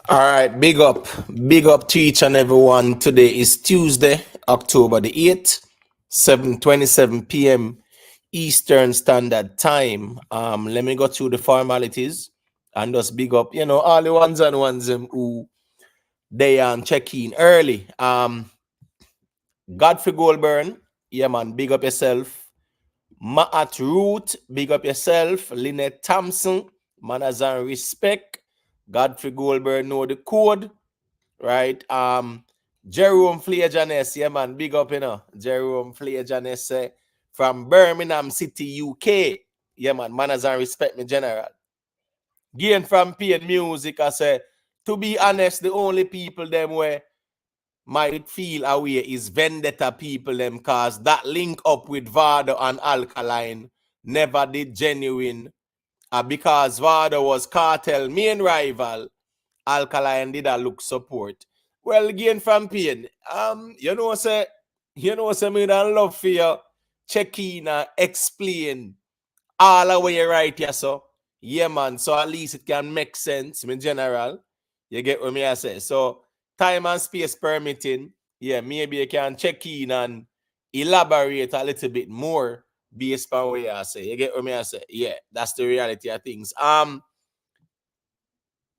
All right, big up to each and everyone. Today is Tuesday, October the 8th, 7:27 p.m. Eastern Standard Time. Let me go through the formalities and just big up, all the ones and ones who they check in early. Godfrey Goldburn, yeah man, big up yourself. Maat Root, big up yourself. Lynette Thompson, manners and respect. Godfrey Goldburn know the code. Right. Jerome Fleajanes, yeah man, big up, Jerome Fleajanes from Birmingham City, UK. Yeah man, manners and respect me general. Gain from Pain Music, I say, to be honest, the only people them where might feel away is vendetta people them, cause that link up with Vado and Alkaline never did genuine. Because Vado was Kartel main rival, Alkaline did a look support. Well, Gain from Pain, say me don't love for you check in and explain all the way right here, so yeah man, so at least it can make sense in general. You get what me I say? So time and space permitting, yeah, maybe you can check in and elaborate a little bit more based on what I say. You get what me I say? Yeah, that's the reality of things. Ryan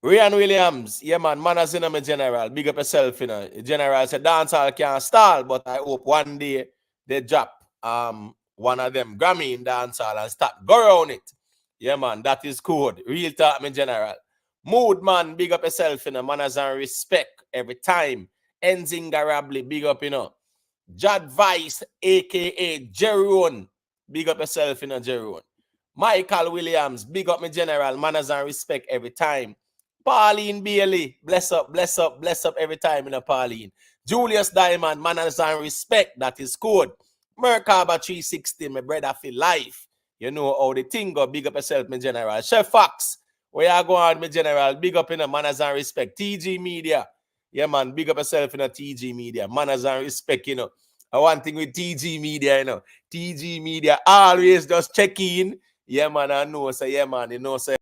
Williams, yeah man, manners in my general. Big up yourself, General said dancehall can't stall, but I hope one day they drop one of them Grammy in dancehall and start go around it. Yeah man, that is good. Real talk, my general. Mood man, big up yourself, manners and respect every time. Enzingarably, big up, Jad Vice, aka Jerone. Big up yourself, Jerone. Michael Williams, big up my general, manners and respect every time. Pauline Bailey, bless up every time, Pauline. Julius Diamond, manners and respect, that is good. Merkaba 360, my brother for life. You know how the thing go, big up yourself, my general. Chef Fox, where you going, my general, big up manners and respect. TG Media, yeah man, big up yourself TG Media, manners and respect, I one thing with TG Media, TG Media always just check in. Yeah man, I know, say yeah man, say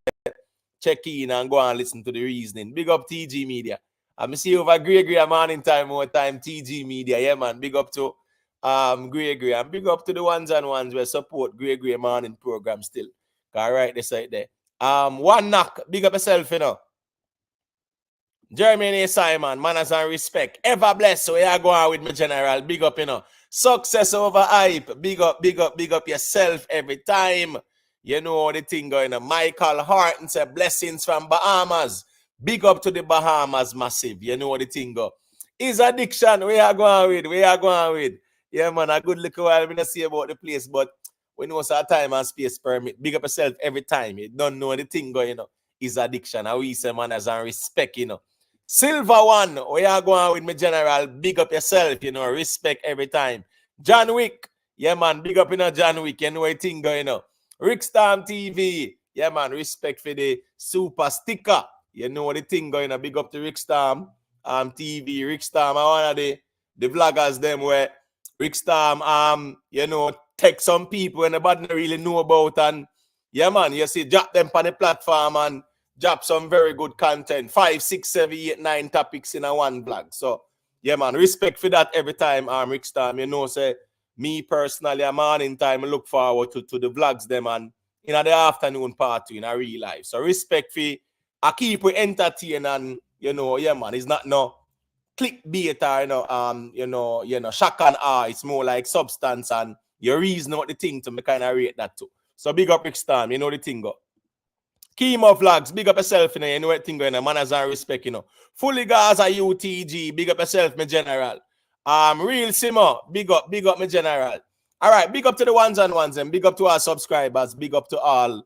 check in and go and listen to the reasoning. Big up TG Media. I'm see over Gregory morning time, more time, TG Media. Yeah, man. Big up to Gregory. And big up to the ones and ones where support Gregory morning program still. All right, this right there. One knock. Big up yourself, Jeremy Simon, manners and respect. Ever blessed. So yeah, go on with me, general. Big up, Success over hype. Big up yourself every time. You know the thing going on. Michael Horton said blessings from Bahamas. Big up to the Bahamas massive. You know the thing go. Is addiction. We are going with. Yeah, man, a good little while we don't see about the place, but we know our time and space permit. Big up yourself every time. You don't know the thing going on. Is addiction. And we say manners and respect, Silver one, we are going with me general. Big up yourself, respect every time. John Wick, yeah man, big up John Wick, you know what thing going on. Rickstorm TV, yeah man, respect for the super sticker. You know the thing going on. Big up to Rickstorm TV. Rickstorm, one of the vloggers them where Rickstorm take some people and nobody really know about, and yeah man, you see drop them on the platform and drop some very good content. 5, 6, 7, 8, 9 topics in a one blog. So yeah man, respect for that every time. Rickstorm, say me personally, I'm morning time, I look forward to the vlogs them and in the afternoon party in a real life. So respect for I keep we entertain and yeah man, it's not no clickbait or shock and awe. It's more like substance and you reason what the thing to me kind of rate that too. So big up Rickstorm, you know the thing go. Chemo vlogs, big up yourself, you know what thing going on, manners and respect, Fully Gaza UTG, big up yourself, my general. Real Simo, big up, my general. All right, big up to the ones and ones, and big up to our subscribers, big up to all,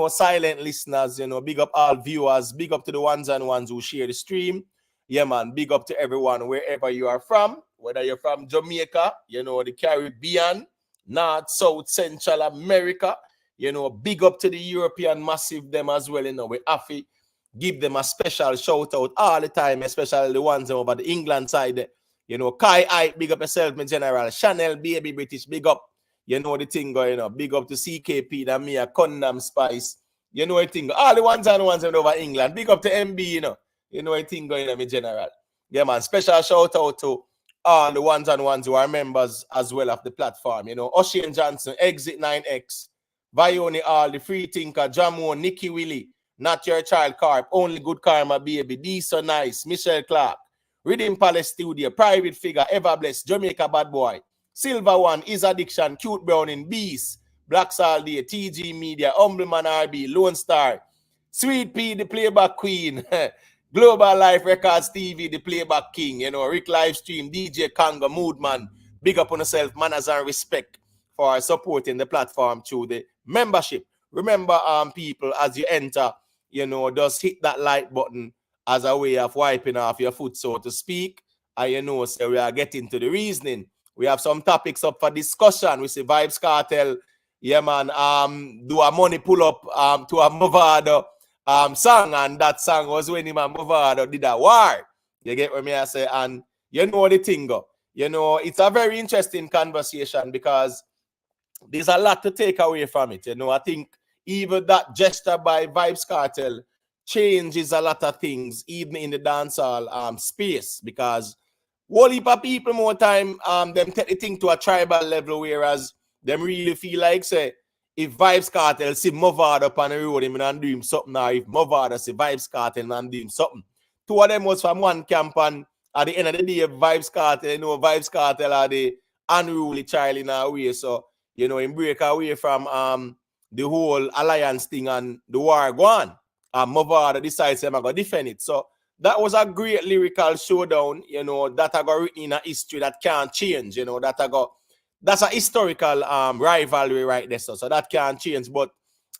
silent listeners, big up all viewers, big up to the ones and ones who share the stream. Yeah, man, big up to everyone, wherever you are from, whether you're from Jamaica, the Caribbean, North, South, Central America, big up to the European massive them as well, we have to give them a special shout out all the time, especially the ones over the England side, Kai I, big up yourself, my general, Chanel, baby British, big up, the thing going on, big up to CKP, that me a Condom Spice, the thing, all the ones and ones over England, big up to MB, You know, a thing going on, me general. Yeah, man. Special shout out to all the ones and ones who are members as well of the platform. You know, Ocean Johnson, Exit 9X, Vioni All, The Free Thinker, Jamo, Nikki Willie, Not Your Child Carp, Only Good Karma Baby, D So Nice, Michelle Clark, Reading Palace Studio, Private Figure, Ever Blessed, Jamaica Bad Boy, Silver One, Is Addiction, Cute Browning, Beast, Black All Day, TG Media, Humbleman RB, Lone Star, Sweet P, the Playback Queen, Global Life Records TV, the Playback King, you know, Rick Livestream, DJ Kanga, Moodman, big up on yourself, manners and respect for supporting the platform through the membership. Remember, people, as you enter, you know, just hit that like button as a way of wiping off your foot, so to speak. And you know, so we are getting to the reasoning. We have some topics up for discussion. We see Vybz Kartel, yeah, man, do a money pull up to a Mavado song, and that song was when him and Mavado did a war. You get what me I say? And you know the thing go. You know, it's a very interesting conversation because there's a lot to take away from it. You know, I think even that gesture by Vybz Kartel changes a lot of things, even in the dancehall space, because whole heap of people more time them take the thing to a tribal level, whereas them really feel like, say, if Vybz Kartel see Mavado up on the road, him and do him something, or if Mavado see Vybz Kartel and do him something. Two of them was from one camp, and at the end of the day, Vybz Kartel, you know, Vybz Kartel are the unruly child in a way, so, you know, him break away from the whole alliance thing and the war go on. And Mavado decides him to defend it. So that was a great lyrical showdown, you know, that I got written in a history that can't change, you know, that's a historical rivalry right there, so that can't change. But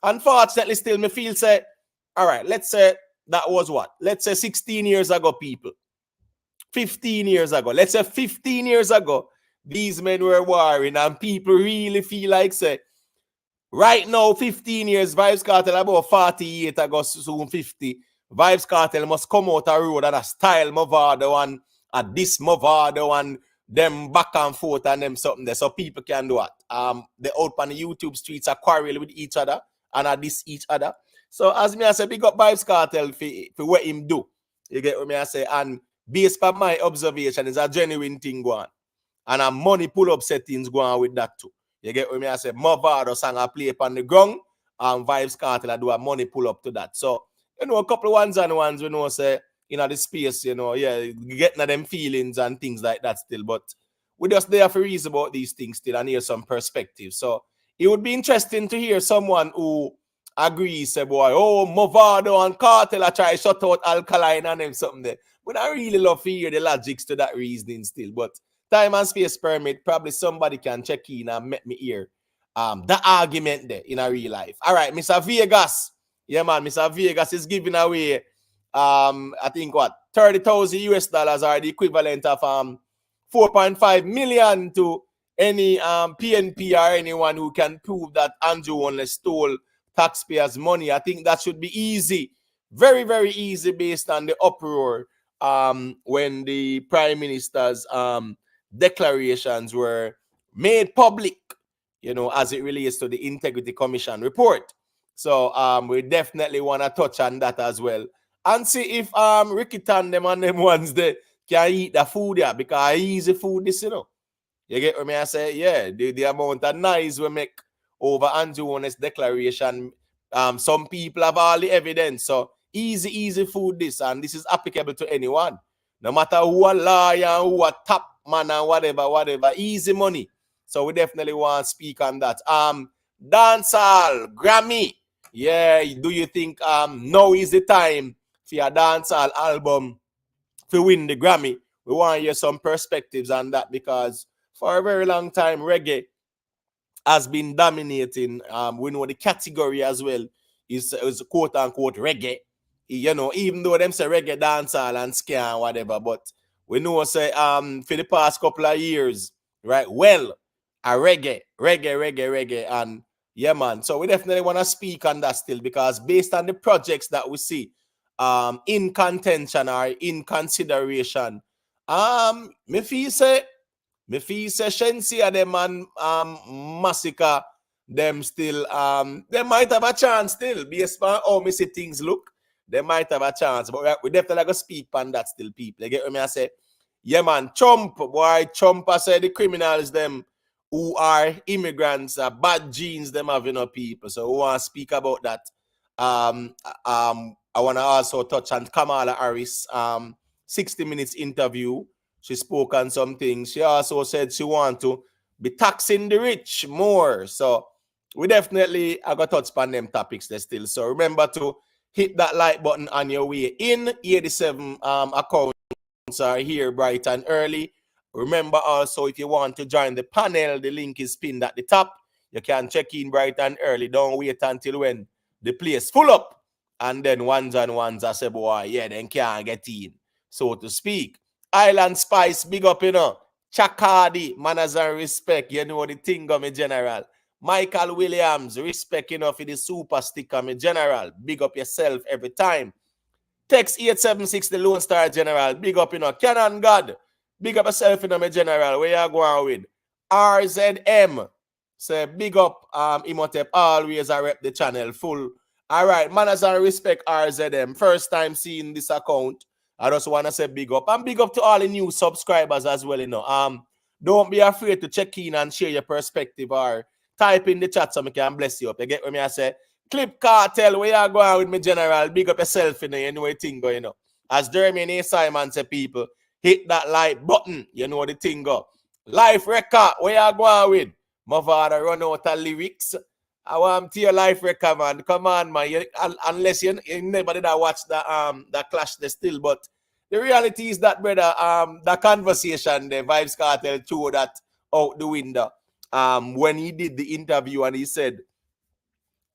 unfortunately, still, me feel say, all right, let's say that was what? Let's say 16 years ago, people. 15 years ago. Let's say 15 years ago, these men were warring, and people really feel like, say, right now, 15 years, Vybz Kartel about 48 ago, soon 50. Vybz Kartel must come out a road and a style Mavado and a this Mavado and them back and forth and them something there, so people can do it. They out on the YouTube streets are quarrel with each other and are diss each other. So as me I say, big up Vybz Kartel for what him do. You get what me I say? And based on my observation, is a genuine thing going on. And a money pull-up settings going on with that too. You get what me I say? Mavado sang a play up on the ground, and Vybz Kartel do a money pull-up to that. So, you know, a couple of ones and ones, we know, say, you know, the space, you know, yeah, getting them feelings and things like that still. But we just there for reason about these things still and hear some perspective. So it would be interesting to hear someone who agrees, say, boy, oh, Mavado and Kartel are trying to shut out Alkaline and them something there. But I really love to hear the logics to that reasoning still. But time and space permit, probably somebody can check in and make me hear that argument there in a real life. All right, Mr. Vegas. Yeah, man, Mr. Vegas is giving away I think what 30,000 US dollars are the equivalent of 4.5 million to any PNP or anyone who can prove that Andrew only stole taxpayers' money. I think that should be easy, very, very easy, based on the uproar when the Prime Minister's declarations were made public, you know, as it relates to the Integrity Commission report. So we definitely want to touch on that as well. And see if Ricky Tan them and them ones they can eat the food, yeah, because easy food this, you know. You get what me I say? Yeah, the amount of noise we make over Andrew Honest declaration. Some people have all the evidence. So easy food this, and this is applicable to anyone. No matter who a lawyer, who a top man and whatever, easy money. So we definitely want to speak on that. Dancehall, Grammy. Yeah, do you think now is the time for your dancehall album to win the Grammy? We want to hear some perspectives on that, because for a very long time, reggae has been dominating. We know the category as well is quote unquote reggae. You know, even though them say reggae, dancehall and ska and whatever, but we know say for the past couple of years, right? Well, a reggae, and yeah, man. So we definitely want to speak on that still, because based on the projects that we see in contention or in consideration, me feel say Shensi and them and Massacre, them still they might have a chance still, based on how me see things look. they might have a chance. But we definitely go speak on that still, people. You get what I say? Yeah, man. Trump, boy, Trump I say the criminals, them who are immigrants, bad genes, them having people. So we want to speak about that. I want to also touch on Kamala Harris 60 minutes interview. She spoke on some things. She also said she want to be taxing the rich more. So we definitely are going to touch on them topics there still. So remember to hit that like button on your way in. 87 accounts are here bright and early. Remember also, if you want to join the panel, the link is pinned at the top. You can check in bright and early. Don't wait until when the place full up. And then ones and ones, I say, boy, yeah, then can't get in, so to speak. Island Spice, big up, you know. Chakadi, manners and respect, you know the thing of me general. Michael Williams, respect, you know, for the super sticker, me general. Big up yourself every time. Text 876, the Lone Star General. Big up, you know. Canon God. Big up yourself, you know, me general. Where you going with? RZM. Say, big up, Imhotep. Always I rep the channel full. All right, manners and respect, RZM. First time seeing this account. I just want to say big up. And big up to all the new subscribers as well, you know. Don't be afraid to check in and share your perspective or type in the chat so I can bless you up. You get what I say? Clip Kartel, where you going with me, general? Big up yourself, you know the thing go, you know. As Jeremy and Simon say, people, hit that like button, you know the thing go. Life record, where you going with? Mavado run out of lyrics. I want to your life record, man. Come on, man. Unless you never did watch the clash there still, but the reality is that, brother, the conversation, the Vybz Kartel threw that out the window. When he did the interview and he said,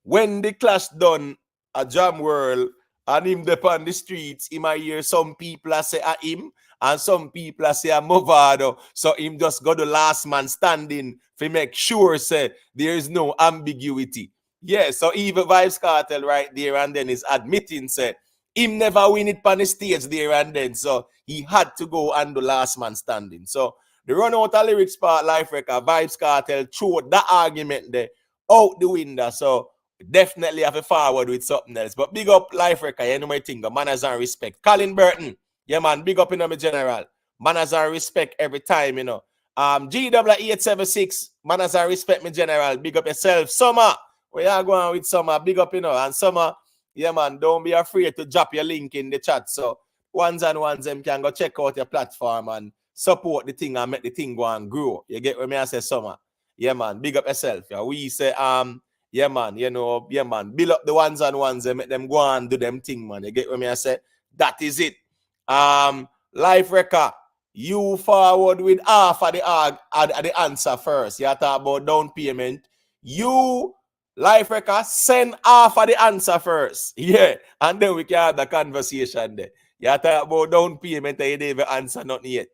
when the clash done a Jam World and him up on the streets, he might hear some people say at him and some people say a Mavado. So him just got the last man standing to make sure say there is no ambiguity. Yeah, so even Vybz Kartel right there and then is admitting say him never win it on the stage there and then. So he had to go and the last man standing. So the run out of lyrics part life record, Vybz Kartel threw that argument there out the window. So definitely have a forward with something else. But big up life record, you know my thing, manners and respect. Colin Burton, yeah man, big up in my general. Manners and respect every time, you know. GW876, manners and respect me general. Big up yourself. Summer, where you going with Summer? Big up, you know. And Summer, yeah man, don't be afraid to drop your link in the chat. So ones and ones them can go check out your platform and support the thing and make the thing go and grow. You get what me I say, Summer? Yeah man, big up yourself. Yeah, we say yeah, man, you know, yeah, man. Build up the ones and ones and make them go and do them thing, man. You get what me I say? That is it. Life record. You forward with half of the answer first. You talk about down payment. You, life record, send half of the answer first. Yeah. And then we can have the conversation there. You talk about down payment and you didn't even answer nothing yet.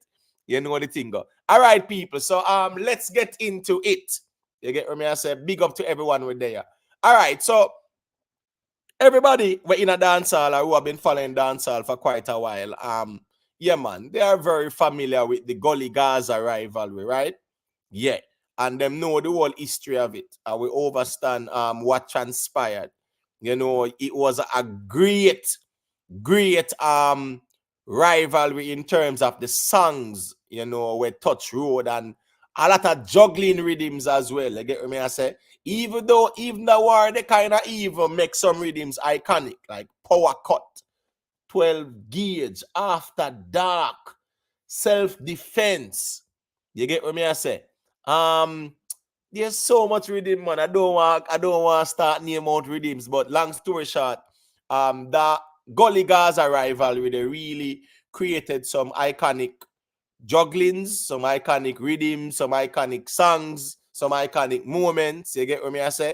You know the thing go. All right, people. So let's get into it. You get what I say? Big up to everyone with there. All right, so everybody we're in a dancehall or who have been following dancehall for quite a while, yeah, man, they are very familiar with the Gully Gaza rivalry, right? Yeah, and them know the whole history of it. We understand what transpired. You know, it was a great rivalry in terms of the songs, you know, where touch road and a lot of juggling rhythms as well. You get what I say? Even the war, they kind of even make some rhythms iconic, like Power Cut, 12 Gauge, After Dark, Self-Defense. You get what I say? There's so much rhythm, man. I don't want to start name out rhythms, but long story short, the Gully Gaza rivalry, they really created some iconic jugglings, some iconic rhythms, some iconic songs, some iconic moments. You get what I say?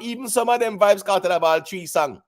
Even some of them Vybz Kartel about 3 songs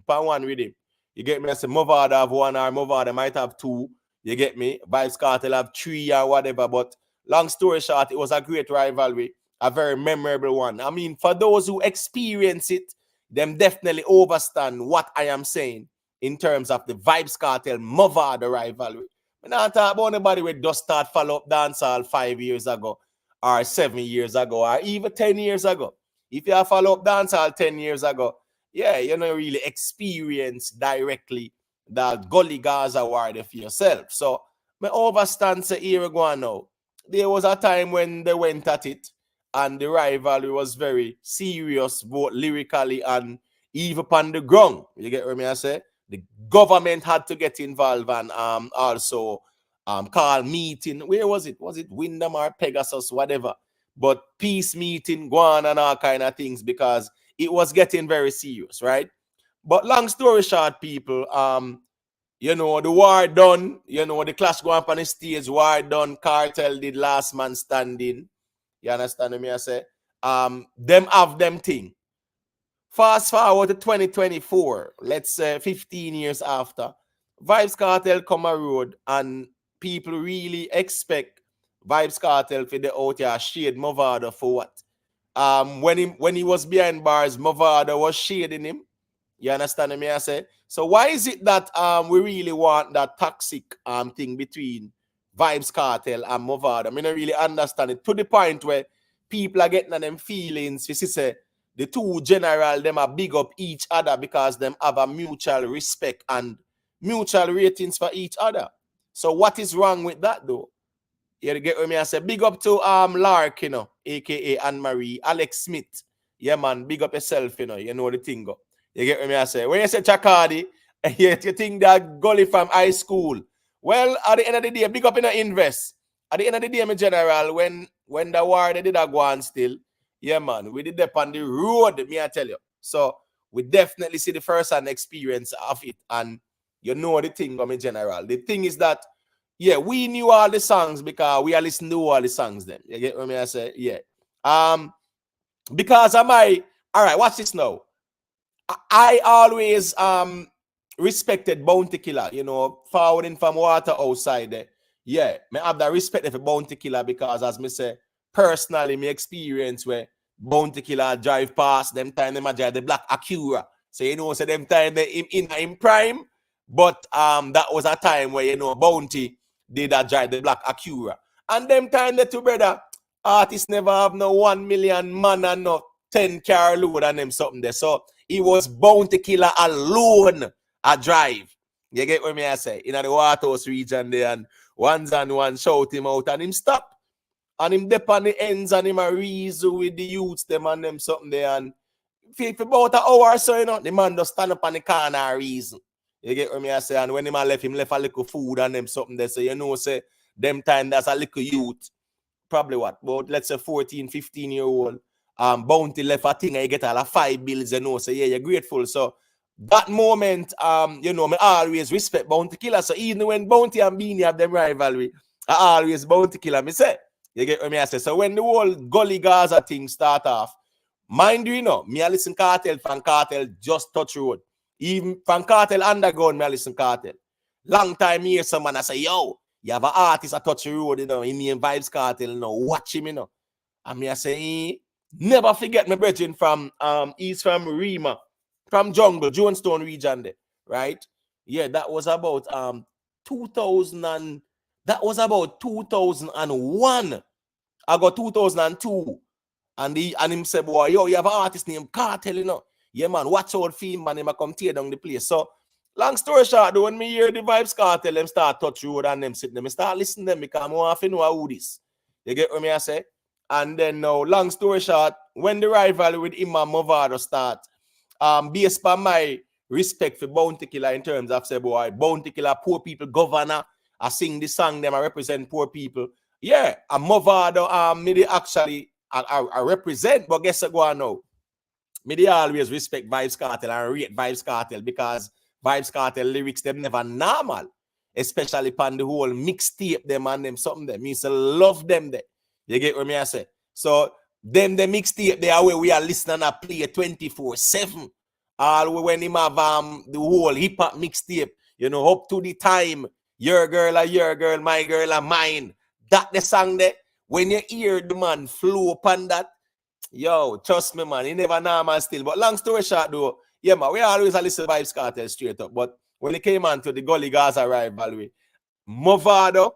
per one rhythm. You get me? I say Mavado have 1 or Mavado might have 2. You get me? Vybz Kartel have 3 or whatever. But long story short, it was a great rivalry, a very memorable one. I mean, for those who experience it, them definitely understand what I am saying in terms of the Vybz Kartel Mavado rivalry. I'm not talking about anybody with just start follow up dancehall 5 years ago or 7 years ago or even 10 years ago. If you have follow up dancehall 10 years ago, yeah, you know, really experience directly the Gully Gaza war there for yourself. So me overstand say here go now. There was a time when they went at it and the rivalry was very serious, both lyrically and even upon the ground. You get what I say? The government had to get involved and also call meeting. Where was it? Was it Wyndham or Pegasus, whatever? But peace meeting, go on and all kind of things because it was getting very serious, right? But long story short, people, you know, the war done, you know, the clash go up on the stage, war done, Kartel did last man standing. You understand me? I say, them have them thing. Fast forward to 2024, let's say 15 years after, Vybz Kartel come a road and people really expect Vybz Kartel for the out here shade Mavado for what? When he was behind bars, Mavado was shading him. You understand me? I say. So why is it that we really want that toxic thing between Vybz Kartel and Mavado? I mean, I really understand it to the point where people are getting on them feelings. You see, say the two general them are big up each other because them have a mutual respect and mutual ratings for each other. So what is wrong with that though? You get what me I say? Big up to Lark, you know, aka Anne-Marie, Alex Smith. Yeah, man, big up yourself, you know the thing go. You get what me I say? When you say Chakadi, you think that Gully from high school. Well, at the end of the day, big up in a invest. At the end of the day, my general, when the war they did a go on still, yeah, man, we did that on the road, me I tell you. So we definitely see the first-hand experience of it, and you know the thing, my general. The thing is that yeah, we knew all the songs because we are listening to all the songs then. You get what I say? Yeah. Because am I all right, watch this now. I always respected Bounty Killer, you know, forwarding from water outside there. Yeah, me have that respect for Bounty Killer because as me say, personally, my experience where Bounty Killer drive past them time them drive the black Acura. So you know, so them time they in prime, but that was a time where you know Bounty did that drive the black Acura. And them time the two brother artists never have no 1 million man and no 10 car load and them something there. So he was Bounty Killer alone a drive. You get what me I say? In the Waterhouse region there and ones and one shout him out and him stop. And him dip on the ends and him a reason with the youths them and them something there and for about an hour or so, you know, the man just stand up on the corner and reason. You get what me I say? And when him left a little food and them something there. So you know say them time that's a little youth. Probably what? About let's say 14, 15-year-old. Bounty left a thing and you get all 5 bills, you know. So yeah, you're grateful. So that moment, you know, I always respect Bounty Killer. So even when Bounty and Beanie have them rivalry, I always Bounty Killer, me say. You get what me I say? So when the whole Gully Gaza thing start off, mind you know, me I listen Kartel, from Kartel just touch road. Even from Kartel underground, me I listen Kartel. Long time here, someone I say, yo, you have an artist at touch the road, you know, he name Vybz Kartel, you know, watch him, you know. And me I say, never forget my brethren from he's from Rima, from Jungle, Jonestown region there, right? Yeah, that was about 2000 and that was about 2001. I got 2002. And him said, boy, yo, you have an artist named Kartel, you know. Yeah, man, watch out for him, man, him come tear down the place. So long story short, though, when me hear the Vybz Kartel, them start touch road and them sit them, I start listening to them because I want to know who this. You get what me I say? And then now, long story short, when the rivalry with him and Mavado start, based on my respect for Bounty Killer in terms of say, boy, Bounty Killer, poor people governor, I sing the song, them I represent poor people. Yeah, and Mavado, me they actually I represent, but guess what go on now? Me they always respect Vybz Kartel and rate Vybz Kartel because Vybz Kartel lyrics them never normal, especially upon the whole mixtape them and them something there. Me so love them there. You get what me I say? So them the mixtape they are where we are listening and play 24/7. All when him have the whole hip hop mixtape, you know, up to the time, your girl are your girl, my girl are mine. That the song there. When you hear the man flow upon that, yo, trust me, man, he never normal still. But long story short, though, yeah, man, we always listen to Vybz Kartel straight up. But when it came on to the Gully Gaza rivalry, Mavado,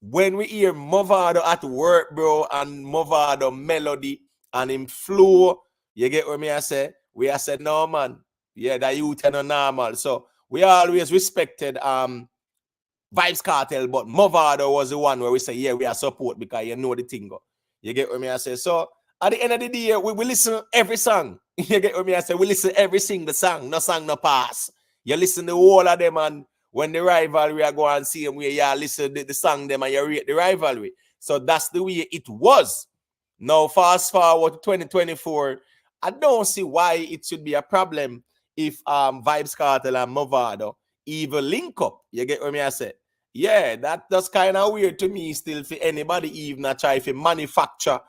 when we hear Mavado at work, bro, and Mavado melody and him flow, you get what me I say? We I said, no, man, Yeah, the youth are not normal. So we always respected Vybz Kartel, but Mavado was the one where we say, yeah, we are support because you know the thing. You get what me I say? So at the end of the day, we listen every song. You get what me I say? We listen every single song. No song, no pass. You listen to all of them, and when the rivalry I go and see them, where you listen to the song them and you rate the rivalry. So that's the way it was. Now, fast forward to 2024, I don't see why it should be a problem if Vybz Kartel and Mavado even link up. You get what me I say? Yeah, that's kind of weird to me still for anybody even try to manufacture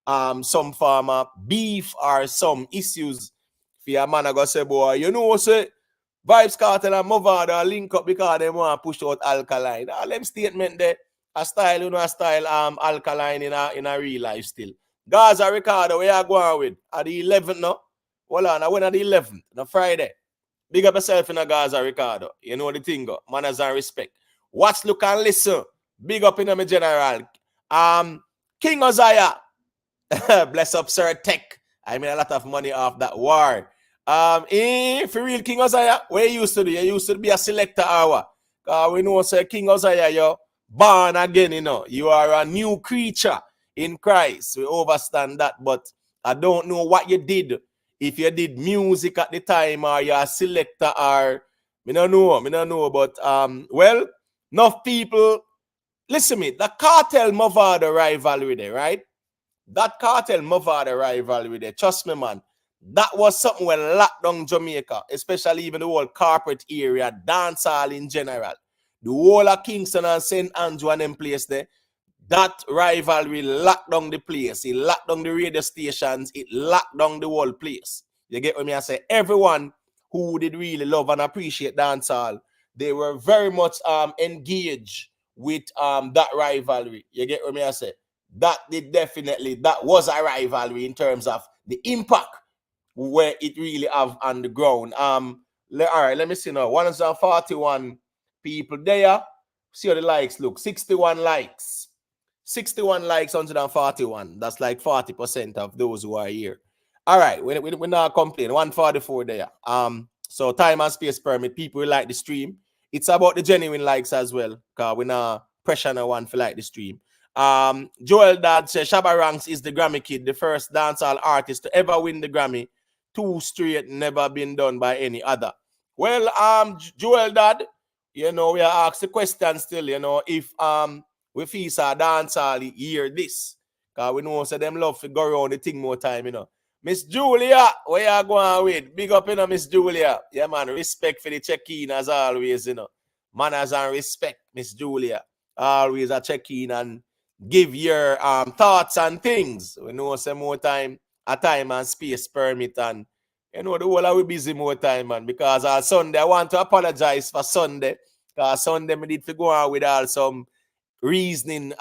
some form of beef or some issues for a man I go say, boy, you know, say Vybz Kartel and Mavado link up because they want to push out alkaline. All them statement there, a style, you know, a style alkaline in a real life still. Gaza Ricardo, where you going with? At the 11th no? Hold on, I went at the 11th, no Friday. Big up yourself in a Gaza Ricardo. You know the thing go. Manners and respect. Watch, look, and listen. Big up in my general. King Uzziah. Bless up, Sir Tech. I made a lot of money off that war. For real, King Uzziah, where you used to do? You used to be a selector hour. We know, Sir King Uzziah, you're born again, you know. You are a new creature in Christ. We understand that, but I don't know what you did. If you did music at the time or you're a selector or me don't know, but well, enough people listen me, the Kartel Mavado rivalry there, right? That Kartel Mavado rivalry there, trust me, man, that was something where locked down Jamaica, especially even the whole corporate area, dancehall in general. The whole of Kingston and St. Andrew and them place there. That rivalry locked down the place. It locked down the radio stations. It locked down the whole place. You get what me I say? Everyone who did really love and appreciate dancehall, they were very much engaged with that rivalry. You get what me I say? That was a rivalry in terms of the impact where it really have on the ground. All right, let me see now. 141 people there. See how the likes look. 61 likes. 61 likes, 141. That's like 40% of those who are here. All right, we're not complaining. 144 there. So time and space permit. People will like the stream. It's about the genuine likes as well. Because we're not pressure no one for like the stream. Joel Dad says Shabba Ranks is the Grammy kid, the first dancehall artist to ever win the Grammy. 2 straight, never been done by any other. Well, Joel Dad, you know, we are asked the question still, you know, if we feel a dancehall hear this. Because we know so them love to go around the thing more time, you know. Miss Julia, where you going with? Big up, you know, Miss Julia. Yeah, man, respect for the check-in as always, you know. Manners and respect, Miss Julia. Always a check-in and give your thoughts and things. We know some more time, a time and space permit, and you know the whole are we busy more time, man. Because on Sunday, I want to apologize for Sunday. Because Sunday we need to go on with all some reasoning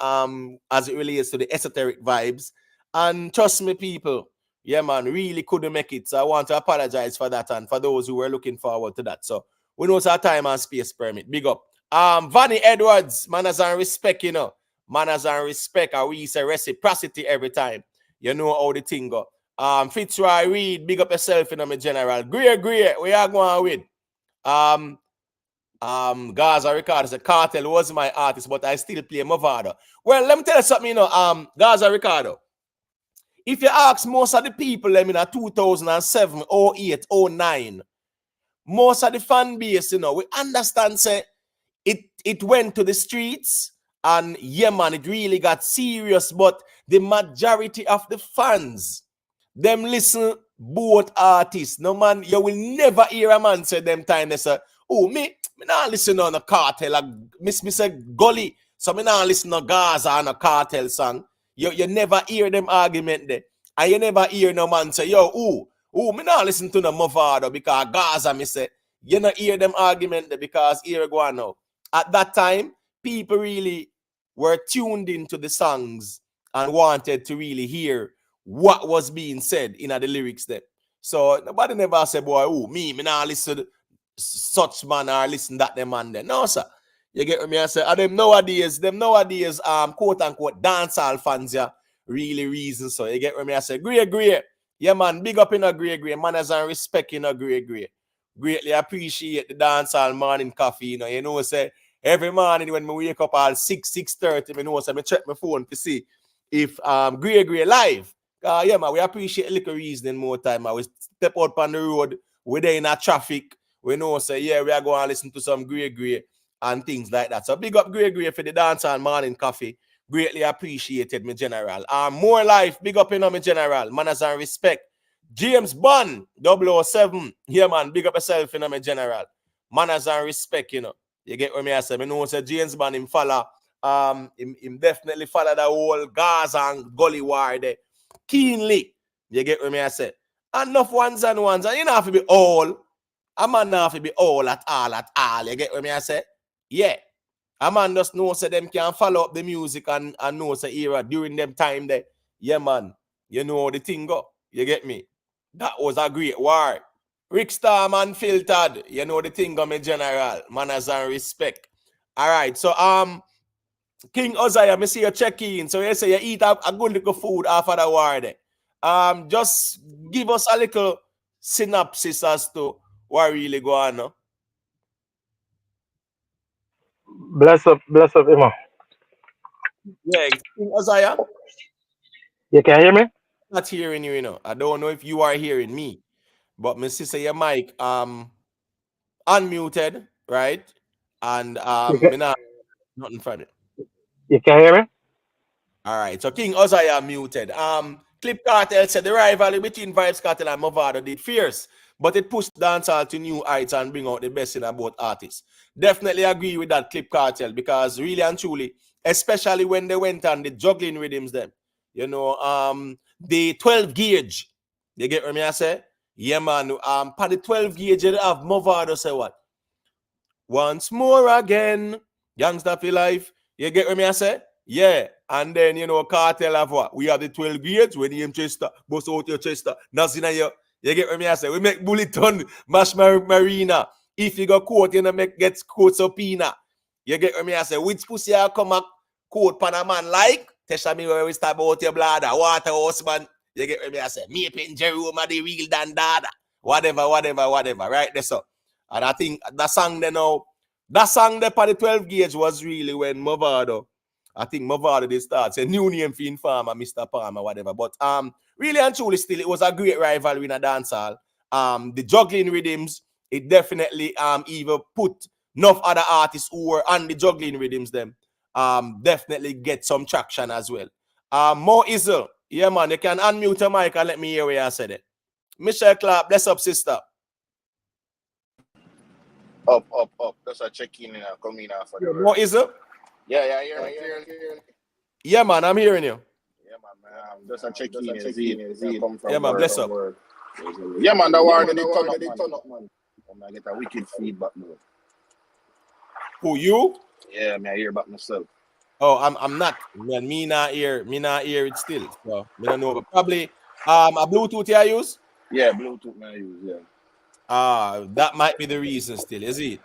as it relates to the esoteric vibes. And trust me, people, yeah, man, really couldn't make it. So I want to apologize for that and for those who were looking forward to that. So we know it's our time and space permit. Big up. Vanny Edwards, manners and respect, you know. Manners and respect, and we say reciprocity every time. You know how the thing go. Fitzroy Reed, big up yourself, you know, my general. Great, where you going with? Gaza Ricardo said Kartel was my artist, but I still play Mavado. Well, let me tell you something, you know, Gaza Ricardo. If you ask most of the people, them in 2007, 08, 09, most of the fan base, you know, we understand, say, it went to the streets, and yeah, man, it really got serious, but the majority of the fans, them listen both artists. No, man, you will never hear a man say them time, they say, oh, me not listen on a Kartel, like Miss Gully, so me not listen to Gaza on a Kartel song. You never hear them argument there. And you never hear no man say, yo, me not listen to the Mavado because Gaza, me say. You not hear them argument there because here go on now. At that time, people really were tuned into the songs and wanted to really hear what was being said in the lyrics there. So nobody never say, boy, me not listen to such man or listen that them man there. No, sir. You get what me I say? And them nowadays, quote unquote, dancehall fans, yeah, really reason. So you get what me I say? Great. Yeah, man, big up in a great. Manners and respect in a great. Greatly appreciate the dancehall morning coffee. You know, say every morning when we wake up at 6:30, I know so I check my phone to see if Grey live. Yeah, man, we appreciate a little reasoning more time. Man. We step out on the road, we're there in a traffic. We know say, yeah, we are going to listen to some Grey and things like that. So big up Grey for the dancehall morning coffee. Greatly appreciated, my general. More life, big up, my general. Manners and respect. James Bond, 007. Yeah, man, big up yourself, my general. Manners and respect, You get what I say? I know say James Bond, him follow, him definitely follow the whole Gaza-Gully war there. Keenly. You get what I say? Enough ones, and you don't have to be all. A man don't have to be all at all. You get what I say? Yeah. A man just know say them can follow up the music and know say era during them time there. Yeah, man. You know the thing go. You get me? That was a great war. Rick Storm Unfiltered. You know the thing go, my general. Manners and respect. All right. So King Uzziah, me see you check in. So you say you eat a good little food after the war there. Just give us a little synopsis as to what really go on. No? Bless up, Emma. Yeah, King Uzziah. You can hear me? Not hearing you, I don't know if you are hearing me, but my sister, your mic unmuted, right? And You can, me not nothing from it. you can hear me? All right, so King Uzziah muted. Clip Kartel said the rivalry between Vybz Kartel and Mavado did fierce, but it pushed dancehall to new heights and bring out the best in both artists. Definitely agree with that, Clip Kartel, because really and truly, especially when they went on the juggling rhythms, them, the 12 gauge. You get what I say? Yeah, man. For the 12 gauge, you have Mavado say what? Once more again, youngster for life. You get what I say? Yeah. And then, Kartel have what? We have the 12 gauge when you Chester, bust out your Chester. Nothing you get what I say? We make bulletin, mash marina. If you go court, gets court subpoena. You get what I say? Which pussy I come up court pan a man like? Tesha me where we start about your bladder, water husband. You get what I say? Me pin Jerome the real dandada. Whatever. Right there, so. And I think that song there for the 12 gauge was really when Mavado, I think Mavado they start say new name for Informer, Mr. Palmer, whatever. But really and truly still it was a great rivalry in a dancehall. The juggling rhythms, it definitely even put enough other artists who were on the juggling rhythms them definitely get some traction as well. More Izzle, yeah man, you can unmute your mic and let me hear where I said it. Michelle Clark, bless up sister. Up. That's a check-in and come in for the What is it? Yeah, hear. Yeah, man, I'm hearing you. Yeah, man. That's a check-in. Is come from yeah, man, bless up. Yeah, man, the war they turn up, man. I get a wicked feedback, man. Who, you? Yeah, man, I hear about myself. Oh, I'm not. Man, me not hear it still. So, me don't know, but probably a Bluetooth I use? Yeah, Bluetooth I use, yeah. That might be the reason still, is it?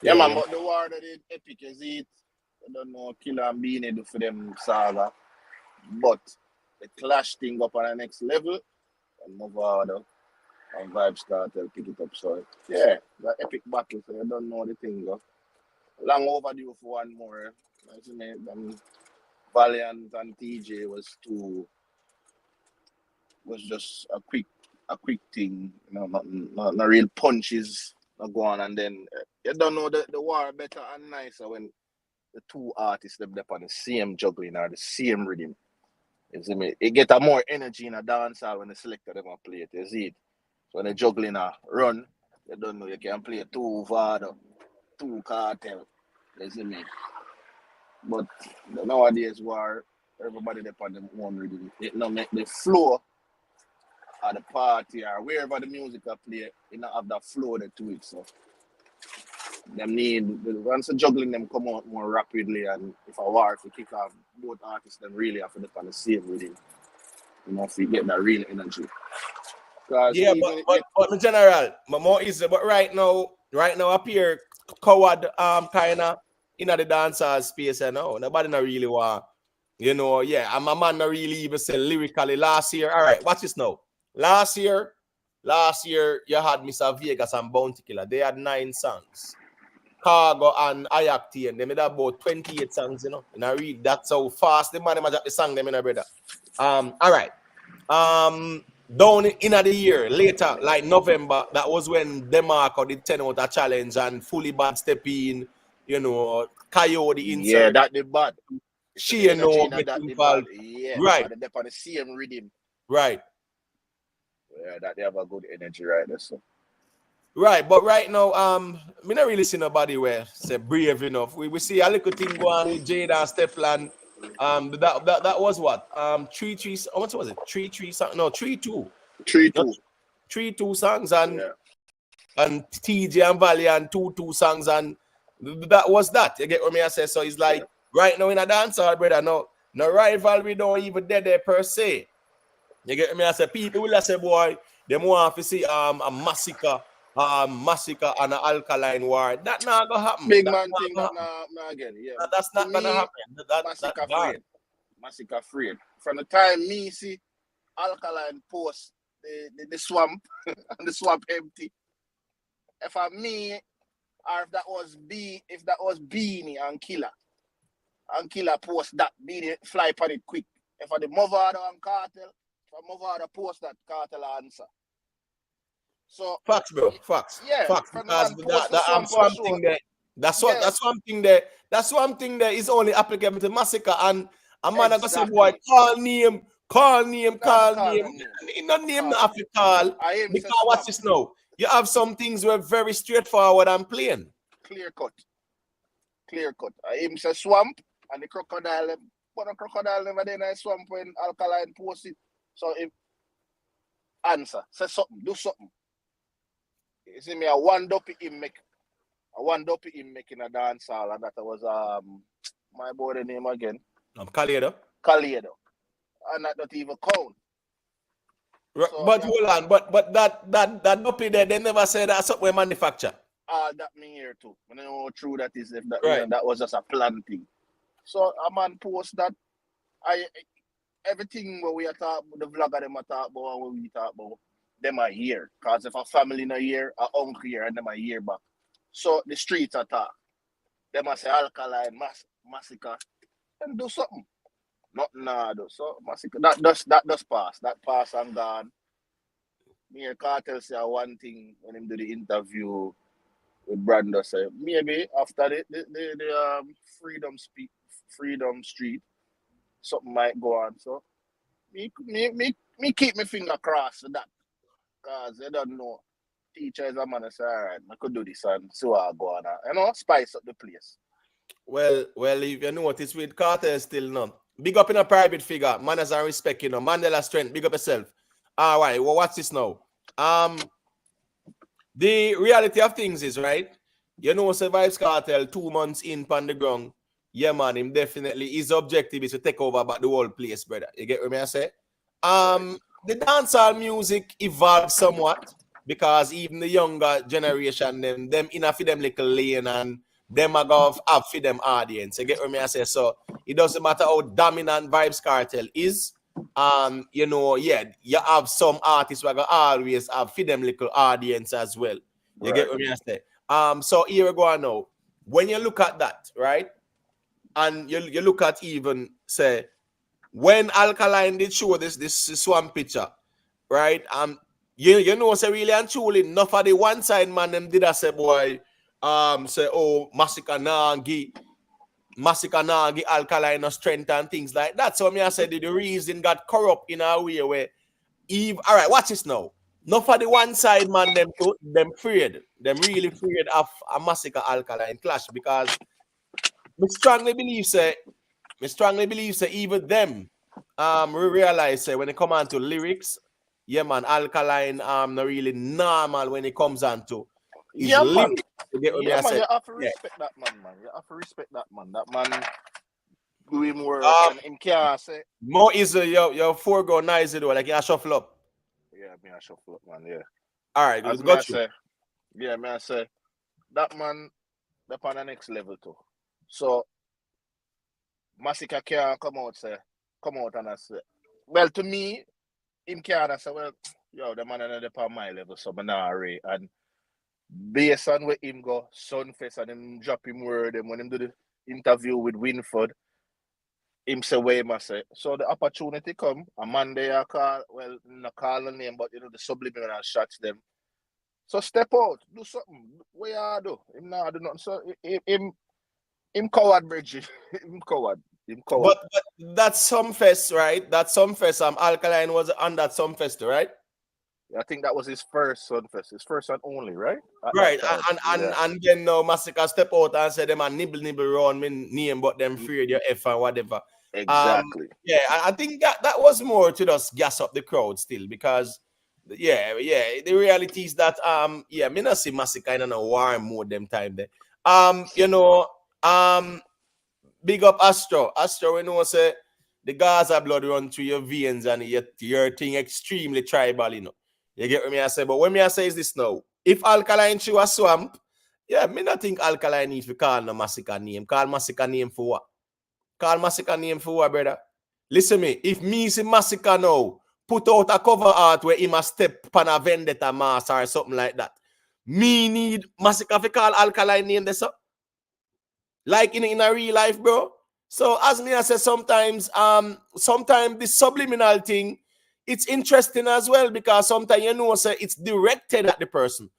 Yeah, man, but the war that is epic, is it? I don't know Killer and Beanie do for them saga. But the clash thing up on the next level and Mavado and Vybz Kartel pick it up. So yeah, the epic battle, so you don't know the thing go. Long overdue for one more. Valiant and TJ was just a quick thing, not real punches not go on, and then you don't know the war better and nicer when the two artists them up on the same juggling or the same rhythm. You see me? It get a more energy in a dancehall when the selector them play it. You see it? So when the juggling a run, you don't know you can play two Vado, two Kartel. You see me? But nowadays war everybody up on them own rhythm. It not make the flow at the party or wherever the music are play, you not have that flow to it. So them once the juggling them come out more rapidly, and if a war if you kick off both artists then really have to look on the same rhythm. If you get that real energy. Yeah, but in general, more easy. But right now appear coward kinda in the dancehall space, nobody not really want. I'm a man not really even say lyrically last year. All right, watch this now. Last year, Last year, you had Mr. Vegas and Bounty Killer. They had 9 songs. Cargo and Ayakti, and they made about 28 songs, you know. And I read that's how fast the man drop the song, them in a brother. All right. Down in the year, later, like November, that was when Demarco did 10 out a challenge and Fully Bad step in, you know, Coyote insert. Yeah, that the bad. She, you know, that get the involved. bad. Yeah, Right. and they're on the same rhythm. Right. Yeah, that they have a good energy right there. So. Right, but right now, me not really see nobody where say brave enough. We see a little thing going on with Jada and Stefan. That was what? 3-3. How much was it? 3-3 something? No, 3-2. 3-2. 3-2 songs and Yeah. and TJ and Valley and 2-2 songs and that was that. You get what me I say? So it's like right now in a dancehall, brother. No rivalry don't even there per se. You get me? I say people will say, boy, they want to see a massacre and an alkaline war. That not gonna happen. Big That man not thing gonna that happen. now again. Yeah. That's not gonna happen. That's gone. Massacre afraid. From the time me see alkaline post the swamp and the swamp empty. If I me or if that was Beanie and Killer post that Beanie fly upon it quick. If I the Mavado and Kartel, if Mavado post that Kartel answer. So Facts, bro. Facts. Yeah, Facts. Because that's one thing that is only applicable to massacre and a man gonna say, boy, call name. He not name not have to call. Because what's this now? You have some things were very straightforward and plain. Clear cut. I him say swamp and the crocodile. But the crocodile never did a swamp when alkaline post it. So if answer, say something, do something. You see me a one dopey him making a dance hall, and that was my boy the name again. Kaledo. And that not even count. So, but hold on, but that dopey there, they never said that's something we manufacture. That me here too. I don't know how true that is, if that right. You know, that was just a plan thing. So a man post that everything where we are talking, the vlogger them are talk about and what we talk about, them are here. Because if a family not here, a uncle here and them are here back. So the streets are talk. Them are say alkaline, massacre, and do something. Nothing do. So massacre. That does pass. That pass and gone. Me and Kartel say one thing when him do the interview with Brando, say maybe after the Freedom Street, something might go on. So me keep my finger crossed for that. Because they don't know. Teacher is a man say, all right, I could do this and see what I go on. You know, spice up the place. Well, if you notice with Kartel still none. Big up in a private figure, manners and respect, you know, Mandela strength, big up yourself. All right, well, what's this now? The reality of things is, right, you know, Vybz Kartel 2 months in on the ground, yeah, man, him definitely, his objective is to take over about the whole place, brother. You get what I say? The dancehall music evolved somewhat because even the younger generation, them enough for them little lane and them are going to have for them audience. You get what I say? So it doesn't matter how dominant Vybz Kartel is. You know, yeah, you have some artists who are going to always have for them little audience as well. You get what I say? So here we go now. When you look at that, right? And you look at even, say, when Alkaline did show this swamp picture, right? You know, say really and truly, enough of the one side man them did I say, boy, say, oh, Massacre Nagi Alkaline no strength and things like that. So me I said the reason got corrupt in a way where all right, watch this now. Enough of the one side man them really feared of a Massacre Alkaline clash because we strongly believe say even them we realize when it come on to lyrics, yeah man, Alkaline not really normal when it comes on to his lyrics. You have to respect that man. You have to respect that man. That man do him work and him can't say. More easy your foreground nice though, like you shuffle up. Yeah, me I shuffle up, man. Yeah. All right, as got you. Say, yeah, me I say that man up on the next level too. So Massacre can't come out and I say, well, to me, him can't say, well, yo, the man another on my level, so I'm not rate. And based on where him go, Sunfest, and him drop him word, and when him do the interview with Winford, him say where him say. So the opportunity come, a man there call, well, not call the name, but you know, the subliminal shots them. So step out, do something. What you do? Him not do nothing. So him coward, Bridget. him coward. Him coward. But that's some fest, right? That some fest. Alkaline was on that some fest, right? I think that was his first Sunfest, his first and only, right? At that Right. time. Yeah. And then now Massacre step out and say them a nibble around me name, but them feared your F and whatever. Exactly. Yeah, I think that was more to just gas up the crowd still because yeah, the reality is that yeah, me not see Massacre in a war mode them time there. You know, big up Astro. Astro, we know say the Gaza blood run through your veins and your thing extremely tribal, you know. You get what me I say? But when me I say is this now, if Alkaline through a swamp, yeah, me not think Alkaline needs to call no Massacre name. Call Massacre name for what? Call Massacre name for what, brother? Listen me, if me see Massacre now, put out a cover art where he must step on a vendetta mask or something like that. Me need Massacre to call Alkaline name this up. Like in a real life, bro. So as me I say, sometimes the subliminal thing, it's interesting as well because sometimes you know say it's directed at the person.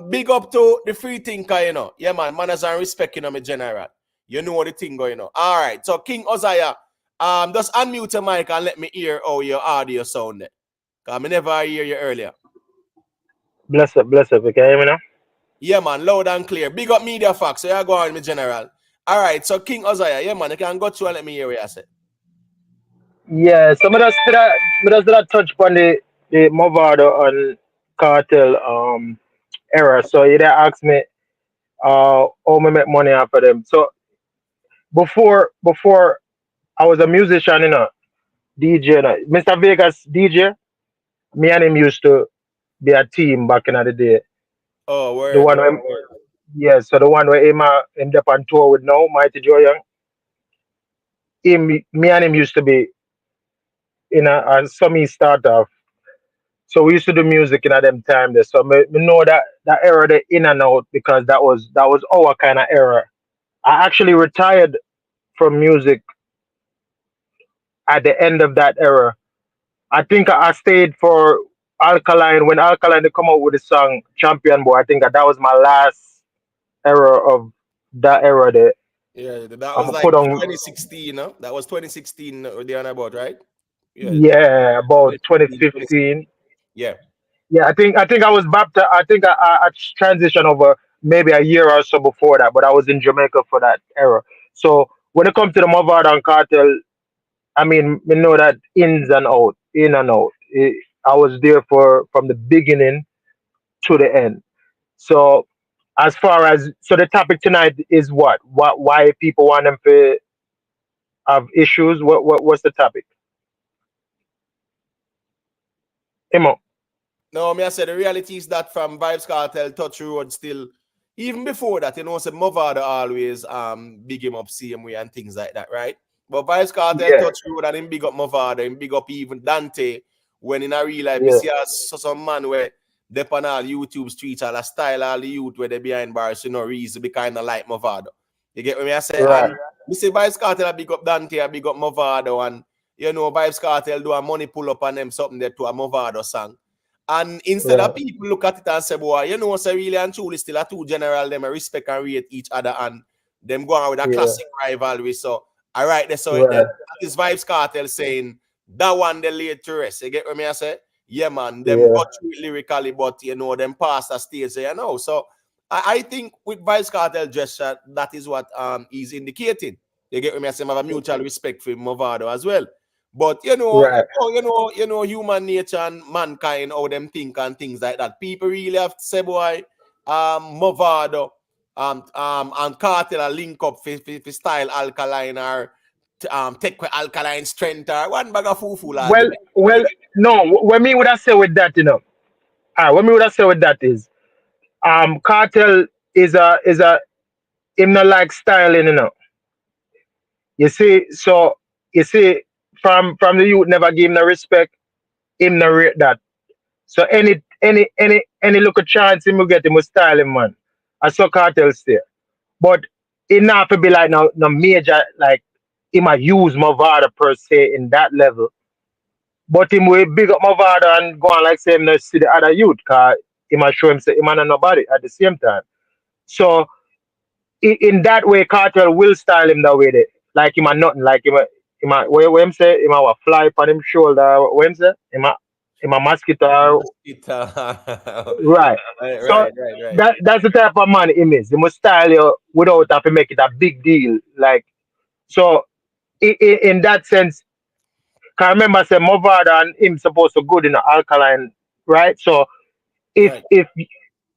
Big up to the free thinker, you know. Yeah, man, manners and respect, you know, me general. You know the thing going on. All right. So King Uzziah, just unmute your mic and let me hear how your audio sounded. Because I never hear you earlier. Bless up. You can hear me now? Yeah, man, loud and clear. Big up Media Facts. So you go on, me general. All right, so King Uzziah, yeah, man, you can go through and let me hear what you say. Yeah, so me just did a touch upon the Mavado and Cartel era. So you did ask me how me make money off of them. So before I was a musician, you know, DJ, you know, Mr. Vegas DJ, me and him used to be a team back in the day. Oh, The word. one where, yeah, so the one where him end up on tour with now, Mighty Joe Young. Me and him used to be in a some he start off. So we used to do music in a them time there. So me know that era the in and out because that was our kind of era. I actually retired from music at the end of that era. I think I stayed for Alkaline when Alkaline they come out with the song Champion Boy. I think that was my last era of that era there. Yeah, that was I'm like put on 2016, no? That was 2016 or the about, right? Yeah, yeah about 2015, 2015. Yeah. Yeah, I think I was baptized. I think I transitioned over maybe a year or so before that, but I was in Jamaica for that era. So when it comes to the Mavado and Cartel, I mean, we know that ins and out, in and out. I was there for from the beginning to the end. So as far as so the topic tonight is what why people want them to have issues. What's the topic? Emo. No, me I said the reality is that from Vybz Kartel, Touch Road still, even before that, you know, say Mavado always big him up same way and things like that, right? But Vybz Kartel, Yeah, Touch Road and him big up Mavado, him big up even Dante, when in a real life, you yeah, see us so some man where they on all YouTube streets, all the style, all the youth where they behind bars, you know, reason be kind of like Mavado. You get what I say? right. And we say Vybz Kartel, I big up Dante, I big up Mavado, and you know, Vybz Kartel do a money pull up on them something there to a Mavado song. And instead of Right. people look at it and say, boy, you know, so really and truly still a two general, them respect and rate each other and them go on with a Yeah, classic rivalry. So, all right, that's so it then. right. That is Vybz Kartel saying that one they laid to rest. You get what me I say? Yeah, man, them Yeah, got through it lyrically, but you know, them past a stage, you know. So I think with Vybz Kartel gesture, that is what he's indicating. You get what me I say? Have a mutual respect for Mavado as well. But right. human nature and mankind, how them think and things like that. People really have to say, boy, Mavado, and Kartel are link up for style alkaline or take alkaline strength or one bag of foo Well, argument. You well, get no. What me would I say with that, you know? What me would I say with that is, Cartel is a him not like styling, you know. You see, so you see, from the youth never give him the respect, him no rate that. So any look a chance him will get him will style him, man. I saw Cartel stay. But it not to be like no major like him a use Mavado per se in that level. But him will big up Mavado and go on like say him no see the other youth cause him a show him say him and nobody at the same time. So in that way Cartel will style him that way there. Like him a nothing, like him a where him say him a what, fly on him shoulder, what him say? Him a mosquito. Mosquito. Right. Right, So right. that's the type of man him is. He must style you without have to make it a big deal. Like so in that sense, can remember say Movada and him supposed to good in the alkaline, right? So if Right. if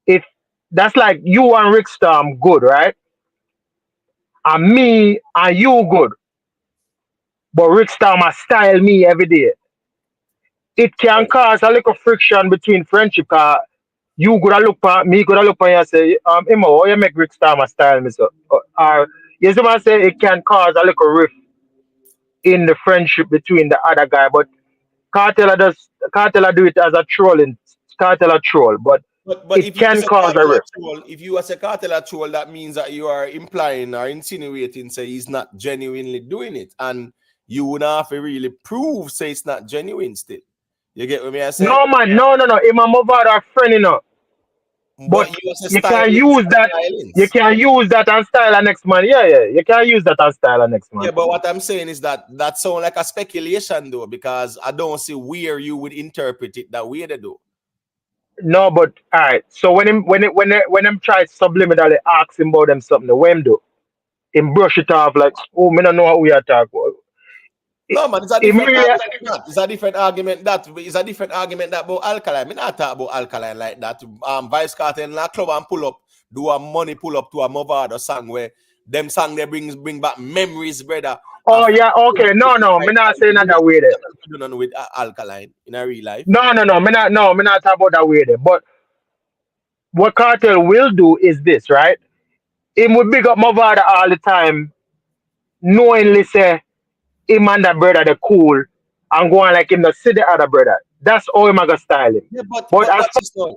if that's like you and Rick Storm good, right? And me and you good, but Rick Storm a style me every day. It can Right. cause a little friction between friendship. Cause you could look at me, could look at you and say, Imo, why you make Rick Starmer style me so? Or you see what I say it can cause a little rift in the friendship between the other guy, but Cartel do it as a trolling Cartel a troll, but But it if you can as a cause a cartel rift. troll, if you as a cartel troll, that means that you are implying or insinuating say he's not genuinely doing it, and you would have to really prove say it's not genuine still. You get what me I say? No man, no. Him and Movado are friend, you know. But But you as a you can stylist, use that. You stylings. can use that and style a next man. Yeah. You can use that and style a next Yeah, man. but what I'm saying is that that sounds like a speculation though, because I don't see where you would interpret it that way they do. No, but all right. So when him try subliminally ask him about them something, the way him do, him brush it off like, oh, me don't know what we are talking about. No, man, it's a Him different really, argument. It's a different argument. It's a different argument that about alkaline. Me not talk about alkaline like that. Vybz Kartel in a club and pull up, do a money pull up to a Mavado song where them song they bring back memories, brother. oh yeah, okay, no, me not saying that that way there. Nothing with alkaline in a real life. No, me not talk about that way there. But what Cartel will do is this, right? Him will big up Mavada all the time, knowingly say him and that brother the cool and go on like him to see the other brother. That's how him a go style him. Yeah, But but as what's this now?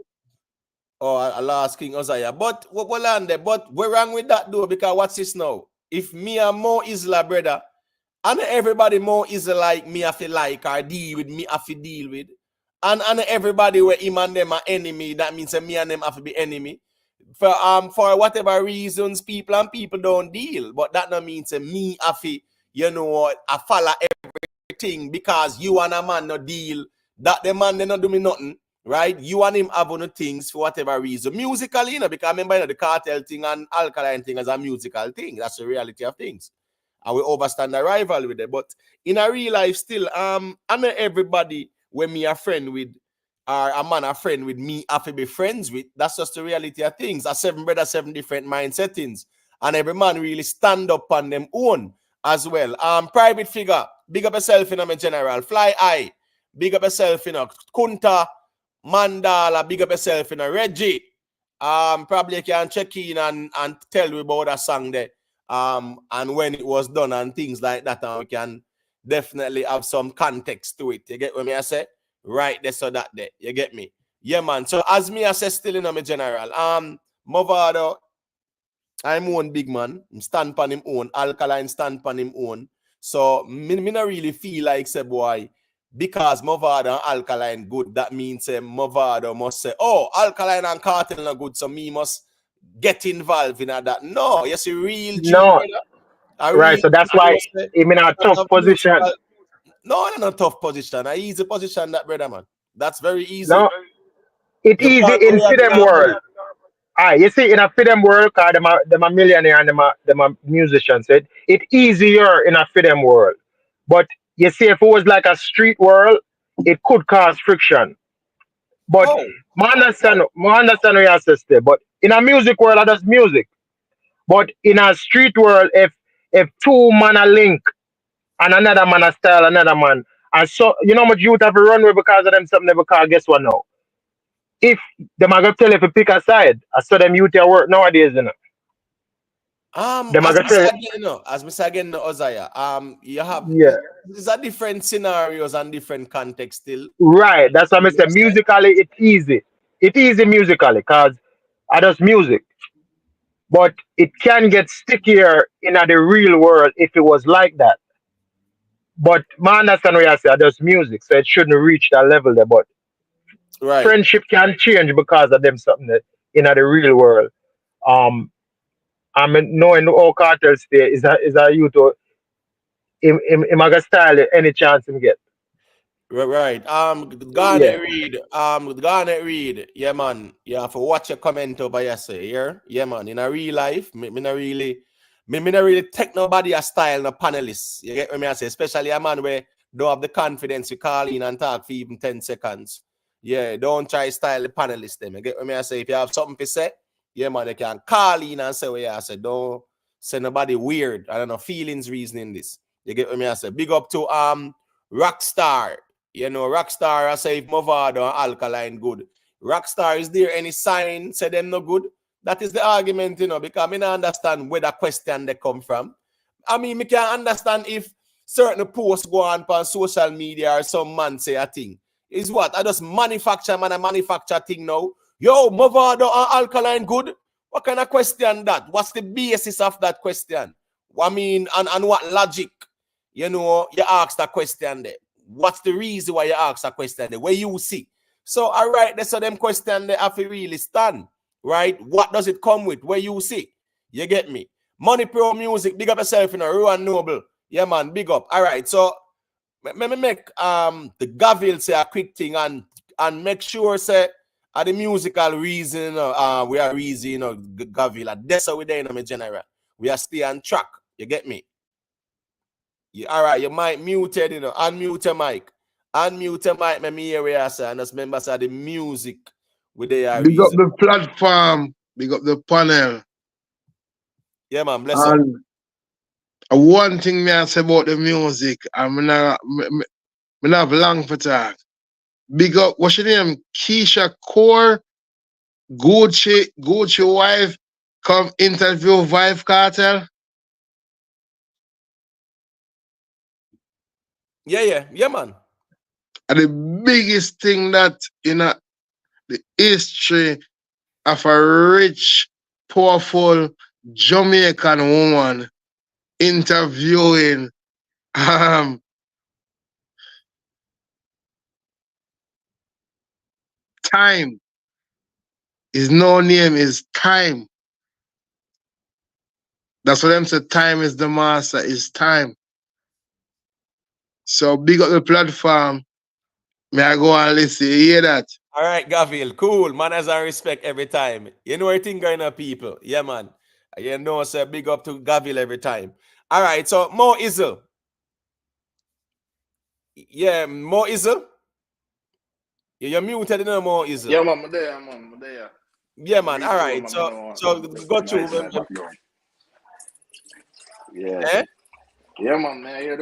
Oh, Allah asking Uzziah. But what land there? But we're wrong with that though, because what's this now? If me and Mo Isla brother, and everybody Mo is like me have to like or deal with me have to deal with. And everybody where him and them are enemy, that means that me and them have to be enemy. For whatever reasons, people don't deal. But that don't mean to me have to, I follow everything because you and a man no deal. That the man they not do me nothing. Right? You and him have on things for whatever reason. Musically, because remember the cartel thing and alkaline thing as a musical thing. That's the reality of things. And we overstand the rivalry with it. But in a real life still, I know everybody when me a friend with or a man a friend with me have to be friends with. That's just the reality of things. A seven brother, seven different mind settings. And every man really stand up on them own as well. Private figure, big up yourself in a general. Fly high, big up yourself in a Kunta, Mandala, big up yourself in a Reggie. Probably you can check in and tell me about that song there. And when it was done and things like that, and we can definitely have some context to it. You get what me I say? Right there, so that there. You get me? Yeah, man. So as me I say still in my general, Mavado, I'm one big man. Stand on him own. Alkaline stand on him own. So me not really feel like say boy, because Mavado and alkaline good, that means Mavado must say, oh, alkaline and cartel not good, so me must get involved in that. No, you see, real G no, brother. A right. real So that's G why must say, him in a because tough of position. musical. No, not a tough position. A easy position that brother man. That's very easy. No, it You easy can't in react in freedom a world. money. You see, in a freedom world, cause them a millionaire and them a musicians. So it easier in a freedom world. But you see, if it was like a street world, it could cause friction. But Oh, I understand what you have to say. But in a music world, that's music. But in a street world, if two man are link and another man a style another man, and so you know how much youth have to run with because of them something never call. Guess what now? If them are gonna tell if you pick a side, I saw them youth here work nowadays, you know. Them I as gonna we say say, again, as we say again, Ozaya, you have yeah, these are different scenarios and different contexts still. right. That's what I You say. understand? Musically, it's easy. It's easy musically, cause I just music. But it can get stickier in the real world if it was like that. But man, understand what I say. I just music, so it shouldn't reach that level there. But Right. friendship can change because of them something that in the real world. Um, I mean, knowing all cartels there is a you to him a style any chance him get. Right. Yeah. Garnet Reed. Garnet Reed. Yeah, man. You have to watch your comment over here, say, yeah, man. In a real life, me not really, me not really take nobody a style, no panelists. You get what me I say? Especially a man where don't have the confidence to call in and talk for even 10 seconds. Yeah, don't try style the panelists them. You get what me I say? If you have something to say, yeah, man, they can call in and say what you say. Don't say nobody weird. I don't know, feelings reasoning this. You get what me I say? Big up to Rockstar. You know, Rockstar, I say if Mavado and Alkaline good. Rockstar, is there any sign say them no good? That is the argument, because I don't understand where the question they come from. I mean, me can understand if certain posts go on social media or some man say a thing. Is what? I just manufacture, man, I manufacture thing now. Yo, Mavado and Alkaline good? What kind of question that? What's the basis of that question? I mean, and what logic? You ask that question there. What's the reason why you ask a question there? Where you see? So, all right, that's so them question they have to really stand, right? What does it come with? Where you see? You get me? Money Pro Music, big up yourself, Rowan Noble. Yeah, man, big up. All right, so let me make the Gavil say a quick thing and make sure say the musical reason we are reason, Gavil. That's how we there, my general. We are stay on track. You get me? All right, your mic muted, unmute your mic. Unmute your mic, me hear where I say, and just remember say the music with the Big up reason. the platform, big up the panel. Yeah, man, bless up. And one thing me I say about the music, I'm not have long for talk. Big up, what's your name? Keisha Core, Gucci wife, come interview Vybz Kartel. Yeah, man. And the biggest thing that the history of a rich, powerful Jamaican woman interviewing time. His no name is time. That's what them say. Time is the master. Is time. So big up the platform. May I go and listen? You hear that? All right, Gavil, cool. Manners and respect every time. You know everything going on, people. Yeah, man. You know, say big up to Gavil every time. All right, so Mo Izzle. Yeah, Mo Izzle. You're muted, Mo Izzle. Yeah, man, I'm there, man. I'm there. Yeah, man. Reach All home, right. man, So just go the through. noise in my background. Yeah. Eh? Yeah, man. May I hear,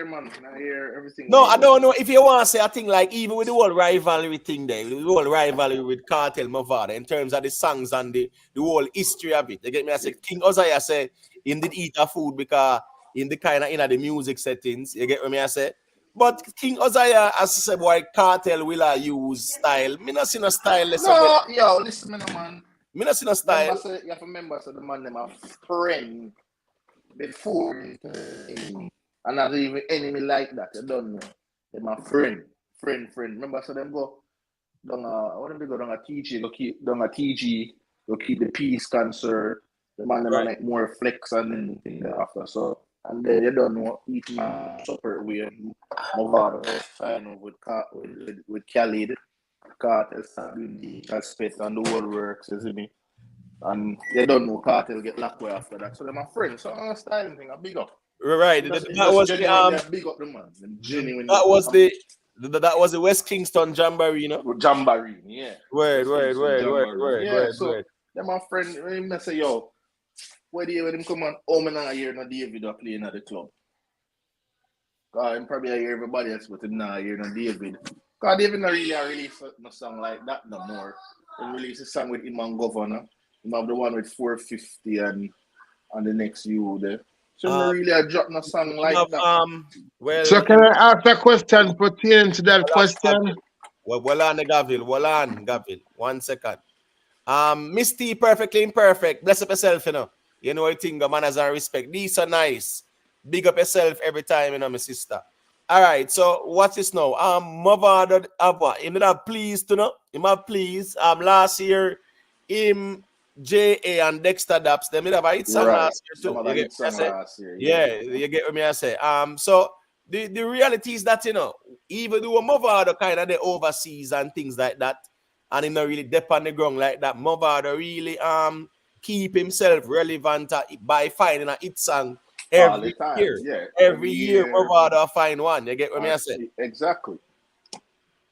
man. May I hear everything No, going I on. don't know if you want to say a thing like even with the whole rivalry thing there, the whole rivalry with Kartel Mavado in terms of the songs and the whole history of it. You get me? I say King Uzziah say he did eat a food because in the kind of the music settings. You get what me I say? But King Uzziah, as I said, boy, Kartel will use style. Me not see no style. No, yo, listen, man. Me not see no style. Remember, so, you have to remember, so the man, them a friend before. And not even enemy like that. You don't know. They're my friend. Remember, so them go down what them they go down a TG, go keep down a TG, go keep the peace concert. The man them Right. make more flex and anything thereafter. So and then you don't know eat my supper with Mavado sign with Khalid, Kartel doing the aspect and the whole works, you see me? And you don't know Kartel get locked away after that. So they're my friends. So I'm styling thing, I big up. Right. Just That was genuinely the big up the man. that was the West Kingston Jamboree, Jamboree, yeah. Word. Yeah, so then my friend him say, yo, where do you when him come on? Oh, man, I hear no David are playing at the club. I'm probably hear everybody else, but him now hear no David. Cause David not really release no song like that no more. He release a song with him and Governor. Him have the one with 450 and and the next you there. So me really I drop no song like that. Well, So can I ask a question pertaining to that question? well on, Gavil. Well on, Gavil. 1 second. Miss T, perfectly imperfect. Bless up yourself, you know. You know, I think manners and respect. These are nice. Big up yourself every time, you know, my sister. All right, so what's this now? Mavado what? Him not pleased, you know. Him not pleased. Last year, him, J.A. and Dexter Daps, them have a hit song last year too. You get what I say? Yeah, you get what me I say. So the reality is that, you know, even though Mavado kind of the overseas and things like that, and him not really dip on the ground like that, Mavado really keep himself relevant by finding a hit song every year. Yeah. Every year Mavado find one. You get what me I say? Exactly.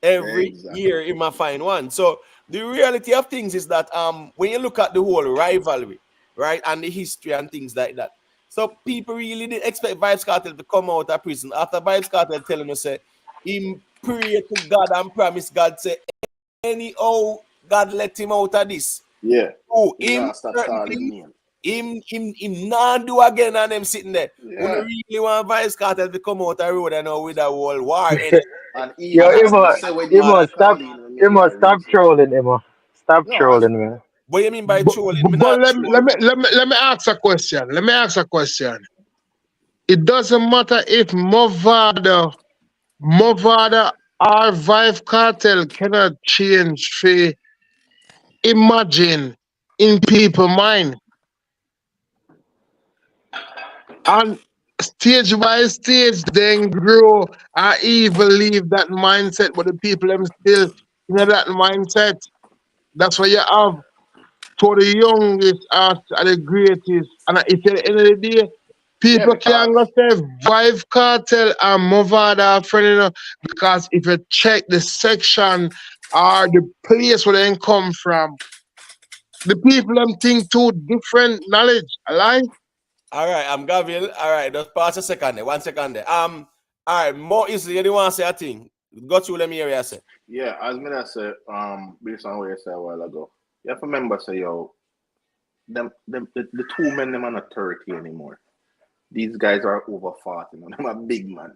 Every year he might find one. So the reality of things is that when you look at the whole rivalry, right, and the history and things like that, so people really didn't expect Vybz Kartel to come out of prison after Vybz Kartel telling us say him pray to God and promise God say anyhow God let him out of this. Yeah. Oh, him not do again and them sitting there. Yeah. We really want Vybz Kartel to come out the road and now with the whole war. And Yo, Imo, stop trolling, Imo. Stop trolling, man. What do you mean by trolling? But let me ask a question. Let me ask a question. It doesn't matter if Mavado or Vybz Kartel cannot change for imagine in people mind. And stage by stage, then grow or even leave that mindset, but the people them still in that mindset. That's why you have for the youngest art and the greatest. And at the end of the day, people can't go say Vybz Kartel and Mavado are friend, you know, because if you check the section or the place where they come from, the people them think two different knowledge. Alive? All right, I'm Gavil. All right, just pause a second there. 1 second there. All right, more easily, you want to say a thing? Go through, let me hear you say. Yeah, as me that say, based on what you said a while ago, you have to remember, say, yo, the two men, them are not 30 anymore. These guys are over 40, man. Them are big, man.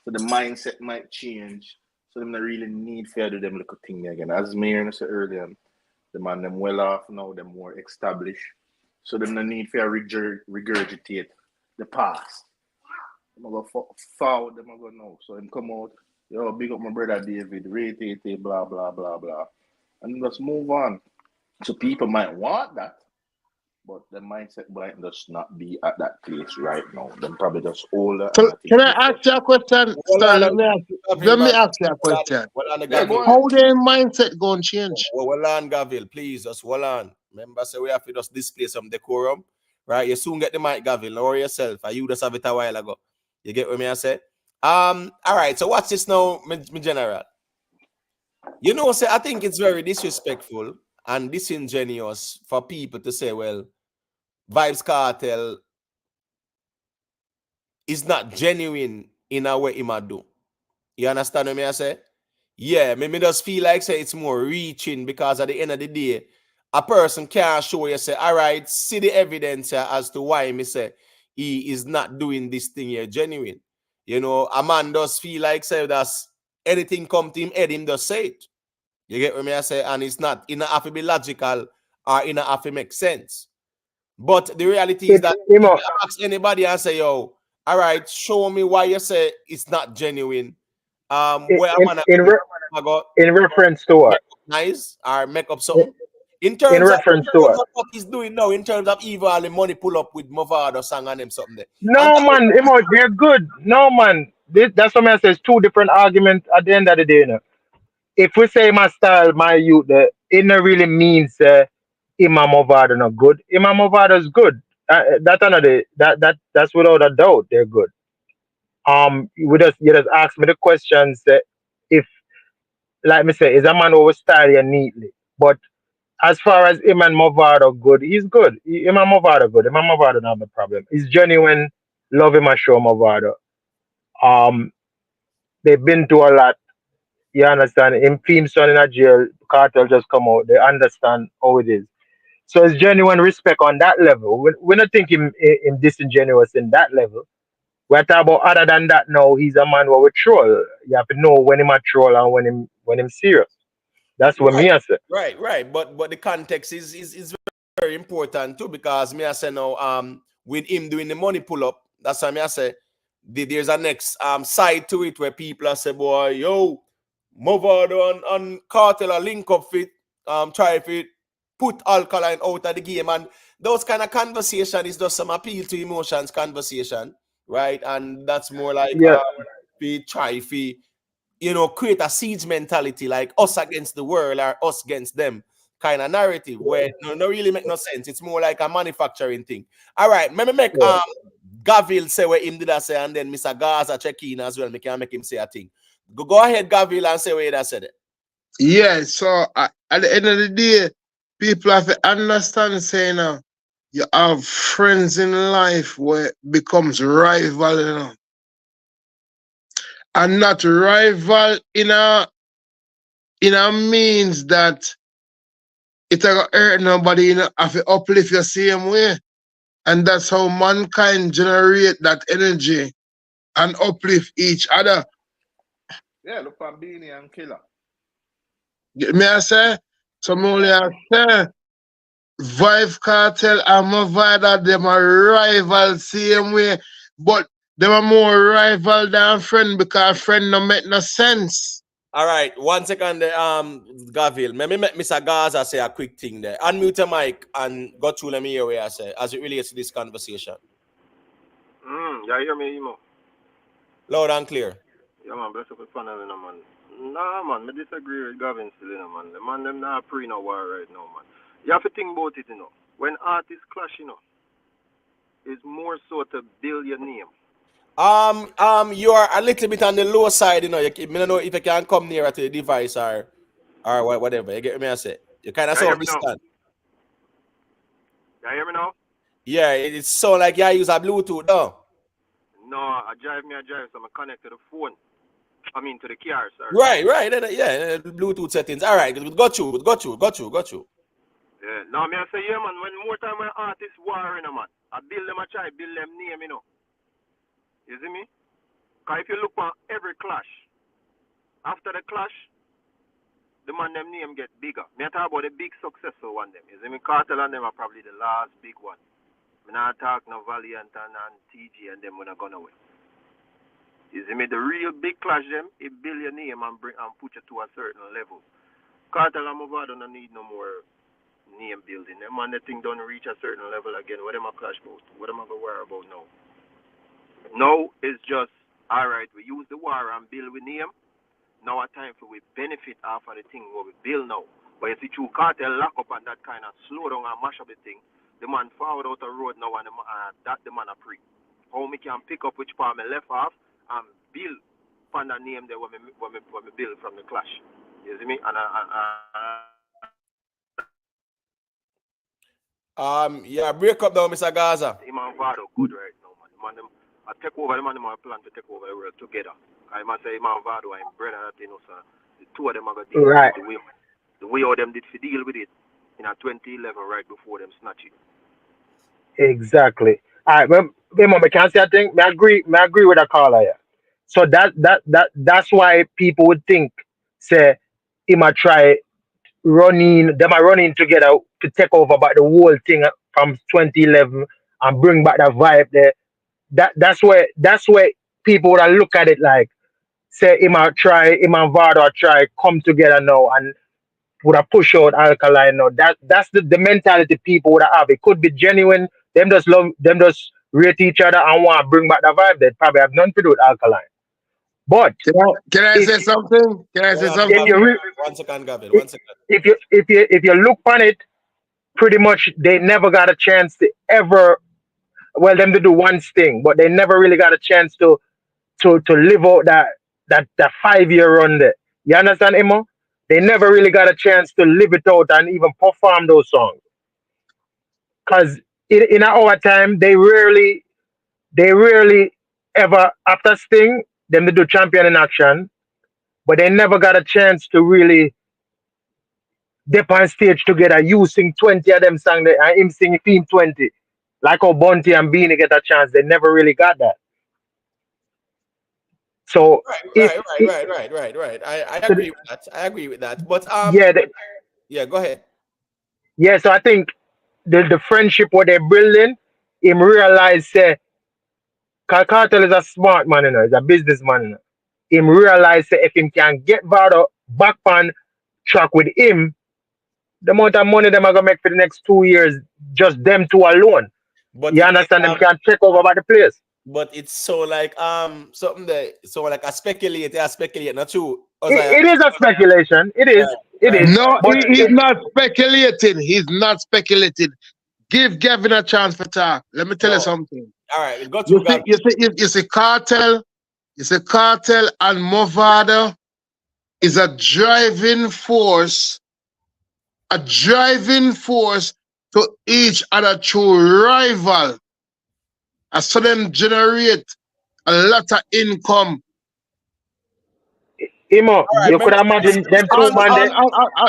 So the mindset might change. So them not really need to do them little thing again. As me said earlier, the man them well off now, them more established. So them no need to regurgitate the past. I'm gonna go forward, them go now. So him come out, yo, big up my brother David, rate it, blah blah blah blah. And just move on. So people might want that, but the mindset might just not be at that place right now. Them probably just older. So can I ask you a question? Let me ask you a question. How their mindset going to change? Well on, Gavil, please, just hold on. Remember, say we have to just display some decorum, right? You soon get the mic, Gavil. Don't worry yourself. You just have it a while ago. You get what me I say? All right, so what's this now, my general? You know, say I think it's very disrespectful and disingenuous for people to say, well, Vybz Kartel is not genuine in a way he might do. You understand what me I say? Yeah, me just feel like say it's more reaching because at the end of the day, a person can't show you say, all right, see the evidence as to why me say he is not doing this thing here genuine. You know, a man does feel like say that's anything come to him head, him just say it. You get what me I say? And it's not in a have to be logical or in a have to make sense. But the reality is that if you ask anybody and say, yo, all right, show me why you say it's not genuine. In reference to what? Nice or make up something. In terms of what he's doing now, in terms of evil and the money pull up with Mavado song and them something there. No, man, they're good. No, man. That's what I say. It's two different arguments at the end of the day. You know? If we say my style, my youth, it not really means Imam Mavado not good. Imam Mavado is good. That's without a doubt they're good. You just ask me the questions if, like me say, is a man over style you neatly. But as far as Imam Mavado good, he's good. Imam Mavado good. Imam Mavado not have a problem. He's genuine. Love him a show Mavado. They've been through a lot. You understand? In theme son in a jail, Cartel just come out. They understand how it is. So it's genuine respect on that level. We're not thinking him disingenuous in that level. We're talking about other than that now, he's a man where we troll. You have to know when him a troll and when him serious. That's what Right, me I say. right. But the context is very important too, because me I say now with him doing the money pull up, that's why me I say there's a next side to it where people are say, boy, yo, Mavado and Kartel are link up fit, try fit, put alkaline out of the game. And those kind of conversation is just some appeal to emotions conversation, right? And that's more like Yeah, we try create a siege mentality, like us against the world or us against them kind of narrative where no really make no sense. It's more like a manufacturing thing. All right, let me make yeah. Gavil say what him did I say, and then Mr. Gaza check in as well. Me can make him say a thing. Go ahead, Gavil, and say what he said it. Yeah, so at the end of the day, people have to understand saying you have friends in life where it becomes rival, and not rival in a means that it ain't gonna hurt nobody, have to uplift your same way. And that's how mankind generate that energy and uplift each other. Yeah, look for Beanie and Killer. Me I say, so me only I say, Vibe Kartel and Mavado, them are rival same way, but them are more rival than friend because friend no make no sense. All right, 1 second there, Gavil. Let me make Mr. Gaza say a quick thing there. Unmute your mic and go through let me hear what I say as it relates to this conversation. You hear me, Emo? Loud and clear. Yeah, man, bless up with panel, man. Nah, man, I disagree with Gavin still, man. The man, them not pre no war right now, man. You have to think about it, When artists clash, it's more so to build your name. You are a little bit on the low side, You don't know if you can come nearer to the device or whatever. You get me? I say you kind of You hear sound me now? distant. You hear me now? Yeah, it's so like you use a Bluetooth, though. No, I drive, so I'm connect to the phone. I mean, to the car, sorry. Right. Yeah, Bluetooth settings. All right, got you. Yeah. Now, me I say, yeah, man, when more time my artists war, man, I build them, I try build them name, You see me? Because if you look on every clash, after the clash, the man them name get bigger. Me I talk about the big successful one them. You see me? Kartel and them are probably the last big one. Me not talk no Valiant and TG and them when I gone away. You see me? The real big clash them, it build your name and bring and put you to a certain level. Kartel and Mavado don't need no more name building. Them man the thing don't reach a certain level again. What am I clash about? What am I gonna worry about now? Now it's just alright, we use the war and build with name. Now a time for we benefit off of the thing what we build now. But if you true Kartel lock up and that kind of slow down and mash up the thing, the man forward out the road now and that the man a pre. How me can pick up which part me left off and build upon that name there when me build from the clash. You see me? And Yeah, break up now, Mr. Gaza. Mavado good right now, man. Them, I take over the man, them plan to take over the world together. I must say Mavado and brother that sir. The two of them are going to deal Right. with the way all them did to deal with it in a 2011 right before them snatch it. Exactly. All right, but me can say I think me agree with the caller here. So that's why people would think say he might try them are running together to take over back the whole thing from 2011 and bring back that vibe there. That's where people would look at it like say him and Vado try come together now and would have push out alkaline now. That's the mentality people would have. It could be genuine. Them just rate each other and want to bring back the vibe. They probably have nothing to do with alkaline. But Can I if say something? Can I say Hold on, if something? you re- 1 second, Gavin. if 1 second. if you look on it, pretty much they never got a chance to ever them to do one thing, but they never really got a chance to live out that 5 year run there. You understand, Emo? They never really got a chance to live it out and even perform those songs. Cause in our time they rarely ever after Sting them to do champion in action, but they never got a chance to really dip on stage together, you sing 20 of them songs and him sing team 20. Like how Bunty and Beanie get a chance. They never really got that. So if Right. I so agree with that. I agree with that. But yeah, yeah, go ahead. yeah, so I think the friendship what they're building, him realize say Cartel is a smart man, you know, he's a businessman, you know. Him realize say if him can get Vado back on track with him, the amount of money them are gonna make for the next 2 years, just them two alone. But You understand? Them can take over by the place. but it's so like something that so like I speculate, not true. It is a speculation. It is. It Right. is. No, But he's not speculating. He's not speculating. Give Gavin a chance for talk. Let me tell you No. something. All right, go You through see, you see, Kartel and Mavado is a driving force to each other through rival. And so them generate a lot of income. Imo, you could imagine them two man there.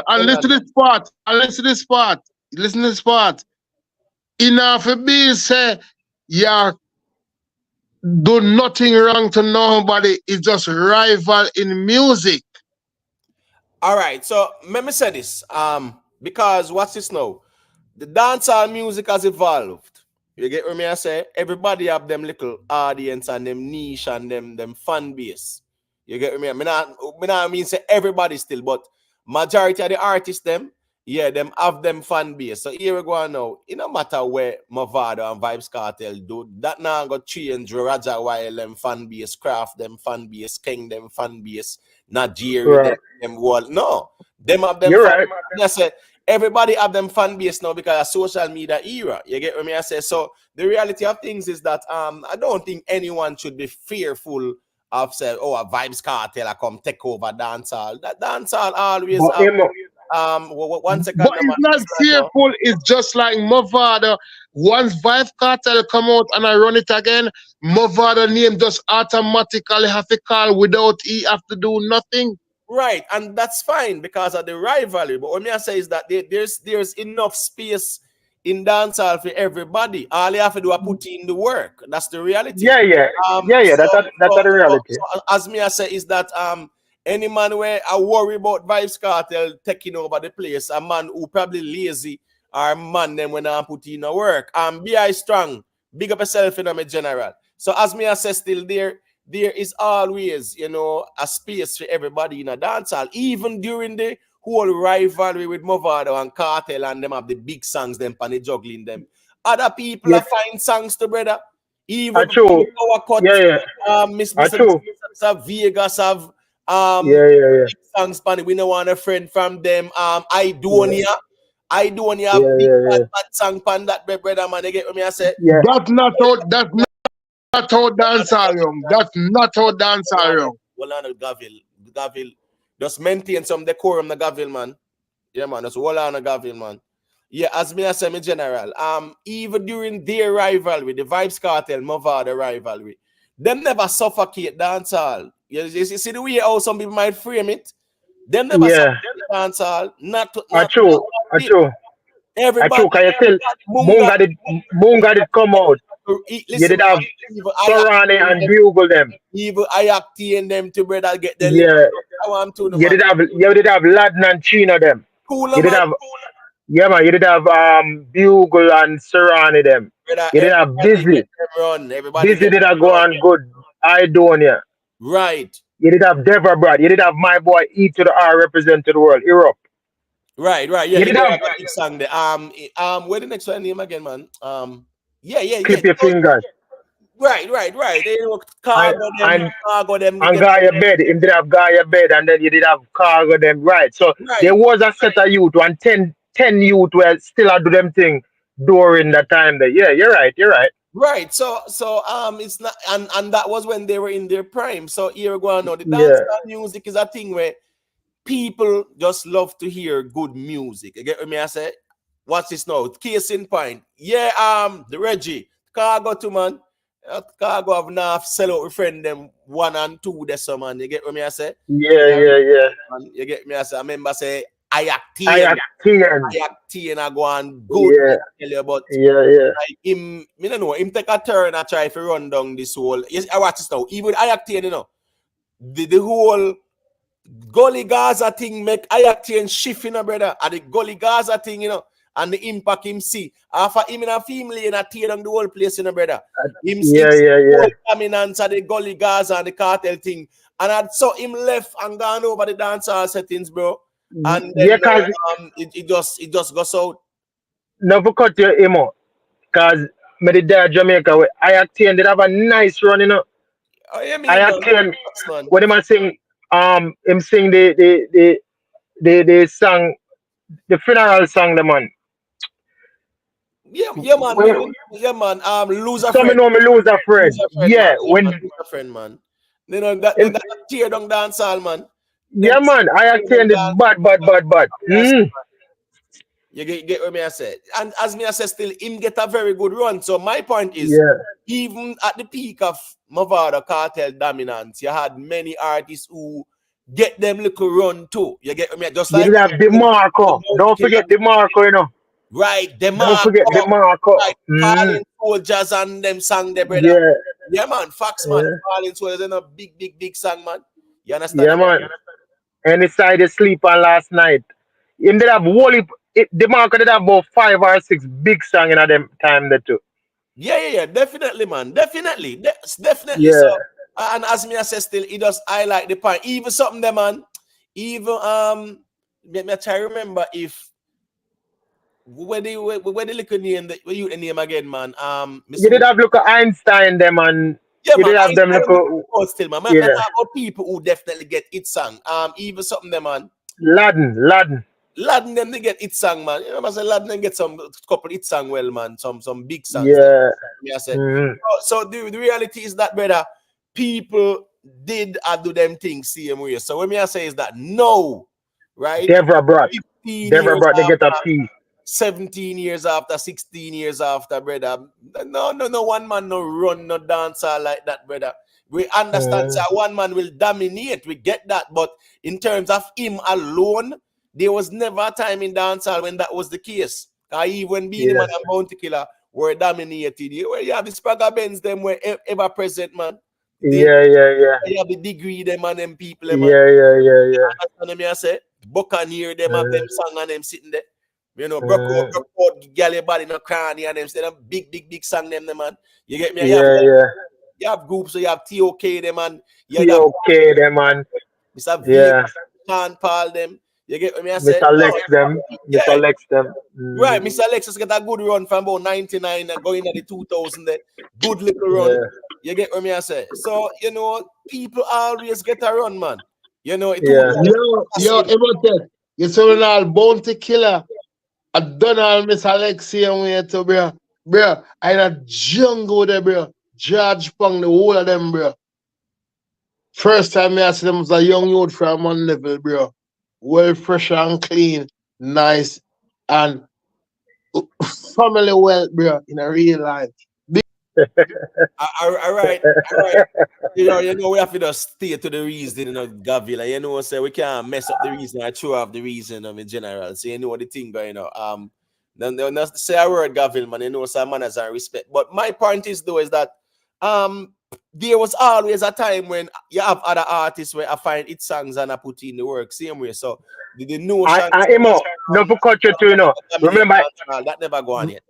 And listen to this part. Listen to this part. Enough to be say, yeah, do nothing wrong to nobody. It's just rival in music. All right, so let me say this. Because what's this now? The dancehall music has evolved. You get what me I say? Everybody have them little audience and them niche and them fan base. You get what me? Me not mean say everybody still, but majority of the artists them, yeah, them have them fan base. So here we go now. It no matter where Mavado and Vybz Kartel do, that now got change Raja while them fan base, Craft them fan base, King them fan base, Nigeria Right. them world. No, them have them. You're fan right. base. I say everybody have them fan base now because of social media era. You get what me I say? So the reality of things is that I don't think anyone should be fearful of say, oh, a Vybz Kartel come take over dancehall. That dancehall always But have Imo, 1 second. But it's not fearful. It's just like Mavado. Once Vybz Kartel come out and I run it again, Mavado name just automatically have to call without he have to do nothing. Right, and that's fine because of the rivalry. But what me I say is that there's enough space in dancehall for everybody. All you have to do is put in the work. That's the reality. yeah. That's the reality. So as me I say is that any man where I worry about Vybz Kartel taking over the place, a man who probably lazy or man them when I put in the work. Be I strong, big up yourself in my general. So as me I say still there is always, you know, a space for everybody in a dancehall, even during the whole rivalry with Mavado and Kartel and them have the big songs, them and the juggling them. Other people are find songs to brother. Even true. our cut, Yeah. Mr. Vegas have Yeah. songs, pan. We don't want a friend from them. I do only have big bad song pan that brother man. They get what me I say. Yeah. That's not how dancehall young. That's not how dancehall young. Well, on Gavil, just maintain some decorum, the Gavil man. Yeah, man, just hold on the Gavil man. Yeah, as me I say, me general. Even during their rivalry, the Vybz Kartel, Mavado rivalry, them never suffocate dancehall. You see the way how some people might frame it. Them never suffocate dancehall. Not True. everybody. Can you tell Munga did come out? You did have Sorani and Bugle them. Even I acting them to brother get the I want to know. You did have Ladin and Chino them. Cooler, you did have you did have Bugle and Sorani them. Brother, you did have Dizzy. Dizzy did have go on good. I don't yeah. Right. You did have Deborah Brad. You did have my boy E to the R represent to the world, Europe. Right. Yeah, you did have a big song there. Where the next one name again, man? Clip your fingers. Right. They cargo them. And Gaia bed. You did have Gaia bed, and then you did have cargo them. Right. So there was a set of youth, and 10 youth were still do them thing during that time. There. Yeah, you're right. Right. So it's not, and that was when they were in their prime. So here we go now. The dancehall music is a thing where people just love to hear good music. You get what me I say? Watch this now. Case in point. Yeah, the Reggie. Cargo to man. Cargo have now sell out with friend them 1 and 2 this man. You get what me I say? Yeah. You get me I say? I remember say Ayactian I go on good, Yeah. tell you, but Yeah. like him, me don't know, him take a turn and try to run down this whole. Yes, I watch this now. Even Ayactian, you know, the whole Gully Gaza thing make Ayactian shift, you know, brother. And the Gully Gaza thing, you know, and the impact him see. After him in a family and a tear down the whole place, you know, brother. Him see Yeah. dominance of the Gully Gaza and the Kartel thing. And I saw him left and gone over the dancehall settings, bro. And then Yeah, cause it just goes out. never cut your emo. Cause me the day Jamaica where Ayactian did have a nice run, you know. Oh, yeah, me, man. Ayactian Man. when him sing him sing the song, the funeral song, the man. Yeah, man. When, Yeah, man. Lose a some friend. know me lose a friend. Lose a friend, Yeah, man. Yeah, when man. Lose a friend, man. You know that him, tear down dancehall, man. yeah man, Ayactian did bad. You get what me I said. And as me I said, still him get a very good run. So my point is, Yeah. even at the peak of Mavado Cartel dominance, you had many artists who get them little run too. You get what me? Just You like did have DeMarco. Don't forget DeMarco, you know. right, Don't forget DeMarco. right, Falling Soldiers and them sang the brother. Yeah. Yeah, man, facts, man. Yeah. Falling Soldiers in a big song, man. You understand? Yeah, man. Any side you sleep on last night. Him did have DeMarco did have about 5 or 6 big songs in them time there too. Yeah, definitely, man. Definitely. Definitely. Yeah. So, and as me I say still, it does highlight the point. Even something there, man. Even let me try to remember if where the little name that you the name again, man. You did have look at Einstein them and yeah, you man. did have them I look still, man. yeah. I talk about people who definitely get it song. Even something there, man. Laden. Laden them they get it song, man. You know, I say Laden them get some couple it song well, man. Some big songs. Yeah. I said. Mm-hmm. So the reality is that, brother, people did do them things same way. So what me I say is that no, right? Deborah brought they get a piece. 17 years after, 16 years after, brother. No one man no run no dancer like that, brother. We understand that one man will dominate. We get that, but in terms of him alone, there was never a time in dancehall when that was the case. Even being man and Bounty Killer were dominated. You have the Spragga Benz them were ever present, man. Yeah. You have the degree them and them people, man. Yeah. Understand me I say? Buccaneer them have them song and them sitting there. You know, broke out, galley body no cranny and them say them big song them, man. You get me? You have groups, so you have TOK them and TOK them man. Mr. V, Sean Paul them. You get me? I said, Mr. Lex them. Right, Mr. Alexis got a good run from about 99 and going into the 2000. Good little run. Yeah. You get what me I say? So, you know, people always get a run, man. You know, Yo, Emotet, you saw all Bounty Killer. I done all Miss Alexi and we to bro. I had a jungle there, bro. George Pong, the whole of them, bro. First time I see them was a young youth from one level, bro. Well fresh and clean, nice, and family well, bro, in a real life. all right. You know, we have to just stay to the reason, you know, Gavi. Like, you know, say we can't mess up the reason or throw off the reason in general. So you know the thing going on. Then not say a word, Gavi, man, you know, some manners and respect. But my point is though is that there was always a time when you have other artists where I find it songs and I put in the work same way. So the notion no for culture too, you know. Remember that never go on yet.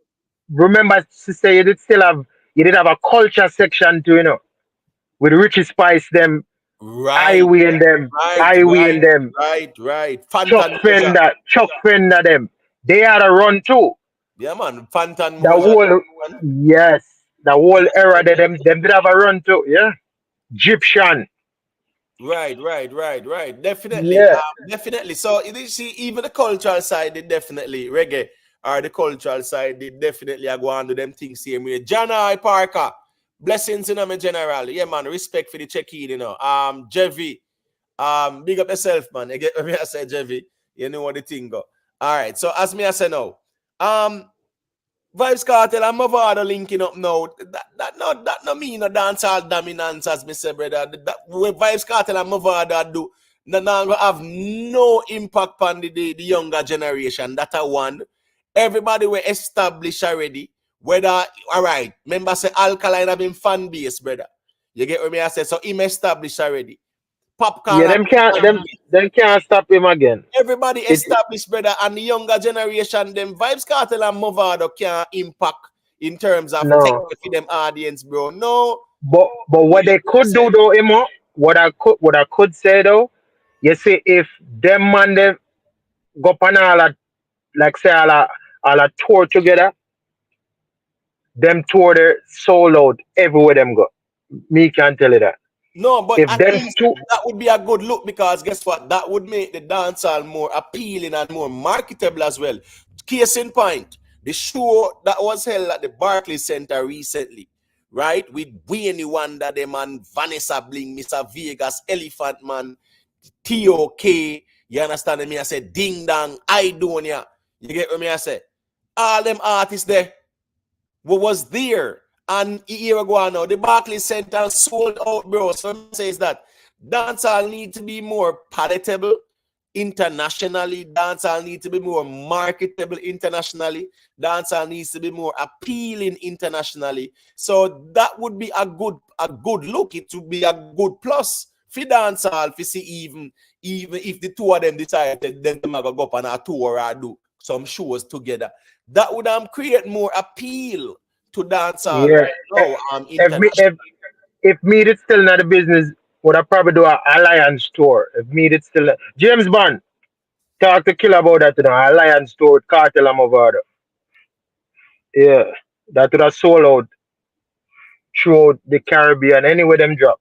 Remember to say you did have a culture section too, you know. With Richie Spice them, right, Iway and them, right. Chuck Fender them. They had a run too. Yeah, man. Fantan the whole era that them did have a run too. Yeah, Egyptian. Right. Definitely. Yeah. Definitely. So you see, even the cultural side, they definitely reggae or the cultural side, they definitely are going to do them things same way. John I. Parker, blessings in my general. Yeah, man. Respect for the check-in, you know. Jevy, big up yourself, man. You get what I say, Jevy. You know what the thing go. All right. So as me I say now, Vybz Kartel and Mavado linking up now. That no mean no dancehall dominance, as me say, brother. What Vybz Kartel and Mavado do, Now have no impact on the younger generation. That are one. Everybody were established already. Whether all right, remember say Alkaline have been fan base, brother. You get what me I say? So him established already. Popcorn Yeah, have been fan base. them can't stop him again. Everybody It established, brother, and the younger generation, them Vybz Kartel and Mavado can't impact in terms of taking no. for them audience, bro. No. But You what get they what I'm could do saying? though, Imo, what I could say though, you see if them man them go on all a, like say all a tour together, them tour they sold out everywhere them go. Me can tell you that. No, but If at them least two that would be a good look because guess what? That would make the dancehall more appealing and more marketable as well. Case in point, the show that was held at the Barclays Center recently, right? With Wayne Wonder, them and Vanessa Bling, Mr. Vegas, Elephant Man, TOK, you understand me? I said Ding Dong, I Donia. You get what me I say? All them artists there what was there. And a year ago now, the Barclays Center sold out, bro. So says that dancehall need to be more palatable internationally. Dancehall need to be more marketable internationally. Dancehall needs to be more appealing internationally. So that would be a good look. It would be a good plus for dancehall. If you see even if the two of them decide then them go up on a tour or do some shows together, that would create more appeal to dancehall yeah. right now. If me International. if me it's still not a business, would I probably do an alliance tour. If me it's still James Bond, talk to Killer about that, alliance tour with Cartel and Mavado. Yeah. That would have sold out throughout the Caribbean anywhere them drop.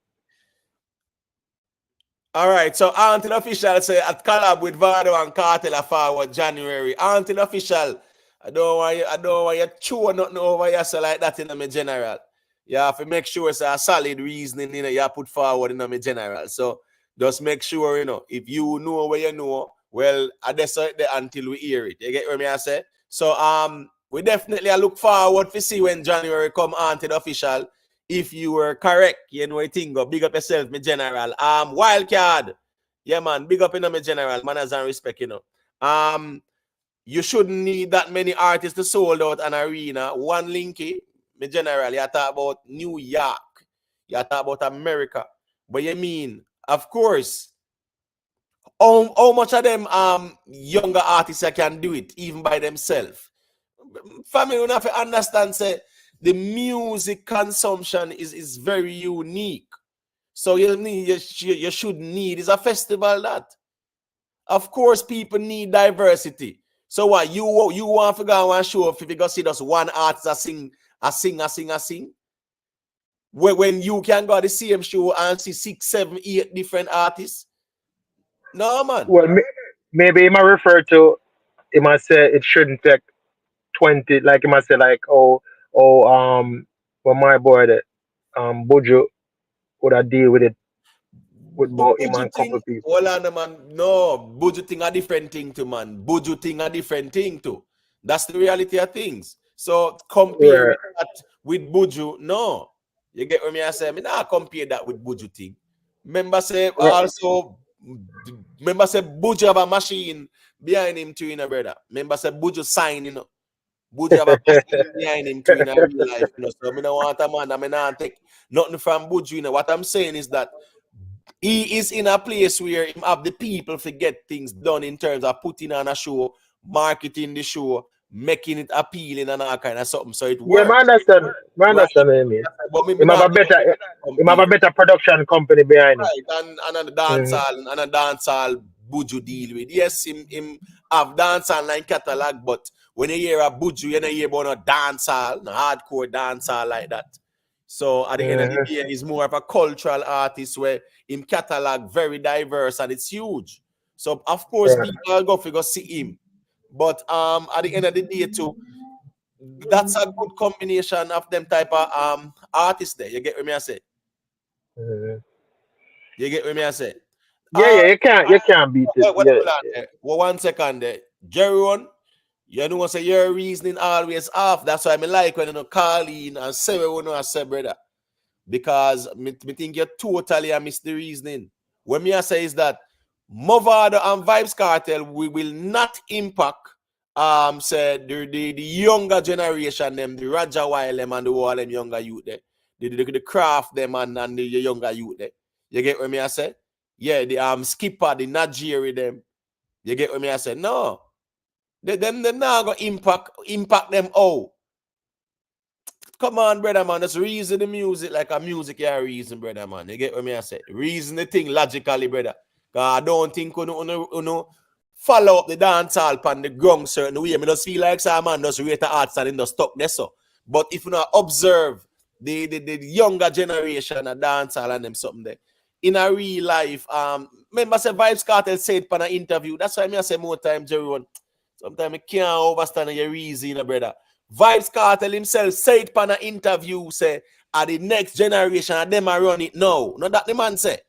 All right, so Until Official say at collab with Vado and Kartel a forward January. Until Official, I don't want you chew nothing over here so like that in my general. You have to make sure it's a solid reasoning, you put forward in my general. So just make sure, if you know where you know, well, I just it there until we hear it. You get what I say? So we definitely look forward to see when January come Until Official. If you were correct, you know what I think. Big up yourself, my general. Wildcard. Yeah, man. Big up my general. Manners and respect, you shouldn't need that many artists to sold out an arena. One linky, my general. You talk about New York. You talk about America. But you mean, of course, how much of them younger artists can do it, even by themselves? Family, you have to understand, say, the music consumption is very unique. So you should need is a festival that. Of course, people need diversity. So what you want to go and show if you go see just one artist sing. When you can go to the same show and see 6, 7, 8 different artists. No man. Well, maybe he might refer to, he might say it shouldn't take 20, like he might say, like, well, my boy, that, Bojo would I deal with it with about him and a couple Budgeting, of people. hold on, man. No, budgeting a different thing to man. Budgeting a different thing too. That's the reality of things. So compare Right. that with Buju. No. You get what me I say? Me not compare that with budgeting. Remember say Right. Buju have a machine behind him too, brother. Remember say Buju sign, Buju have a machine behind him too in a real life, So I don't want a man, I not take nothing from Buju, What I'm saying is that he is in a place where he have the people to get things done in terms of putting on a show, marketing the show, making it appealing and all kind of something. So it Yeah, works. I Right. understand what you mean. But me Him have not a better, him have compare. a better production company behind him. Right. And a Mhm. dancehall Buju deal with. Yes, him have dancehall line catalog, but when you hear a Buju, you don't hear about no dancehall, no hardcore dancehall like that. So at the end of the day, he's more of a cultural artist where him catalog very diverse and it's huge. So of course Right. people go figure see him. But at the end of the day too, that's a good combination of them type of artists there. You get what me I say? Mhm. You get what me I say? Yeah, you can't beat it. What Yeah. there? Well, 1 second there. Jerry, you know say your reasoning always off. That's why I like when you call in and say what you say, brother. Because me think you totally miss the reasoning. What me I say is that Mavado and Vybz Kartel, we will not impact say the younger generation, them, the Raja Wild them and the all them younger youth there. The craft them and the younger youth there. You get what me I say? Yeah, the skipper, the Nigeri them. You get what me I say? No. Them now gonna impact them all. Come on, brother man. Just reason the music like a music yeah reason, brother man. You get what me I say? Reason the thing logically, brother. Cause I don't think you follow up the dancehall pan the ground certain way. I just feel like some man just rate the arts and just stuck there so. But if you not observe the younger generation of dancehall and them something there in a real life, remember say Vybz Kartel said pan an interview. That's why I say more time, Jerry. Sometimes I can't understand your reason, brother. Vybz Kartel himself said pan an interview, say, are the next generation of them are run it now. Not that the man say.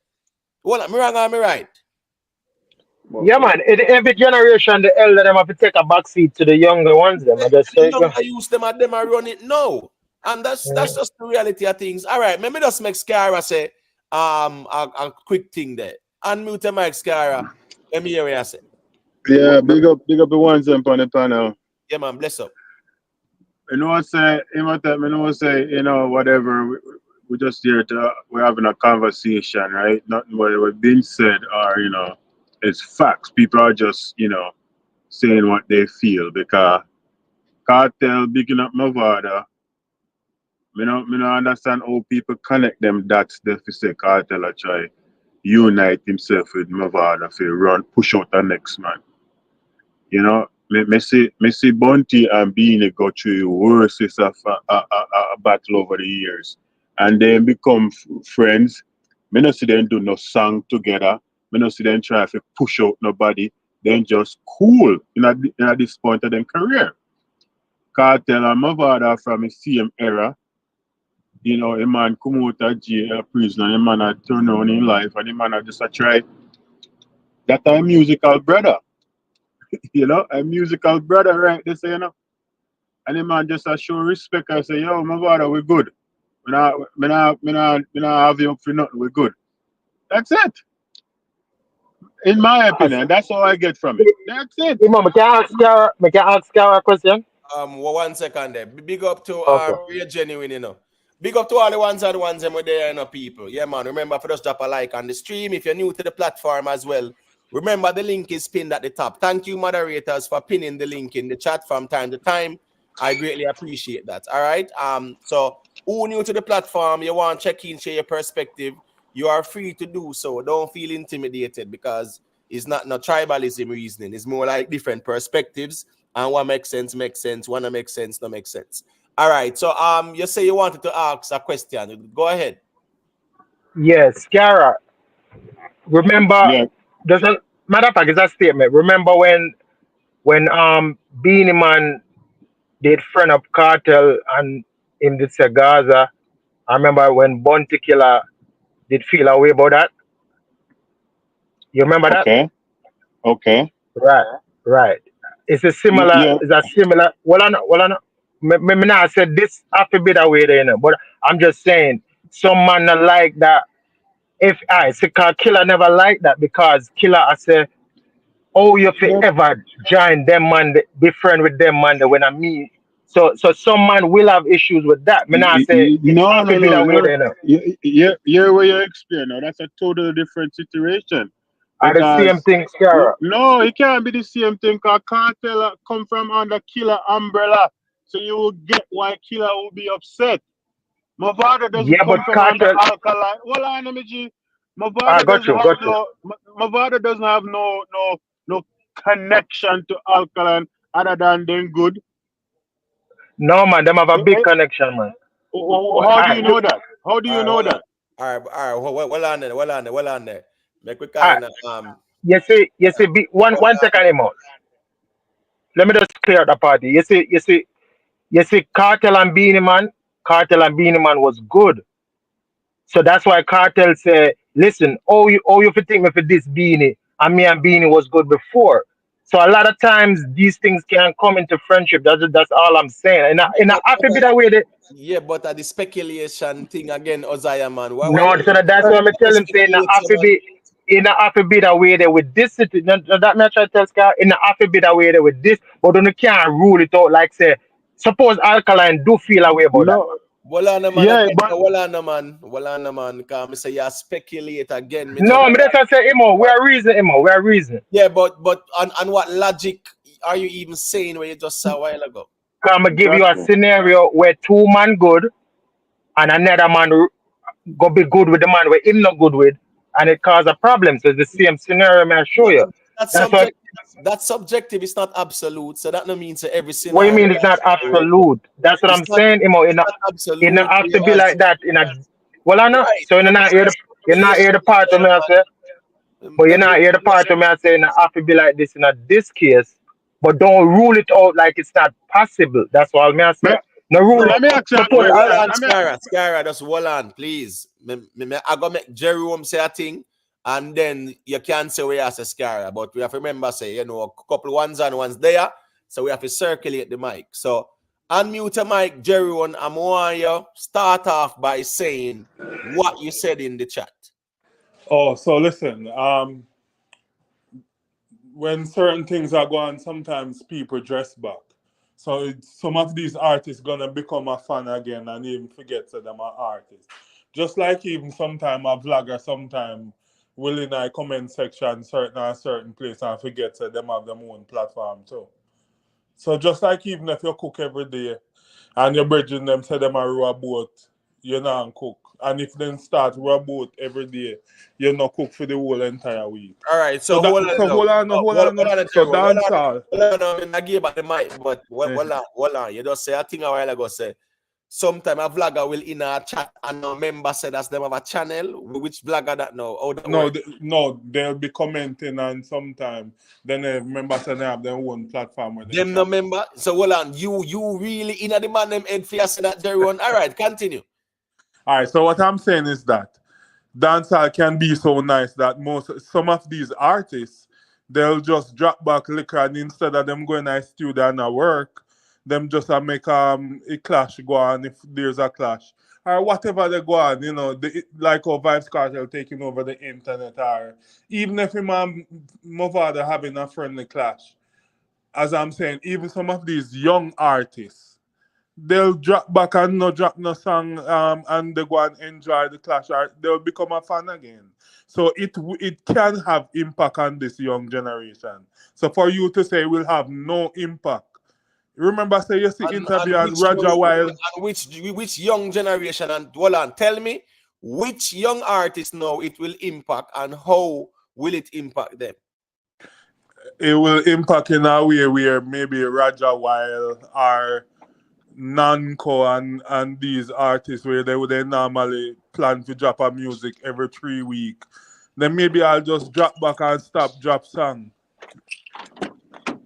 Well, am I wrong or am I right? Yeah, man. In every generation, the elder them have to take a backseat to the younger ones. Them, I just The say, younger use them and them are run it now. And that's just the reality of things. All right, let me just make Scara say a quick thing there. Unmute the mic, Scara. Let me hear what you say. Yeah, big up the ones on the panel. Yeah, man, bless up. You know what say, whatever, we just here we're having a conversation, right? Nothing what being said or, it's facts. People are just, saying what they feel because Kartel picking up Mavado, me don't understand how people connect them dots. They say Kartel are try unite himself with Mavado for push out the next man. You know, me see Bunty and Beanie go through worst of a battle over the years. And then become friends. Me no see them do no song together. Me no see them try to push out nobody. Then just cool in this point of their career. Kartel and Mavado from the same era. You know, a man come out of jail, prison, and a man a turn on in life, and a man a just a try. That a musical brother. You know, a musical brother, right? They say, and the man just a show respect and say, yo, Mavado, we good. We not have you up for nothing, we good. That's it. In my opinion, that's all I get from it. That's it. Imam, can I ask Kara a question? 1 second there. Big up to Okay. Real Genuine, Big up to all the ones them were there, people. Yeah, man. Remember for just drop a like on the stream. If you're new to the platform as well, remember the link is pinned at the top. Thank you, moderators, for pinning the link in the chat from time to time. I greatly appreciate that. All right. So who new to the platform, you want to check in, share your perspective, you are free to do so. Don't feel intimidated because it's not tribalism reasoning. It's more like different perspectives. And what makes sense, what not make sense, not make sense. All right. So you say you wanted to ask a question. Go ahead. Yes, Kara. Remember, Yeah. doesn't matter of fact, it's a statement. Remember when Beanie Man did friend up Kartel and him did say Gaza. I remember when Bounty Killer did feel a way about that. You remember that? Okay. Right. It's a similar. Yeah. It's a similar. Well, I know. Me now said this have to be that way there, but I'm just saying some man not like that. If I say Killer never like that because Killer I say, oh, you fi ever join them man, be friend with them man when I mean. So some man will have issues with that. Me now say it No. have to be that way there. You're where you explain now. That's a totally different situation. Are the same thing, Scara. No, it can't be the same thing because Kartel come from under Killer umbrella. So you will get why Killer will be upset. Mavado doesn't come from under Alkaline. Well, Mavado doesn't have no connection to Alkaline other than them good. No man, them have a big connection, man. How do you know that? How do you know that? All right. Well on there. Make we kind of You see, one second more. Let me just clear out the party. You see, Kartel and Beanie Man was good. So that's why Kartel say, listen, you for think me for this Beanie, and me and Beanie was good before. So a lot of times these things can come into friendship. That's all I'm saying. In a happy bit of way that. Yeah, but the speculation thing again, Ozaya man. No, so that's what I'm telling saying. in a half a bit away there with this city. That me I try to tell Scar in a half a bit away there with this, but then you can't rule it out like say. Suppose alkaline do feel away about that. No, Wala naman yeah, again. but Wala naman. Because me say you speculate again, me No, general. me that's say Imo, we are reason, Imo, we are reason. Yeah, but on what logic are you even saying what you just said a while ago? Come give you a exactly. scenario where two man good and another man go be good with the man where him not good with, and it cause a problem. So it's the same scenario may I show Yeah, you. but that's That's what subjective. That's subjective. It's not absolute. So that no means that every what you scenario mean it's not absolute. That's what it's I'm not saying, Imo. it's not It not absolute. have to be like that in a well I know. Right. So you're not hear the part of me I say. But you're not hear the part of me I say it not have to be like this in a this case. But don't rule it out like it's not possible. That's all me I say. Me- No rule Let me ask you a suppose Wait, hold question. on, Scara, just hold on, please. I go make Jerome say a thing, and then you can say we ask a Scara, but we have to remember, say, a couple ones and ones there, so we have to circulate the mic. So, unmute the mic, Jerome, and I want you start off by saying what you said in the chat. Oh, so listen, when certain things are going, sometimes people dress back. So some of these artists gonna become a fan again and even forget that them are artists. Just like even sometime a vlogger, sometime will in a comment section certain place and forget that them have their own platform too. So just like even if you cook every day and your brethren them say them a row a boat, you not cook. And if them start row a boat every day, you not cook for the whole entire week. All right, So so that hold on, so now. hold on, hold on. Hold on, So Jerome. dancehall. Hold on, I give back the mic, but hold on. You just say a thing a while ago, say, sometime a vlogger will in a chat and a member said that's them have a channel. Which vlogger that now? How that No, work? no, they'll be commenting and sometime then members say they have their own platform where they Them chat. no member. So hold on, you really in the man them head for you say that Jerome. All right, continue. All right, so what I'm saying is that dancehall can be so nice that some of these artists they'll just drop back liquor and instead of them going to the studio and work, them just make a clash go on if there's a clash. Or whatever they go on, like how Vybz Kartel taking over the internet, or even if him and Mavado having a friendly clash. As I'm saying, even some of these young artists, they'll drop back and no drop no song and they go and enjoy the clash or they'll become a fan again. So it can have impact on this young generation. So for you to say will have no impact. Remember say you see interview and Roger Wild. And which young generation and hold on, tell me which young artist now it will impact and how will it impact them? It will impact in a way where maybe Roger Wild or Nanko and these artists where they normally plan to drop a music every 3 weeks. Then maybe I'll just drop back and stop drop song.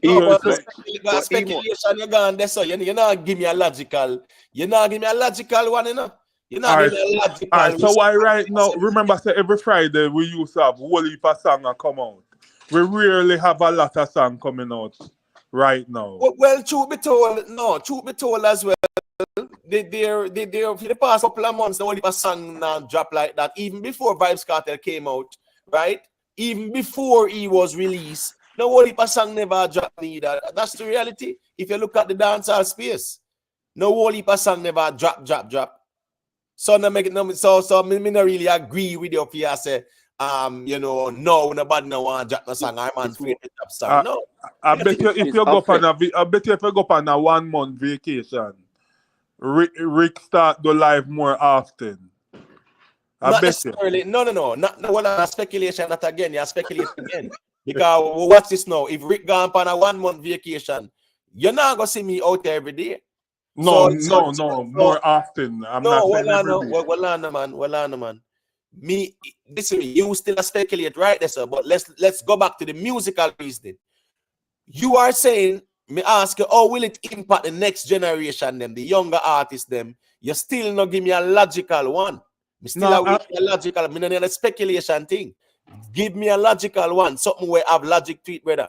No, So but it's like, speculation you gone there, so you not give me a logical. You not give me a logical one, you know. You not give me a logical. all right, so why right now? Remember, say every Friday we used to have whole heap of song come out. We rarely have a lot of song coming out right now. Well, truth be told as well. They for the past couple of months, the only song now drop like that. Even before Vybz Kartel came out, right? Even before he was released, no only song never dropped neither. That's the reality. If you look at the dancehall space, no only song never drop. So no make it no. So me not really agree with you if you say no nobody no want drop no song. I'm man afraid to drop song. No, I bet you if you go on a 1 month vacation, Rick start the live more often. Not necessarily. No. Not speculation. Not again. You're speculating again. Because watch this now. If Rick gone on a 1 month vacation, you're not gonna see me out there every day. No, more often. I'm not saying every day. Well on, man. Listen, you still speculate right there, sir. But let's go back to the musical reasoning. You are saying, me ask you, how will it impact the next generation, them, the younger artists, them? You still not give me a logical one. Me still a logical. Me not need a speculation thing. Give me a logical one. Something where have logic to it, brother.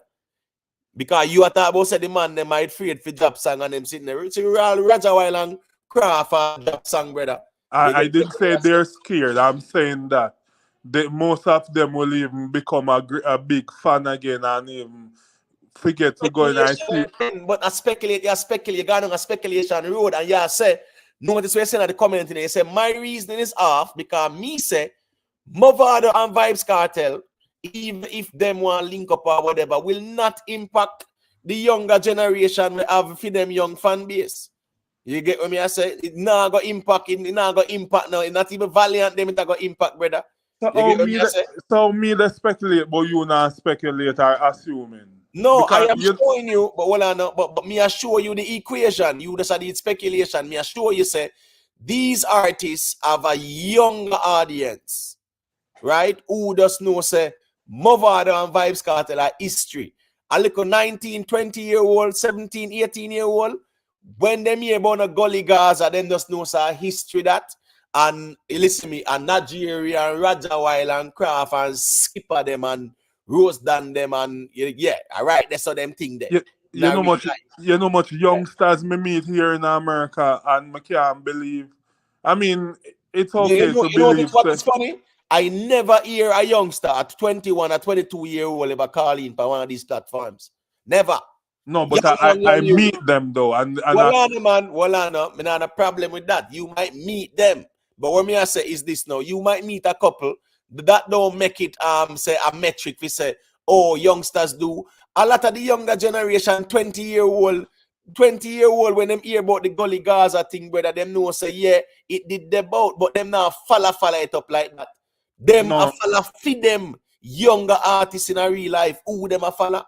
Because you are talking about say the man they might afraid for drop song and them sitting there. It's real Roger Wild and Craft and drop song, brother. I didn't say they're scared. I'm saying that most of them will even become a big fan again and even forget to go in and see. But I speculate, you got on a speculation road, and you say, notice what you're saying at the comment today. You say, my reasoning is off because me say, Mavado and Vybz Kartel, even if them want link up or whatever, will not impact the younger generation we have for them young fan base. You get what me I say? It not got impact, it not got impact now. It's not even Valiant them, it got impact, brother. So me the speculate, but you not speculate or assuming. No, because I am showing you, but well, I know, but me assure you the equation. You just did speculation. Me assure you say these artists have a younger audience, right? Who does know say Mavado and Vybz Kartel are history. A little 19, 20-year-old, 17, 18-year-old, when them hear about a Gully Gaza, them just know say history that. And listen to me, and Nigeria and Raja and Craft and Skipper them and Rose Dan them and yeah, all right, that's how them think there. You know much youngsters me meet here in America and I can't believe. I mean, it's okay to believe. What is funny? I never hear a youngster at 21 or 22-year-old ever call in for one of these platforms. Never. No, but I meet them though. And Walana, me not a problem with that. You might meet them. But what me I say is this now. You might meet a couple. That don't make it say a metric. We say, oh, youngsters do. A lot of the younger generation, 20-year-old, when them hear about the Gully Gaza thing, brother, them know say, yeah, it did them out, but them now follow it up like that. Them a follow feed them younger artists in a real life. Who them a follow?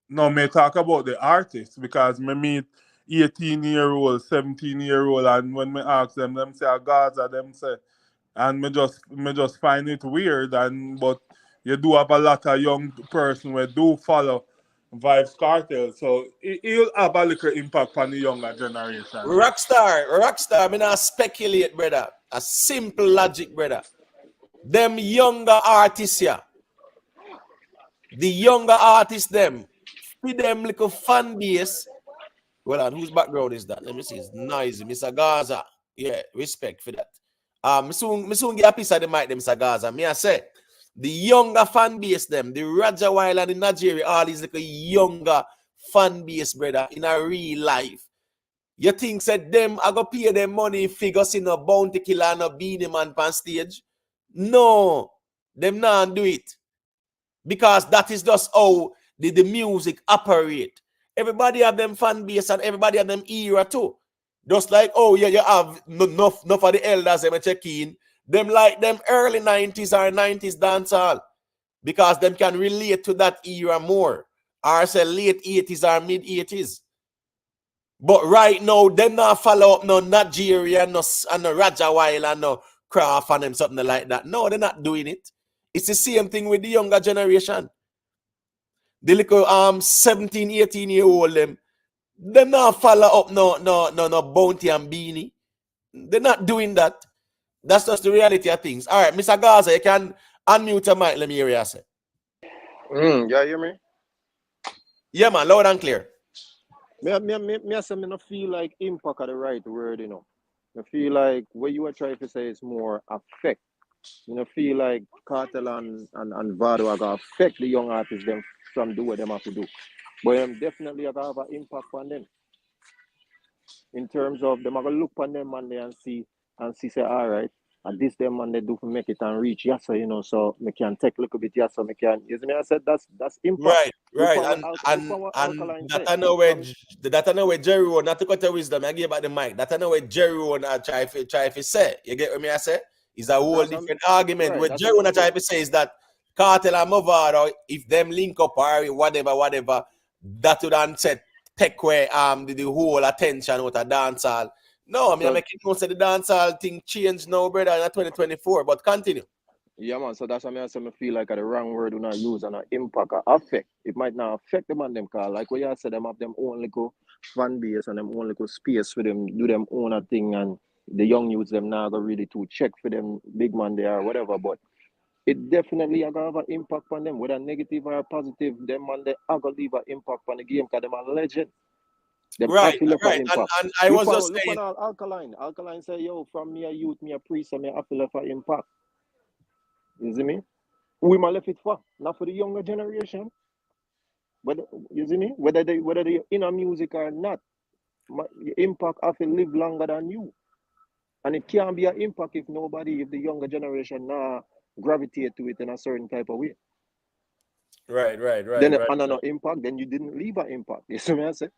No, me talk about the artists because me meet 18-year-old, 17-year-old, and when me ask them say a Gaza, them say, and me just find it weird. But you do have a lot of young person who do follow Vybz Kartel, so it'll have a little impact on the younger generation. Rockstar, me not speculate, brother. A simple logic, brother. Them younger artists here, the younger artists, them, with them little fan base. Well, and whose background is that? Let me see. It's noisy. Mr. Gaza. Yeah, respect for that. Me soon get a piece of the mic, them Mr. Gaza. Me I say, the younger fan base, them, the Raja and the Nigeria, all these little younger fan base, brother, in a real life. You think said them, I go pay them money figures in a bounty killer and a beanie man pan stage? No, them not do it. Because that is just how the music operate. Everybody have them fan base and everybody have them era too. Just like, oh yeah, you have enough of the elders them check in. Them like them early 90s or 90s dancehall. Because them can relate to that era more. Or say late 80s or mid 80s. But right now, them not follow up no Nigeria, no Raja and no Craft and them something like that. No, they're not doing it. It's the same thing with the younger generation. The little 17, 18-year-old them not follow up no bounty and beanie. They're not doing that. That's just the reality of things. All right, Mr. Gaza, you can unmute your mic. Let me hear you say. You hear me? Yeah, man, loud and clear. Me not feel like impact are the right word, you know. I feel like what you are trying to say is more affect. You know, feel like Kartel and Vado are going to affect the young artists them from do what they have to do. But definitely are going to have an impact on them. In terms of them are going to look on them and see say, all right, and this them and they do to make it and reach, yes, so you know, so we can take a little bit, yes, so we can, you see me, I said that's impact. Right. And that I know where Jerry won, not to cut your wisdom, I give back the mic. That I know where Jerry won try to say. You get what me I say? It's a whole different argument. Right, what Jerry won try to say is that Kartel and Mavado, if them link up or whatever, that would then take away the whole attention out of dancehall. No, I mean, I'm making no say the dancehall thing change now, brother, in 2024, but continue. Yeah, man, so that's what I feel like the wrong word do not use and impact or affect. It might not affect them on them, cause like what you said, them have them own little fan base and them own little space for them, do them own thing, and the young youths them now go really to check for them big man there or whatever, but it definitely are gonna have an impact on them, whether negative or positive, them man they are gonna leave an impact on the game because them are legend. Right. And I was just saying, Alkaline say, yo, from me a youth, me a priest, and me I feel for impact. You see me? We might left it for, not for the younger generation. Whether you see me? Whether they in a music or not, your impact have to live longer than you. And it can't be an impact if the younger generation gravitate to it in a certain type of way. Right. Then another impact, then you didn't leave an impact. You see what I say?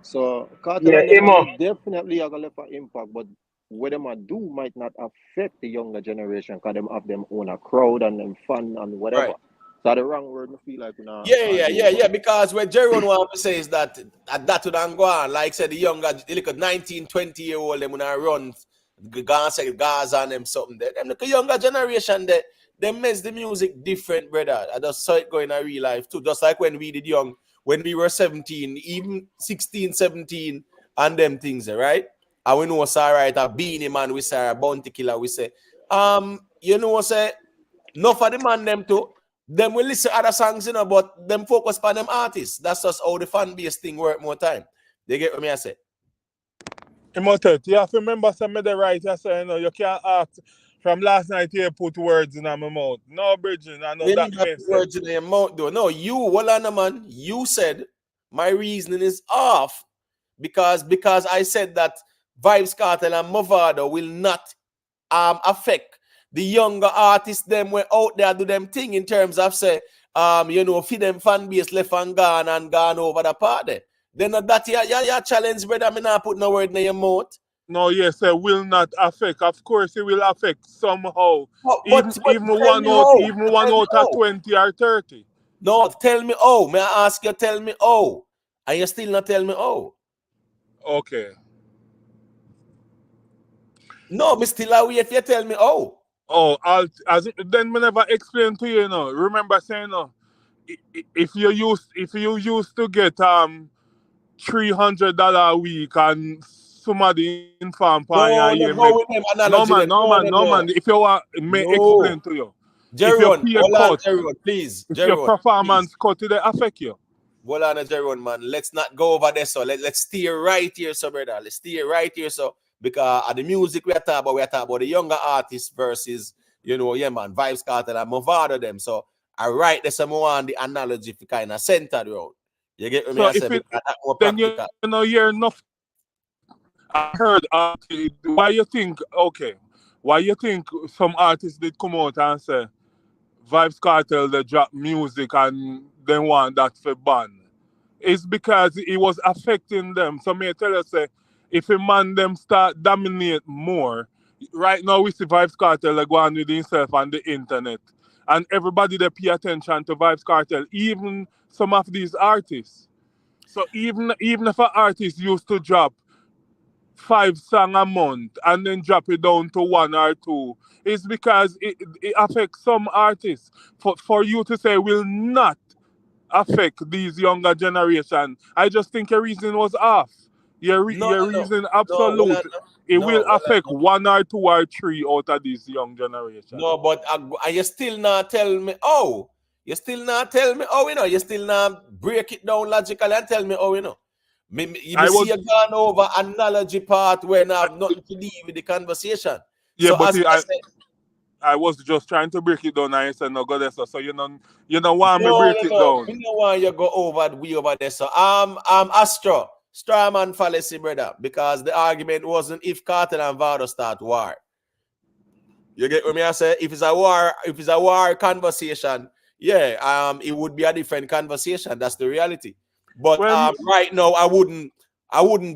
So Kartel Yeah, and them Emo. definitely are gonna left an impact, but what them a do might not affect the younger generation because them have them own a crowd and them fun and whatever. Right. So the wrong word I feel like Yeah. Because what Jerry want to say is that that would go on. Like said, the younger, look at 19, 20-year-old, them when I run Gaza and them something there. Them look a younger generation that they makes the music different, brother. I just saw it going in real life too. Just like when we did young, when we were 17, even 16, 17, and them things, right? And we know say right, a Beanie Man, we say a Bounty Killer, we say, you know, say, no for the man them too. Them will listen to other songs, you know, but them focus on them artists. That's just how the fan base thing work more time. They get what me I say. Immortal, you have to remember some of the right, you say, you know, you can't act from last night here put words in my mouth. No bridging, I know that makes words in your mouth though. No, you, hold on, man. You said my reasoning is off because I said that Vybz, Kartel and Mavado will not affect the younger artists them were out there do them thing in terms of say you know feed them fan base left and gone over the party. Then that your challenge, brother. Me not put no word in your mouth. No, yes, it will not affect. Of course, it will affect somehow. But even one out of 20 or 30. No, tell me oh. May I ask you? Tell me oh, and you still not tell me oh. Okay. No, me still away if you tell me oh. Oh, then me never explain to you, you know. Remember saying, no, if you used to get $300 a week and somebody inform No, you go with them analogy. No man. If you want, may explain to you. Jeron, if you hold on, Jeron, please. If Jeron, your performance please. cut, it affect you. Hold on, Jeron, man. Let's not go over there. So let's stay right here, so brother. Let's stay right here, so because of the music we are talking about the younger artists versus, you know, yeah, man, Vybz, Kartel and Mavado them. So I write this on the analogy for kind of centered road. You get what I say? Then you know you're enough. I heard why you think some artists did come out and say Vybz, Kartel they drop music and they want that for ban. It's because it was affecting them. So may I tell you say if a man them start dominate more, right now we see Vybz, Kartel they go on with himself on the internet. And everybody they pay attention to Vybz, Kartel, even some of these artists. So even if an artist used to drop 5 songs a month and then drop it down to 1 or 2, it's because it affects some artists. For you to say will not affect these younger generation, I just think your reason was off. Your reason absolute. It will affect 1 or 2 or 3 out of this young generation. No, but you still not tell me oh. You still not tell me oh, you know. You still not break it down logically and tell me oh, you know. You gone over analogy part where I have nothing to do with the conversation. Yeah, so but I was just trying to break it down and I said no go there. So you don't want me break it down. You don't want you go over there. So Astro, strawman fallacy, brother, because the argument wasn't if Kartel and Vado start war. You get what me I say? If it's a war conversation, yeah, it would be a different conversation. That's the reality. But right now, I wouldn't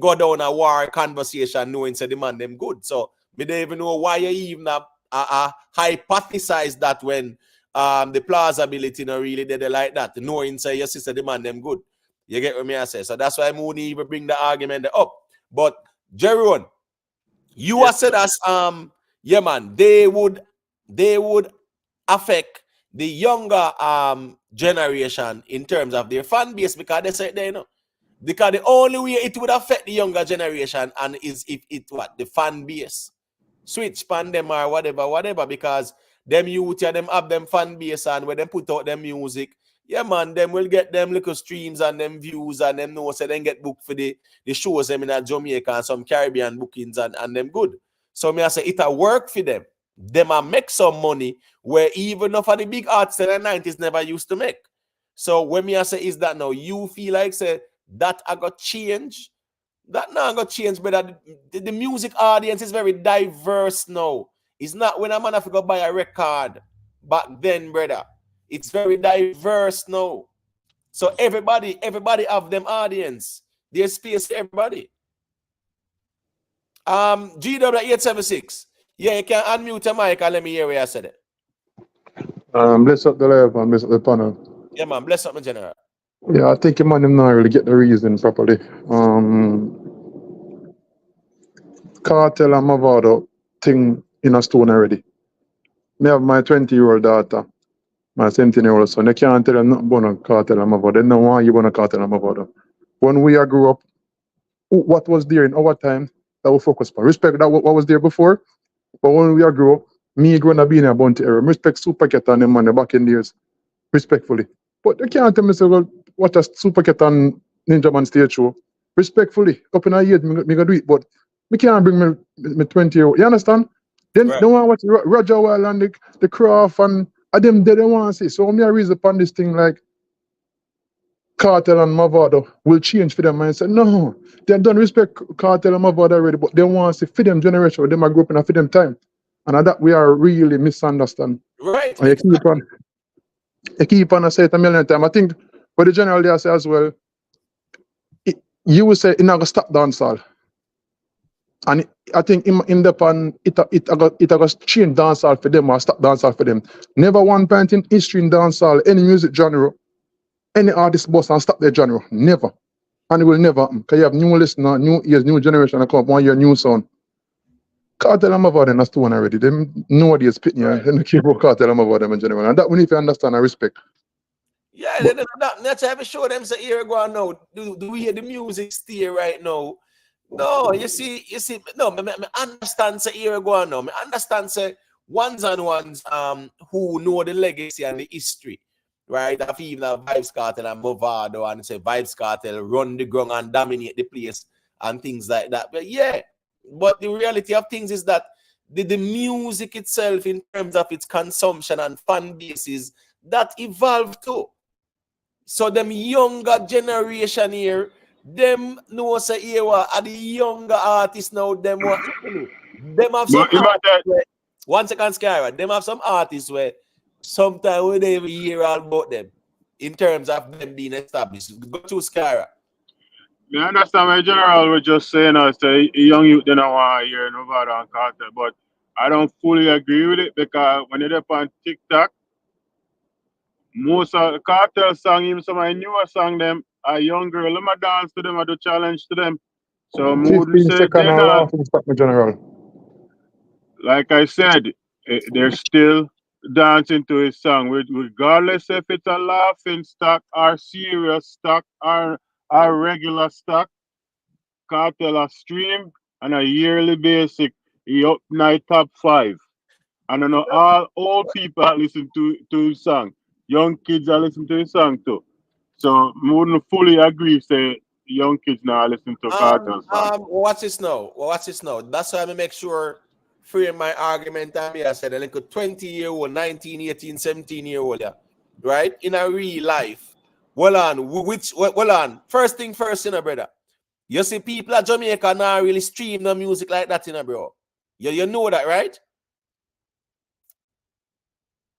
go down a war conversation knowing say the man them good. So me don't even know why you even hypothesize that when the plausibility not really there like that, knowing say your sister the man them good. You get what me I say? So that's why I wouldn't even bring the argument up. But Jeron, you have said as yeah man, they would affect the younger generation in terms of their fan base because they say they know. Because the only way it would affect the younger generation and is if it the fan base switch pan them or whatever because them youth them have them fan base and when them put out them music, yeah man, them will get them little streams and them views and them know so then get booked for the shows them in Jamaica and some Caribbean bookings and them good. So me I say it'll work for them. them a make some money where even of the big artists in the 90s never used to make. So when me I say is that now you feel like say that I got change, that now I got change, but the music audience is very diverse now. It's not when a man have to go buy a record back then, brother. It's very diverse now. So everybody have them audience. There's space for everybody. GW876. Yeah, you can unmute your mic and let me hear where I said it. Bless up the live and bless up the panel. Yeah, man, bless up my general. Yeah, I think your man them not really get the reason properly. Kartel and Mavado thing in a stone already. Me have my 20-year-old daughter, my 17-year-old son. They can't tell them nothing about Kartel and Mavado. They know why you want to Kartel and Mavado. When we grew up, what was there in our time that we focus on? Respect that what was there before, but when we grew up, me growing up being a bounty era, respect Super Cat and them man back in the years, respectfully. But they can't tell me say, well, what a Super Cat and Ninja Man stage show. Respectfully, up in a year, me gonna do it, but me can't bring me 20-year-old. You understand? Then Right. they want to watch Roger Wild and the Craft and them they don't want to see. So me I reason upon this thing like Kartel and Mavado will change for them and say, no, they don't respect Kartel and Mavado already, but they want to see for them generation, them are group and for them time. And that we are really misunderstand. Right. And you keep on I say it a million times. I think what the general there say as well, you will say it's not gonna stop dancehall. And I think in the pan it got change dancehall for them or stop dancehall for them. Never one point in history in dancehall, any music genre, any artist boss and stop their genre. Never. And it will never happen. Because you have new listener, new ears, new generation that come up 1 year, new sound. Kartel and Mavado that's the one already. Them nobody is pitting you. They keep about Kartel and Mavado in general. And that we need to understand and respect. Yeah, that's how I show them say here go on now. Do we hear the music still right now? No, you see, no, me understand say here go on now. Me understand say ones and ones who know the legacy and the history, right? Of even Vybz Kartel and Mavado and say Vybz Kartel run the ground and dominate the place and things like that. But yeah, but the reality of things is that the music itself in terms of its consumption and fan bases that evolved too. So them younger generation here, them know say here are the younger artists now. Them have some artists where, 1 second, Skyra. Them have some artists where sometimes we don't even hear all about them in terms of them being established. Go to Skyra. I understand my general was just saying say young youth they don't want to hear Mavado and Kartel, but I don't fully agree with it because when you're on TikTok, most of the Kartel song, even some of the newer song, them are young girl. Let me dance to them, I do challenge to them. So mood 15 say seconds they're and not, laughing stop my general. like I said, they're still dancing to his song, regardless if it's a laughing stock or serious stock or regular stock. Kartel a stream on a yearly basis. He up night top 5. And I know all old people that listen to his song. Young kids are listen to his song too. So I wouldn't fully agree say young kids now listen to Kartel song. What's this now? What's this now? That's why I make sure frame my argument and me I said like a 20-year-old, 19, 18, 17-year-old, yeah, right? In a real life. Well on. First thing first, brother. You see people at Jamaica now really stream the music like that, bro. You know that, right?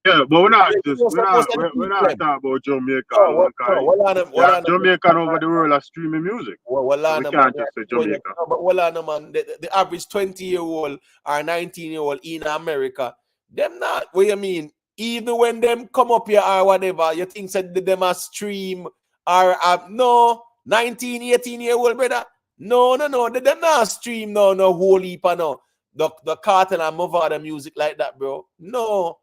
Yeah, but we're not talking about Jamaica. Jamaican over the world are streaming music. So we can't just say Jamaica. Man, the average 20-year-old or 19-year-old in America, them not. What you mean? Even when them come up here or whatever, you think that them a stream or no 19, 18-year-old brother? No, them not stream no whole heap of no the Kartel and Mavado music like that, bro. No.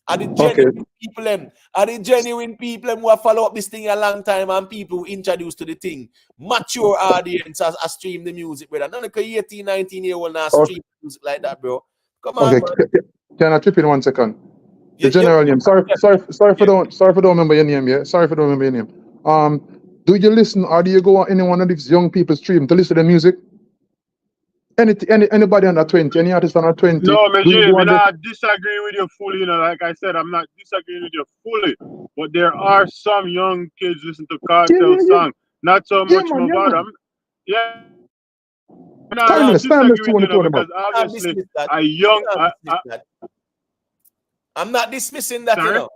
Are the genuine people them? Are the genuine people them who have followed up this thing a long time and people who introduced to the thing? Mature audience as stream the music, brother. None of the 18, 19-year-old now stream music like that, bro. Come on, man. Can I chip in 1 second? The general name. Sorry for don't remember your name, yeah. Sorry for don't remember your name. Do you listen or do you go on any one of these young people stream to listen to the music? Anybody under 20, any artist under 20, No, me will go Jay, on this. I disagree with you fully. You know, like I said, I'm not disagreeing with you fully. But there are some young kids listen to Yeah, Kartel yeah, yeah. song. Not so Yeah, much man, yeah, Mavado. man. Yeah, no, I'm not Can't, Timeless disagreeing with tune, you know, Tony, man. because can't obviously dismiss that. a young, Can't dismiss that. I'm not dismissing that, you sorry, know.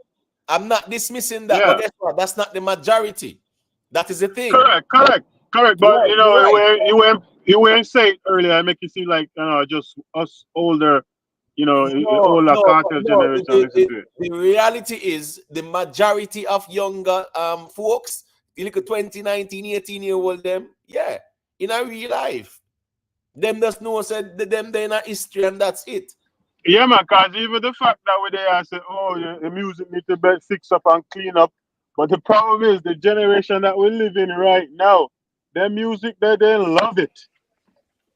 I'm not dismissing that, but yeah, guess what? That's not the majority. That is the thing. correct. But Right, you you're know, right. you were say it earlier, I make it seem like just us older, you know, No, older no, Kartel no. generation listen to it. The reality is the majority of younger folks, you look at 20, 19, 18-year-old them, yeah, in a real life. Them just know said them they in a history and that's it. Yeah, man, because even the fact that we there say, oh, the music need to be fix up and clean up. But the problem is the generation that we live in right now, their music, they love it.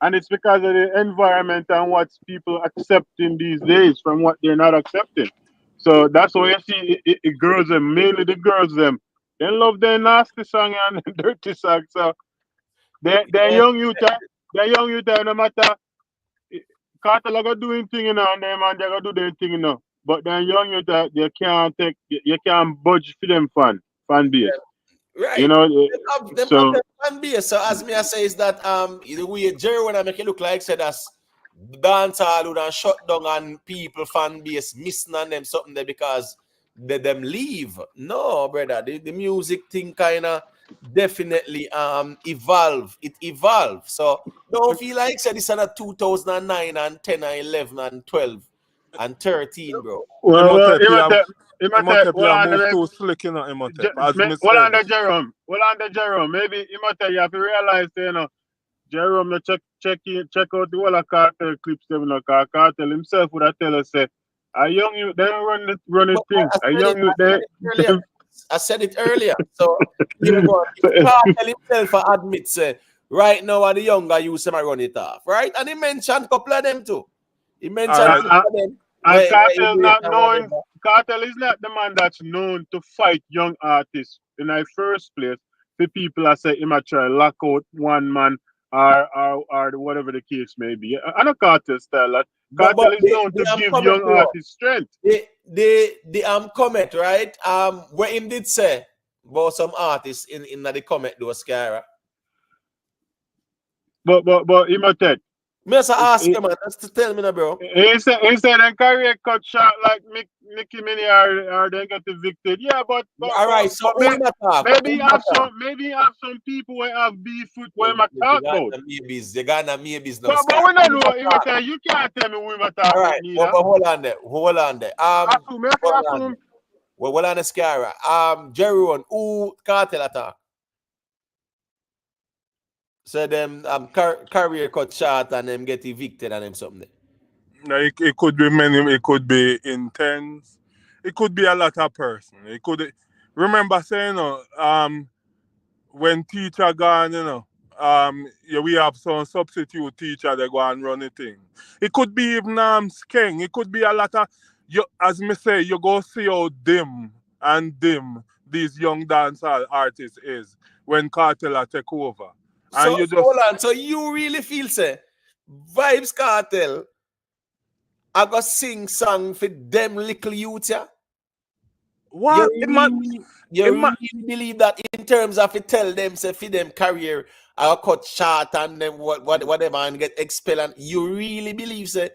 And it's because of the environment and what people accepting these days from what they're not accepting. So that's why you see girls, and mainly the girls, them, they love their nasty song and dirty song. So they're Yeah. young youth, no matter Kartel are gonna doing thing, you know, and them and they gonna do their thing, you know. But then young youth, you can't you can't budge for them fan base, you Right. know. Them have So them fan base. So as me I say is that the way Jerry when I make it look like said that's dancehall would have shut down and people fan base missing on them something there because them leave. No, brother. The music thing kinda definitely evolve. It evolved. So don't feel like said this is a 2009 and 10 and 11 and 12 and 13, bro. well, Imhotep, Imhotep, you move too slick, you know, Imhotep. As me well said. under Jerome, maybe Imhotep, you have to realize, you know, Jerome, no check out the whole of Kartel clips, them, you know, 'cause Kartel himself would have tell us, say, a young you, they run the But thing. A young you, I said it earlier. So here we go. Kartel himself admits right now are the younger youth them run it off, right? And he mentioned a couple of them too. He mentioned All right. a couple of them. And Where Kartel you not and known. whatever. Kartel is not the man that's known to fight young artists in the first place. The people that say immature lock out one man or whatever the case may be. And a Kartel style. But Kartel is known the to give comment, young bro. artists strength. The comment, right? Where him did say about some artists in the comment though, Skyra. But Imhotep. Me also ask him, man. Just to tell me now, bro. He said their career cut short like Nicki Minaj or they get evicted. Yeah, but All right, so who him attack? maybe you have some people who have beef with what him talk about. They got maybes now. But we don't know. Imhotep, you can't tell me who him talk All about right, neither. but hold on there. Hold on there. Assume. Well, hold on the Skyra. Jerry one, who Kartel attack? So them career cut short and them get evicted and them something. It could be many, it could be intense, it could be a lot of person. It could remember saying, you know, when teacher gone, you know, yeah, we have some substitute teacher they go and run the thing. It could be even skeng. It could be a lot of you as me say, you go see how dim these young dancehall artists is when Kartel take over. So And you just hold on. So you really feel say Vybz Kartel I go sing song for them little youth, yeah? what? You really believe that in terms of it tell them say for them career I cut short and them whatever and get expelled and you really believe say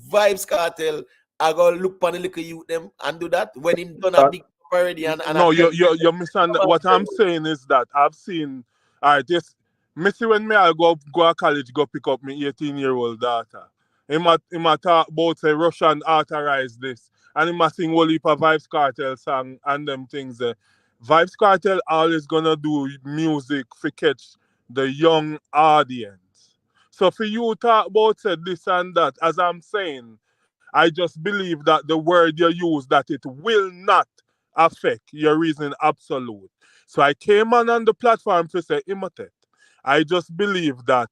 Vybz Kartel I go look on the little youth them and do that when him done a big already and no, you misunderstand. What I'm saying is that I've seen this Missy when me I go to college go pick up my 18-year-old daughter. He might talk about say Russian authorized this and he might sing whole heap of Vybz Kartel song and them things there. Vybz Kartel always gonna do music for catch the young audience. So for you talk about say this and that, as I'm saying, I just believe that the word you use that it will not affect your reasoning absolute. So I came on the platform to say Imhotep. I just believe that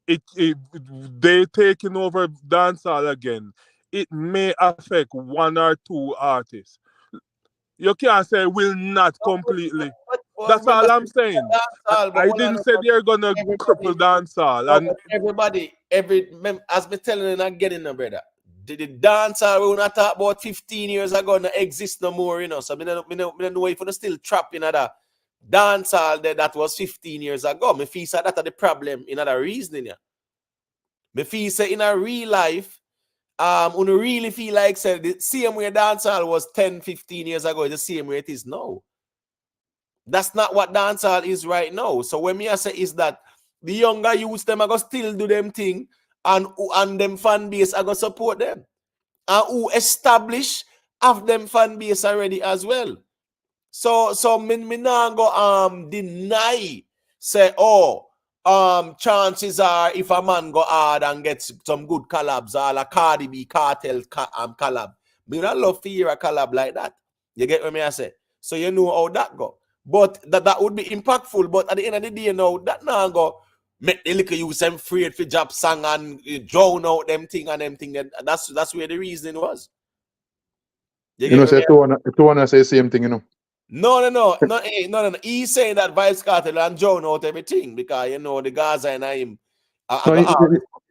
they taking over dancehall again. It may affect one or two artists. You can't say will not completely. That's all I'm saying. Dancehall, but I what I didn't know say about they're gonna everybody, cripple dancehall. no, And but everybody, as me telling you again, no brother. The dancehall we not talk about 15 years ago no exist no more, you know. So me no know if you still trap in that dancehall that was 15 years ago. Me feel say that's the problem in other reasoning. Yeah. Me feel say in a real life, when you really feel like say the same way dancehall was 10, 15 years ago, is the same way it is now. That's not what dancehall is right now. So when me I say is that the younger youths them are gonna still do them thing and them fan base are gonna support them. And who establish have them fan base already as well. So me not go deny say chances are if a man go hard and get some good collabs or a Cardi B Kartel collab, me not love to hear a collab like that. You get what me I say? So you know how that go. But that would be impactful. But at the end of the day, you know, that now go make the little use them afraid for job song and drown out them thing and them thing. That's where the reason was. You You know, get say me? two wanna say same thing, you know. No. He's saying that Vybz Kartel and drown out everything because you know the Gaza and him No,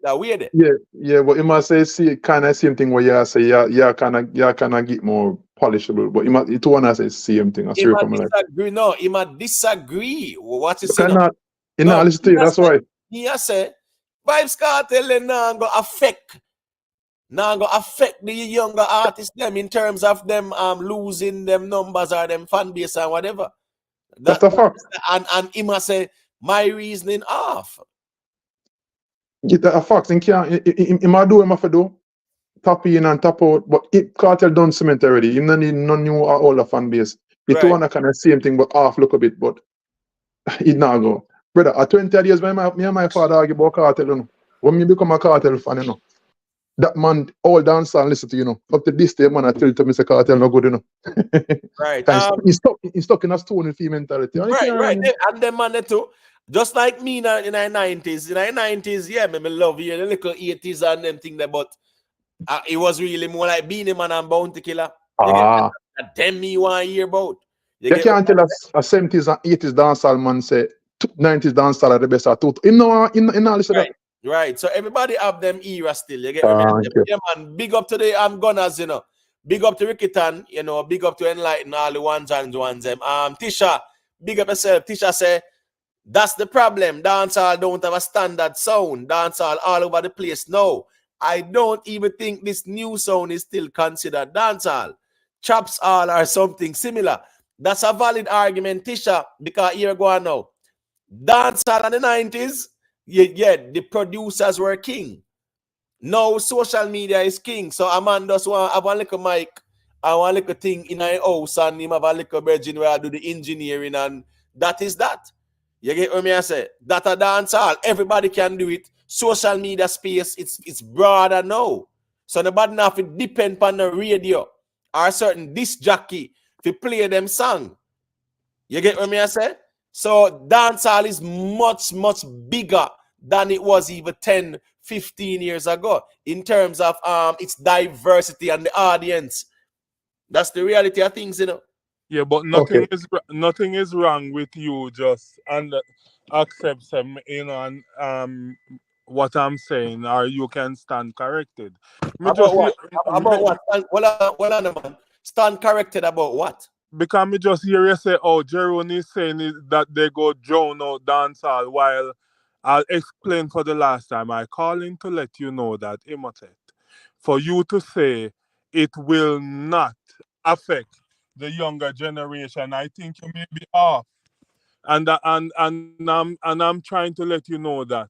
that weird. yeah, but you must say kind of same thing where you say yeah kind of get more polishable, but you two wanna say same thing. I He swear might from like disagree. No, he might disagree. What you you say now? cannot you No, know listen to you, that's why. he has said Vybz Kartel now go affect the younger artists them in terms of them losing them numbers or them fan base and whatever. That's the fact. And he must say my reasoning off. Get a fact and can't he might do him have to do tap in and tap out, but it Cartel done cement already. You don't need no new or older fan base. It Right. wanna kind of same thing but half look a bit, but it not go. Brother, at 20 years me and my father argue about Cartel, you know. When me become a Cartel fan, you know. That man all dance and listen to, you know. Up to this day, man, I tell you to Mr. Cartel no good, you know. Right. He's stuck in a stone fee mentality. And he can't Right. run, you know. And them man too. Just like me in the 90s. In the 90s, yeah, me love you the little 80s and them thing there, but it was really more like Beanie Man and Bounty Killer. You get that 10 me 1 year about. You can't tell us a 70s and 80s dancehall man say 90s dancehall are the best at two. In all listen Right. that. Right. So everybody have them era still. You get what I mean? Thank you. Yeah, man. Big up to the gunners, you know. Big up to Rickitan, you know. Big up to Enlighten all the ones and them. Tisha, big up yourself. Tisha say that's the problem. Dancehall don't have a standard sound. Dancehall all over the place. No, I don't even think this new sound is still considered dancehall. Chops all are something similar. That's a valid argument, Tisha, because here go on now. Dancehall in the 90s, yeah, the producers were king. Now social media is king. So a man just want have one little mic and one little thing in a house and him have a little virgin where I do the engineering and that is that. You get what I say? That a dancehall. Everybody can do it. Social media space, it's broader now. So nobody have to depend on the radio or a certain disc jockey to play them song. You get what I say? So dancehall is much, much bigger than it was even 10, 15 years ago in terms of its diversity and the audience. That's the reality of things, you know. yeah, but nothing is wrong with you just and accept some, you know, and what I'm saying, or you can stand corrected. Me About just what? About what? Well, man. Stand corrected about what? because me just hear you say, oh, Jerome is saying that they go drown out dancehall, while I'll explain for the last time. I call in to let you know that, Imotet, for you to say it will not affect the younger generation, I think you may be off. And I'm trying to let you know that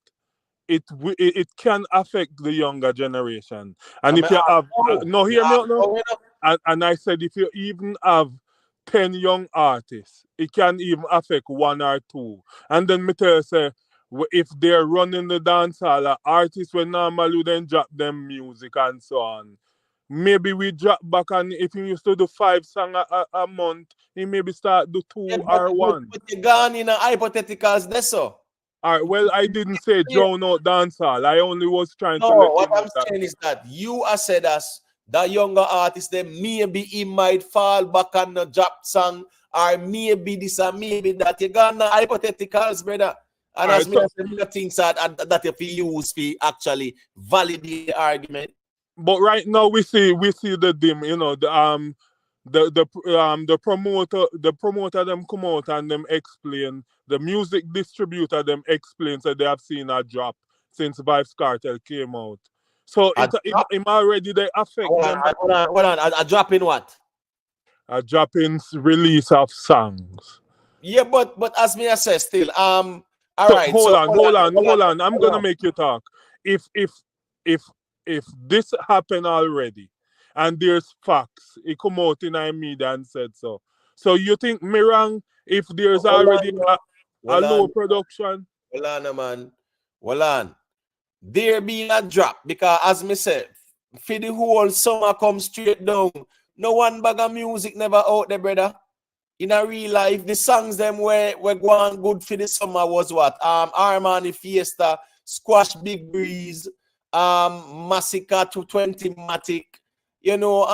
it can affect the younger generation. And if you have no, hear me out now. And I said if you even have 10 young artists, it can even affect 1 or 2. And then me tell you, say, if they're running the dance hall, artists will normally then drop them music and so on. Maybe we drop back, and if you used to do 5 songs a month, he maybe start do 2 or 1. But you gone in a hypotheticals, that's so. All right, well, I didn't say drown out dancehall. I only was trying to No, let what you know I'm that. saying is that you have said us that younger artist, then maybe he might fall back on the drop song or maybe this or maybe that. You got no hypotheticals, brother. And All as right, me, I say, things that you use to actually validate the argument. but right now we see the dim, you know, the promoter them come out and them explain, the music distributor them explain, so they have seen a drop since Vybz Kartel came out. So A drop? it already they affect them. Hold on. A drop in what? A drop in release of songs. Yeah, but as me I say still, all So right. hold So on. I'm gonna make you talk. If this happened already, and there's facts, it come out in our media and said so. So you think me wrong if there's already a low production? Hold on, man. Hold on. There being a drop because as me said, for the whole summer come straight down. No one bag of music never out there, brother. In a real life, the songs them were going good for the summer was what? Armani Fiesta, Squash Big Breeze, Massacre 220 Matic. You know,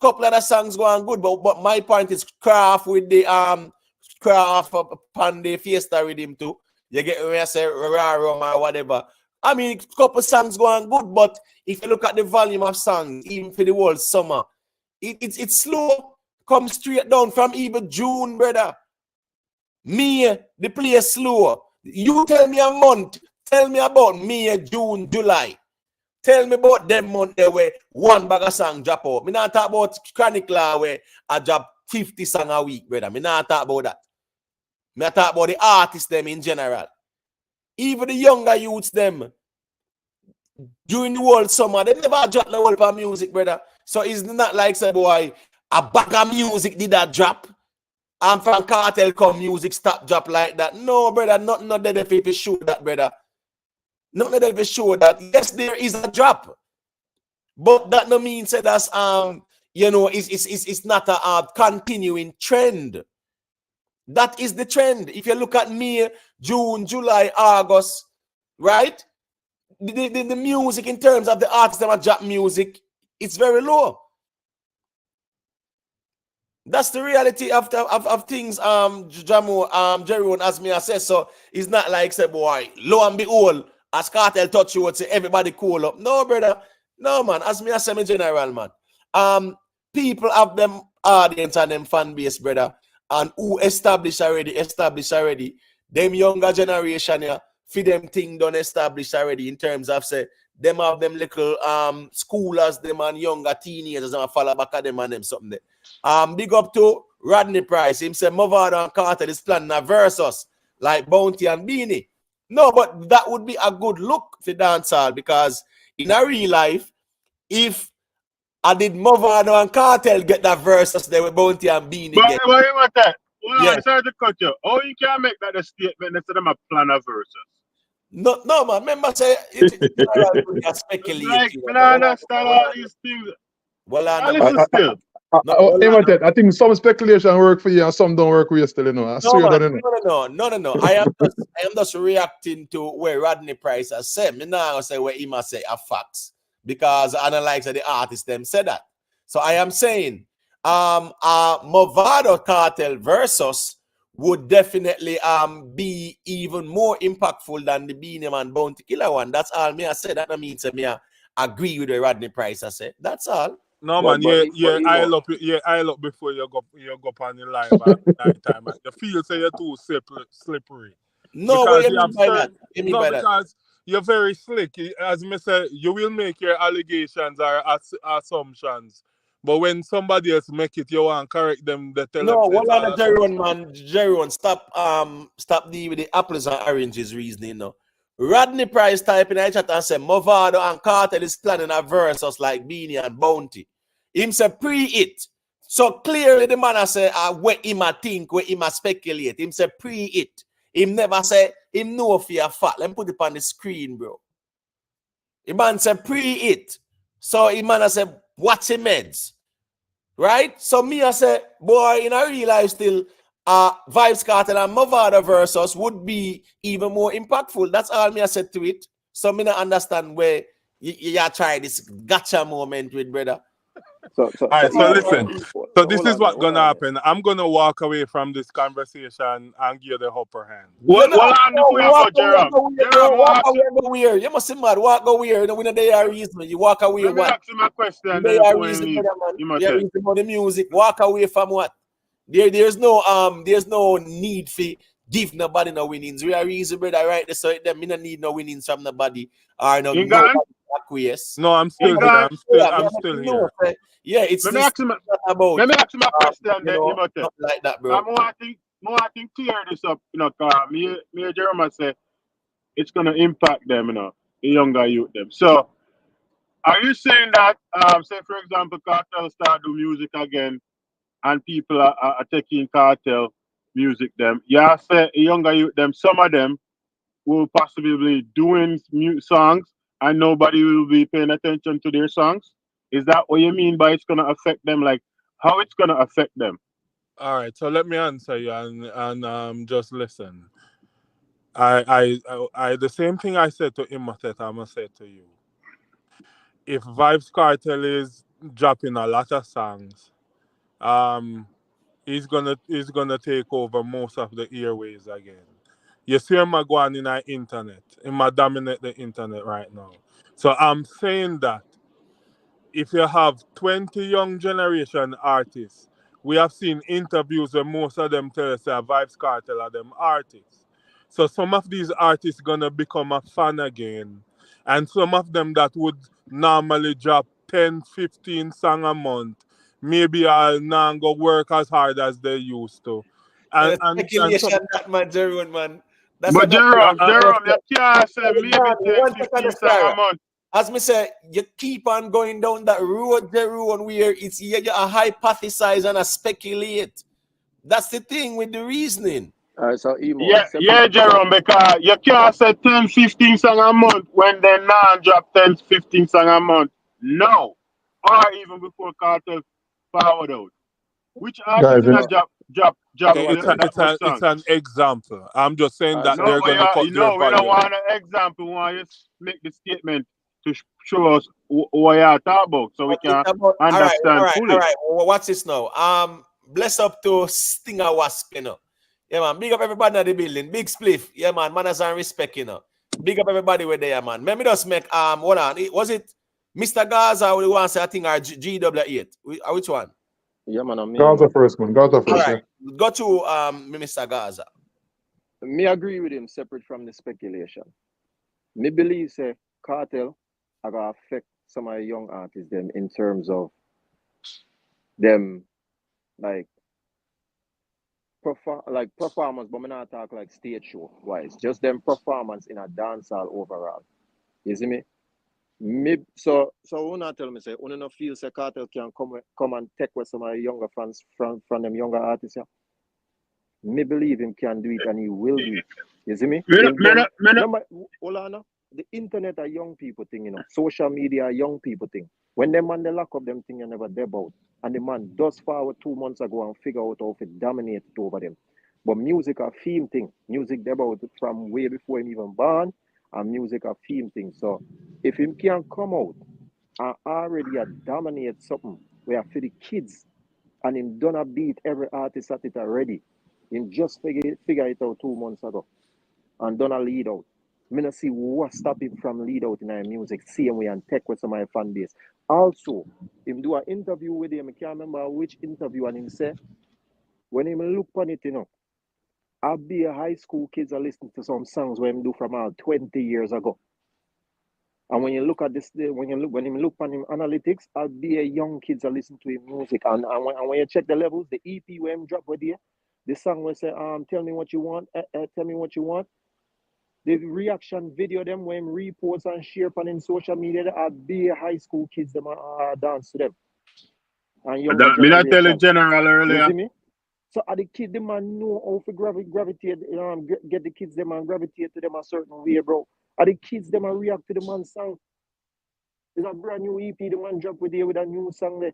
couple of the songs going good, but my point is craft with the craft upon the Fiesta rhythm too. You get me I say Raroma or whatever. I mean, couple songs going good, but if you look at the volume of songs, even for the whole summer, it's slow. Come straight down from even June, brother. Me, the play slow. You tell me a month. Tell me about May, June, July. Tell me about them month there where one bag of song drop out. Me not talk about Chronic Law where I drop 50 songs a week, brother. Me not talk about that. Me talk about the artists them in general. Even the younger youths them. During the whole summer, they never drop the whole of music, brother. So it's not like, say, boy, a bag of music did that drop. And from Kartel come music stop drop like that. No, brother, nothing not there if you show that, brother. Nothing there if you show that. Yes, there is a drop. But that no means that that's you know, it's not a continuing trend. That is the trend. If you look at May, June, July, August, right? The music in terms of the artists that drop music, it's very low. That's the reality of things. Jamo, Jerry, as me I said, so it's not like say, boy, lo and behold, as Kartel touch you would say everybody cool up. No, brother, no man. As me I say, me general man. People have them audience and them fan base, brother, and who established already. Them younger generation here, for them thing done established already in terms of say them have them little schoolers, them and younger teenagers and follow back at them and them something there. Big up to Rodney Price. Him say Mavado and Kartel is planning a versus like Bounty and Beanie. No, but that would be a good look for dancehall because in a real life, if I did Mavado and Kartel get that versus there with Bounty and Beanie. But what that? Well, Yeah. I'm sorry to cut you. Oh, you can't make that a statement instead of a plan of versus. No, man. Remember, say it's speculate. Like, I understand all these things. Well, I listen still. I think some speculation work for you and some don't work for you still, you know. I swear that, you know. No. I am just reacting to where Rodney Price has said. Me now say where he must say a facts because I don't like the artists them said that. So I am saying, Mavado Kartel versus would definitely be even more impactful than the Beanie Man Bounty Killer one. That's all me I said. That means me I agree with the Rodney Price I said. That's all. No But- man, but I'll up before you go on the live at night time. You feel say you're too slippery. No, what you mean by that? You mean by that? Because you're very slick. As me say, you will make your allegations or assumptions. But when somebody else make it, you want to correct them. They tell No, them, what on the Jerry man? Jerry, stop dealing with the apples and oranges reasoning. No, Rodney Price type in the chat and say Mavado and Kartel is planning a versus like Beanie and Bounty. Him say pre-it. So clearly the man say what him a think, what him a speculate. Him say pre-it. Him never say him know for a fact. Let me put it on the screen, bro. The man say pre-it. So him man say what's him meds? Right? So me I say, boy, in a real life still, Vybz Kartel and Mavado versus would be even more impactful. That's all me I said to it. So me not understand where you try this gotcha moment with brother. So All right, so even listen. So this hold is on there, what's hold gonna on there. happen. I'm gonna walk away from this conversation and give you the upper hand. You know, Well, on before you walk go, away, Jerome. go weird, Jerome, bro. Walk ask away, go weird. You must be mad. Walk go weird. You know, they are reason. You walk away let me what? ask him a question They then are before you reason, leave. brother, man. You must They are say. reason for the music. Walk away from what? There's no need for give nobody no winnings. We are reason, brother, right? So them me no need no winnings from nobody or no You gone? nobody acquiesce. No, I'm You still here. gone? I'm still No, here. yeah, it's Let me this ask him. about Let me ask him a question you then. You know, must say. not like that, bro. I'm wanting to clear this up. You know, cause me and Jerome say it's gonna impact them. You know, the younger youth them. So. Are you saying that, say for example, Kartel start do music again, and people are taking Kartel music them? Yeah, say younger youth them, some of them will possibly doing songs, and nobody will be paying attention to their songs. Is that what you mean by it's gonna affect them? Like how it's gonna affect them? All right, so let me answer you and just listen. I the same thing I said to Imhotep, I'm gonna say to you. If Vybz Kartel is dropping a lot of songs, um, he's gonna take over most of the airways again. You see him a go on in the internet. Him a dominate the internet right now. So I'm saying that if you have 20 young generation artists, we have seen interviews where most of them tell us that Vybz Kartel are them artists. So some of these artists gonna become a fan again. And some of them that would normally drop 10, 15 song a month, maybe are now go work as hard as they used to. And some, Speculation, that man, Jerome, man. That's But another uh, Jerome, uh, thing. you can't say Hey, maybe man, 10, one second, 15 song a Sarah. month. As me say, you keep on going down that road, Jerome, where it's you hypothesize and a speculate. That's the thing with the reasoning. All right, so Emo, Yeah, Jerome, because you can't say 10, 15 song a month when they now drop 10, 15 song a month. No. Or even before Cartel forward out. Which artist Guys, in a so drop so watch this. that much it's song? an example. I'm just saying All right, that No, they're so but gonna cut you their know, we don't volume. want an example. We want you to make the statement to show us what you are talking about so we But it's can about understand all fully. right. What's this now? Bless up to Stinger Wasp, you know. Yeah, man. Big up everybody in the building. Big spliff. Yeah, man. Manners and respect, you know. Big up everybody with there, man. Let me just make hold on. Was it Mr. Gaza or the one say I think our GW8? Which one? Yeah, man, I mean, Gaza man. first, man. Gaza All first, right. yeah. Go to Mr. Gaza. Me agree with him separate from the speculation. Me believe say Cartel are gonna affect some of the young artists them in terms of them like performance, but me not talk like stage show wise. Just them performance in a dancehall overall. You see me? So una tell me say una no feel say Cartel can come and take with some of the younger fans from them younger artists. Yeah? Me believe him can do it and he will do it. You see me? Me Him them no, remember hold on now. The internet are young people thing, you know. Social media are young people thing. When them man they lock up them thing you never deb out. And the man does forward 2 months ago and figure out how to dominate it over them. But music a theme thing. Music deb out from way before him even born, and music a theme thing. So if him can come out and already a dominate something where for the kids and him done a beat every artist at it already. Him just figure it out 2 months ago and done a lead out. Me not see what stop him from lead out in our music, same way and tech with some of my fan base. Also, him do an interview with him, I can't remember which interview, and him say, when him look on it, you know, I'll be a high school kids are listening to some songs where him do from 20 years ago. And when you look at this, when him look on him analytics, I'll be a young kids are listening to him music. And when you check the levels, the EP where him drop with you, the song will say, tell me what you want, tell me what you want. The reaction video them when repost and share on in social media, there are be high school kids them dance to them and younger me not tell the generation. general You earlier. see me? So are the kid them man know how to gravitate, get the kids them and gravitate to them a certain way, bro. Are the kids them and react to the man's song? There's a brand new EP the man drop with you with a new song there.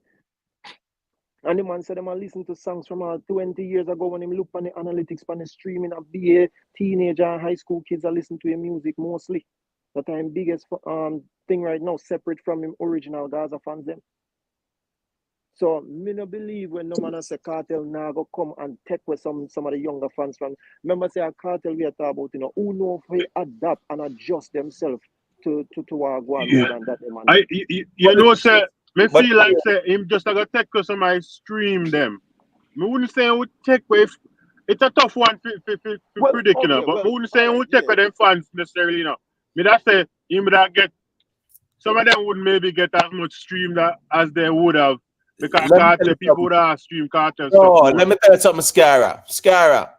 And the man said them and listen to songs from 20 years ago when him look on the analytics on the streaming and be a teenager and high school kids are listening to your music mostly. That I'm biggest thing right now, separate from him original Gaza fans them. So me no believe when no man say Kartel now go come and take with some of the younger fans from. Remember say a Kartel we are talking about, you know, who know if we adapt and adjust themselves to our go on more than that them and them. You know, say me But feel like say him just like a take cause somebody stream them. Me wouldn't say I would take with it's a tough one for Well, predict, you know, okay, but me well, wouldn't say I all right, would take yeah. with them fans necessarily, you know. Me that say him that get some of them would maybe get as much stream that as they would have because let me tell Cartel you people something. would have stream Cartel No, stuff more. let me tell you something, Scara.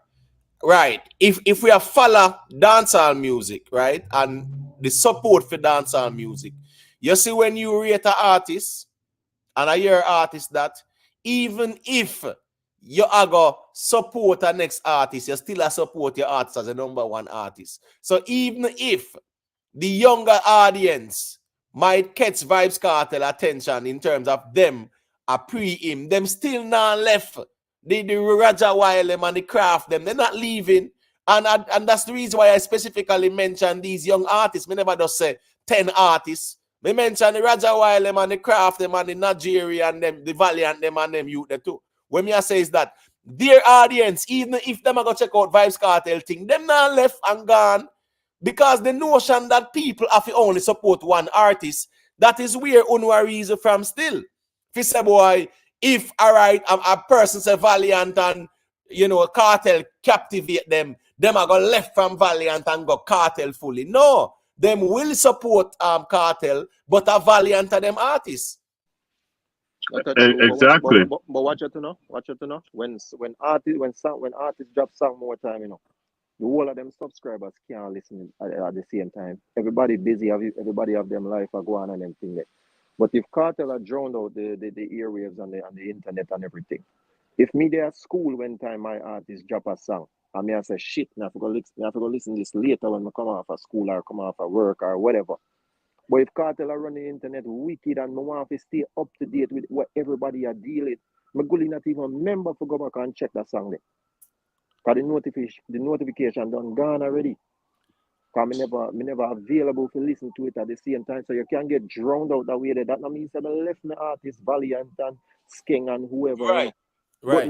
Right. If we are follow dancehall music, right, and the support for dancehall music, you see when you rate an artist, and I hear artist that even if you are going to support a next artist, you still a support your artist as a number one artist. So even if the younger audience might catch Vybz Kartel attention in terms of them a pre him, them still not left. The Raja Wilem and the craft them, they're not leaving. And that's the reason why I specifically mentioned these young artists. Me never just say 10 artists. Me mention the Raja Wilem and the craft them and the Nigeria and them, the Valiant them and them youth too. When me I say is that their audience, even if them are going to check out Vybz Kartel thing, them not left and gone. Because the notion that people have to only support one artist, that is where Unwa reason from still. If you say, boy, if a person say Valiant and you know Kartel captivate them are gonna left from Valiant and go Kartel fully. No, them will support Kartel, but a Valiant of them artists. Exactly. But watch it to know. When artists drop song more time, you know. The whole of them subscribers can't listen at the same time. Everybody busy, everybody have them life go on and them thing there. But if Kartel are drowned out the airwaves and the internet and everything, if me there at school when time my artist drop a song, I may say shit, I have to go listen to this later when I come off of school or come off of work or whatever. But if Kartel are running the internet wicked and I want to stay up to date with what everybody are dealing, I go not even remember to go back and check that song there. Because the notification done gone already. Because me never available to listen to it at the same time. So you can get drowned out that way. That not means that I left my artist Valiant and Skeng and whoever, Right. you know.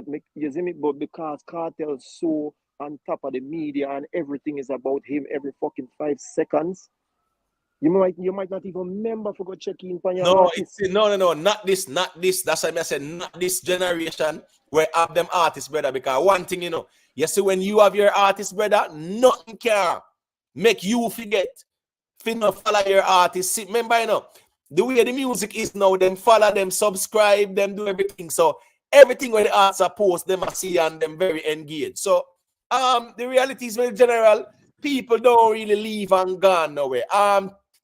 Right. You see me, but because Kartel's so on top of the media and everything is about him every fucking 5 seconds. You might not even remember for go check in for your artist. No, not this. That's why I said not this generation where have them artists, brother. Because one thing, you know, you see when you have your artist, brother, nothing can make you forget. If you not follow your artist, see, remember, you know, the way the music is now, them follow them, subscribe, them do everything. So everything where the artists are post, them are see and them very engaged. So the reality is very general. People don't really leave and gone nowhere.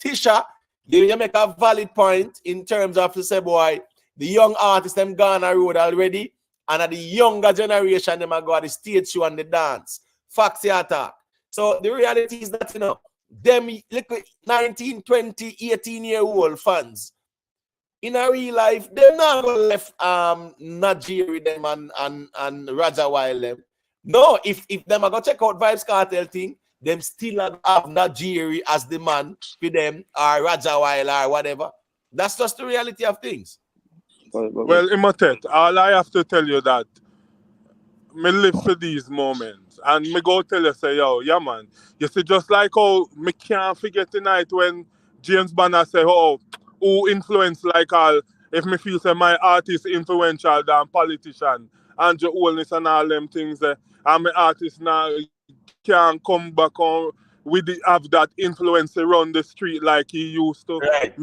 Tisha, you make a valid point in terms of to say, boy, the young artists them gone a road already, and at the younger generation them are go the stage show and the dance. Facts attack. So the reality is that, you know, them little 19, 20, 18-year-old fans in a real life, they're not gonna left Nigeria them and Raja Wild them. No, if them are gonna check out Vybz Kartel thing, them still have Nigeria as the man for them or Raja Wild or whatever. That's just the reality of things. Well, Imotet, all I have to tell you that me live for these moments. And me go tell you, say, yo, yeah, man. You see, just like how me can't forget tonight when James Banner say, oh, who influence like all, if me feel say my artist influential than politician, Andrew Holness and all them things, and my artist now can't come back on with have that influence around the street like he used to. Right.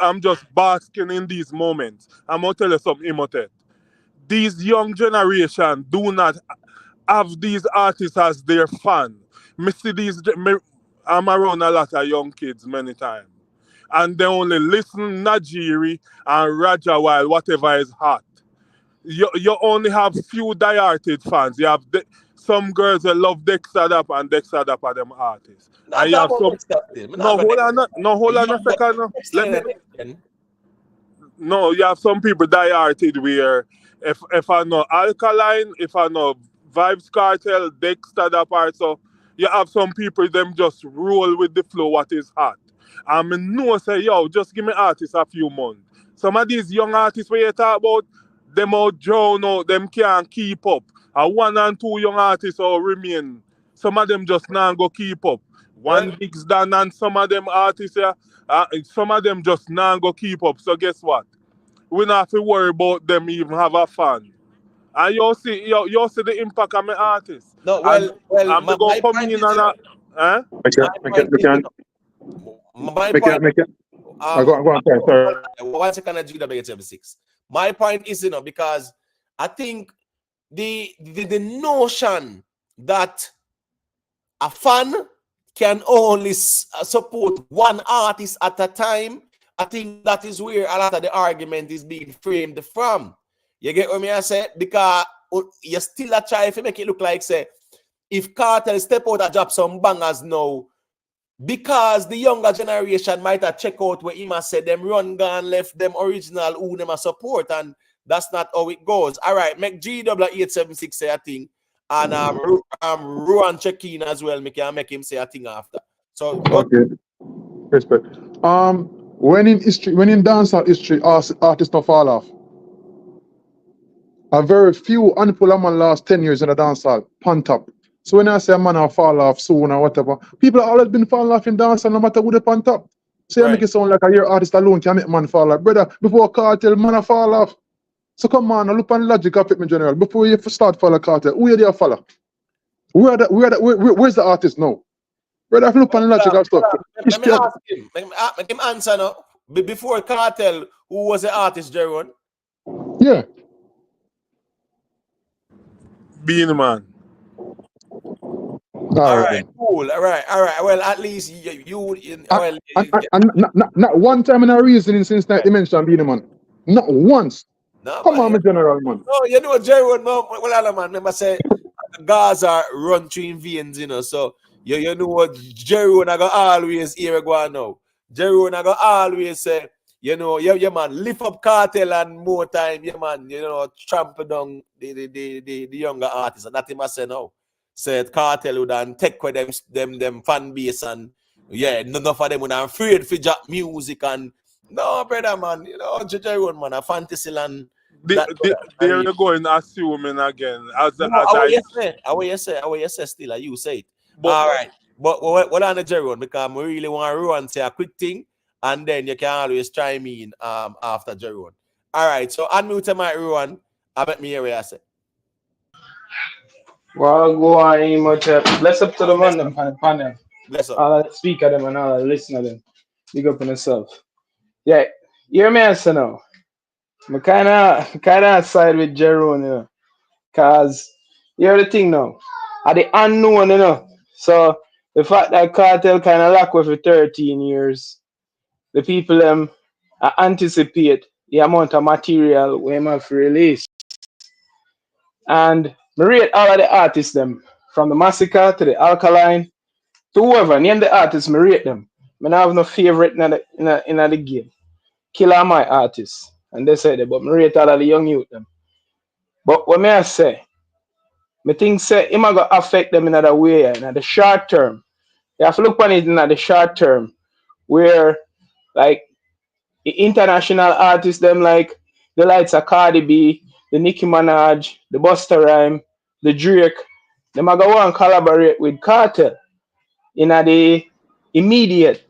I'm just basking in these moments. I'm gonna tell you something, Imotet. These young generation do not have these artists as their fan. I'm around a lot of young kids many times. And they only listen Najiri and Raja while whatever is hot. You only have few die-hearted fans. You have some girls that love Dexter Dap and Dexter Dap are them artists. And you have some... hold on a second. No, you have some people die-hearted where if I know Alkaline, if I know Vybz Kartel, Dexter Dap part, so you have some people them just roll with the flow what is hot. And I know say, yo, just give me artists a few months. Some of these young artists where you talk about, them out drown out, them can't keep up. And 1 and 2 young artists all remain. Some of them just not go keep up. Well, One Big's done and some of them artists here, some of them just not go keep up. So guess what? We not have to worry about them even have a fan. And you see the impact of my artists. no, And well, I'm the go my come point in is, and you know, eh? my point is, you know, my point, Go on, sorry. one second, GW76. My point is, you know, because I think the notion that a fan can only support one artist at a time, I think that is where a lot of the argument is being framed from. You get what I say? Because you still a try to make it look like, say, if Kartel step out and drop some bangers now, because the younger generation might have check out where Ima said them run gone left them original who them a support, and that's not how it goes. All right, make GW876 say a thing, and Ruan check in as well. Make him say a thing after. So Okay, respect. When in dancehall history, artists don't fall off. A very few handful of man last 10 years in the dancehall, pan top. So when I say a man will fall off soon or whatever, people have always been falling off in dancehall no matter who they pan top. So you make it sound like a year artist alone can make man fall off. Brother, before Kartel, man will fall off. So come on, look on logic of it, my general. Before you start follow Kartel, who are they follow? Where's the artist now? Brother, if you look on logic of stuff. Let me ask him. Make him answer now. Before Kartel, who was the artist, Jeron? Yeah. Being man. All right, cool. All right. Well, at least not one time in a reasoning since that you mentioned being a man. Not once. No, come man, on, my general man. No, you know, Jeron, well, man, remember say Gaza run through in veins, you know. So you know what Jeron I go always hear go on now. Jeron I go always say, you know, yeah, man, lift up Kartel and more time, yeah, man, you know, trample down the younger artists. And that him I say now. Said Kartel would and take with them fan base, and yeah, none of them would afraid for drop music, and no, brother, man, you know, Jeron, man, a fantasy land. They're going assuming again. I say still, you say it. All right, but what on the Jeron, because we really want to run say a quick thing, and then you can always try me in after Jeron. All right, so unmute my Ruan. I bet me here where I say. Well, go on, much. Bless up to the man, them panel. Bless up. All the speaker them and all the listener them. Big up on yourself. Yeah, hear me answer now. I kinda side with Jeron, you know. Cause here's the thing now. At the unknown, you know. So the fact that Kartel kinda lock with for 13 years, the people anticipate the amount of material we have released. And I rate all of the artists them, from the Massacre to the Alkaline, to whoever, name the artists, I rate them. I don't have no favorite in the game. Killer my artists. And they say that, but I rate all of the young youth them. But what may I say? I think say it might go affect them in another way, in the short term. You have to look on it in the short term, where like the international artists them like the likes of Cardi B, the Nicki Minaj, the Busta Rhyme, the Drake, they might go and collaborate with Kartel in the immediate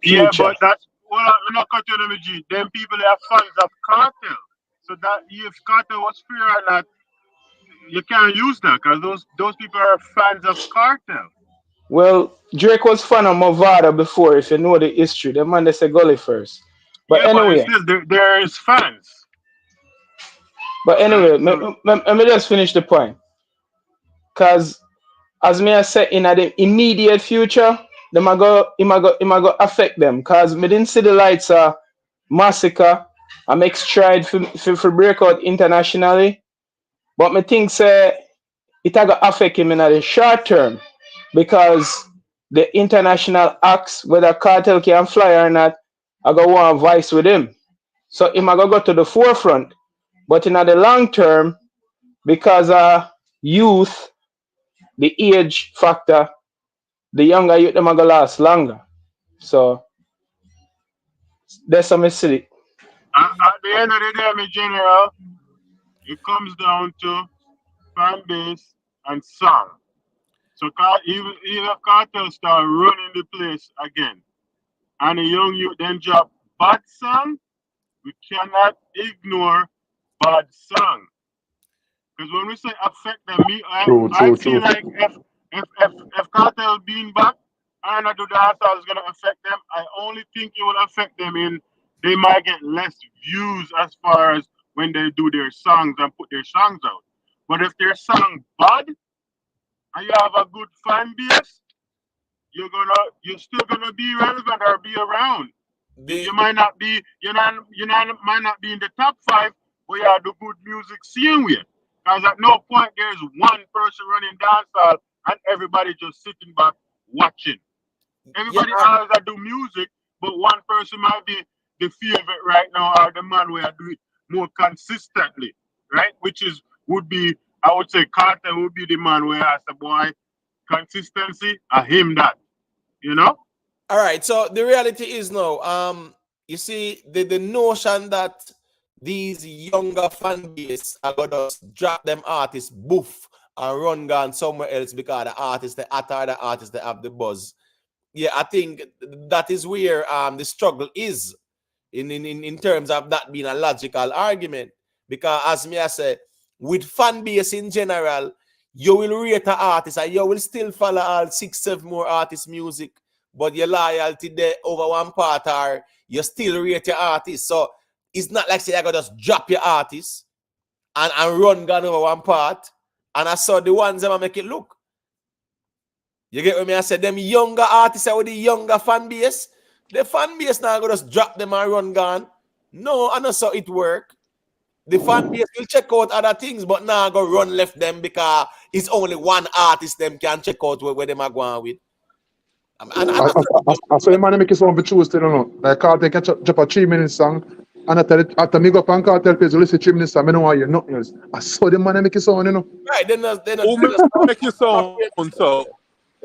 future. Yeah, but that's well, I'm not cutting them, G. Them people are fans of Kartel. So that if Kartel was fair or not, you can't use that because those people are fans of Kartel. Well, Drake was fan of Mavado before, if you know the history. The man they say Gully first. But yeah, anyway. But still, there is fans. But anyway, let me just finish the point. Because as me I say, in the immediate future, it might go affect them. Because me didn't see the lights Massacre. I make stride for break out internationally. But me think say it go affect him in the short term. Because the international acts, whether Kartel can fly or not, I go want vice with him. So he might go to the forefront. But in the long term, because youth, the age factor, the younger youth them gonna last longer. So that's some silly. At the end of the day, my general, it comes down to fan base and song. So even if Kartel start running the place again, and the young youth then drop bad song, we cannot ignore bad song. Because when we say affect them, I feel like if Kartel being back and I do the dancehall is gonna affect them, I only think it will affect them in they might get less views as far as when they do their songs and put their songs out. But if their song bad and you have a good fan base, you're still gonna be relevant or be around. You might not be might not be in the top 5, but you have the good music same way. Because at no point there's one person running dancehall and everybody just sitting back watching. Everybody always do music, but one person might be the favorite right now or the man where I do it more consistently, right? Would be I would say Kartel would be the man where I say, boy, consistency, him that, you know? All right, so the reality is now, you see, the notion that these younger fan base are gonna drop them artists boof and run gone somewhere else because the artists, the artists, they have the buzz. Yeah, I think that is where the struggle is in terms of that being a logical argument. Because as me I say, with fan base in general, you will rate an artist and you will still follow all 6, 7 more artists' music, but your loyalty there over one part or you still rate your artist. So it's not like say I gotta just drop your artist and run gun over one part. And I saw the ones that make it look. You get what me? I said them younger artists with the younger fan base. The fan base now go just drop them and run gun. No, I know so it work. The fan base will check out other things, but now go run left them because it's only one artist them can check out where them are going with. I saw the man make his own choose still, you know. Like Kartel can drop a 3-minute song, and I tell it after me go up and Kartel page, listen 3 minutes song, I don't want you nothing else. I saw the man make his own, you know. Right, then Who make his own so?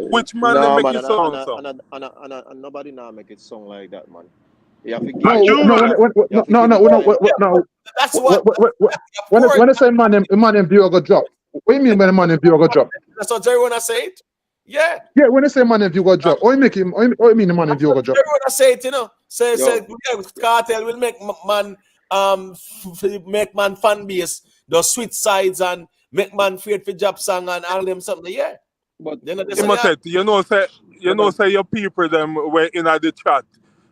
Which man Nah, make man, his own so? and nobody now make it song like that, man. You have to give No. That's what. When I say man in view go drop, what do you mean when the man in view go drop? That's what Jerry wanna say it. Yeah. Yeah, when I say man in view go drop, what do you mean the man in view go drop? Jerry wanna say it, you know. Say Kartel will make man fan base the sweet sides and make man fear for job song and all them something. Yeah. But you know, say your people them were in the chat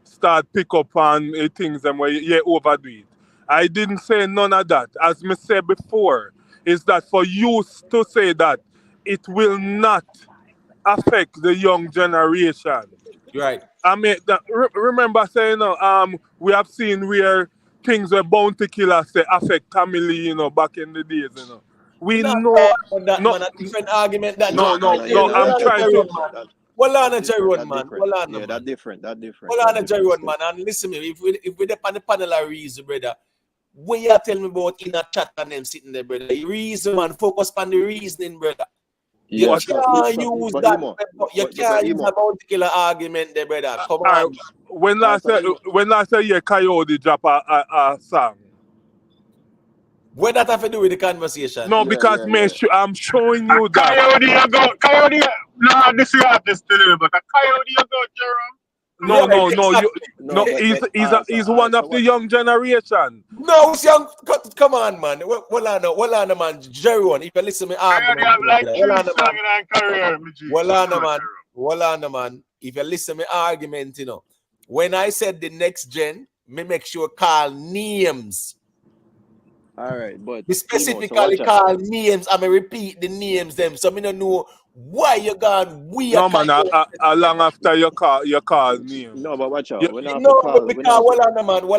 start pick up on things them where you overdo it. I didn't say none of that. As me said before, is that for you to say that it will not affect the young generation. Right. I mean, remember saying, we have seen where things were bounty killers say affect family, you know, back in the days, you know. We know that man, a different argument. That no, I'm trying to. Well, on Jerry man. Well, on yeah, that's different. That's different. Well, on Jerry man. And listen me, if we depend on the panel of reason, brother, when you tell me about in a chat and them sitting there, brother, reason man, focus on the reasoning, brother. You can't use that. You can't use a particular argument there, brother. Come on. When last year Coyote drop a song. What that have to do with the conversation? No, because I'm showing you that. Coyote, no, this is artist still, but a Coyote you go, Jerome. He's one of the young generation. No, it's young. Come on, man. Well, on, man. Jerome, if you listen to me, man. If you listen to me argument, you know, when I said the next gen, me make sure call names. All right, but we specifically call names. I may repeat the names them, so me don't know why you gone. No man, long after you call names. No, but watch out. Well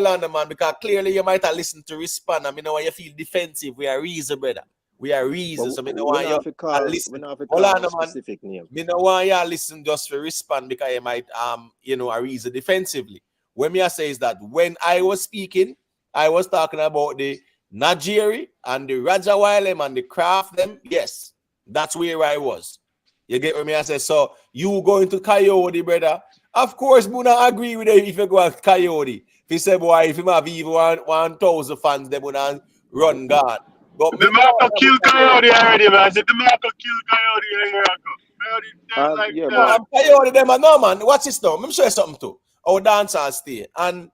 on the man, because clearly you might have listened to respond. I mean, when you feel defensive, we are reason, brother. We are reason. So me know why you listen. Hold on, man. Me know why you listen just for respond because you might a reason defensively. When me I say is that when I was speaking, I was talking about the Najeri and the Raja Wilem and the Craft them, yes, that's where I was. You get what me I say? So you going to Coyote, brother? Of course, Muna agree with you if you go to Coyote. If he say, boy, if him have even 1,000 fans, they would run God. But me The Marco killed Coyote already, man. I said the Marco killed Coyote already. Coyote dead like Yeah, no, that. I'm Coyote them. No, man. Watch this now. Let me show you something too. Our dancers stay. And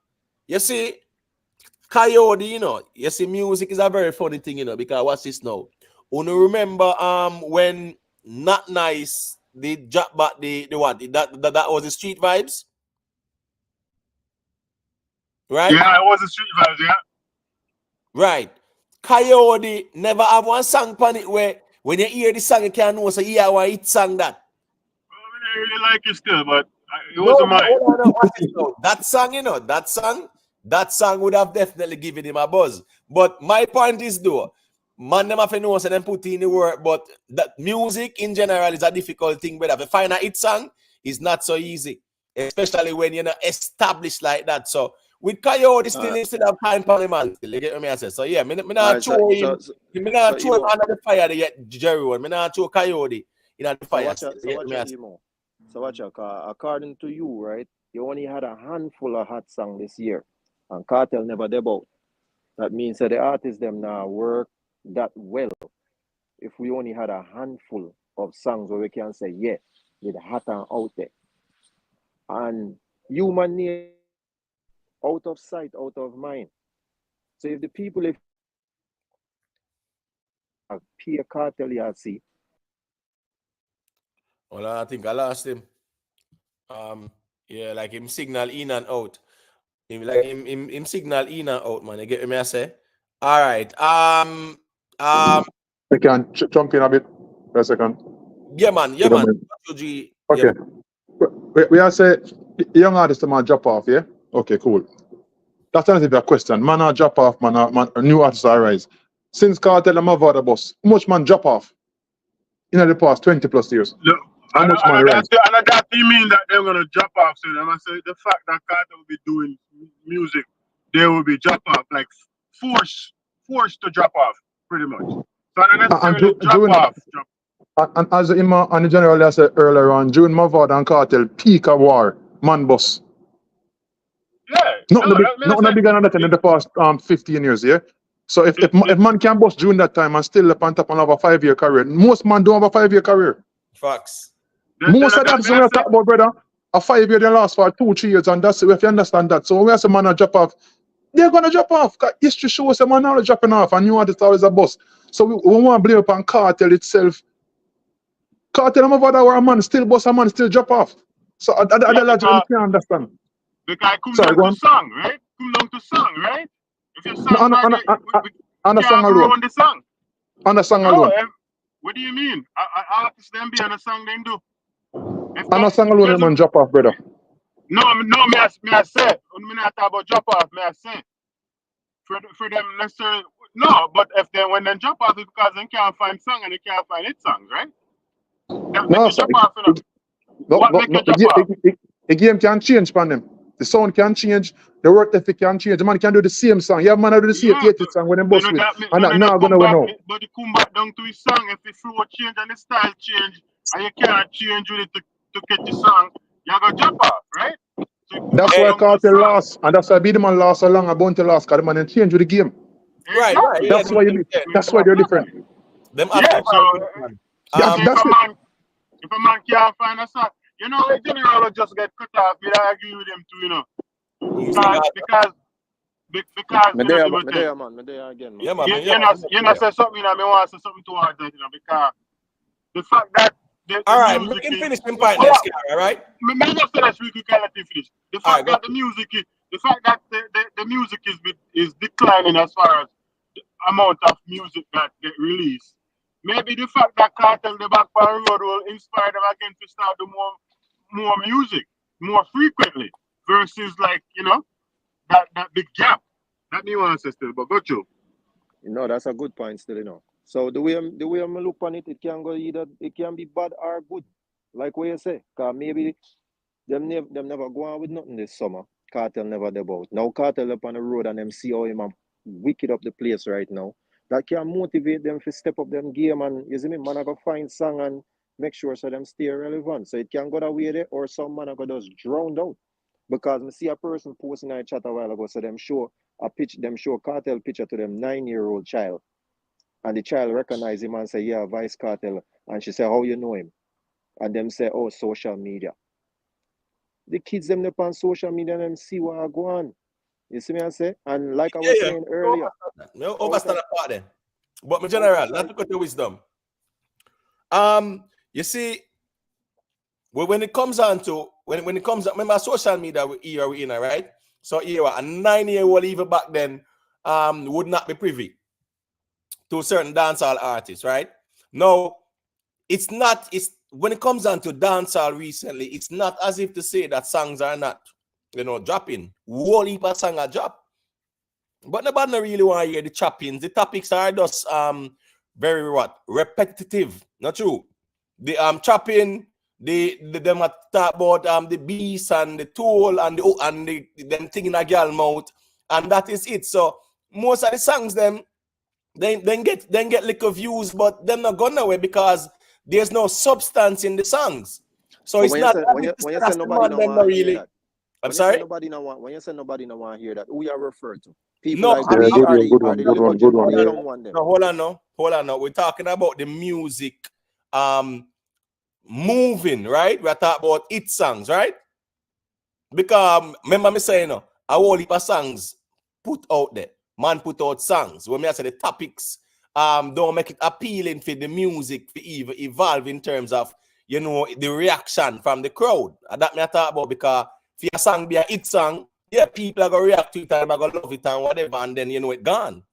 you see, Coyote, you know, you see, music is a very funny thing, you know, because watch this now. You remember when Not Nice they drop back the what? That was the Street Vibes? Right? Yeah, it was the Street Vibes, yeah. Right. Coyote never have one song on it where when you hear the song, you can't know, so yeah, one hit song that. Well, I mean, I really like it still, but it No, wasn't mine. hold on, watch this now. That song, you know, that song would have definitely given him a buzz. But my point is though, man, them have to know so them put in the work, but that music in general is a difficult thing, but if you find a hit song, it's not so easy. Especially when you're not established like that. So with Coyote still instead of time for the man, still, you get what I say? So yeah, me not throw him, me not throw him under the fire yet, Jerry. Me not throw Coyote in the fire. So watch out, according to you, right? You only had a handful of hot songs this year, and Kartel never did out. That means that the artists them now work that well. If we only had a handful of songs where we can say, yeah, with hot and out there. And human nature, out of sight, out of mind. So if the people, if peer Kartel, you see. Well, I think I lost him. Yeah, like him signal in and out. Him signal in and out, man. You get me? I say. All right. I can jump in a bit for a second. Yeah, man. Yeah, man. Okay. Yeah. We are say young artists man drop off, yeah? Okay, cool. That's another question. Man are drop off, man new artists are rise. Since Kartel and Mavado boss, how much man drop off in the past 20 plus years? Look, how much man rise? And that you mean that they're gonna drop off soon. I'm gonna say the fact that Kartel will be doing music, they will be drop off, like forced to drop off, pretty much. So not necessarily drop off. And as Ima and the general I said earlier on, June Mavado and Kartel peak of war, man boss. Yeah. Nothing bigger than that in the past 15 years, yeah? So if man can bust June that time and still up on top and have a 5-year career, most man don't have a 5-year career. Facts. Most of that's what we talk about, brother. A 5-year they last for 2-3 years, and that's if you understand that. So when we say man drop off, they're gonna drop off. History shows them man always dropping off, and you want it's always a bust. So we want to blame upon Kartel itself. Kartel and Mavado were a man still bust, a man still drop off. So other logic we can't understand. Because it comes down to song, right? Come down to song, right? If your song on the song alone. On the song. On the song alone. What do you mean? Artists them be on the song they do. On the song alone, man drop off, brother. No, me I say. Me not talk about drop off, me I say. For them necessarily, no, but if they when they drop off, it's because they can't find song and they can't find hit songs, right? No, sir. The game can change for them. The sound can change. The work ethic can change. The man can do the same song. Yeah, man, do the same song when they bust with. And that now gonna know. But you come back down to his song. If the flow change and the style change, and you can't change with it to get the song, you're gonna jump off, right? So that's why Kartel lost, and that's why Be the Man lost so long. About to last, because the man change with the game. Right. That's why that's why they're different. Them if a man can't find a song, you know, in general, just get cut off. We don't agree with him too, you know. Because me there again, man. Yeah, man. You know, say something, I want to say something towards that, you know, because the fact that all right, we can finish in point next year, all right? Maybe just say that we can let you finish. The fact that the music is declining as far as the amount of music that get released. Maybe the fact that Kartel the back on the road will inspire them again to start do more music more frequently versus like, you know, that big gap. That me want to say still, but go to. No, that's a good point still, you know. So the way I'm look on it can go either it can be bad or good. Like what you say. Cause maybe them never go on with nothing this summer. Kartel never debut. Now Kartel up on the road and them see how him wicked up the place right now. That can motivate them to step up them game and you see me, man I go find song and make sure so them stay relevant. So it can go that way there or some man I go just drowned out. Because I see a person posting in a chat a while ago, so them show Kartel picture to them 9-year-old child. And the child recognize him and say, yeah, Vice Kartel. And she say, how you know him? And them say, oh, social media. The kids them up on social media and them see what I go on. You see me I say? And like I was saying earlier. No overstand that part then. But my general, not to cut your wisdom. You see, when it comes on to when it comes, remember social media era we in, right? So era a 9-year-old even back then would not be privy to certain dancehall artists, right? Now, it's when it comes on to dancehall recently, it's not as if to say that songs are not, dropping. Whole heap of songs are drop. But nobody don't really want to hear the choppings. The topics are just very repetitive. Not true. The chopping, them talk about the beast and the tool and them thing in a girl mouth, and that is it. So most of the songs them then get little views, but them not gone away because there's no substance in the songs. So it's not when you say nobody don't want to hear that. I'm sorry. When you say nobody don't want to hear that, who you are referred to? People No, like we are the young one. No, hold on now. We're talking about the music moving, right? We're talking about hit songs, right? Because remember me saying, a whole heap of songs put out there. Man put out songs. When I say the topics don't make it appealing for the music to even evolve in terms of, the reaction from the crowd. And that me I talk about, because if your song be a hit song, yeah, people are going to react to it and are going to love it and whatever, and then, it gone.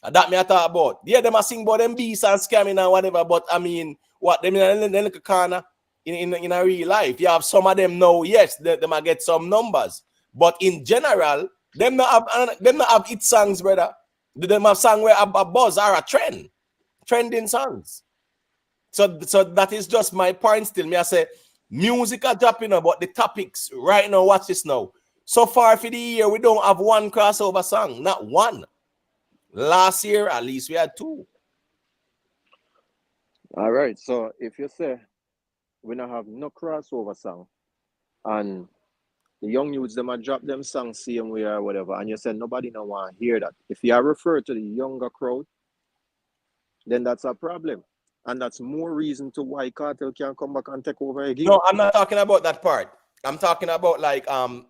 And that me I talk about. Yeah, them a sing about them beats and scamming and whatever, but I mean, what, them in a little corner in a real life. You have some of them now, yes, they might get some numbers. But in general, them not have hit songs, brother. Them have songs where a buzz are a trending songs. So that is just my point still. Me I say, music are dropping about the topics right now. Watch this now. So far for the year, we don't have one crossover song. Not one. Last year, at least we had 2. All right. So if you say we don't have no crossover song, and the young youths them a drop them songs same way or whatever, and you say nobody don't want to hear that. If you are referred to the younger crowd, then that's a problem. And that's more reason to why Kartel can come back and take over again. No, I'm not talking about that part. I'm talking about like I'm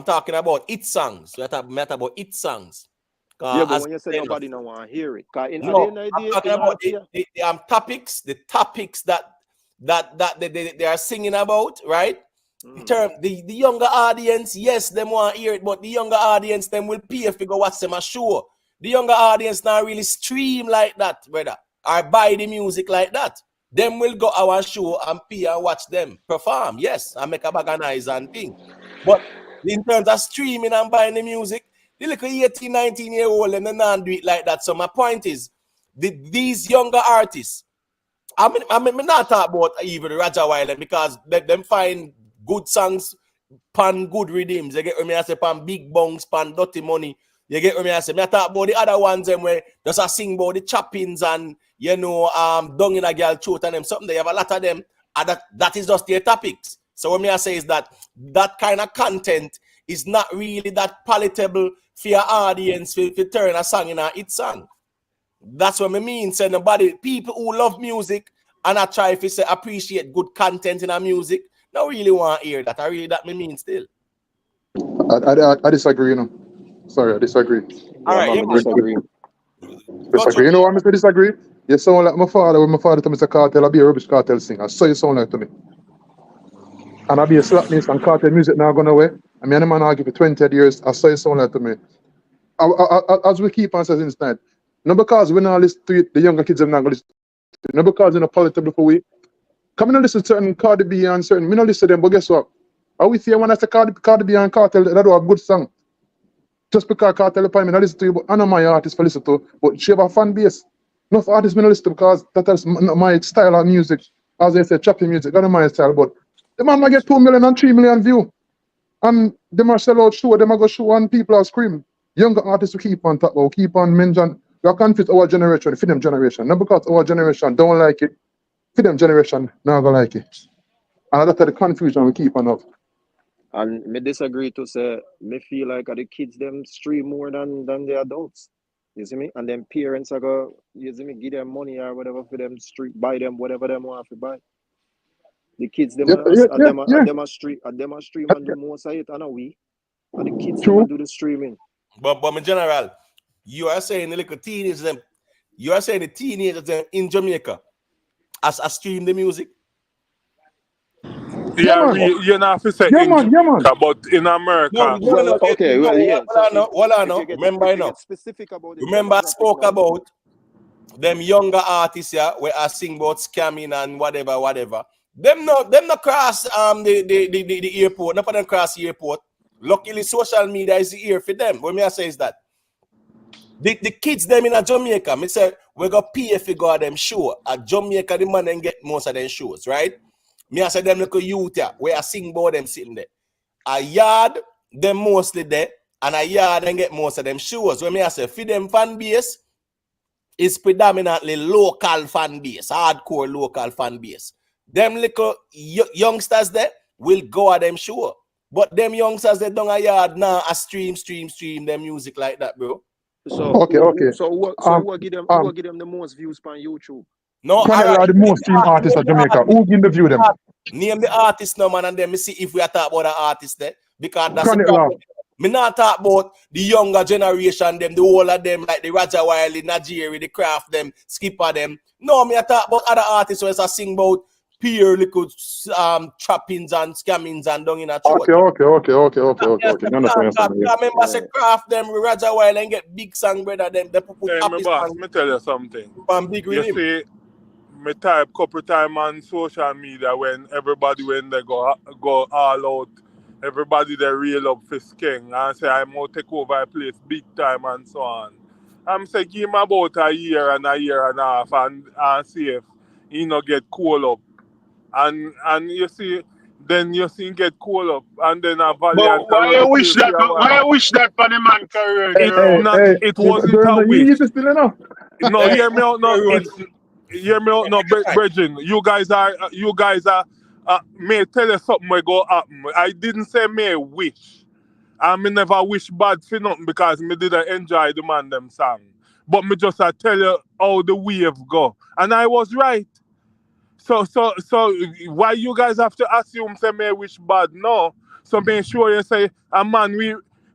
talking about hit songs. We talk about hit songs. Yeah, but when you say nobody don't want to hear it, I'm talking about the topics, the topics that they are singing about, right? The younger audience, yes, them want to hear it, but the younger audience, them will pay if you go watch them a show. The younger audience not really stream like that, brother, or buy the music like that. Them will go our show and pay and watch them perform, yes, and make a bag of noise and thing. But in terms of streaming and buying the music, the little 18, 19-year-old and they not do it like that. So my point is, these younger artists, I'm not talking about even Raja Wilder, because them find good songs, pan good rhythms. You get what I say, pan big bongs, pan dirty money. You get what I say. I talk about the other ones them where just a sing about the choppings and dung in a girl throat and them something. They have a lot of them. And that is just their topics. So what I say is that kind of content is not really that palatable for your audience if you turn a song in a hit song. That's what I mean. So people who love music and I try if you say appreciate good content in a music, don't really want to hear that. That me mean still. I disagree, Sorry, I disagree. All right, you disagree. Disagree. You know what I disagree? You sound like my father when my father told me to Kartel, I'll be a rubbish Kartel singer. So you sound like to me. And I'll be a slap music and Kartel music now gone away. I mean, man argue for 20 years, I saw you sound like to me. As we keep on saying this night, not because we not listen to it, the younger kids are not going to listen to it, not because they're not palatable for we. Come and listen to certain Cardi B and certain, we not listen to them, but guess what? Are we see when I say Cardi B and Kartel, that do a good song. Just because Kartel upon me, I listen to you, but I know my artist for listen to, but she have a fan base. Enough artists me not listen to because that's my style of music. As I say, choppy music, that's my style, but the man might get 2 million and 3 million views. And they must sell out show, they might go show and people are screaming. Younger artists will keep on talk about, keep on mention. We are confused our generation, for them generation. Not because our generation don't like it, for them generation not gonna like it. And that's the confusion we keep on of. And me disagree to say me feel like the kids them stream more than the adults. You see me? And then parents are go, you see me, give them money or whatever for them street, buy them whatever them want to buy. The kids them Yeah, are yeah, yeah, yeah. them a stream and do most of it and we. And the kids them True. a do the streaming. But in general, you are saying the little teenagers them, you are saying the teenagers them in Jamaica as stream the music. Yeah, man. You know have to say Yeah, in man. Yeah, man. Jamaica, but in America, Well, okay, well, yeah. So Remember, if you get specific about it, remember I spoke about them younger artists here where I sing about scamming and whatever. Them not cross the airport, not for them cross the airport. Luckily, social media is here for them. What me I say is that the kids them in a Jamaica, me say we gonna pay if you go them show. At Jamaica, the man then get most of them shows, right? Me I say them little youth here where I sing about them sitting there. A yard, them mostly there, and a yard and get most of them shows. When me I say for them fan base is predominantly local fan base, hardcore local fan base. Them little youngsters there will go at them show. But them youngsters they don't a yard now a stream them music like that, bro. So Okay. So who give them the most views on YouTube? No, Kartel are the most streamed artists of Jamaica. Who give the view them? Name the artist no man and then me see if we are talking about the artist there. Because that's the Kartel. problem. Me not talk about the younger generation, them, the whole of them, like the Raja Wiley, Najiri, the Craft, them, Skipper, them. No, me I talk about other artists where I sing about pure little trappings and scammings and down in a church. Okay. I remember say Craft them, Raja Wiley, and get big song, brother, them, they put happy boss, song. me tell you something. Big You see, me type couple time on social media when everybody when they go all out, everybody they reel up for sking and say I'm gonna take over a place big time and so on. I'm saying give him about a year and a half and see if he no get cool up. And you see then you see him get cool up and then a valiant. But why you wish that for the man career? It wasn't a wish. No, hear me out now. Hear me out now, Brethren. You guys are may tell you something will go happen. I didn't say may wish. I me never wish bad for nothing because me didn't enjoy the man them song. But me just tell you how the wave go. And I was right. So why you guys have to assume say may wish bad? No. So make sure you say a man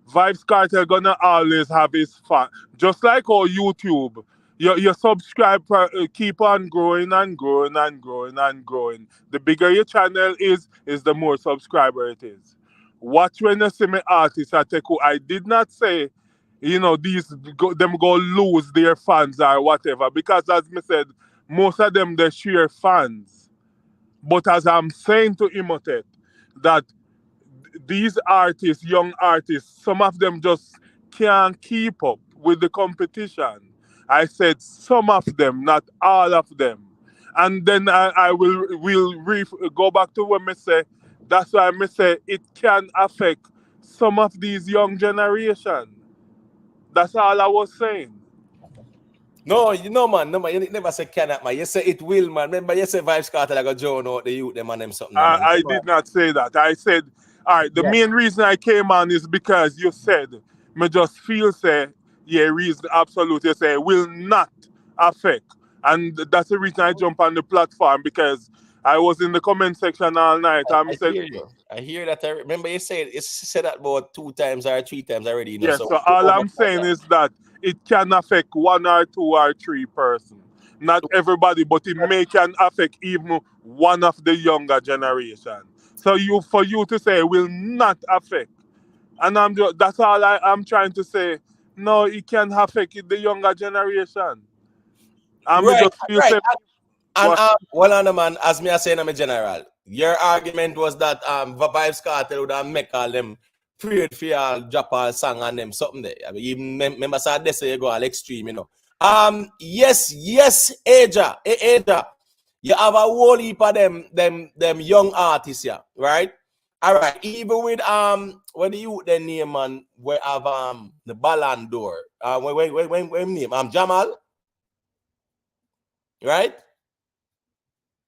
Vybz Kartel gonna always have his fan. Just like our YouTube. Your subscribe keep on growing and growing and growing and growing. The bigger your channel is the more subscriber it is. Watch when you see me artists I take. I did not say, them go lose their fans or whatever because as me said, most of them they share fans. But as I'm saying to Imotet, that these artists, young artists, some of them just can't keep up with the competition. I said some of them, not all of them. And then I will go back to what I say. That's why I say it can affect some of these young generation. That's all I was saying. No, man, you never say cannot, man. You say it will, man. Remember, you say Vybz Kartel like a Joan out the youth, them and them something. I did not say that. I said, all right, the main reason I came on is because you said, me just feel say, reason absolute, you say, will not affect. And that's the reason I jump on the platform because I was in the comment section all night. I hear that. I remember you said that about 2 times or 3 times already. Yes, so all I'm saying is that it can affect 1 or 2 or 3 persons. Not everybody, but it can affect even one of the younger generation. So for you to say will not affect, and that's all I'm trying to say. No, it can affect the younger generation. Right. Well, man, as me I say, I'm a general. Your argument was that Vybz Kartel would have make all them afraid for y'all drop all song on them something there. I mean, even remember say this you go all extreme, Yes, Aja. You have a whole heap of them young artists here, right? All right. Even with what the youth their name man, we have the Ballon d'Or. When name? Jamal, right?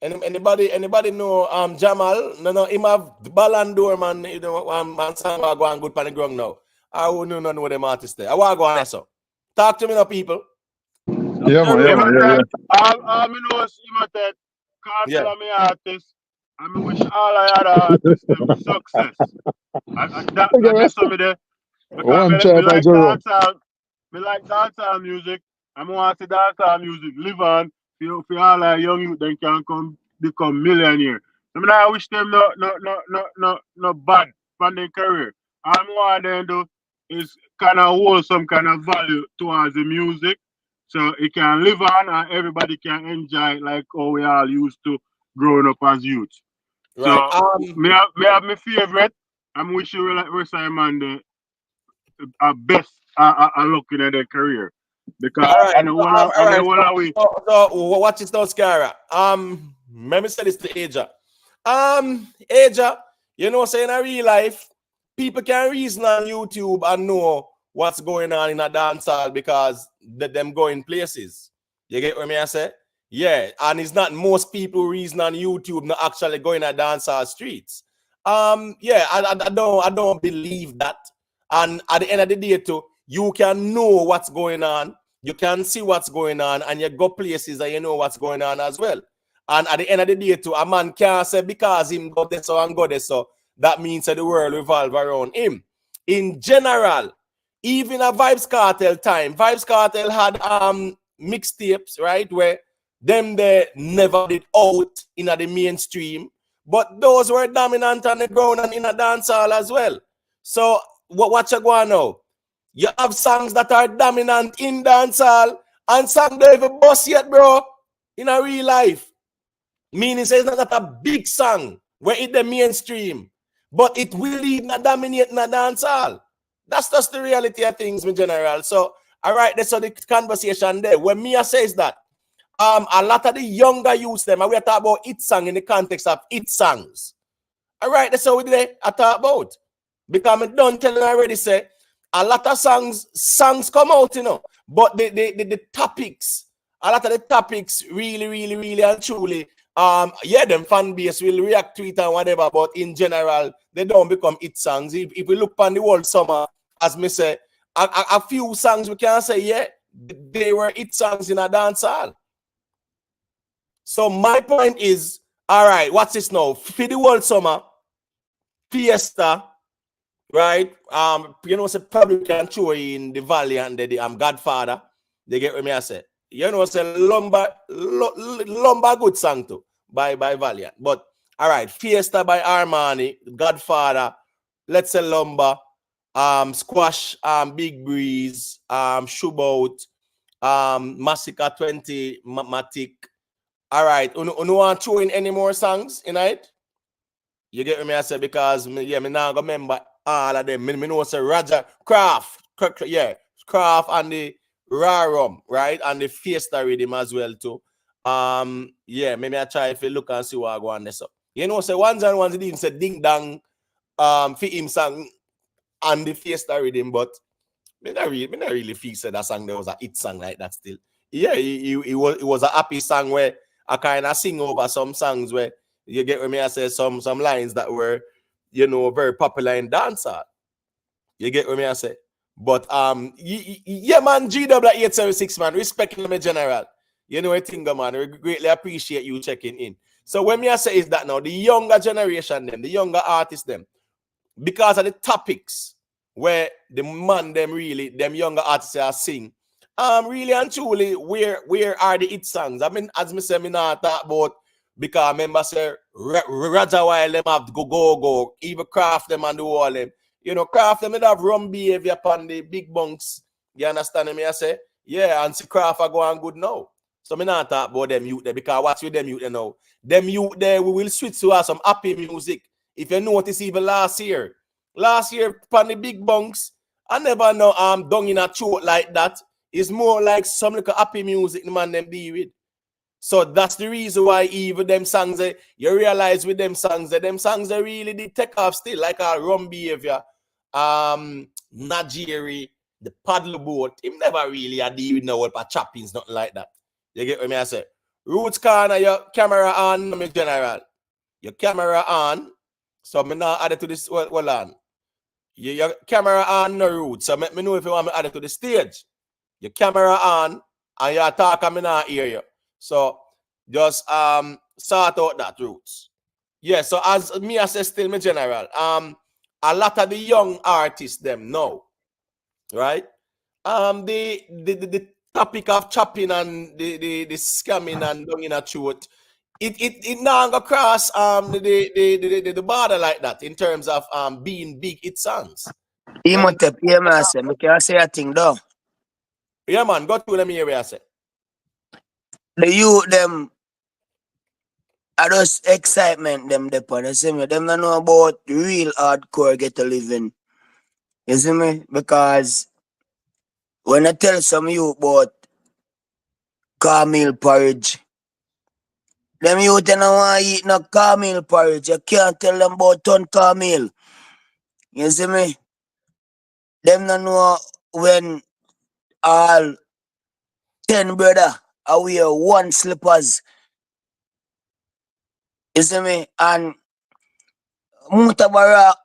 Anybody know Jamal? No, him have the Ballon d'Or, man. You know, man song go on good pan the ground now. I wouldn't know them artists there. I want to go on so. Talk to me now, people. Yeah, man, yeah, Yeah, man, man, yeah, that all me know is Humanitarian, Yeah. Kartel and me artists, and me wish all I other artists them success. And that's some of the yeah. because One try me by like Jerome. dancehall music, and I want to dancehall music live on for all our young youth then can come become millionaire. I mean, I wish them no bad for their career. All I want them do is kind of hold some kind of value towards the music, so it can live on and everybody can enjoy it like how we all used to growing up as youth. Right. So me have my favorite. I'm wishing you like Simon the best looking at their career because All right. and the whole All and the right. whole way. So watch this now, Scara. Let me say this to Aja. Aja, you know, saying in real life, people can reason on YouTube and know what's going on in a dance hall because them going places. You get what I say? Yeah, and it's not most people reason on YouTube not actually going to dance hall streets. Yeah, I don't believe that. And at the end of the day, too, you can know what's going on, you can see what's going on, and you go places and you know what's going on as well. And at the end of the day, too, a man can't say because him go this so and go this so, that means that the world revolve around him. In general, even a Vybz Kartel time, Vybz Kartel had mixtapes, right, where them they never did out in the mainstream, but those were dominant on the ground and in a dancehall as well. So what you going now? You have songs that are dominant in dancehall and songs don't even bust yet, bro, in a real life. Meaning it's not a big song where it's the mainstream, but it will not dominate in the dancehall. That's just the reality of things in general. So, all right, that's the conversation there. When Mia says that, a lot of the younger youths them, and we are talking about it song in the context of it songs. All right, that's what I talk about. Because I don't tell you already say a lot of songs come out, you know, but the topics, a lot of the topics really and truly, yeah, them fan base will react to it and whatever, but in general, they don't become hit songs. If we look on the whole summer, as me say, a few songs we can say, yeah, they were hit songs in a dance hall. So my point is, all right, what's this now? For the whole summer, Fiesta, right? You know, say probably can show in the Valley and the Godfather. They get what me I say. You know, say Lumber good song too by Valiant. But all right, Fiesta by Armani, Godfather, let's say Lumber, Squash, Big Breeze, Shootout, Massacre 20, Matic. All right, you want to throw in any more songs in it? You get what me I say? Because me now remember all of them. Me know say Roger Craft, Craft and the Rarum, right? And the Fiesta rhythm as well too. Yeah, maybe I try if you look and see what I go on this up. You know, say ones and ones didn't say ding dong for him song and the Fiesta rhythm, but me not really feel say that song there was a hit song like that still. Yeah, it was a happy song where I kind of sing over some songs where you get what me I say some lines that were, you know, very popular in dancehall. You get what me I say? But yeah, man, GW876, man, respect me general. You know, I think, man, we greatly appreciate you checking in. So when me I say is that now the younger generation, them, the younger artists, them, because of the topics where the man them really, them younger artists are sing, really and truly, where are the hit songs? I mean, as me say, me not talk about, because I remember say Raja while them have go, even Craft them and do all them. You know, Craft them have rum behavior upon the big bunks. You understand me? I say, yeah, and see Craft are going good now. So me not talk about them youth there, because what's with them youth there now? Them youth there, we will switch to some happy music. If you notice, even last year upon the big bunks, I never know down in a throat like that. It's more like some little happy music the man them deal with. So that's the reason why even them songs, you realize with them songs, they really did take off still, like our rum behavior, Najiri, the paddle boat. Him never really a deal with no choppings, nothing like that. You get what I say? Roots corner, your camera on, my general. Your camera on. So me now add it to this. Hold on. Your camera on, no Roots. So let me know if you want me add it to the stage. Your camera on, and you talk, and me now hear you. So just sort out that, Roots. Yeah, so as me as still my general, a lot of the young artists them know, right? The topic of chopping and the scamming and doing a throat, it now go across the border like that in terms of being big hit songs. Imhotep, yeah, man, I say, me can say a thing though. Yeah, man, go to them here, I say. The youth them are just excitement them depon. You see me? Them don't know about real hardcore get a living. You see me? Because when I tell some youth about cornmeal porridge, them youth don't want to eat no cornmeal porridge. You can't tell them about ton cornmeal. You see me? Them don't know when all 10 brother are wear one slippers. You see me? And Muta Bara,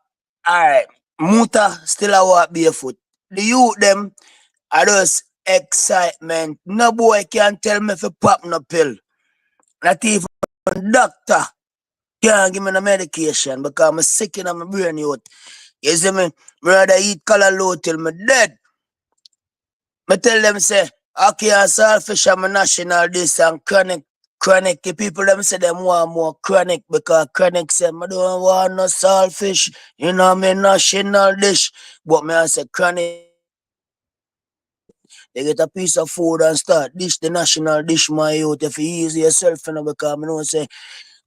alright, Muta still a walk barefoot. The youth them are just excitement. No boy can tell me if pop no pill. Not even doctor can't give me no medication because I'm sick in my brain youth. You see me? Rather eat color low till me dead. Me tell them say, okay, and selfish I'm a national this and chronic. The people them say them want more chronic because chronic say I don't want no selfish, you know me national dish. But me I say chronic, they get a piece of food and start dish the national dish my youth. If you ease yourself, you know, because me know say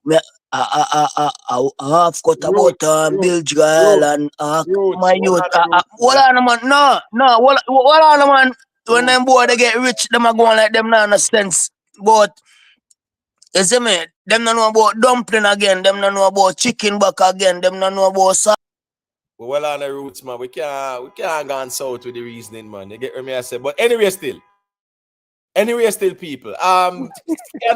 me I half cut about Roots, bilge girl and my youth. Hold man. on man, hold on man. When them boy they get rich, them are going like them not no sense. But you see me, them don't know about dumpling again, them don't know about chicken back again, them don't know about Well on the Roots, man. We can't go on south with the reasoning, man. You get what me I say. But anyway, still people. Can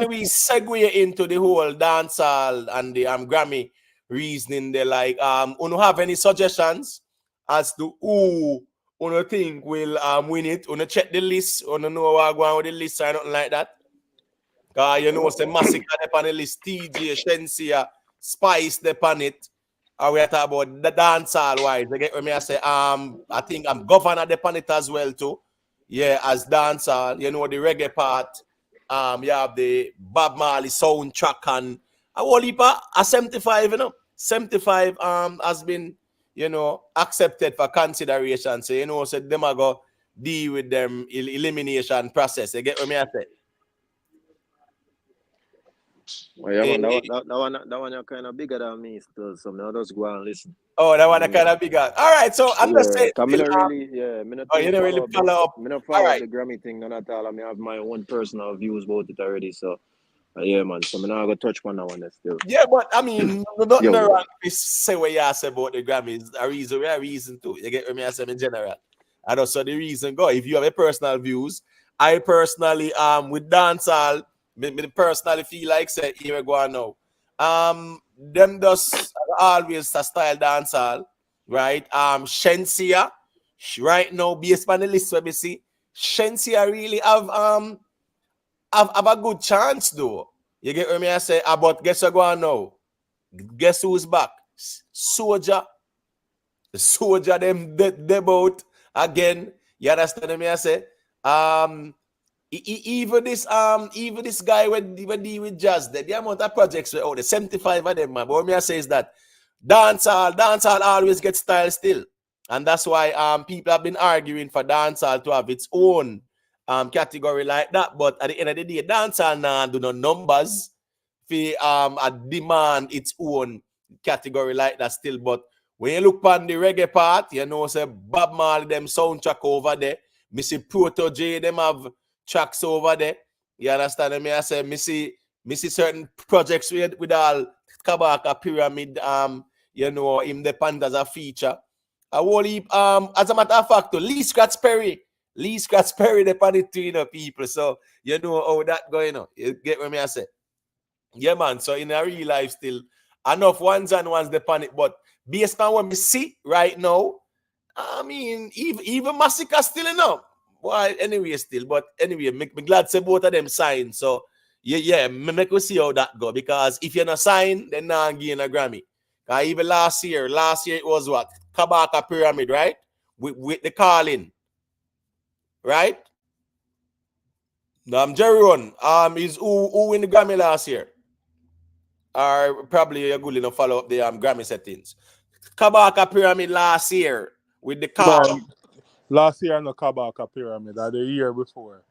we segue into the whole dancehall and the Grammy reasoning? They like you have any suggestions as to who you think will win it? You check the list, you know what going with the list or nothing like that? You know say Massacre on the list, TJ, Shensia, Spice on it. We are talking about the dancehall wise. You get what me I say? I think I'm governor on it as well too. Yeah, as dancehall, you know, the reggae part, you have the Bob Marley soundtrack and a whole heap of 75, you know. 75 has been, you know, accepted for consideration. So, you know, so them are go deal with them elimination process. You get what me I say? Oh, yeah, man, that one kind of bigger than me still, so I'll just go and listen. Oh, that one kind of bigger. All right, so I'm just saying. I'm not really, I'm not you don't really follow up. I'm not All follow right. up the Grammy thing, none at all. I mean, I have my own personal views about it already, so yeah, man. So I'm not gonna touch on that one still. Yeah, but I mean, nothing wrong with say what you say about the Grammys. A reason too. You get what I say in general. And also the reason go. If you have a personal views, I personally with dancehall, me personally feel like say here we go on now. Them does always a style dancehall, right? Shensia, right now, based on the list where we see, Shensia really have a good chance though. You get what I say? But guess what going on now? Guess who's back? Soldier. The soldier them they both again. You understand me? I say? Even this guy when deal with jazz, the amount of projects were out, the 75 of them, man. But what me I say is that dancehall always gets style still. And that's why people have been arguing for dancehall to have its own category like that. But at the end of the day, dancehall now do no numbers for demand its own category like that still. But when you look on the reggae part, you know, say Bob Marley them soundtrack over there. Missy Proto J them have tracks over there. You understand me? I say missy certain projects with all Kabaka Pyramid you know, him the as a feature. A whole heap, as a matter of fact, Lee Scratch Perry Lee Scratch Perry the pan it too, you know, people. So you know how that going on. You get what me I say? Yeah, man. So in a real life still, enough ones and ones the panic, but based on what we see right now, I mean, even Massacre still enough. Well, anyway, still, but anyway, me glad say both of them sign. So yeah, make we see how that go. Because if you're not sign, then now gain a Grammy. Even last year it was what? Kabaka Pyramid, right? With the calling, right? Jeron, is who win the Grammy last year? Or probably you're good enough follow up the Grammy settings. Kabaka Pyramid last year with the No, calling. last year no Kabaka Pyramid, or the year before.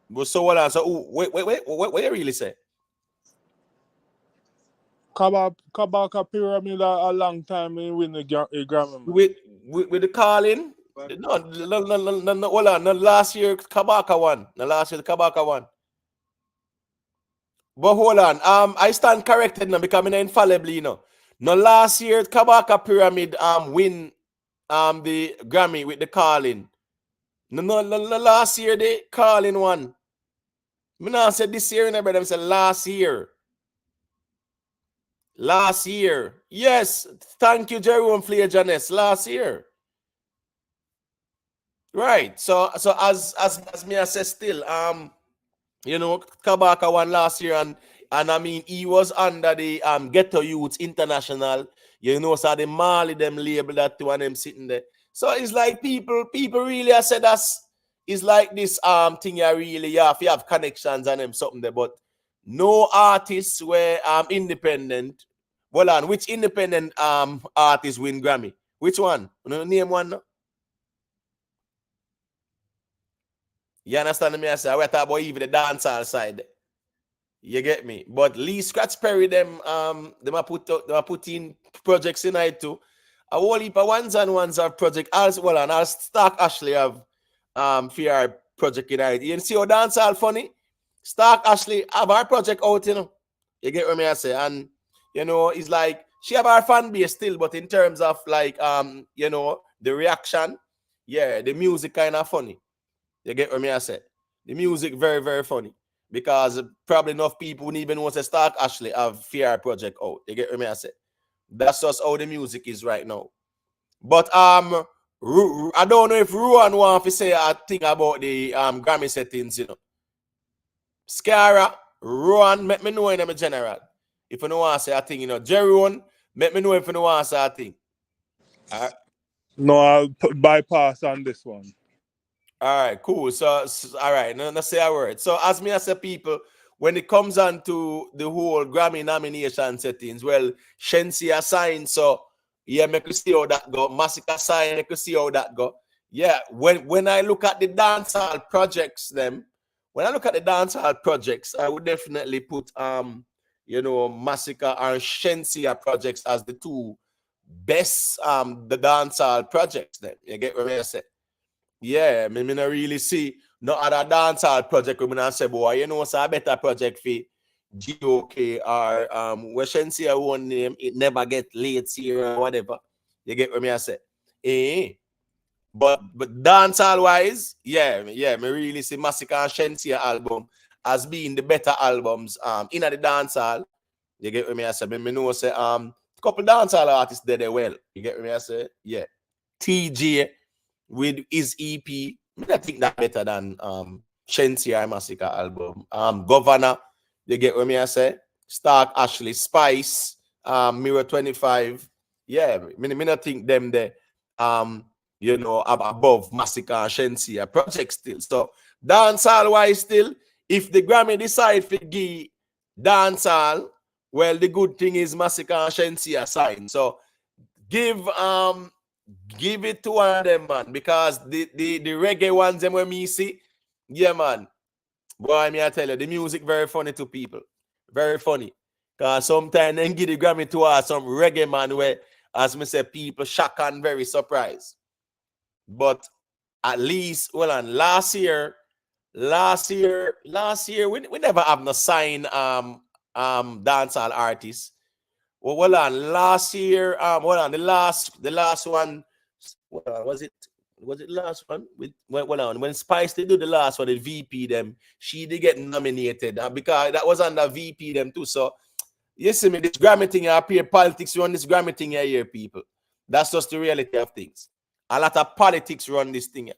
But so hold on. So wait, what you really say? Kabaka Pyramid a long time in win a Grammy, man. With the calling? No, hold on. No, last year Kabaka won. No, last year the Kabaka won. But hold on. I stand corrected now because I'm infallibly, you know. No, last year Kabaka Pyramid win the Grammy with the calling. No, last year they calling one. Me not said this year, but them said last year. Last year. Yes. Thank you, Jerome Flair Janes. Last year. Right. So as me I say still, you know, Kabaka won last year and I mean he was under the Ghetto Youth International, you know, so the Mali them label that to and them sitting there. So it's like people really I said that's it's like this thing you really have you have connections and them something there, but no artists were independent. Well on which independent artist win Grammy? Which one? Name one no? You understand me? I say we're talking about even the dancehall side. You get me? But Lee Scratch Perry them a put in projects in it too. A whole heap of ones and ones of project as well, and I'll Stark Ashley have PR project in it. You see how dancehall funny? Stark Ashley have our project out, you know. You get what me I say? And you know, it's like she have our fan base still, but in terms of like you know, the reaction, yeah, the music kind of funny. You get what me I say? The music very, very funny. Because probably enough people wouldn't even want to start actually have PR project out. You get what me I say? That's just how the music is right now. But I don't know if Ruan want to say a thing about the Grammy settings, you know. Scara, Ruan, make me know in the general. If you don't want to say a thing, you know. Jeron, make me know if you don't want to say a thing. No, I'll bypass on this one. All right, cool. So all right, no say a word. So as me as a people, when it comes on to the whole Grammy nomination settings, well, Shensi assigned, so yeah, make you see how that go. Massacre sign, make you see how that go. Yeah, when I look at the dancehall projects, when I look at the dancehall projects, I would definitely put you know, Massacre and Shensia projects as the two best the dancehall projects. Then you get what I say? Yeah, me not really see no other dancehall project when I say, boy, you know, so a better project for GOK or we shouldn't see one name, it never get late here or whatever. You get what I say? But dancehall wise, yeah, me really see Massacre and Shensia album as being the better albums in the dancehall. You get what I say? Me know say couple dancehall artists did it well. You get what I say? Yeah. TJ with his EP, I think that better than Shensia Massacre album. Governor, you get what I say? Stark Ashley Spice, Mirror 25. Yeah, me not think them there you know, above Massacre and Shensia project still. So dancehall wise still, if the Grammy decide to give dancehall, well, the good thing is Massacre and Shensia sign. So give it to one of them, man, because the reggae ones them when me see, yeah, man. Boy, me I tell you, the music very funny to people. Very funny. Because sometimes then give the Grammy to some reggae man where, as me say, people shock and very surprised. But at least, well, and last year, we never have no sign dancehall artists. Well, on last year, the last one, was it? was it the last one? When Spice did do the last one, the VP them, she did get nominated because that was under VP them too. So you see me, this Grammy thing appear politics run this Grammy thing here, people. That's just the reality of things. A lot of politics run this thing here.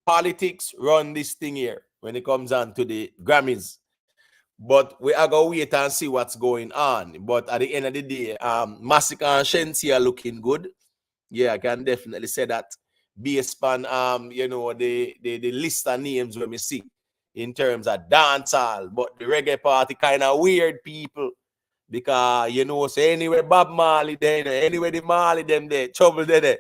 Politics run this thing here when it comes on to the Grammys. But we are going to wait and see what's going on. But at the end of the day, Massacre and Shensi are looking good. Yeah, I can definitely say that. Based on you know, the list of names when we see in terms of dancehall, but the reggae party kind of weird, people. Because you know, so anyway, Bob Marley there, you know, anyway, the Marley them there, trouble there.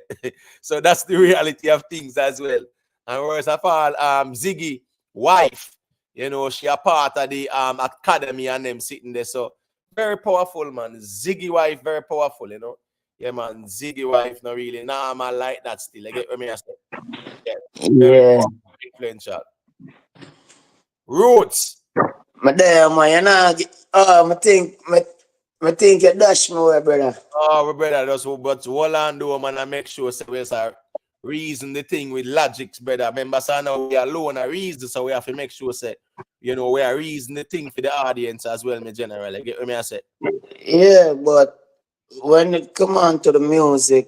So that's the reality of things as well. And worst of all, Ziggy wife, you know, she a part of the academy and them sitting there. So very powerful, man. Ziggy wife, very powerful, you know. Yeah, man. Ziggy wife, not really. Nah, man, like that still. I get what I say. Yeah. Very powerful, influential. Roots. My damn man, you know, I think you dash me away, brother. Oh, brother, just but hold on, do man, and make sure we reason the thing with logics, brother. Remember, so now we alone a reason, so we have to make sure say, you know, we are reason the thing for the audience as well, me generally. Get what I say? Yeah, but when it come on to the music,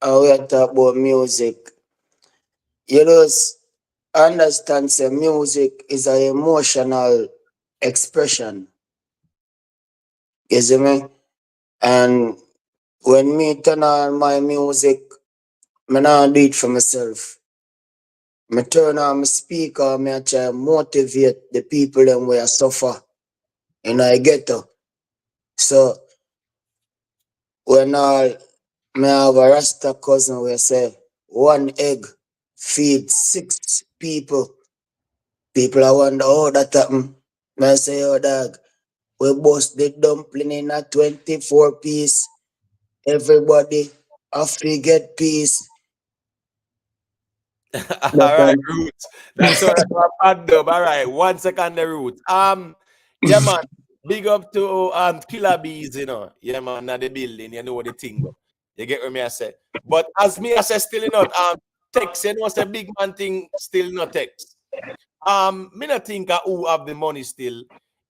and we talk about music, you just understand say music is an emotional expression. You see me? And when me turn on my music, me not do it for myself. Me turn on my speaker, me I try motivate the people them where suffer in I ghetto. So when me have a Rasta cousin where say one egg feed 6 people. People I wonder how that happen. Me I say, oh dog, we bust the dumpling in a 24 piece. Everybody have to get peace. All right, Roots. That's all right. Bad dub. All right, 1 second, the Roots. Yeah, man. Big up to Killer Bees, you know. Yeah, man, at the building, you know the thing. You get what me I say. But as me I say, still not text, you know, it's a big man thing, still not text. Me not think who have the money still.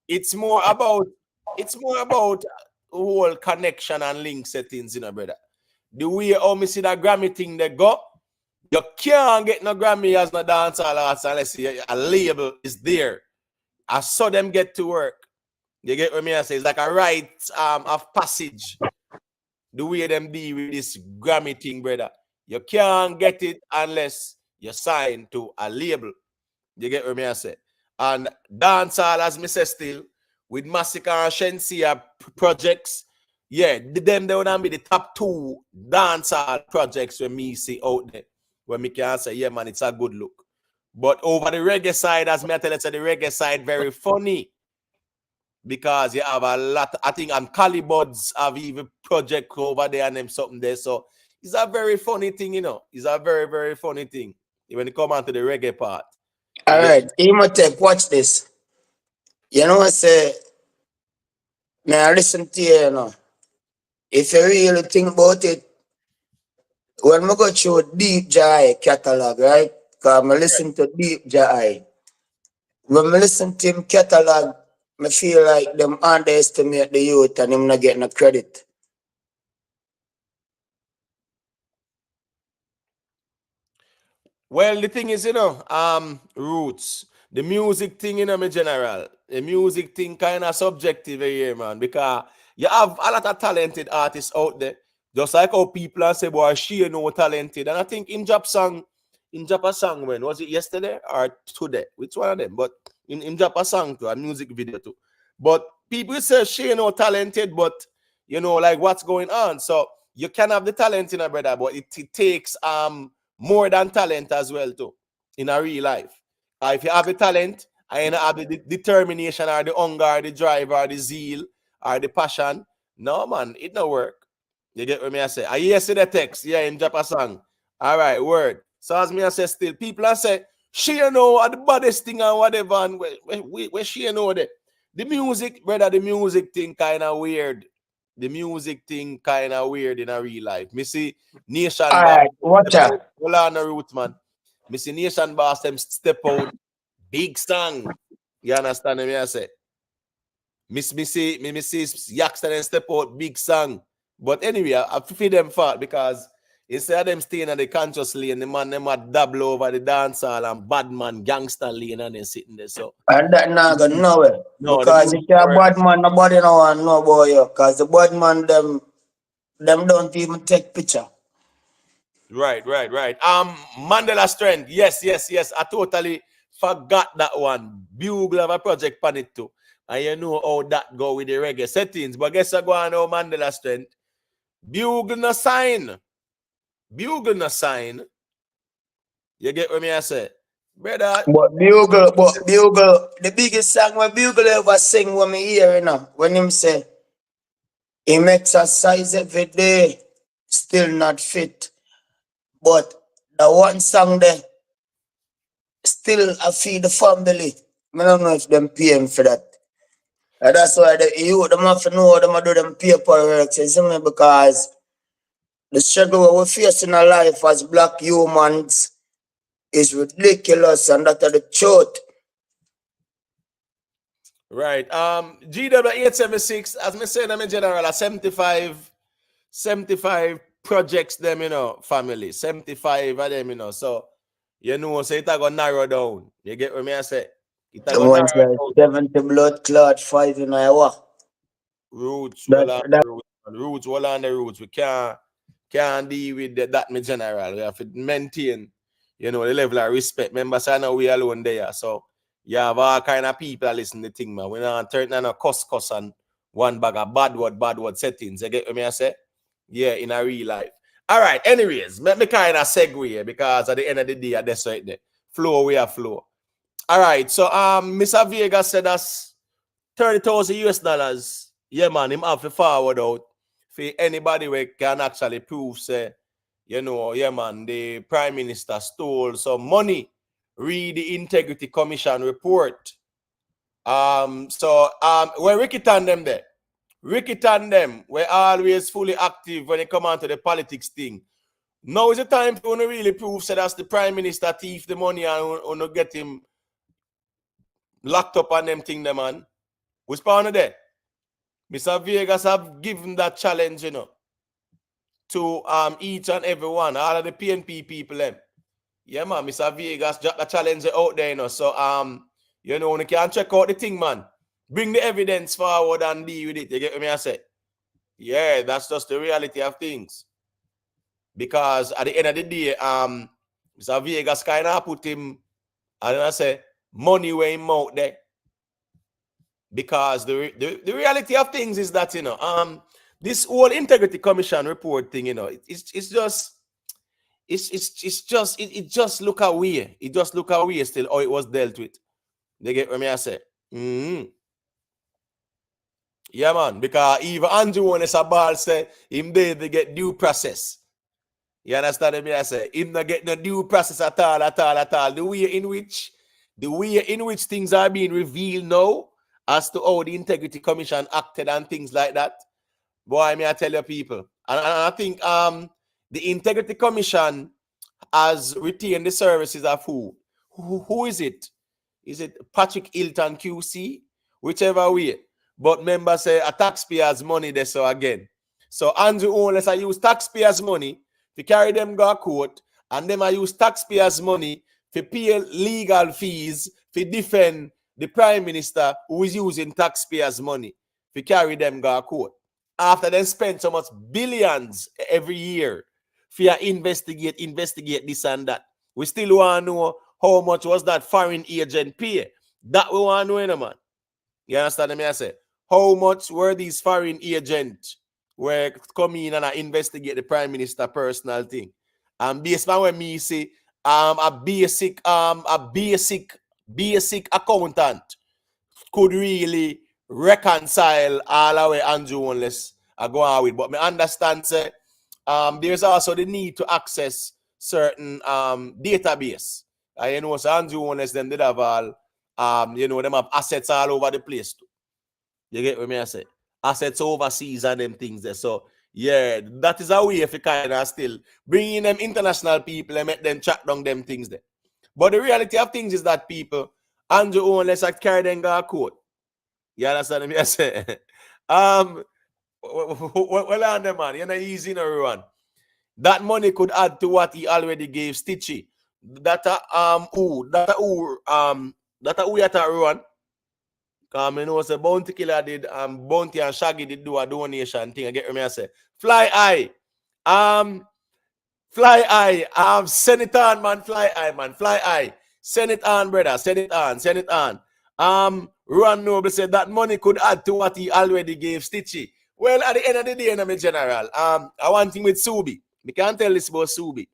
It's more about whole connection and link settings, you know, brother. The way how me see that Grammy thing they go, you can't get no Grammy as no dancehall artist unless a label is there. I saw them get to work. You get what me I say? It's like a rite of passage. The way them deal with this Grammy thing, brother. You can't get it unless you sign to a label. You get what me I say? And dancehall, as me say still, with Massacre and Shensia projects, yeah, them they would be the top 2 dancehall projects when me see out there. When me can say, yeah, man, it's a good look. But over the reggae side, as me I tell you, the reggae side very funny. Because you have a lot, I think, and Calibuds have even project over there and them something there. So it's a very funny thing, you know. It's a very, very funny thing when it come on to the reggae part. All right, Imotep, watch this. You know what say? Now listen to you, you know. If you really think about it, when we go through Deep Jai catalog, right? Because I listen to Deep Jai. When I listen to him catalog, I feel like them underestimate the youth and him not getting no credit. Well, the thing is, you know, Roots, the music thing, you know, me general, the music thing kind of subjective here, man, because you have a lot of talented artists out there, just like how people are say, boy, she no talented, and I think in drop a song when was it yesterday or today? Which one of them? But in drop a song to a music video too. But people say she no talented, but you know, like what's going on? So you can have the talent in a brother, but it takes more than talent as well too in a real life. If you have the talent and you don't have the determination or the hunger or the drive or the zeal or the passion, no man, it no work. You get what me I say? I hear see the text, yeah, in drop a song. All right, word. So as me I say still, people are say, she know the baddest thing and whatever, and where she know that. The music, brother, the music thing kind of weird. the music thing kind of weird in a real life. Me see Nation All Boss. right, watch out. Hold on the roots, man. Me see Nation Boss them step out big song. You understand me? I say. Me see Yaxter and step out big song. But anyway, I feel them fault because instead of them staying in the conscious lane, the man them a double over the dancehall and bad man gangster lane and then sitting there. So And that not go nowhere. no, Because if you're a bad man, nobody no want to know about you. Because the bad man, them don't even take picture. Right. Mandela Strength. Yes. I totally forgot that one. Bugle have a project on it too. And you know how that go with the reggae settings. But guess what go on now, Mandela Strength? Bugle no sign. You get what me I say? Brother. But Bugle, the biggest song when Bugle ever sing when me hear, you know, when him say, him exercise every day, still not fit. But the one song there, still I feed the family. I don't know if them pay him for that. And that's why the youth, them have to know them do them paperwork, you see me? Because the struggle we face in our life as black humans is ridiculous, and that's the truth. Right. GW876, as me say them in general, are 75 projects them, you know, family. 75 of them, you know. So, you know, so it go narrow down. You get what me I say? It The go ones narrow that down. 70 blood clot, 5 in Iowa. Roots, That, well on that, the roots. Roots, well on the roots. We can't deal with that in general. We have to maintain, you know, the level of respect. Remember, so I know we alone there. So you have all kind of people that listen to the thing, man. We don't turn on a cuss and one bag of bad word settings. You get what me I say? Yeah, in a real life. All right, anyways, let me kind of segue because at the end of the day, that's right there. Flow, we are flow. All right, so Mr. Vega said that's $30,000. Yeah, man, him have to forward out for anybody who can actually prove, say, you know, yeah, man, the Prime Minister stole some money. Read the Integrity Commission report. Where Ricky Tandem there? Ricky Tandem, we're always fully active when it comes on to the politics thing. Now is the time for you really prove say that's the Prime Minister thief the money and get him locked up on them thing, the man. Who's part of that? Mr. Vegas have given that challenge, you know, to each and every one, all of the PNP people. Yeah, man, Mr. Vegas dropped the challenge out there, you know. So you know, you can check out the thing, man. Bring the evidence forward and deal with it. You get what I say? Yeah, that's just the reality of things. Because at the end of the day, Mr. Vegas kind of put him, and I say, money where him out there. Because the reality of things is that, you know, this whole Integrity Commission report thing, you know, it just look away. It just look away still how it was dealt with. They get what me I say? Yeah, man, because even Andrew when it's a ball say him they get due process. You understand me? I say him not get no due process at all. The way in which things are being revealed now as to how the Integrity Commission acted and things like that. Boy, may I tell you people. And I think the Integrity Commission has retained the services of who? Who is it? Is it Patrick Hilton QC? Whichever way. But members say a taxpayers' money there so again. So Andrew unless I use taxpayers' money to carry them go to court, and then I use taxpayers' money to pay legal fees to defend the Prime Minister who is using taxpayers' money to carry them go to court. After they spend so much billions every year for investigate this and that. We still want to know how much was that foreign agent pay. That we want to know, man. You understand me? I say, how much were these foreign agents were coming in and investigate the Prime Minister personal thing? And based on when me say, a basic accountant could really reconcile all our way Andrew unless I go on with. But me understand say there's also the need to access certain database. You know, so Andrew unless them did have all you know, them have assets all over the place too. You get what me I say? assets overseas and them things there. So yeah, that is a way if you kind of still bringing them international people and make them track down them things there. But the reality of things is that people, Andrew Owen, let's carry them go court. You understand me? I say, well on them, man, you're not easy, no everyone. That money could add to what he already gave Stitchy. That who at everyone. Because I know say Bounty Killer did Bounty and Shaggy did do a donation thing. I get me I say. Fly Eye. Fly Eye. Send it on, man. Fly Eye, man. Fly Eye. Send it on, brother. Send it on. Send it on. Ron Noble said that money could add to what he already gave Stitchy. Well, at the end of the day, my general, I want him with Subi. We can't tell this about Subi.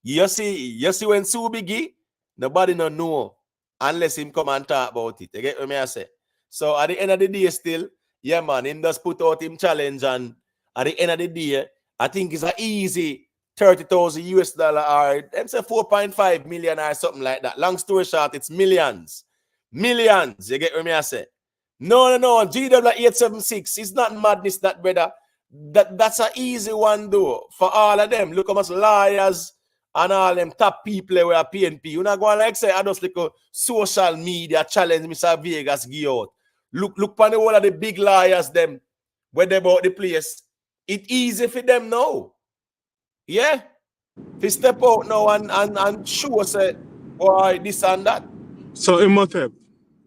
You see when Subi give, nobody no know unless him come and talk about it. You get what I say? So at the end of the day still, yeah man, him just put out him challenge, and at the end of the day, I think it's an easy 30,000 US dollar or them say 4.5 million or something like that. Long story short, it's millions. Millions. You get what I say? No. GW876. It's not madness, that brother. That's an easy one though. For all of them. Look how much lawyers and all them top people who are PNP. You're not going like say I just like a social media challenge Mr. Vegas give out. Look upon the whole of the big lawyers them where they bought the place. It's easy for them now. Yeah. They step out now and show say why this and that. So Imhotep,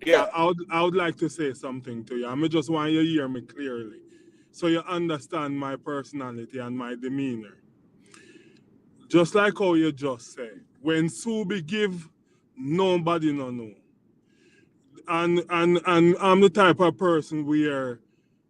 yeah, I would like to say something to you. I just want you to hear me clearly, so you understand my personality and my demeanor. Just like how you just said, when Subi give, nobody no know. And I'm the type of person where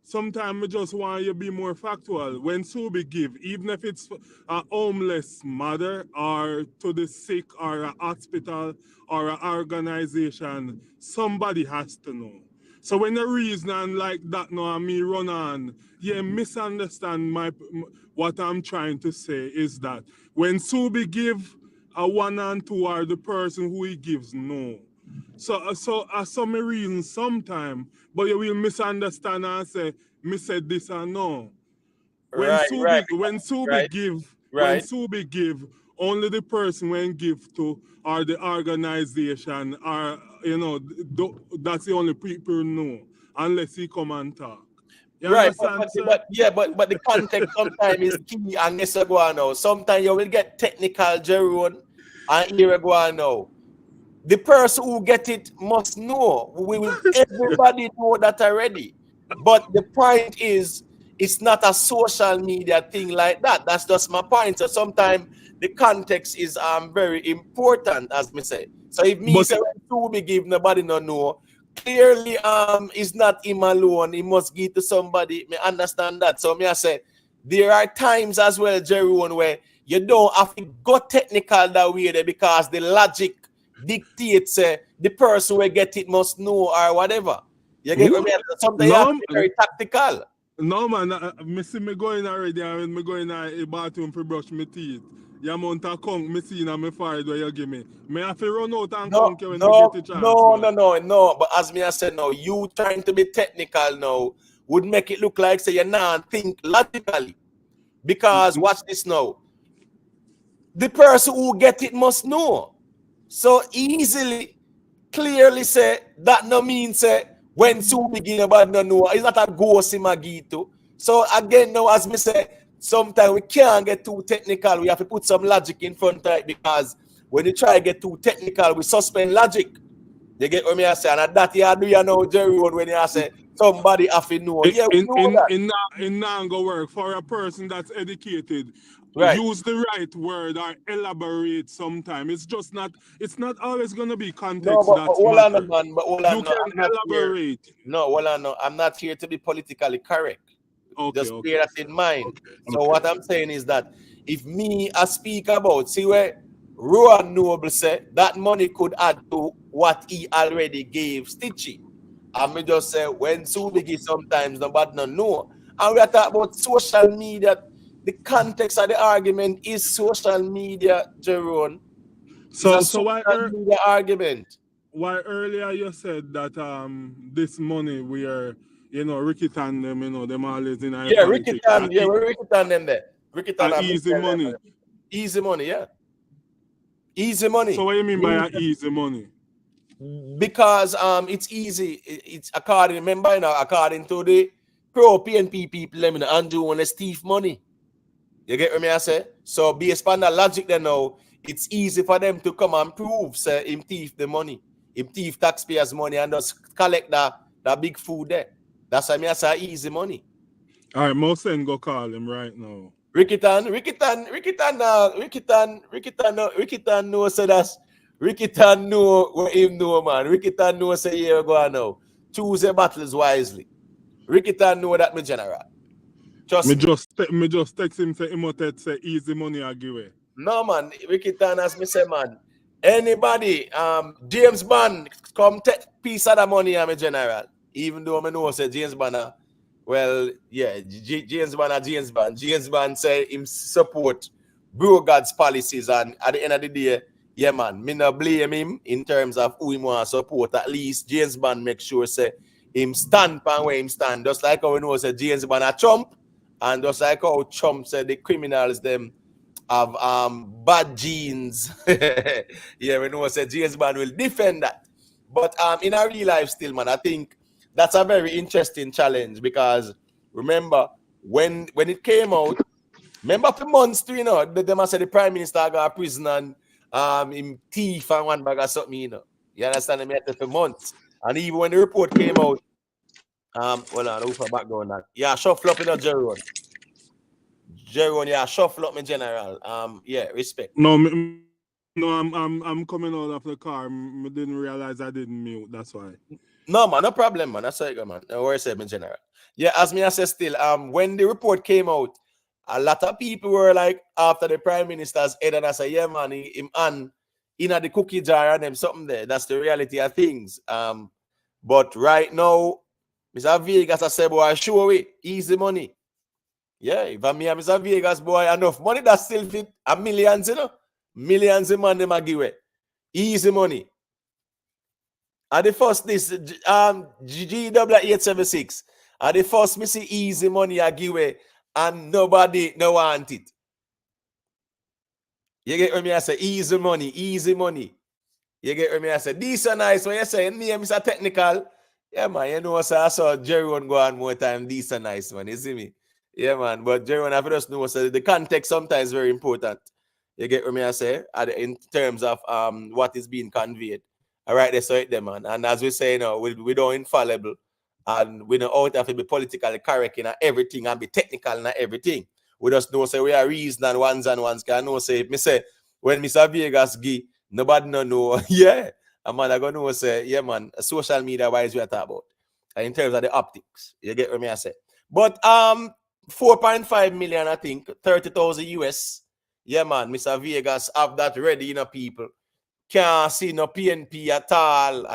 sometimes I just want you to be more factual. When Subi give, even if it's a homeless mother or to the sick or a hospital or an organization, somebody has to know. So when the reason like that now and me run on, misunderstand what I'm trying to say is that when Subi give, a 1 and 2 are the person who he gives no. So some reason sometime, but you will misunderstand and say, me said this and no. When Subi give, only the person when give to or the organization or that's the only people know unless he come and talk. You understand, sir? But the context sometimes is key and yes go on now. Sometimes you will get technical Jerome and here go on now. The person who get it must know. Everybody know that already. But the point is, it's not a social media thing like that. That's just my point. So sometimes the context is very important, as me say. So if me say to be give nobody no know, clearly it's not him alone. He must give to somebody. Me understand that. So me I say there are times as well, Jerome, where you don't have to go technical that way there because the logic dictates the person who get it must know or whatever. You get something you have to be very tactical. No man, I see me going already and me going to the bathroom to brush my teeth. The amount of conk me see in my forehead where you give me. Me have to run out and conk when me get the chance. No. But as me I said now, you trying to be technical now would make it look like say you not think logically. Because watch this now. The person who get it must know. So easily, clearly say that no means say when Subi begin about no know. It's not a ghost in Magito. So again, now as me say, sometimes we can't get too technical. We have to put some logic in front of it because when you try to get too technical, we suspend logic. You get what me say? And that you do you know, Jerry, when you say somebody have to know. Yeah, we know that. In Nango work for a person that's educated. Right. Use the right word or elaborate sometime. It's not always gonna be context that's matter. You can elaborate. I'm not here to be politically correct. Just bear that in mind. So what I'm saying is that if me I speak about, see where Rowan Noble said that money could add to what he already gave Stitchy. And me just say when Subigi sometimes nobody don't know. And we are talking about social media. The context of the argument is social media, Jerome. So why media argument? Why earlier you said that this money where you know, Ricky Tan them, you know, them always in Yeah, Ricky politics. Tan, yeah, where Ricky Tan them there. Ricky Tan And and easy Michelle them, money. easy money, yeah. Easy money. So what you mean by easy money? Because it's easy. It's according, remember, you know, according to the pro PNP people, them, you know, Andrew want to thief money. You get what I say? So based on the logic they know, it's easy for them to come and prove say him thief the money. Him thief taxpayers' money and just collect that big food there. That's why I say easy money. All right, Mosen go call him right now. Ricky Tan know say that's Ricky Tan know what him know, man. Ricky Tan know say here go on now. Choose your battles wisely. Ricky Tan know that, my general. Trust me. Me just text him say him say easy money I give away. No, man. Ricky Tan, as me say, man. Anybody, James Bond, come take piece of the money, I'm a general. Even though I know say James Bond, well, yeah, James Bond. James Bond say him support bro God's policies, and at the end of the day, yeah, man, me not blame him in terms of who him want to support. At least James Bond make sure say him stand pan where him stand. Just like how we know say James Bond a Trump, and just like how Trump said the criminals them have bad genes. Yeah, we know say James Bond will defend that. But in our real life still, man, I think that's a very interesting challenge, because remember when it came out, remember for months too, you know, they must say the Prime Minister got a prison and him thief and one bag of something, you know. You understand me? For months. And even when the report came out, well, I don't background that. Yeah, shuffle up in a Jerome. Yeah, shuffle up, my general. Yeah, respect. No, I'm coming out of the car. I didn't realize I didn't mute. That's why. No, man, no problem, man. That's how you go, man. Don't worry, my general. Yeah, as me I say still, when the report came out, a lot of people were like after the Prime Minister's head, and I say, yeah, man, him and in the cookie jar and them something there. That's the reality of things. But right now, Mr. Vegas, I say, boy, show it. Easy money. Yeah, if I'm here, Mr. Vegas, boy, enough money that still fit a millions, you know. Millions of money them give away. Easy money. At the first, this GW876. At the first, me see easy money I give away, and nobody no want it. You get what me I say? Easy money, easy money. You get what me I say? This is nice. When you say name is a technical, yeah, man. You know, so I saw Jerry one go on more time. This is nice, man. You see me? Yeah, man. But Jerry one, I just know so the context sometimes is very important. You get what me I say? In terms of what is being conveyed. All right, that's right there, man. And as we say, you know, we don't infallible, and we don't out have to be politically correct in everything and be technical in everything. We just know say we are reason and ones can know say me say when Mr. Vegas give, nobody no know. Yeah, a man I gonna know say, yeah, man, social media wise we are talking about. And in terms of the optics, you get what me I say. But 4.5 million, I think, 30,000 US. Yeah, man, Mr. Vegas have that ready, you know, people. Can't see no PNP at all.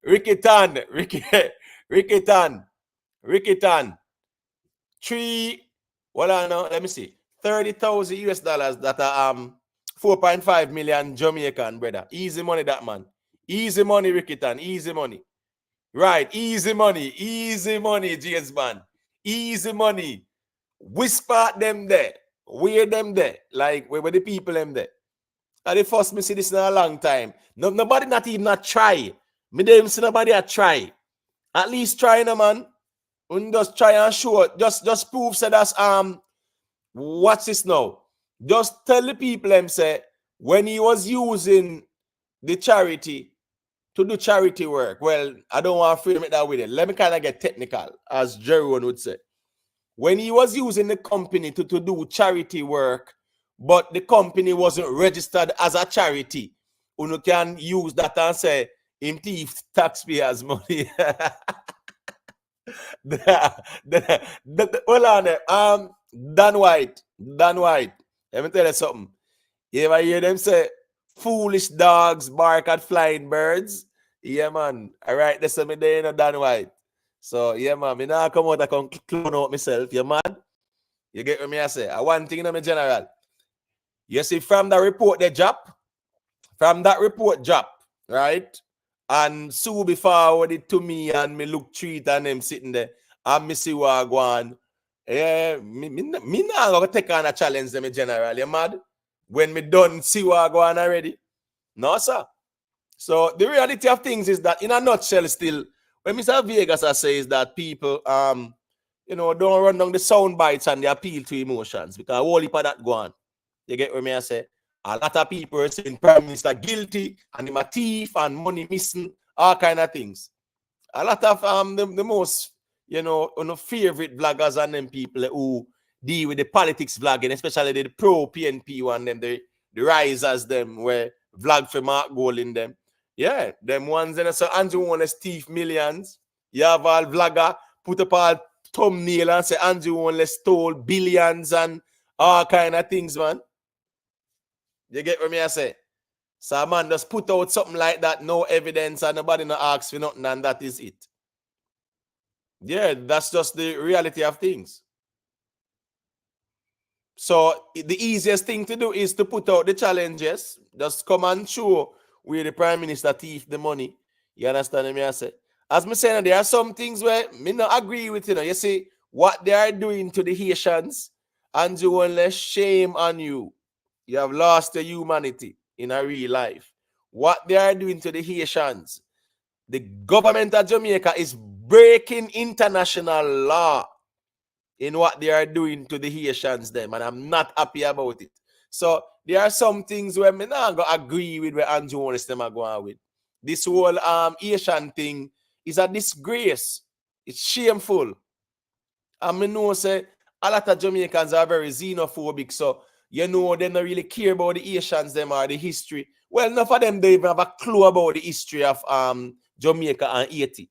Ricky Tan. 30,000 US dollars that are 4.5 million Jamaican, brother. Easy money, that man. Easy money, Ricky Tan. Easy money. Right, easy money, James Bond. Easy money. Whisper them there. Wear them there. Like where the people them there. And the first me see this in a long time. Nobody not even not try. Me dem see nobody a try. At least try, no, man. And just try and show it. Just prove say that's what's this now? Just tell the people them say when he was using the charity to do charity work. Well, I don't want to frame it that way. Let me kind of get technical, as Jerome would say. When he was using the company to do charity work, but the company wasn't registered as a charity, you can use that and say, him thief taxpayers' money. Hold on, Dan White. Let me tell you something. You ever hear them say, foolish dogs bark at flying birds? Yeah, man. All right, that's me there, you know, Dan White. So, yeah, man, me now come out and come clone out myself. Yeah, man. You get what me I say? One thing in my general. You see, from that report, they drop. From that report drop, right? And Sue be forwarded to me and me look treat and them sitting there. And me see what go on. Yeah, me not gonna take on a challenge them in general. You mad? When me done see what go on already. No, sir. So the reality of things is that in a nutshell still, when Mr. Vegas says that people don't run down the sound bites and they appeal to emotions because all heap of that go on. You get what me I say? A lot of people are saying Prime Minister guilty and him a thief and money missing, all kind of things. A lot of the most favorite vloggers and them people who deal with the politics vlogging, especially the pro PNP one, them the risers them where vlog for Mark Gold in them. Yeah, them ones and so Andrew wanna thief millions. You have all vlogger put up all thumbnail and say Andrew wanna stole billions and all kind of things, man. You get what me I say? So a man just put out something like that, no evidence, and nobody no asks for nothing, and that is it. Yeah, that's just the reality of things. So the easiest thing to do is to put out the challenges. Just come and show where the Prime Minister thief the money. You understand me I say? As me saying, there are some things where me not agree with, You see, what they are doing to the Haitians, and you only shame on you. You have lost your humanity in a real life. What they are doing to the Haitians, the government of Jamaica is breaking international law in what they are doing to the Haitians them, and I'm not happy about it. So there are some things where me not gonna agree with where Andrew Jones them are going with. This whole Haitian thing is a disgrace. It's shameful. And me know say a lot of Jamaicans are very xenophobic, so they don't really care about the Haitians them or the history. Well, enough of them they even have a clue about the history of Jamaica and Haiti.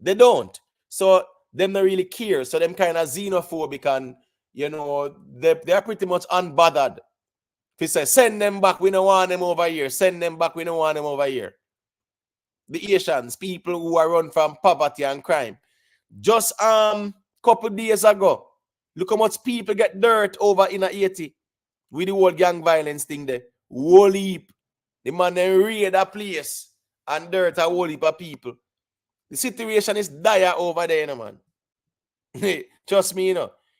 They don't. So them not really care. So them kind of xenophobic and they're pretty much unbothered. If you say send them back, we don't want them over here. Send them back, we don't want them over here. The Haitians, people who are run from poverty and crime. Just couple days ago, look how much people get dirt over in Haiti with the whole gang violence thing there. Whole heap. The man then raid that place and dirt a whole heap of people. The situation is dire over there, man. Trust me,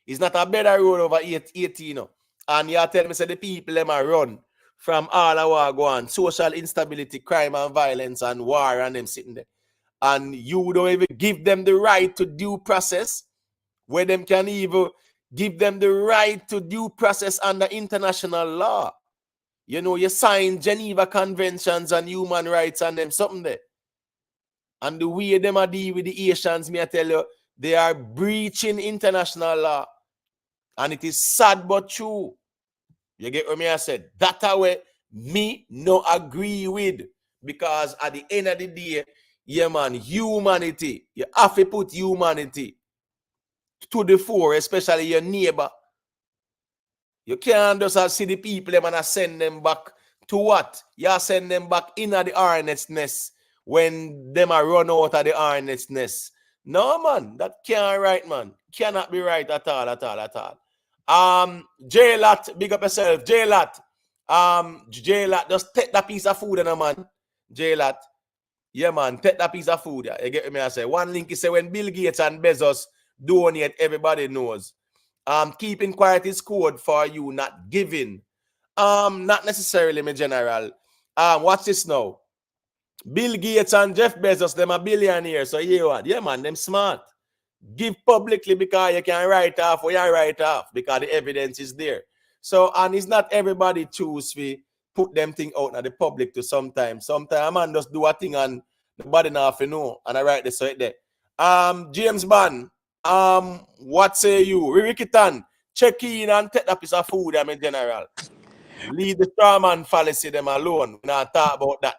It's not a better road over 18, And you tell me, say the people them are run from all our go on, social instability, crime and violence and war and them sitting there. And you don't even give them the right to due process, where them can even give them the right to due process under international law. You sign Geneva Conventions and human rights and them something there. And the way them are deal with the Haitians, me I tell you, they are breaching international law. And it is sad but true. You get what me I said? That's how me no agree with. Because at the end of the day, yeah man, humanity. You have to put humanity to the fore, especially your neighbor. You can't just see the people them and send them back to what? You send them back in the hornet's nest when them are run out of the hornet's nest. No man, that can't right, man. Cannot be right at all. J-Lot, big up yourself. J-Lot. J-Lot, just take that piece of food in a man. J-Lot. Yeah, man, take that piece of food. You get me? I say one link is say when Bill Gates and Bezos donate, everybody knows. Keeping quiet is code for you not giving. Not necessarily, my general. Watch this now. Bill Gates and Jeff Bezos, them are billionaires. So you what? Yeah, man, them smart. Give publicly because you can write off or you write off because the evidence is there. So, and it's not everybody choose to put them thing out in the public to sometimes. Sometimes a man just do a thing and nobody not to know. And I write this right there. James Bond, what say you? Ririkitan, check in and take that piece of food, I'm in general. Leave the strawman fallacy them alone. We not talk about that.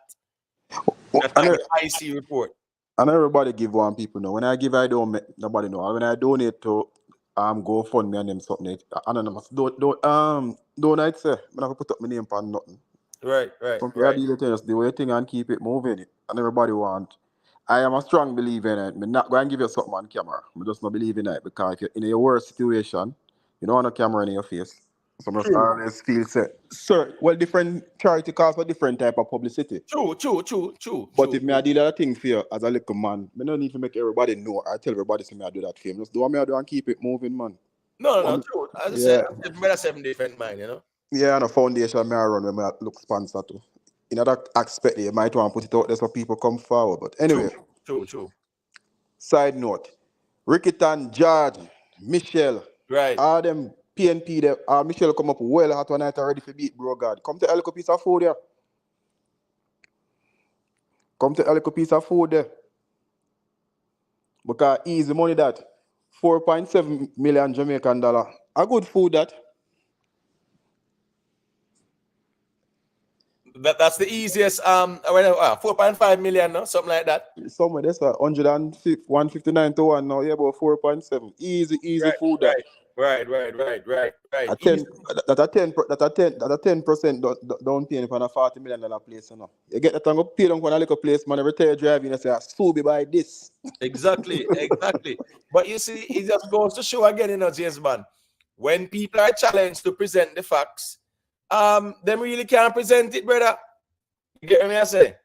That's like the IC report. And everybody give one people know. When I give, I don't make nobody know. When I donate to GoFundMe and them something anonymous. Don't I say I'm not gonna put up my name for nothing. Right. Just do your thing and keep it moving. And everybody want. I am a strong believer in it. I'm not going to give you something on camera. I just not believe in it because if you're in your worst situation, you don't want a camera in your face. So I always feel set. Sir, well, different charity calls for different type of publicity. True. But if me I do that thing for you as a little man, I don't need to make everybody know. I tell everybody say me I do that for him. Just do what me I do and keep it moving, man. No, true. As I said, better 7 different mind, you know. Yeah, and a foundation me I run when I look sponsor to. In that aspect, you might want to put it out there so people come forward. But anyway. True. Side note. Rickitan, George, Michelle, right. All them PNP there, Michelle come up well hot one night already for beat, bro God. Come to a little piece of food there. Because easy money that. 4.7 million Jamaican dollar. A good food that. That's the easiest 4.5 million, no? Something like that. Somewhere there's 159 to 1 now. Yeah, about 4.7. Easy food that. Right. At 10% down paying for a $40 million place, you know. You get that and go pay down for a little place, man. Every time you drive in, you say, Subi buy this. Exactly. But you see, it just goes to show again, you know, James man, when people are challenged to present the facts, them really can't present it, brother. You get me I say?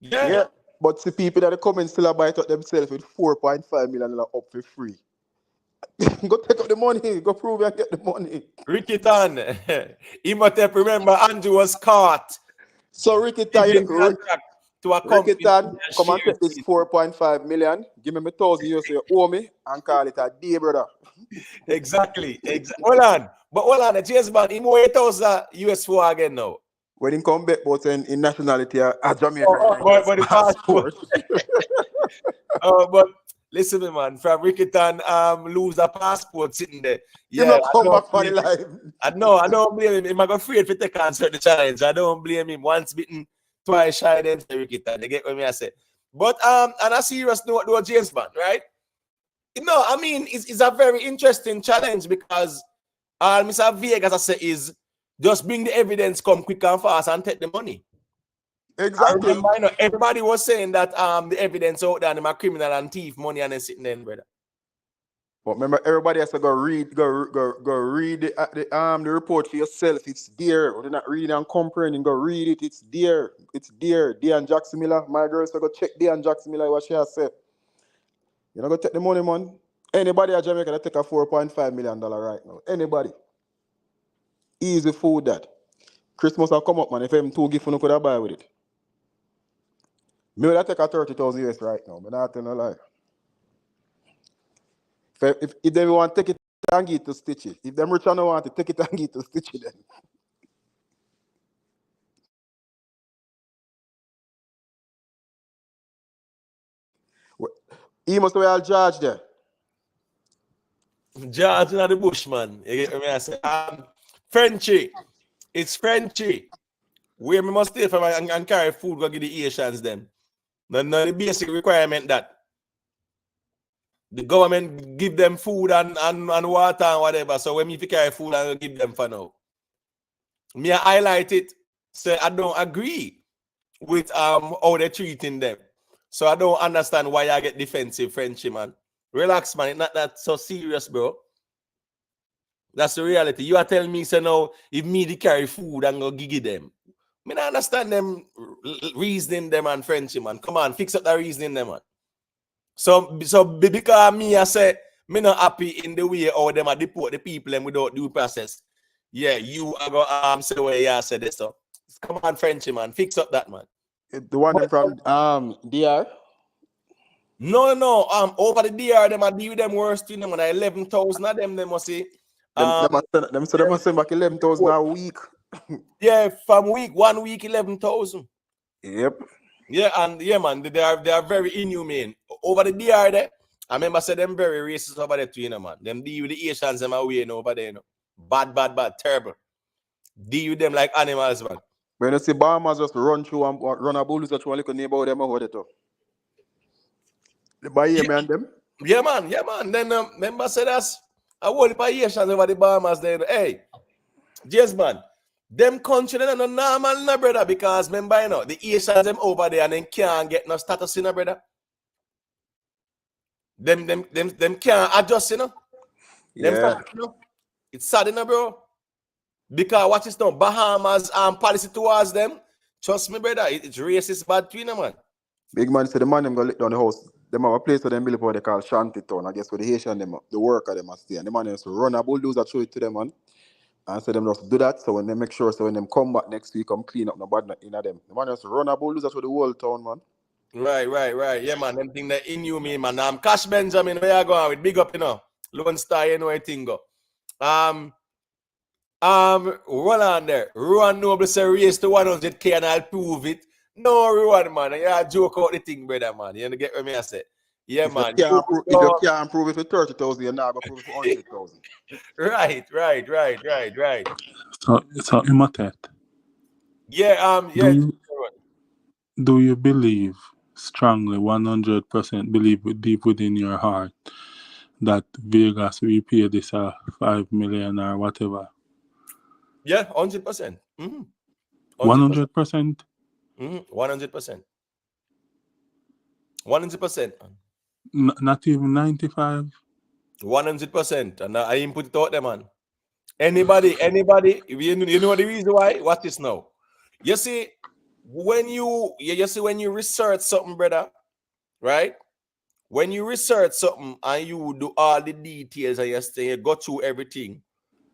Yeah. But see people that are coming still buy it up themselves with 4.5 million up for free. Go take up the money. Go prove and get the money. Rickitan. He must have remember Andrew was caught. So Rickitan, come and take this 4.5 million. Give me 1,000 you say owe me and call it a day, brother. Exactly. Hold on, the James man, he more 8,000 US for again now. When he come back, but in nationality, a Jamaican. But the passport. But listen, me man, from Rickitan lose a passport sitting there. Yeah, come back for the life. I don't blame him. He might be afraid to take answer the challenge. I don't blame him. Once bitten, twice shy, then Rickitan. They get what me I say. But on a serious note, though, James man, right? No, I mean it's a very interesting challenge because Mr. Vegas, I say, is just bring the evidence, come quick and fast, and take the money. Exactly. I know everybody was saying that the evidence out there, them are criminal and thief money, and then sitting there, brother. But remember, everybody has to go read the report for yourself. It's there. You're not reading and comprehending. Go read it. It's there. Dean Jackson Miller. My girls go check Dean Jackson Miller what she has said. You know, go take the money, man. Anybody at Jamaica that take a $4.5 million right now. Anybody. Easy food that. Christmas will come up, man. If I'm two gifts, you could have buy with it. Me will take a 30,000 US right now. I'm not telling a lie. If they want to take it and get to stitch it. If them rich and want to take it and get to stitch it then. He must be all George there. George in the bush, man. You get me I say? Frenchy. It's Frenchy. Where we must stay from and carry food go give the Asians them. No, the basic requirement that the government give them food and water and whatever. So when me carry food and give them for now. Me I highlight it. Say I don't agree with how they're treating them. So I don't understand why I get defensive, Frenchy, man. Relax, man. It's not that so serious, bro. That's the reality. You are telling me, so now, if me to carry food and go give them. I don't understand them reasoning them and Frenchy, man. Come on, fix up that reasoning them, man. So because me, I say, me not happy in the way how them deport the people and without due process. Yeah, you are going to say the way you said this stuff. Come on, Frenchy, man. Fix up that, man. The one from DR? No. Over the DR, them I deal with them worse thing, them 11,000 of them must say. Them must send back 11,000 a week. Yeah, from 1 week 11,000. Yep. Yeah, and yeah, man, they are very inhumane. Over the DR there, I remember say them very racist over there too, you know, man. Them deal with the Asians them away, you know, over there, you know. Bad, terrible. Deal with them like animals, man. When you see Bahamas just run through and run a bull, such one little neighbor them over there too. They buy him and them? Yeah, man. Then remember say that's a whole heap of Asians over the Bahamas there. Hey, yes, man. Them country they're not normal, no, brother, because remember, you know, the Asians them over there and then can't get no status, you know, brother. Them can't adjust, you know. Yeah. You know? It's sad, you know, bro. Because what is now Bahamas policy towards them? Trust me, brother, it's racist bad to you, man. Big man said the man them gonna let down the house. Them have a place for them build what they call shanty town. I guess where the Haitian them, the worker them must stay. And the man has to run a bulldozer show it to them, man. And so them just do that. So when they make sure, so when them come back next week, come clean up no bad in them. The man has to run a bulldozer through the whole town, man. Right. Yeah, man. Them thing that in you, me, man. Cash Benjamin, where you going with? Big up, you know. Lone Star, you know I think go. Roll on there. Rowan Noble say raise to 100K and I'll prove it. No, Rowan, man. You joke out the thing, brother, man. You get what me I say? Yeah, If man. you can't prove it for 30,000, you're not gonna prove it for 100,000. Right. So Imhotep, Yeah, yeah. do you believe strongly, 100% believe deep within your heart that Vegas will pay this 5 million or whatever? Yeah, 100%. 100%? 100%. 100%. Not even 95? 100%. And I input it out there, man. Anybody, you know the reason why? Watch this now. You see, when you research something, brother, right? When you research something and you do all the details and you go through everything,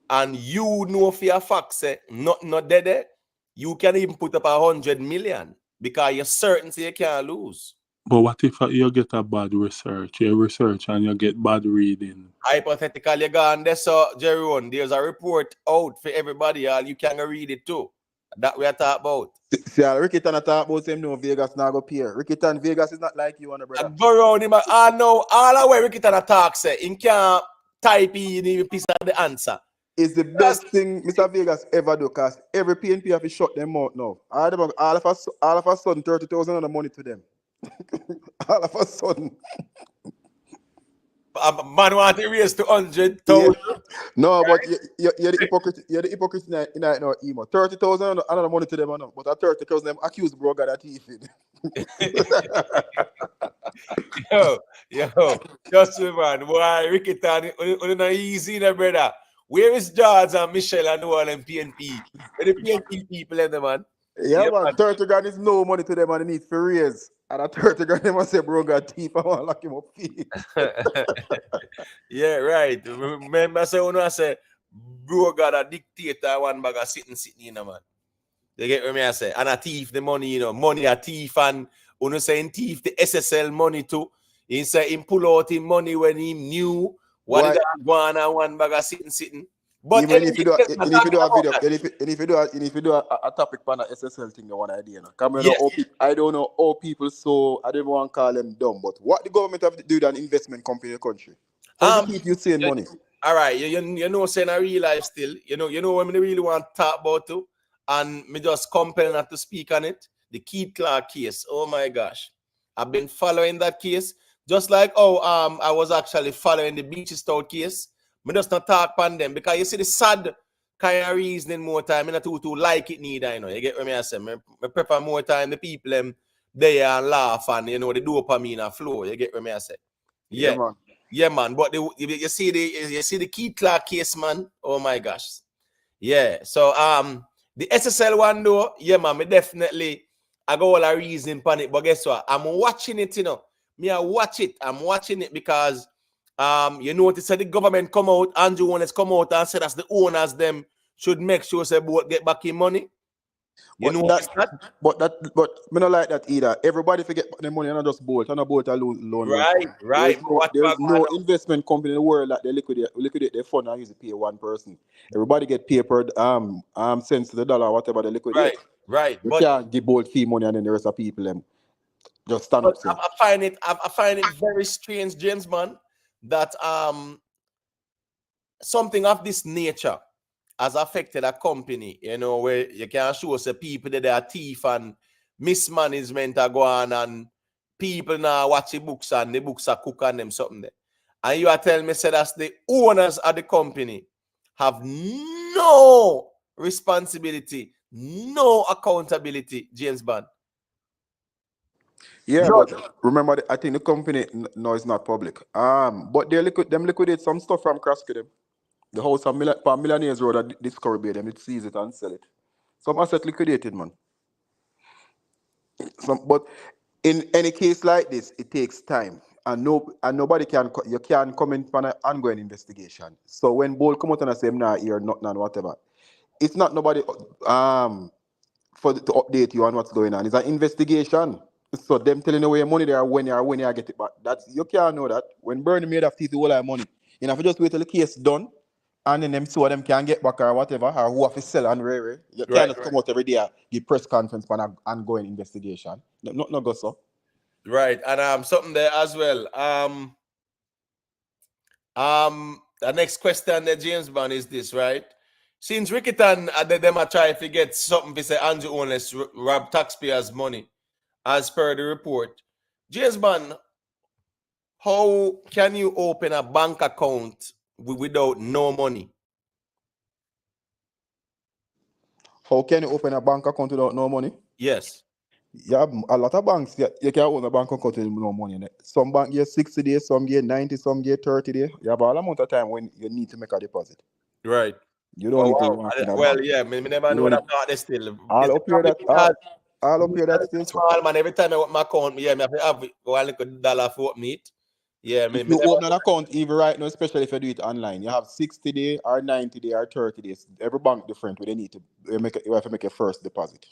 and you know for your fact, say, not dead, you can even put up 100 million because you're certain you can't lose. But what if you get a bad research? You research and you get bad reading. Hypothetically, you go on there, so Jerome, there's a report out for everybody, all you can read it too. That we are talking about. See, Ricky Tan talk about him no Vegas now go peer. Ricky Tan Vegas is not like you, brother. I go around him. I know all the way Ricky Tan talk say he can't type in a piece of the answer. It's the best thing Mr. Vegas ever do, because every PNP have to shut them out now. All of a sudden 30,000 of the money to them. All of a sudden. Man want to raise to 100,000. Yeah. No, but you're the hypocrite. You're the hypocrite in our emo. 30,000 another money to them, no. But at 30,000 them accused bro got that thief. Yo, just man, why Ricky Tan, not easy, brother. Where is George and Michelle and all them PNP? Where the PNP people in the man? Yeah, man. 30 grand is no money to them and they need for raise. And at 30 grand, they must say, bro, got thief. I want to lock him up. Yeah, right. Remember, I say, bro, got a dictator, one bag of sitting, man. You get what I say? And a thief, the money, money a thief, and when saying thief, the SSL money too. He say, him pull out him money when he knew what he got going on, one bag of sitting. But even if you do a video, if you do a topic on the SSL thing, the one idea. I don't know how people so I don't want to call them dumb, but what the government have to do with an investment company in the country? How do you keep you saying money? All right, you know, saying I realize still, you know what I really want to talk about too, and me just compel not to speak on it. The Keith Clark case. Oh my gosh, I've been following that case, just like I was actually following the Beaches Town case. Me just not talk on them because you see the sad kind of reasoning more time. I not too like it neither, You get what I say? Me prefer more time the people them they and laugh and the dopamine and flow. You get what I say? Yeah, man. Yeah, man. But you see the Keith Clark case, man. Oh my gosh. Yeah. So the SSL one though, yeah, man. Me definitely I got all a reason on it. But guess what? I'm watching it, Me I watch it. I'm watching it because you notice that the government come out, Andrew Wallace come out and said that the owners them should make sure say both get back in money. But me not like that either. Everybody forget the money and not just bolt. And a bolt alone. Right. There's no investment company in the world that they liquidate their fund and use it pay one person. Everybody get papered cents to the dollar, whatever they liquidate. Right. You can't give bolt fee money and then the rest of people them just stand up. I find it very strange, James, man, that something of this nature has affected a company, where you can show us people that they are thief and mismanagement are going on and people now watch the books and the books are cook on them something there. And you are telling me that the owners of the company have no responsibility, no accountability, James Bond. Yeah, but remember, I think the company no is not public. But they liquidate some stuff from Kraske them. The house on Millionaires Road at Discovery Bay, them it seize it and sell it. Some asset liquidated, man. But in any case like this, it takes time. And nobody can comment on an ongoing investigation. So when Bull come out and say nah here, nothing and whatever, it's not nobody to update you on what's going on. It's an investigation. So them telling away money there when you get it back. That's you can't know that. When Bernie made of teeth all that money, you know, if you just wait till the case done and then them so them can get back or whatever, or who have to sell and rare. You can't just come out every day give press conference for an ongoing investigation. No go so. Right, and something there as well. The next question that James Bond is this, right? Since Ricketon them are trying to get something to say Andrew Honest rob taxpayers' money, as per the report. James Bond, how can you open a bank account without no money? How can you open a bank account without no money? Yes. Yeah, a lot of banks, you can own a bank account with no money in it. Some bank get 60 days, some get 90, some get 30 days. You have all amount of time when you need to make a deposit. Right. You don't need to walk in a bank. Yeah, me never know that part still. All up here that still. Small man, every time I open my account, me have to have go like $1 for meet. Yeah, if you open an account, even right now, especially if you do it online, you have 60 days or 90 days or 30 days. Every bank different where they need to you have to make a first deposit.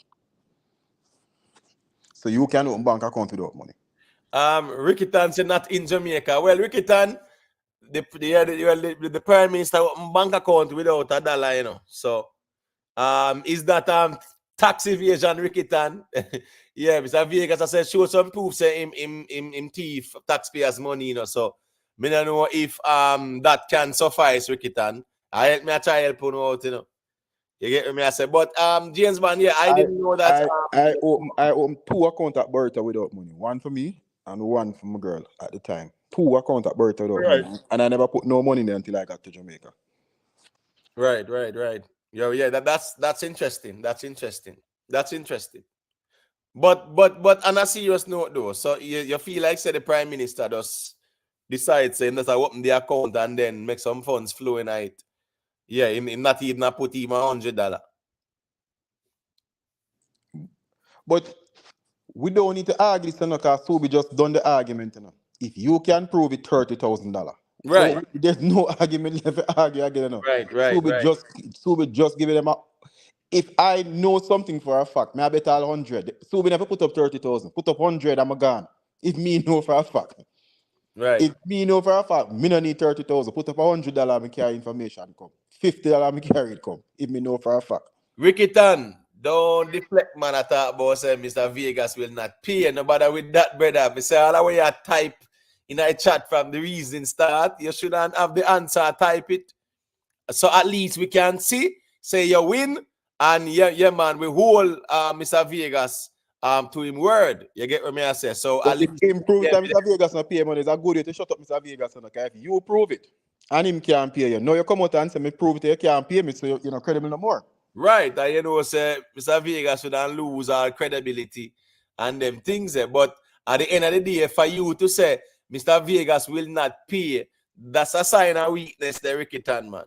So you can open bank account without money. Ricketon said not in Jamaica. Well, Ricketon, the Prime Minister open bank account without $1, you know. So is that tax evasion, Ricketon? Yeah, Mr. Vegas I said show some proof say him thief taxpayers' money, you know. So me don't know if that can suffice, Ricketon. I try help you out, you know. You get me? I said, but James Bond, yeah, I didn't know that. I opened 2 accounts at Bertha without money. One for me and one for my girl at the time. 2 accounts at Bertha without money. And I never put no money in there until I got to Jamaica. Right. Yeah, that's interesting. That's interesting. But on a serious note though, so you feel like say the Prime Minister just decides saying that I open the account and then make some funds flow in it. Yeah, him not even put him $100. But we don't need to argue this because Subi just done the argument, you know. If you can prove it, $30,000. Right. So there's no argument left to argue again, you know. Right. Subi just give them up. If I know something for a fact, I bet all 100. Subi never put up 30,000. Put up 100, I'm gone. If me know for a fact. Right. If me know for a fact, me no need 30,000. Put up $100, me carry information come. $50, me carry it come. If me know for a fact. Ricketon, don't deflect, man. I talk about say Mr. Vegas will not pay. Nobody with that, brother. Me say all the way you type in a chat from the reason start. You shouldn't have the answer. Type it, so at least we can see. Say you win, and yeah, man. We hold Mr. Vegas to him word. You get what me I say. So but at least him prove that Mr. Vegas not pay money. It's a good way to shut up Mr. Vegas. Okay? If you prove it, and him can't pay you. Now you come out and say me prove it, you can't pay me, so you're not credible no more. Right, and you know, say Mr. Vegas shouldn't lose our credibility and them things there. But at the end of the day, for you to say Mr. Vegas will not pay, that's a sign of weakness, the Ricketon, man.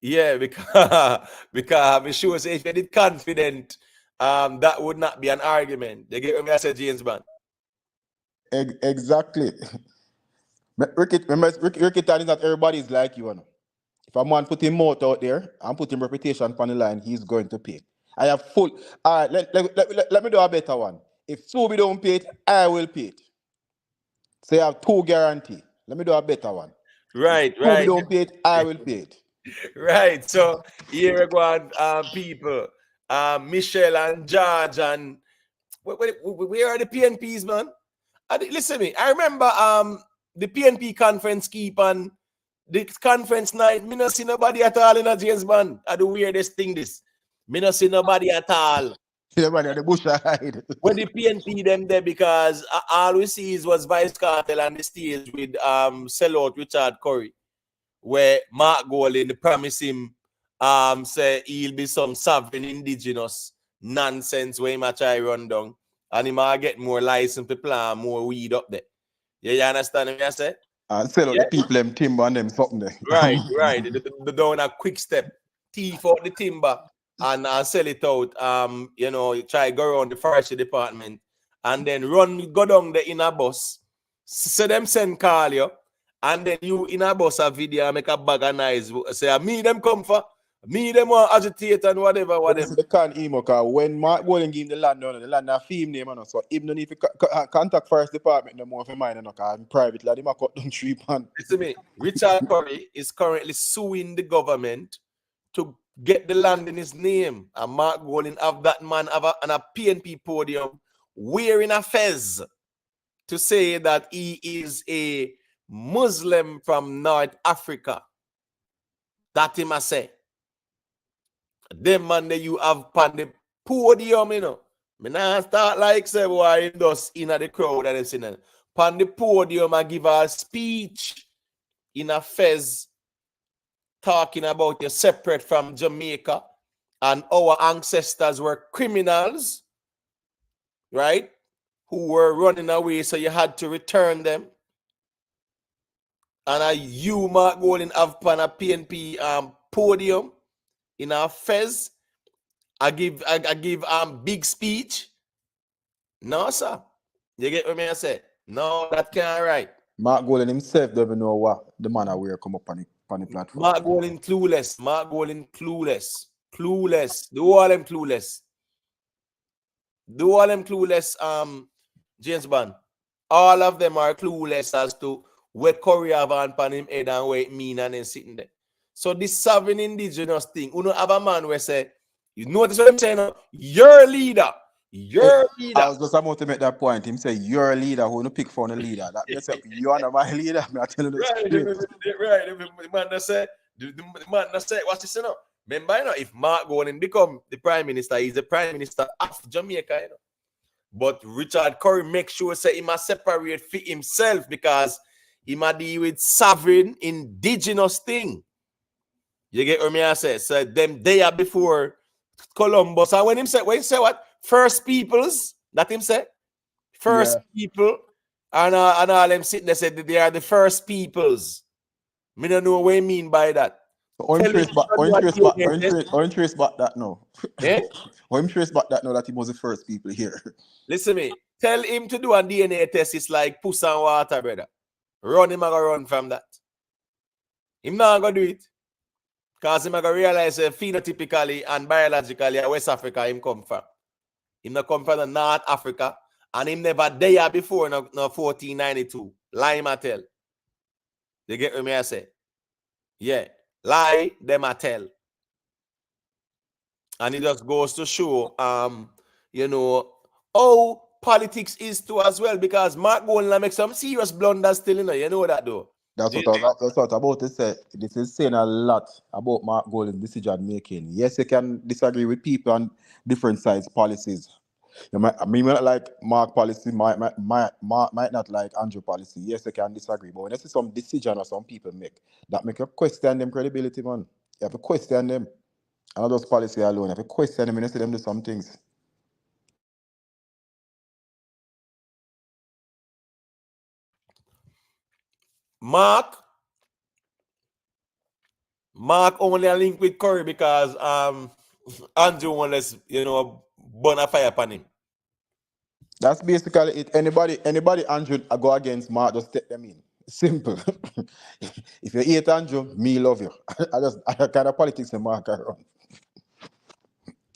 Yeah, because I'm sure say if you did confident, that would not be an argument. They get me, I said James Bond. Exactly. Ricketon is not everybody's like you, know. If a man put him mouth out there and put him reputation on the line, he's going to pay. I have full. All right, let me do a better one. If Subi don't pay it, I will pay it. So you have 2 guarantee. Let me do a better one. Right. If Subi don't pay it, I will pay it. Right. So here we go on people. Michelle and George and where are the PNPs, man? Listen to me. I remember the PNP conference keep on. The conference night, me not see nobody at all in a James Bond. I the weirdest thing this. Me not see nobody at all. Everybody at the bush hide. When the PNP them there because all we see was Vybz Kartel on the stage with sellout Richard Curry, where Mark Golding promise him say he'll be some sovereign indigenous nonsense where he might try run down and he might get more license to plant more weed up there. You understand what I say? And sell out Yeah. the people them timber and them something there. Right. The down a quick step, thief out the timber and sell it out. You try go around the forestry department and then go down the inner bus. So them send call you, and then you in a bus a video make a bag of nice. Say me them come for me them want agitate and whatever. This is the can emo car. When Mark Golden give him the land, the land a fee name, so even don't need to contact first department no more for mine, because I'm private. Like, him a cut down 3 pounds. Listen to me. Richard Curry is currently suing the government to get the land in his name. And Mark Golden have that man have on a PNP podium wearing a fez to say that he is a Muslim from North Africa. That him I say. Them man that you have on the podium, you know. Me nah start like say why him just in the crowd and saying on the podium I give a speech in a fez talking about you separate from Jamaica and our ancestors were criminals, right? Who were running away, so you had to return them. And you, Mark Golden, have on a PNP podium in a fez. I give big speech. No, sir. You get what I say? No, that can't right. Mark Golden himself doesn't know what the man I wear come up on the platform. Mark Golden clueless. Mark Golden clueless. Clueless. Do all them clueless. Do all them clueless, James Bond. All of them are clueless as to what Korea have on him head and what it mean and then sitting there. So this sovereign indigenous thing, you know, have a man where say, you notice what I'm saying? No? Your leader. Your leader. I was just about to make that point. Him say, you're a leader who no pick for a leader. That means you are not my leader. I'm telling you right. The man that said, what's this, you know? Remember, you know, if Mark Golden become the prime minister, he's the prime minister of Jamaica, you know. But Richard Curry makes sure say he must separate for himself because he might deal with sovereign indigenous thing. You get what I say? So them day before Columbus, and when he say what? First peoples, that him say? First people, and all them sitting there said that they are the first peoples. Me don't know what I mean by that. Trace back that now. Yeah? Trace back that now that he was the first people here. Listen to me. Tell him to do a DNA test. It's like puss and water, brother. Run him and go run from that. Him not gonna do it. Because him gonna realize phenotypically and biologically West Africa him come from. Him not come from the North Africa. And him never there before no 1492. Lie him I tell. You get what I say? Yeah. Lie them I tell. And it just goes to show you know, how politics is too as well, because Mark Golden make some serious blunders still, you know that though. That's what I'm about to say. This is saying a lot about Mark Golden's decision making. Yes, you can disagree with people on different sides policies. You might not like Mark policy, might not like Andrew policy. Yes, you can disagree. But when you see some decision or some people make, that make you question them credibility, man. You have to question them. And not just policy alone. You have to question them when you see them do some things. Mark only a link with Curry because Andrew wanted, you know, burn a fire upon him. That's basically it. Anybody Andrew go against Mark, just take them in. Simple. If you hate Andrew, me love you. I kind of politics in Mark around.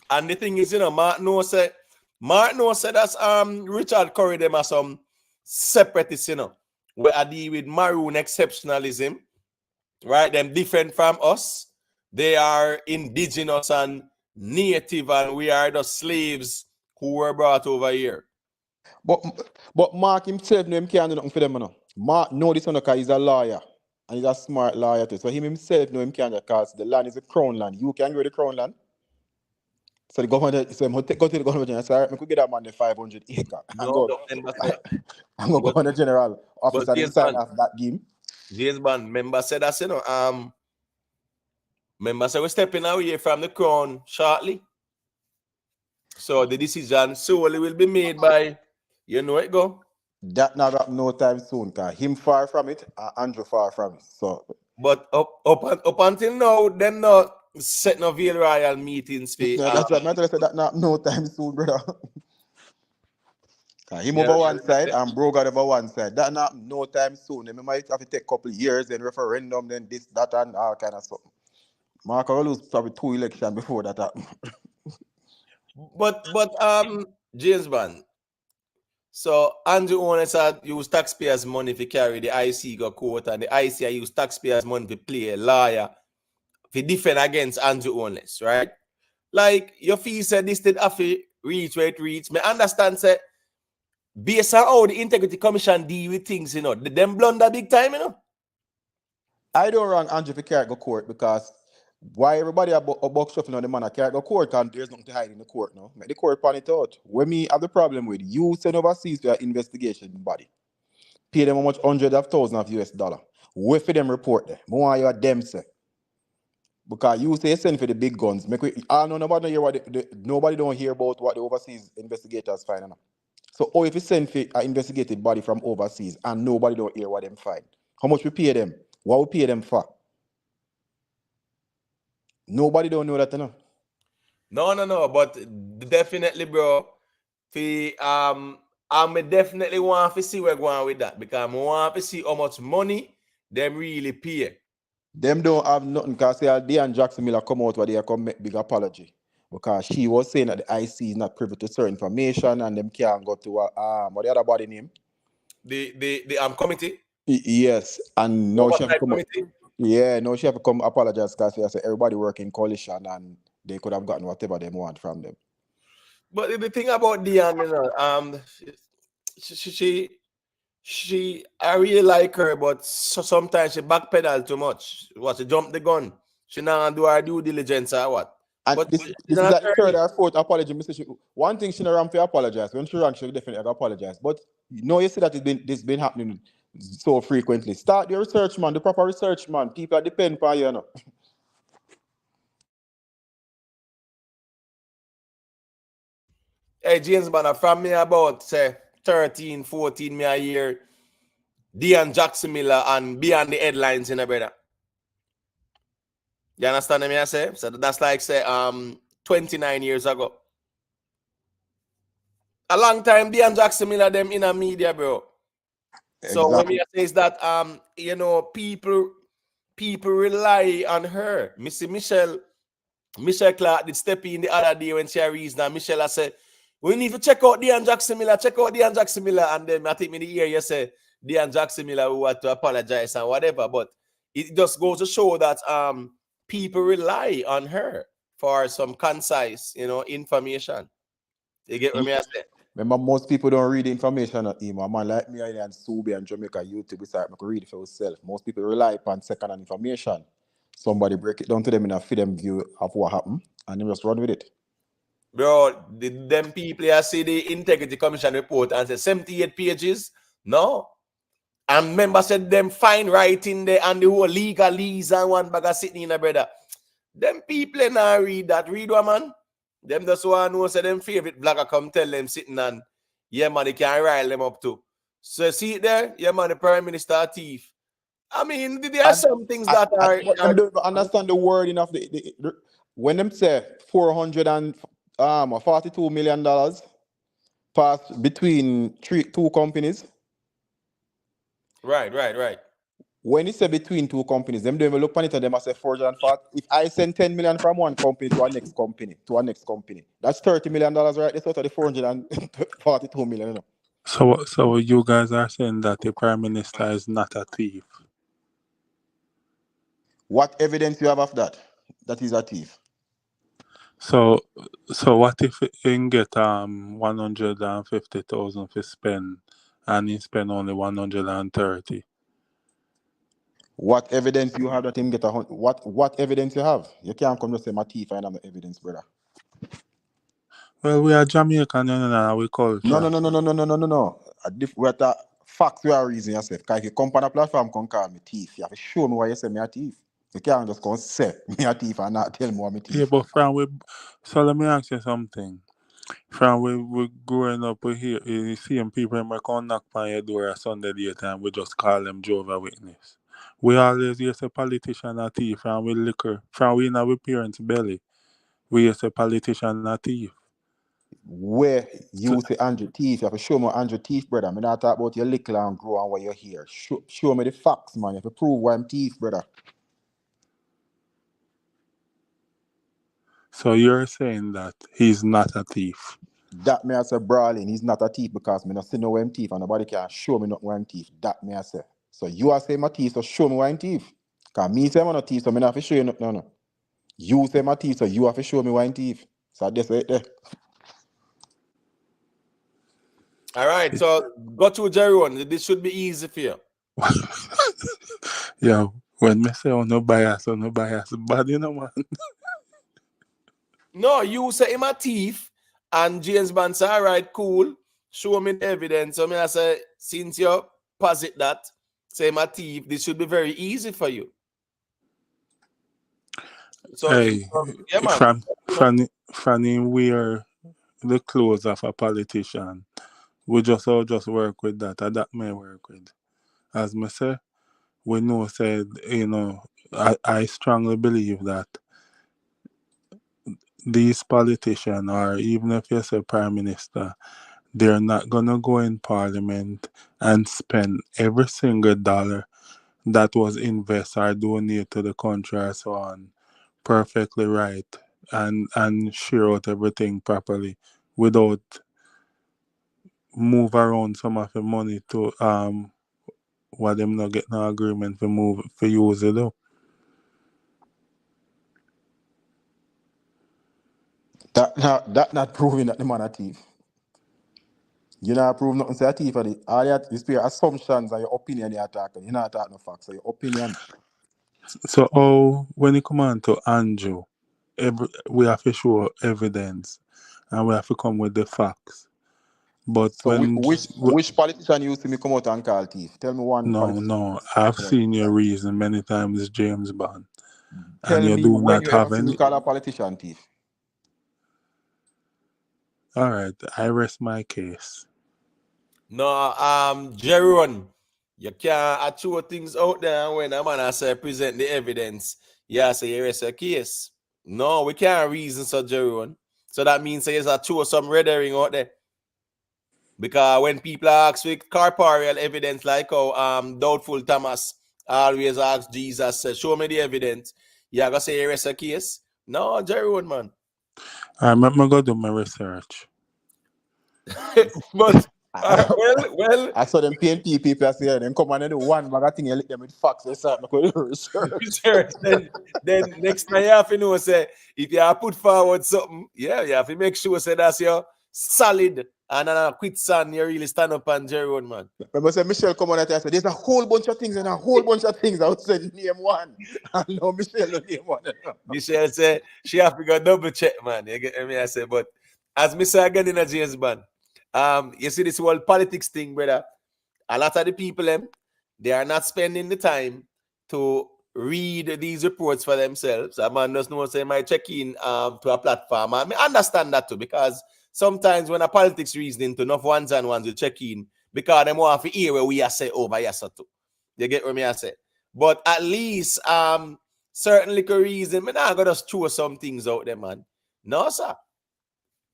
And the thing is, you know, Mark knows that that's Richard Curry them are some separatists, you know, where I deal with maroon exceptionalism, right? Them different from us. They are indigenous and native, and we are the slaves who were brought over here. But Mark himself know him can't do nothing for them, you know. Mark know this one because he's a lawyer. And he's a smart lawyer too. So him himself know him can't, because the land is a crown land. You can go to the crown land. So the government, so I'm go to the government and say, all right, I could get that man the 500 acre. I'm going to go on the general officer and sign off that game. James Bond, member said that, you know, member said we're stepping away from the crown shortly. So the decision solely will be made by, you know it go. That not happen no time soon, cause him far from it, and Andrew far from it. So But up until now, them not set no Veil Royal meetings for that's what I said. That not no time soon, brother. Him over one side and bro got over one side. That not no time soon. They might have to take a couple of years, then referendum, then this, that, and all kind of stuff. Mark will lose probably 2 elections before that happen. But James Bond. So Andrew Owners had used taxpayers' money to carry the IC go court, and the IC use taxpayers' money to play a lawyer to defend against Andrew Owners, right? Like your fee said this did have to reach where it reach. Me understand say based on how the Integrity Commission deal with things, you know, them blunder big time, you know. I don't wrong Andrew to carry go court because why everybody about shuffling on the man I carry go court and there's nothing to hide in the court now. Make the court pan it out. When me have the problem with you send overseas to an investigation body. Pay them how much hundreds of thousands of US dollar. Wait for them report there. More you them say. Because you say send for the big guns. Make we nobody hear what nobody don't hear about what the overseas investigators find. So if you send for an investigative body from overseas and nobody don't hear what them find, how much we pay them? What we pay them for? Nobody don't know that, you know. No, but definitely, bro. I definitely want to see where going with that because I want to see how much money them really pay. Them don't have nothing because they and Jackson Miller come out where they come make big apology because she was saying that the IC is not privy to certain information and them can't go to what the other body name? The committee. Yes, and now she have to come. Committee. Yeah, no, she have to come apologize because she said everybody work in coalition and they could have gotten whatever they want from them. But the thing about Dion, you know, she I really like her, but sometimes she backpedal too much. What, she jump the gun? She not do her due diligence or what? And But this is like the third or fourth apology. One thing she not ran for apologize. When she ran, she definitely have apologize. But you see that this been happening so frequently. Start the research, man. The proper research, man. People depend on you, you know. Hey, James Banner, from me about say 13, 14 me a year, Dion Jackson Miller and beyond the headlines in a brother. You understand what I say? So that's like say 29 years ago. A long time Dion Jackson Miller them in a media, bro. So what me say is that you know, people rely on her. Missy Michelle Clark did step in the other day when she reason and Michelle I said, we need to check out Dion Jackson Miller, and then I think in the ear you say Dion Jackson Miller who had to apologize and whatever, but it just goes to show that people rely on her for some concise, you know, information. You get what me I say? Remember, most people don't read the information on him. A man like me and Subi and Jamaica YouTube, we start to read it for yourself. Most people rely upon second-hand information. Somebody break it down to them in a feed them view of what happened, and they just run with it. Bro, them people I see the Integrity Commission report and say 78 pages. No. And remember said them fine writing there and the whole legalese and one bag of sitting in a brother. Them people now read that. Read one, man. Them just want to know say them favorite blogger come tell them sitting and yeah, man, they can rile them up too. So see it there? Yeah, man, the Prime Minister thief. I mean, there are some things that are... I don't understand the wording of the when them say $442 million passed between two companies. Right. When it say between two companies, them don't even look on it and them say 440. If I send 10 million from one company to our next company, that's $30 million, right? That's out of the 442 million. You know? So you guys are saying that the Prime Minister is not a thief? What evidence you have of that? That is a thief. So what if he can get 150,000 to spend and he spend only 130? What evidence you have that him get what evidence you have? You can't come to say my thief and have no evidence, brother. Well, we are Jamaican and we culture. No. We're at the facts we are reasoning yourself. Because if you come on a platform, come call me thief. You have to show me why you say me a thief. You can't just come say me a thief and not tell me what me thief. Yeah, but so let me ask you something. From we growing up, we hear you see them people might come knock on your door a Sunday daytime, we just call them Jehovah Witness. We always hear say politician a thief and we liquor. From we in our parents' belly, we hear say politician a thief. Where you say Andrew Thief, you have to show me Andrew Thief, brother. I'm not talk about your little and grow and what you hear. Show me the facts, man. You have to prove why I'm thief, brother. So you're saying that he's not a thief. That me I say brawling, he's not a thief because me not see no why I'm thief and nobody can show me not why I'm thief. That me I say. So you are saying my thief, so show me why I'm thief. Because me say I'm not a thief, so me not have to show you no. You say my thief, so you have to show me why I'm thief. So that's right there. All right, so go to Jerry one. This should be easy for you. Yeah, when me say no bias, bad you know, man. No, you say him a thief, and James Bond say, all right, cool. Show me the evidence. So me I say, since you posit that, say him a thief, this should be very easy for you. So Hey, yeah, man. from him wear the clothes of a politician. We just work with that, and that may work with. As me say, we know said, you know, I strongly believe that these politicians, or even if you say prime minister, they're not gonna go in parliament and spend every single dollar that was invested or donated to the country or so on perfectly right and share out everything properly without move around some of the money to what them not get no agreement for move for use it though. That not proving that the man a thief. You not prove nothing say a thief. All that is pure assumptions and your opinion you attack. You not attack no facts, so your opinion. So when it come on to Andrew, we have to show evidence and we have to come with the facts. But So when which politician you see me come out and call thief? Tell me one politician. no, I've seen your reason many times, James Bond, Tell and you me do when not you have ever see me any. call a politician thief. All right, I rest my case. No, Jeron, you can't throw things out there when a man has to present the evidence. Yeah, say here is a case. No, we can't reason so, Jeron. So that means there's a throw some red herring out there. Because when people ask with corporeal evidence, like how Doubtful Thomas always asks Jesus, show me the evidence. You gonna say here is a case? No, Jeron, man. I'm gonna do my research. But well, I saw them PNP people say then come on and do one bag of thing you lick them with facts. They start making research. then next time you have to know, say, if you have put forward something, yeah, you have to make sure say that's your solid and then a quicksand, you really stand up on Jeron, man. Remember say Michelle come on and say there's a whole bunch of things and a whole bunch of things. I would say name one. And no Michelle don't name one. Michelle say she have to go double check, man. You get me? I say, but as me say again in a James Bond, you see this whole politics thing, brother. A lot of the people, they are not spending the time to read these reports for themselves. A man does not say might check in to a platform. I understand that too, because sometimes when a politics reasoning to enough ones and ones you check in, because they want to hear where we are say over yes or too. You get what me I say? But at least certain little reason, me not gonna throw some things out there, man. No, sir.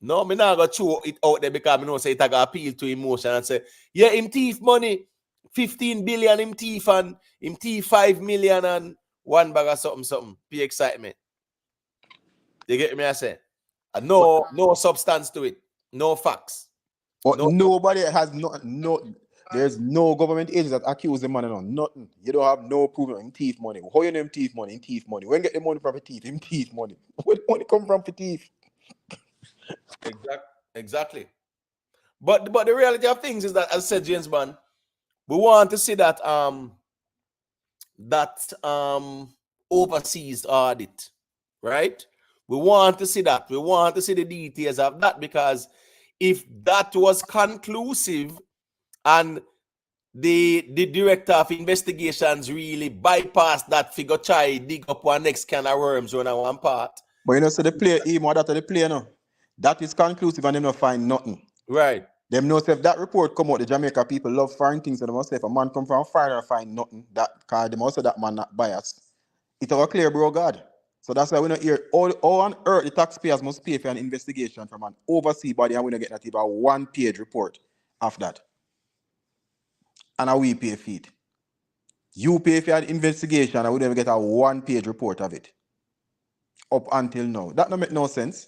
No, me not gonna throw it out there because me know say it gonna appeal to emotion and say, yeah, him thief money, 15 billion him thief and him thief 5 million and one bag of something. Be excitement. You get me I say? No substance to it, no facts. But nobody has there's no government agents that accuse the man of nothing. You don't have no proof in thief money. How you name thief money? In thief money. When get the money from the thief? In thief money. Where the money come from for thief? Exactly. But the reality of things is that, as I said, James Bond, we want to see that overseas audit, right? We want to see that. We want to see the details of that, because if that was conclusive and the director of investigations really bypassed that figure, try dig up one next can of worms on one part. But you know, so the player, even that the player, no. That is conclusive and them not find nothing. Right. Them know if that report come out, the Jamaica people love foreign things, so they must say if a man come from foreign and find nothing, that cause they must say that man not biased. It's our clear, bro, God. So that's why we don't hear all on earth the taxpayers must pay for an investigation from an overseas body, and we don't get not even a 1-page report of that. And we pay for it. You pay for an investigation and we don't even get a 1-page report of it. Up until now. That don't make no sense.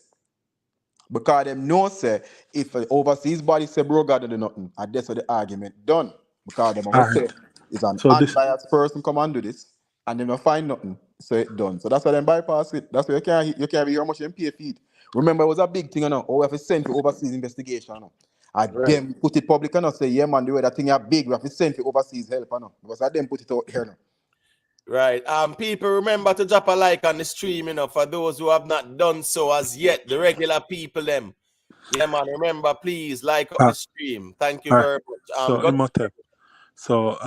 Because them know say if an overseas body say bro God do nothing, and that's what the argument done. Because them All gonna right. say it's an So this, unbiased person come and do this, and them not find nothing, so it done. So that's why them bypass it. That's why you can't be how much them pay for it. Remember, it was a big thing, you know. Oh, we have to send for overseas investigation, you know. And Right. them put it public, and say, yeah, man, the way that thing are big, we have to send for overseas help, you know. Because I them put it out there, you know. Right. People remember to drop a like on the stream, you know, for those who have not done so as yet, the regular people them. Yeah, man. Remember, please like up the stream. Thank you all right. very much. So Go Imhotep. So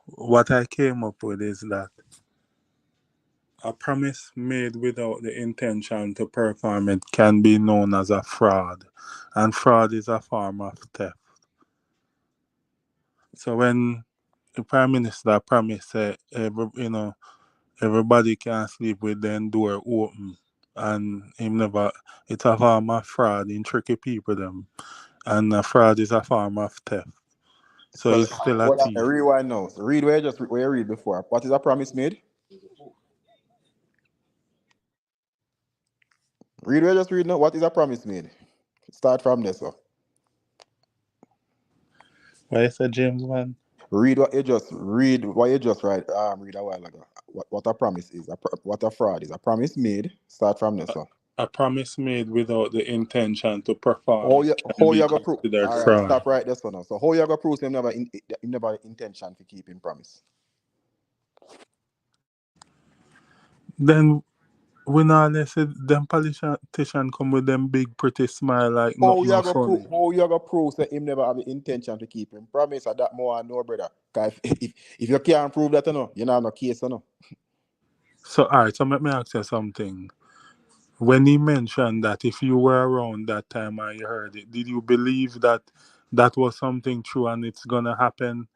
what I came up with is that a promise made without the intention to perform it can be known as a fraud, and fraud is a form of theft. So when the Prime Minister promised everybody can sleep with their door open, and him never, it's a form of fraud in tricky people them, and a fraud is a form of theft. So So he's still a hold on, thief. rewind now. So read where you read before. What is a promise made? Read where you just read now. What is a promise made? Start from there, so. Why is that James man? Read what you just read read a while ago. What a promise is, what a fraud is. A promise made. Start from there, so. A promise made without the intention to perform How it you can be gonna prove? considered All right, fraud. stop right there, so now. So how you gonna prove him never intention to keep him promise? Then when all they said them politician come with them big pretty smile like How nothing you no gonna prove? funny. How you gonna prove that him never have the intention to keep him promise? That more and no, brother. 'Cause if you can't prove that, you know, you have no case, you know. So alright, so let me ask you something. When he mentioned that if you were around that time and you heard it, did you believe that that was something true and it's gonna happen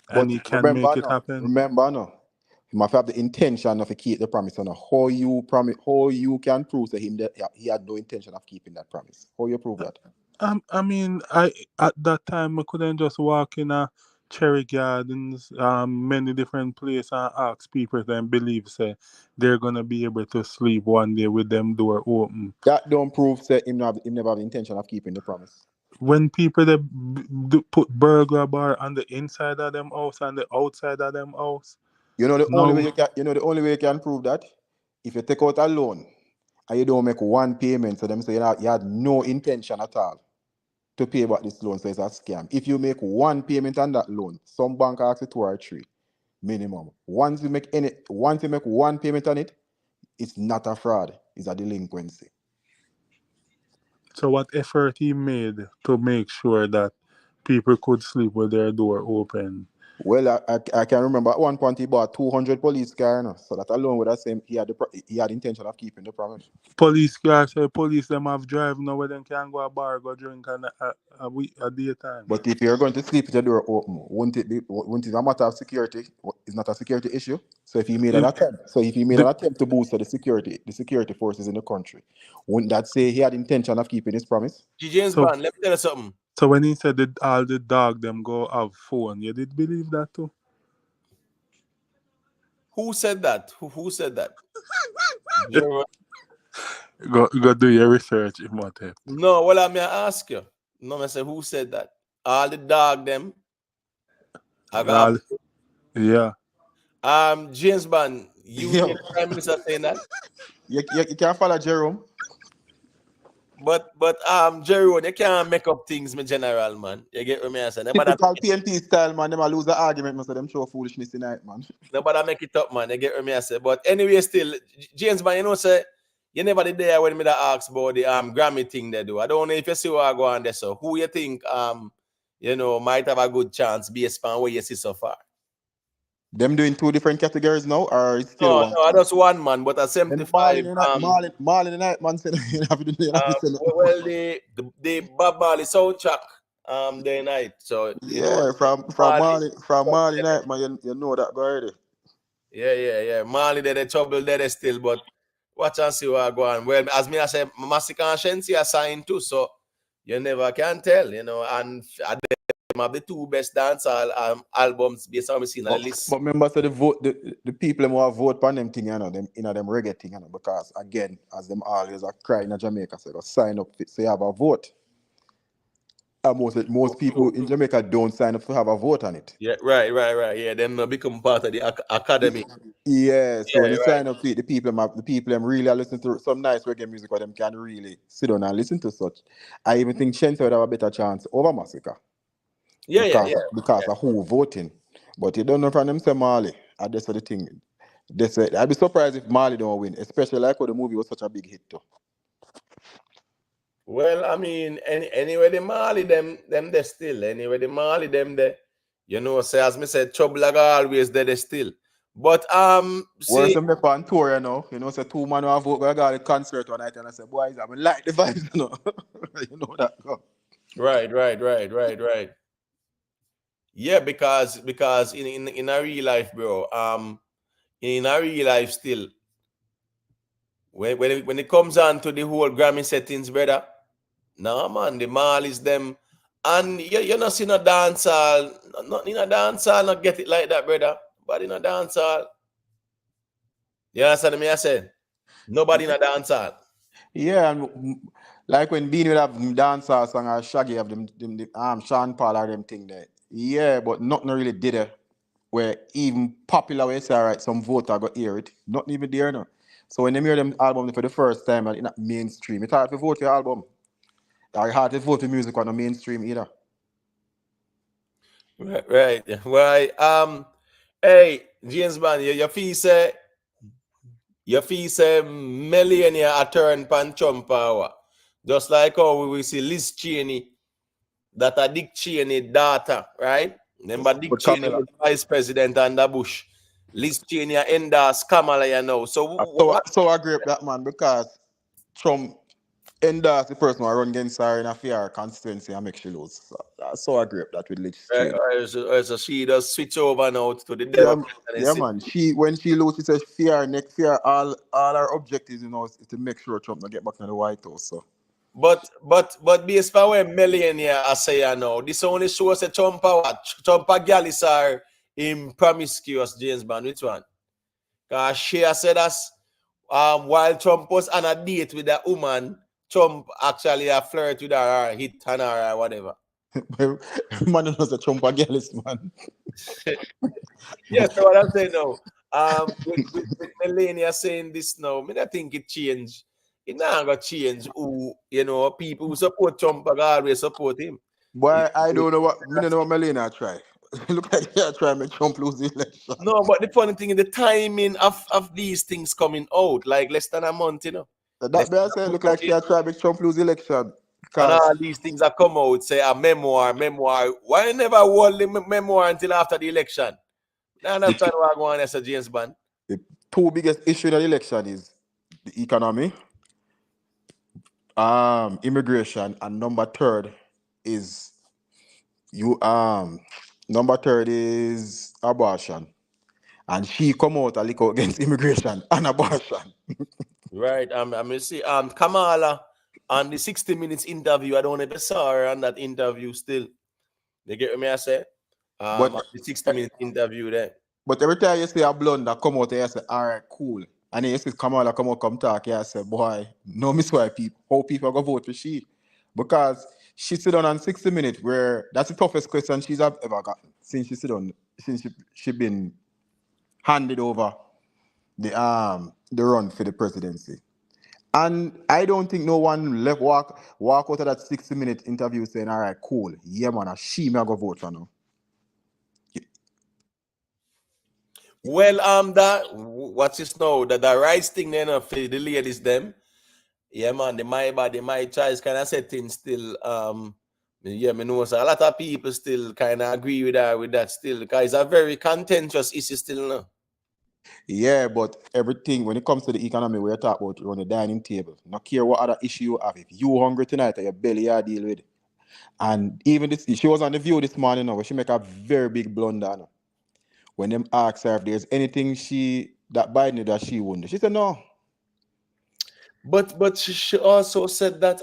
and But he can make it happen? remember no. You must have the intention of to keep the promise. And how you can prove to him that he had no intention of keeping that promise? How you prove that? I mean, at that time I couldn't just walk in a cherry gardens, many different places and ask people then believe say they're gonna be able to sleep one day with them door open. That don't prove that him never have the intention of keeping the promise. When people they put burglar bar on the inside of them house and the outside of them house, You know the only way no. you can prove that if you take out a loan and you don't make one payment, so them say you had no intention at all to pay back this loan, so it's a scam. If you make one payment on that loan, some bank asks you 2 or 3 minimum. Once you make one payment on it, it's not a fraud, it's a delinquency. So what effort he made to make sure that people could sleep with their door open? Well, I can remember at one point he bought 200 police cars, you know, so that alone would have said he had intention of keeping the promise. Police cars say police them have drive now where them can go a bar go drink and a daytime. But if you're going to sleep with the door open, wouldn't it be a matter of security? It's not a security issue. So if he made an attempt, to boost the security forces in the country, wouldn't that say he had intention of keeping his promise? James So- Bond, let me tell you something. So when he said that all the dog them go have phone, you did believe that too? Who said that? Who said that? Go do your research, Imhotep. No, well, I may ask you. No, I say who said that? All the dog them. Yeah. James Bond, you hear the Prime Minister saying that? You can't follow Jerome. But Jerry, they can't make up things, my general man. You get what me saying? Typical PNP style, man. Them a lose the argument, so them show foolishness tonight, man. Nobody make it up, man. You get what me say? But anyway, still, James Bond, you know, say you never did there when me that ask about the Grammy thing they do. I don't know if you see what I go on there. So who you think might have a good chance based on what you see so far? Them doing 2 different categories now, or it's still one? No, that's one man, but at Then Marley 75, the night, Marley the night man said you have to do well, the Bob Marley soundtrack, day night. So you know, yeah, from Marley, Marley night, man, you know that guy already. yeah. Marley they trouble there still, but watch and see what go on. Well, as me I say, Master Conscience are signed too, so you never can tell, you know. And them have the 2 best dancehall albums based on what we seen on the list. But remember, so the people who vote for them thing, you know, them them reggae thing, you know, because again, as them always are crying in Jamaica, so they sign up so you have a vote. And most people in Jamaica don't sign up to have a vote on it. Yeah, right. Yeah, them become part of the academy. Yeah, so when you right. sign up to it, the people them really are listening to some nice reggae music where them can really sit down and listen to such. I even think Chance would have a better chance over Massacre. Because of who voting. But you don't know from them say Marley. And that's the thing. I'd be surprised if Marley don't win, especially like when the movie was such a big hit too. Well, I mean, anyway, the Marley them they still. Anyway, the Marley them they, you know, say as me said, trouble like always they still. But Worse see, them they on tour, you know, say 2 man who have vote, I got a concert one night and I say, boys, I like the vibes, you know. You know that go. Right. Yeah, because in a real life, bro, in a real life still, when it comes on to the whole Grammy settings, brother, nah man, the Marleys them, and you not see no dancehall, not in a dancehall, not get it like that, brother. But in a dancehall, you understand me? I said nobody in a dancehall. Yeah, and like when Bean will have dancehall song or Shaggy have them Sean Paul or them thing there. Yeah, but nothing really did it. Where even popular way say alright, some voter got hear it. Nothing even there no. So when they hear them album for the first time and in that mainstream, it's hard to vote for your album. It's hard to vote for music on the mainstream either. Right. Why? Hey, James Bond, your fee say millionaire a turn pan Trump power. Just like how we will see Liz Cheney, that a Dick Cheney daughter, right? Remember Dick But Cheney Kamala, was vice president under Bush. Liz Cheney endorse Kamala, you know. So so I agree with that man because Trump endorsed the person who run against her in a fair constituency and make she lose. So I agree with that with Liz Cheney. so she does switch over now to the Democrat. Yeah, man. When she lose, she says next year all her objectives, you know, is to make sure Trump not get back to the White House. So But based on where millionaire I say I know, this only shows a Trump Gallis are in promiscuous, James Bond. Which one? Because she has said us while Trump was on a date with that woman, Trump actually a flirt with her or hit on her or whatever. man knows a Trump against man. Yes, so what I'm saying now. With Melania saying this now, I don't think it changed. It not gonna change who, you know, people who support Trump are always support him. Boy, I don't know what Melania try. Look like they try to make Trump lose the election. No, but the funny thing is the timing of these things coming out, like less than a month, you know. That bear say look like she try to make Trump lose the election. And all these things that come out, say a memoir. Why never hold the memoir until after the election? Now that's trying to go on as a James Bond. The 2 biggest issues in the election is the economy, immigration, and number 3 is abortion. And she come out a little against immigration and abortion. Right. I see Kamala on the 60 Minutes interview. I don't ever saw her on that interview still. They get me I say? But the 60 Minutes interview there. But every time you see a blunder come out, you say, all right, cool. And then you see Kamala come talk, you say, boy, no miss why people, how people are going to vote for she. Because she sit down on 60 Minutes where that's the toughest question she's ever gotten since she been handed over the run for the presidency. And I don't think no one left walk out of that 60 Minute interview saying, all right, cool. Yeah, man, she may go vote for now. Well, that what's this now? The right thing then for the ladies them. Yeah, man, the my choice kind of setting still Yeah, me know. So a lot of people still kind of agree with her with that still, because it's a very contentious issue still now. Yeah, but everything when it comes to the economy, we're talking about on the dining table. Not care what other issue you have. If you hungry tonight, your belly you deal with. And even this, she was on the View this morning, where she make a very big blunder. Now. When them ask her if there's anything that Biden did that she wouldn't, she said no. But she also said that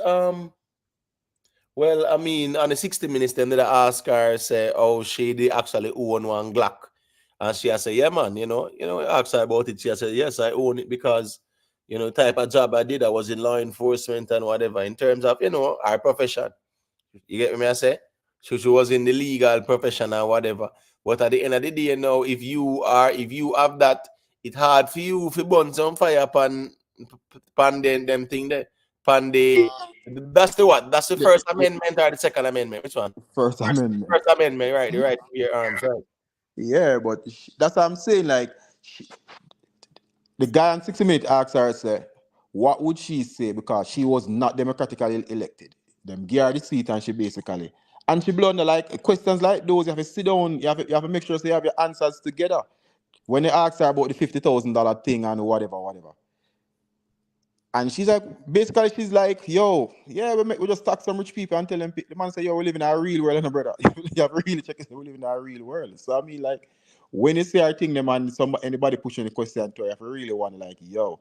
well, I mean, on the 60 Minutes, then they ask her, say, oh, she did actually own one Glock. And she has said, yeah, man, ask her about it. She has said, yes, I own it because, type of job I did, I was in law enforcement and whatever, in terms of, our profession. You get me, I say? So she was in the legal profession or whatever. But at the end of the day, if you have that, it's hard for you to burn some fire upon them thing there. That's the what? That's the First Amendment or the Second Amendment? Which one? First Amendment. First Amendment, right? The right to bear arms, right? Yeah, but that's what I'm saying. Like, the guy on 60 Minutes asked her, say, what would she say? Because she was not democratically elected. Them give her the seat and she basically. And she blunder like questions like those. You have to sit down. You have to make sure you have your answers together. When they ask her about the $50,000 thing and whatever. And she's like, basically, she's like, yo, yeah, we just tax some rich people and tell them, the man say, yo, we live in a real world, brother. You have to really check it, we live in a real world. So I mean, like, when you say I think them and anybody pushing the question to her, you have to really want like, yo,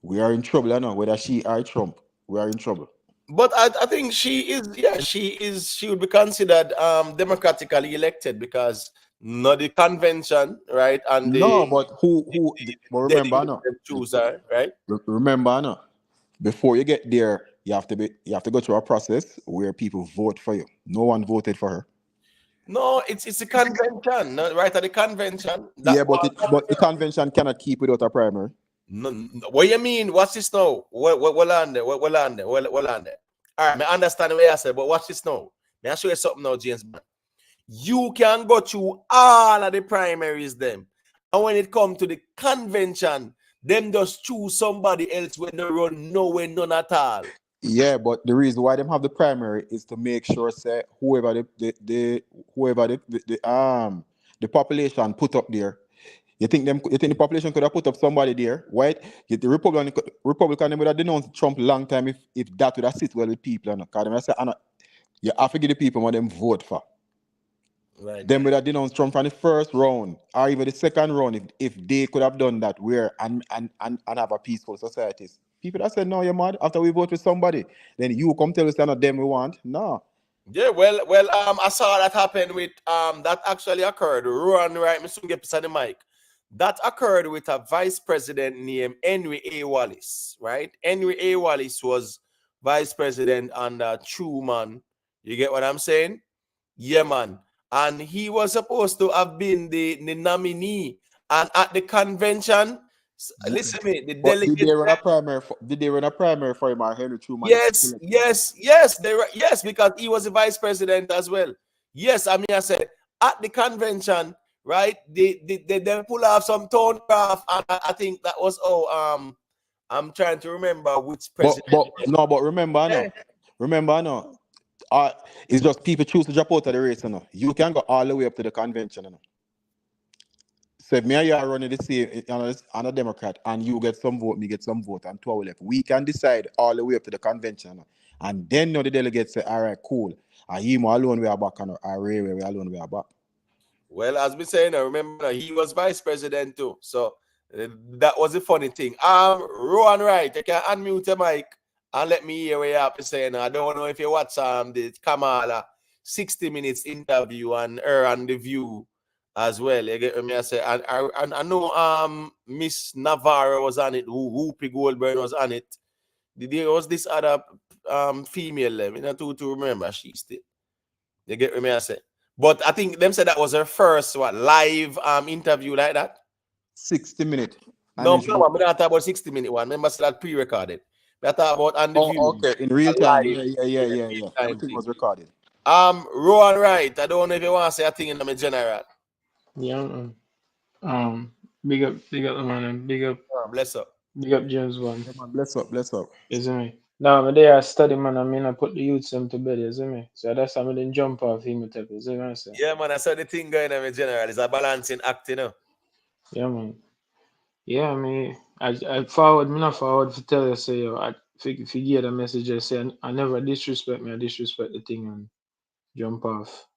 we are in trouble, now. Whether she or Trump, we are in trouble. But I think she would be considered democratically elected because not the convention, right? And No, but but remember, no. choose her, right? Remember, no. Before you get there, you have to go through a process where people vote for you. No one voted for her. No, it's a convention, right? At the convention. Yeah, but the convention cannot keep without a primary. No, what you mean? What's this now? What on there? What on there? What on there? All right, I understand what you said, but watch this now. May I show you something now, James? You can go through all of the primaries, them. And when it comes to the convention, them just choose somebody else when they run nowhere, none at all. Yeah, but the reason why them have the primary is to make sure, say, whoever the population put up there. You think the population could have put up somebody there, right? The Republican would have denounced Trump long time if that would have sit well with people. Because you have to give the people what them vote for. Right. Them would have denounced Trump from the first round or even the second round if they could have done that and have a peaceful society. People that said, no, you're mad. After we vote with somebody, then you come tell us they're not them we want. No. Yeah, well, I saw that happen with that actually occurred. Rowan, right? Me soon get beside the mic. That occurred with a vice president named Henry A. Wallace, right? Henry A. Wallace was vice president under Truman. You get what I'm saying? Yeah, man. And he was supposed to have been the nominee. And at the convention, listen to me, the delegate. Did they run a primary for him or Henry Truman? Yes, because he was the vice president as well. Yes, I mean, I said at the convention, right? They pull off some tone graph, and I think that was I'm trying to remember which president. But remember, no. It's just people choose to drop out of the race, no. You can go all the way up to the convention, no. So if me and you are running the same on a Democrat and you get some vote, me get some vote, and two left, we can decide all the way up to the convention. No? And then the delegates say, all right, cool. And him alone we are back, and Ray we alone we are back. Well, as we saying, I remember he was vice president too. So that was a funny thing. Rowan Wright, you can unmute your mic and let me hear what you have to say. I don't know if you watch the Kamala 60 Minutes interview and her on the View as well. You get me? I say, and I know Miss Navarro was on it, Whoopi Goldberg was on it. There was this other female, to remember, she still. You get me? I say. But I think them said that was her first live interview like that. 60 Minutes. No, we don't talk about 60 Minute one. Remember, that pre-recorded. We talk about on the View. Okay, in real time. Yeah. Everything was recorded. Rowan Wright, I don't know if you want to say a thing in the general. Yeah, big up the man, and big up. Bless up. Big up James one. Yeah, man, bless up. Isn't it? No, but they are study man. I mean, I put the youths them to bed, you see me? So that's how I didn't jump off him, you see what I say? Yeah, man, I saw the thing going on in general. It's a balancing act, you know. Yeah, man. Yeah, I mean, I forward, me not forward to tell you, say, yo, if you get a message, I say, I never disrespect me, I disrespect the thing and jump off.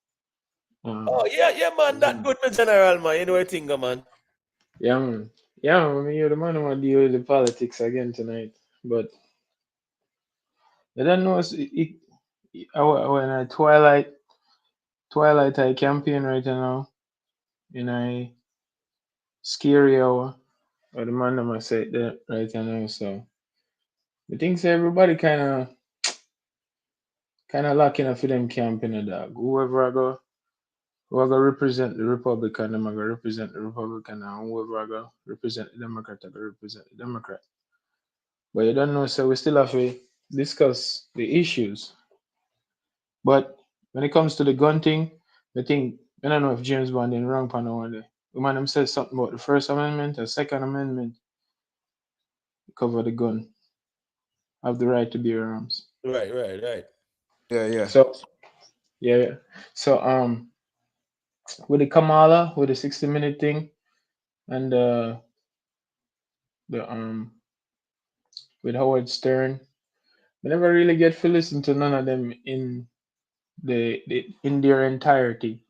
Oh, yeah, man, that good, my general, man. You know what thing, man. Yeah, man. Yeah, I mean, you're the man who want to deal with the politics again tonight. But I don't know, when I Twilight I campaign right now, in a scary hour, or the man that I say that right now, so I think so everybody kind of locking up for them camping a dog. Whoever represent the Republican, them I go represent the Republican, and whoever I go represent the Democrat, I go represent the Democrat. But you don't know, so we still have to discuss the issues. But when it comes to the gun thing, I don't know if James Bond in wrong pan one day. The man him says something about the First Amendment, the Second Amendment, cover the gun, have the right to bear arms. Right. Yeah. So yeah. So with the Kamala, with the 60-minute thing, and the with Howard Stern, I never really get to listen to none of them in in their entirety.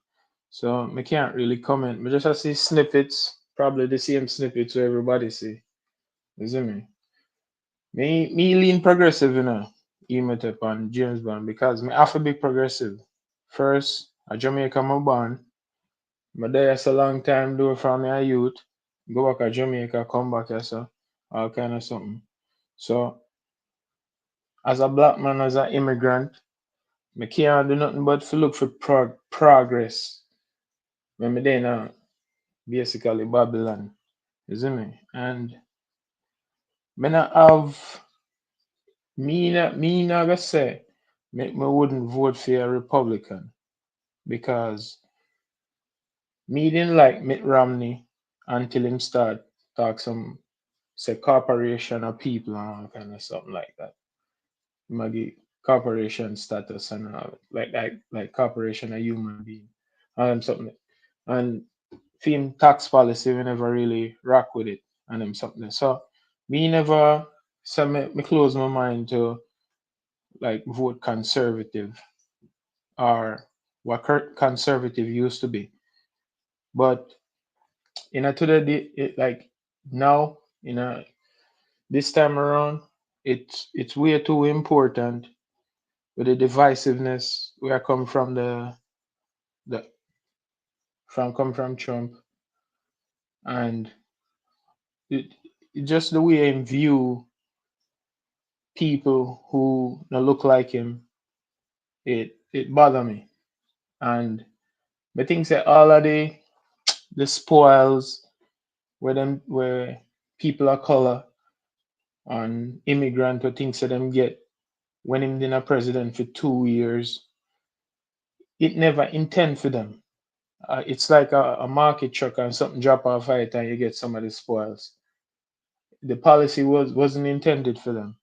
So I can't really comment. But just I see snippets, probably the same snippets where everybody see. You see me? Me lean progressive, even on James Bond because me have to be progressive. First, a Jamaica my born. My there is a long time do from my youth. Go back to Jamaica, come back here, so all kind of something. So as a black man, as an immigrant, me can't do nothing but to look for progress. When me there now, basically Babylon. You see me? And me not have me not gonna say me wouldn't vote for a Republican because me didn't like Mitt Romney until him start talk some say corporation or people and all kind of something like that. Maybe corporation status and all like corporation a human being something and film tax policy we never really rock with it and them something. So me never so me close my mind to like vote conservative or what conservative used to be. But today like now this time around it's way too important with the divisiveness where come from the from Trump and just the way him view people who don't look like him, it bother me. And I think that all of the spoils where people of color and immigrant or things that them get when him been a president for 2 years, it never intend for them. It's like a market truck and something drop off it and you get some of the spoils. The policy wasn't intended for them.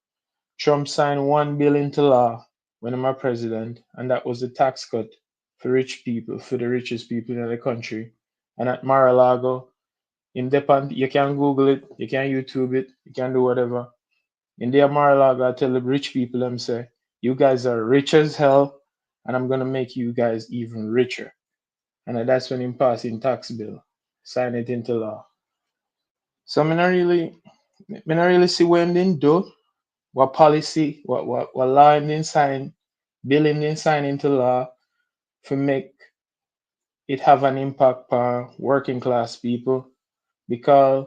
Trump signed 1 bill into law when I'm a president, and that was the tax cut for rich people, for the richest people in the country. And at Mar-a-Lago, you can Google it, you can YouTube it, you can do whatever. In the Mar-a-Lago, I tell the rich people, them say, you guys are rich as hell, and I'm gonna make you guys even richer. And that's when he passed in tax bill, sign it into law. So me not really see what him do, what policy, what law him didn't sign, bill him didn't sign into law to make it have an impact on working class people. Because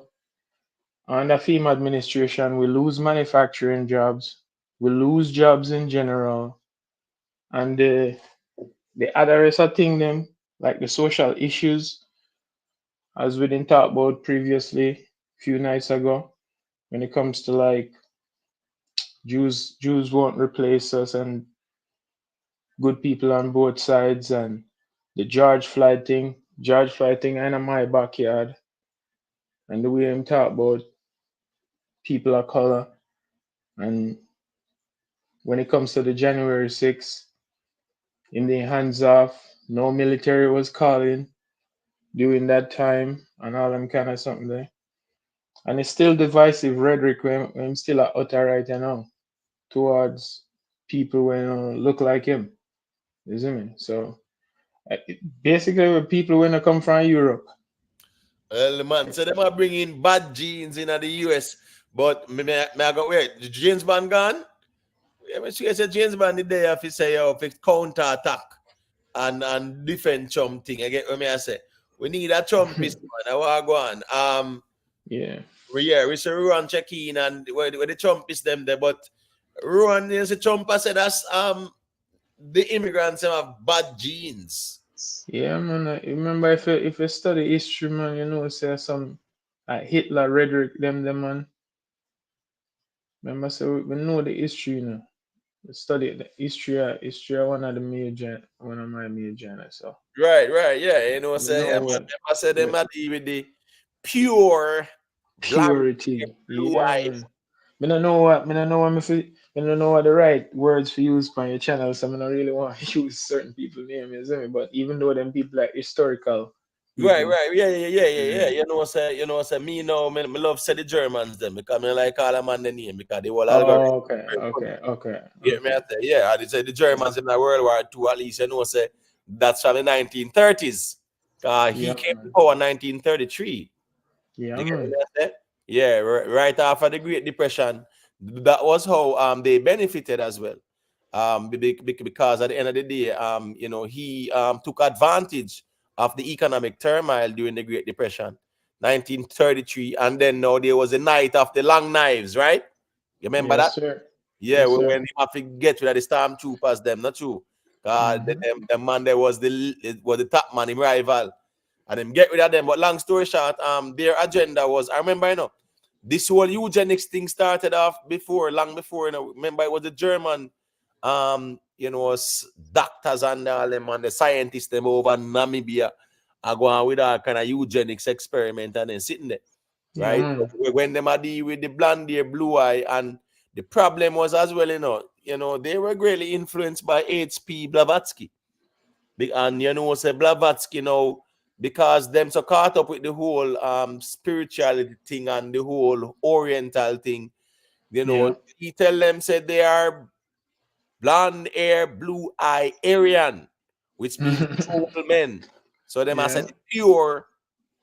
under FEMA administration, we lose manufacturing jobs, we lose jobs in general, and the other rest of thing them, like the social issues, as we didn't talk about previously, a few nights ago, when it comes to like Jews won't replace us and good people on both sides and the George Floyd thing in my backyard and the way him talk about people of color and when it comes to the January 6th, in the hands off, no military was calling during that time and all them kind of something there. And it's still divisive rhetoric when still a utter right now towards people when look like him. You see me? So basically, when people when they come from Europe. Well, man, so them are bringing bad genes in the US, but me I go wait. The James Bond gone? Yeah, me sure say James Bond the day if he say if it counter attack and different something. I get what me I say. We need a Trumpist man. I want to go on. Yeah. We say Ruan check in and where the Trumpists them there, but Ruan is a Trump said that's the immigrants have bad genes. Yeah, man. Remember if you study history, man, you know, say some Hitler rhetoric, them man. Remember, so we know the history, you know. We study the history. History one of my major. So Right, yeah. You know, we say know I said them are deal with the pure black purity. blue Yeah, eyes. man. Me don't know what the right words to use on your channel, so I don't really want to use certain people names, you see me? But even though them people like historical people. Right. Yeah. You know, say me know me love say the Germans them because me like all them on the name because they all algorithm. Oh, okay. Yeah, me I say, yeah, I say the Germans in the World War II, at least you know, say that's from the 1930s. He Yeah, came to man. power in 1933. Yeah, You get man. what I say? Yeah, right after the Great Depression, that was how they benefited as well. Because at the end of the day, you know, he took advantage of the economic turmoil during the Great Depression, 1933, and then now there was the night of the long knives, right? You remember that? Yes, sir. Yeah, Yes, when sir. you have to get rid of the stormtroopers, them, not true. The man there was the top man, him rival, and them get rid of them. But long story short, their agenda was, I remember, you know, this whole eugenics thing started off long before, you know. Remember, it was the German, you know, doctors and all them and the scientists them over Namibia are going with that kind of eugenics experiment and then sitting there, Yeah, right? man. When them are deal with the blonde hair, blue eye, and the problem was as well, you know, they were greatly influenced by H.P. Blavatsky. And you know, say Blavatsky now, because them so caught up with the whole spirituality thing and the whole oriental thing, you know, Yeah. he tell them said they are blonde hair, blue eye Aryan, which means noble men. So them I Yeah. said pure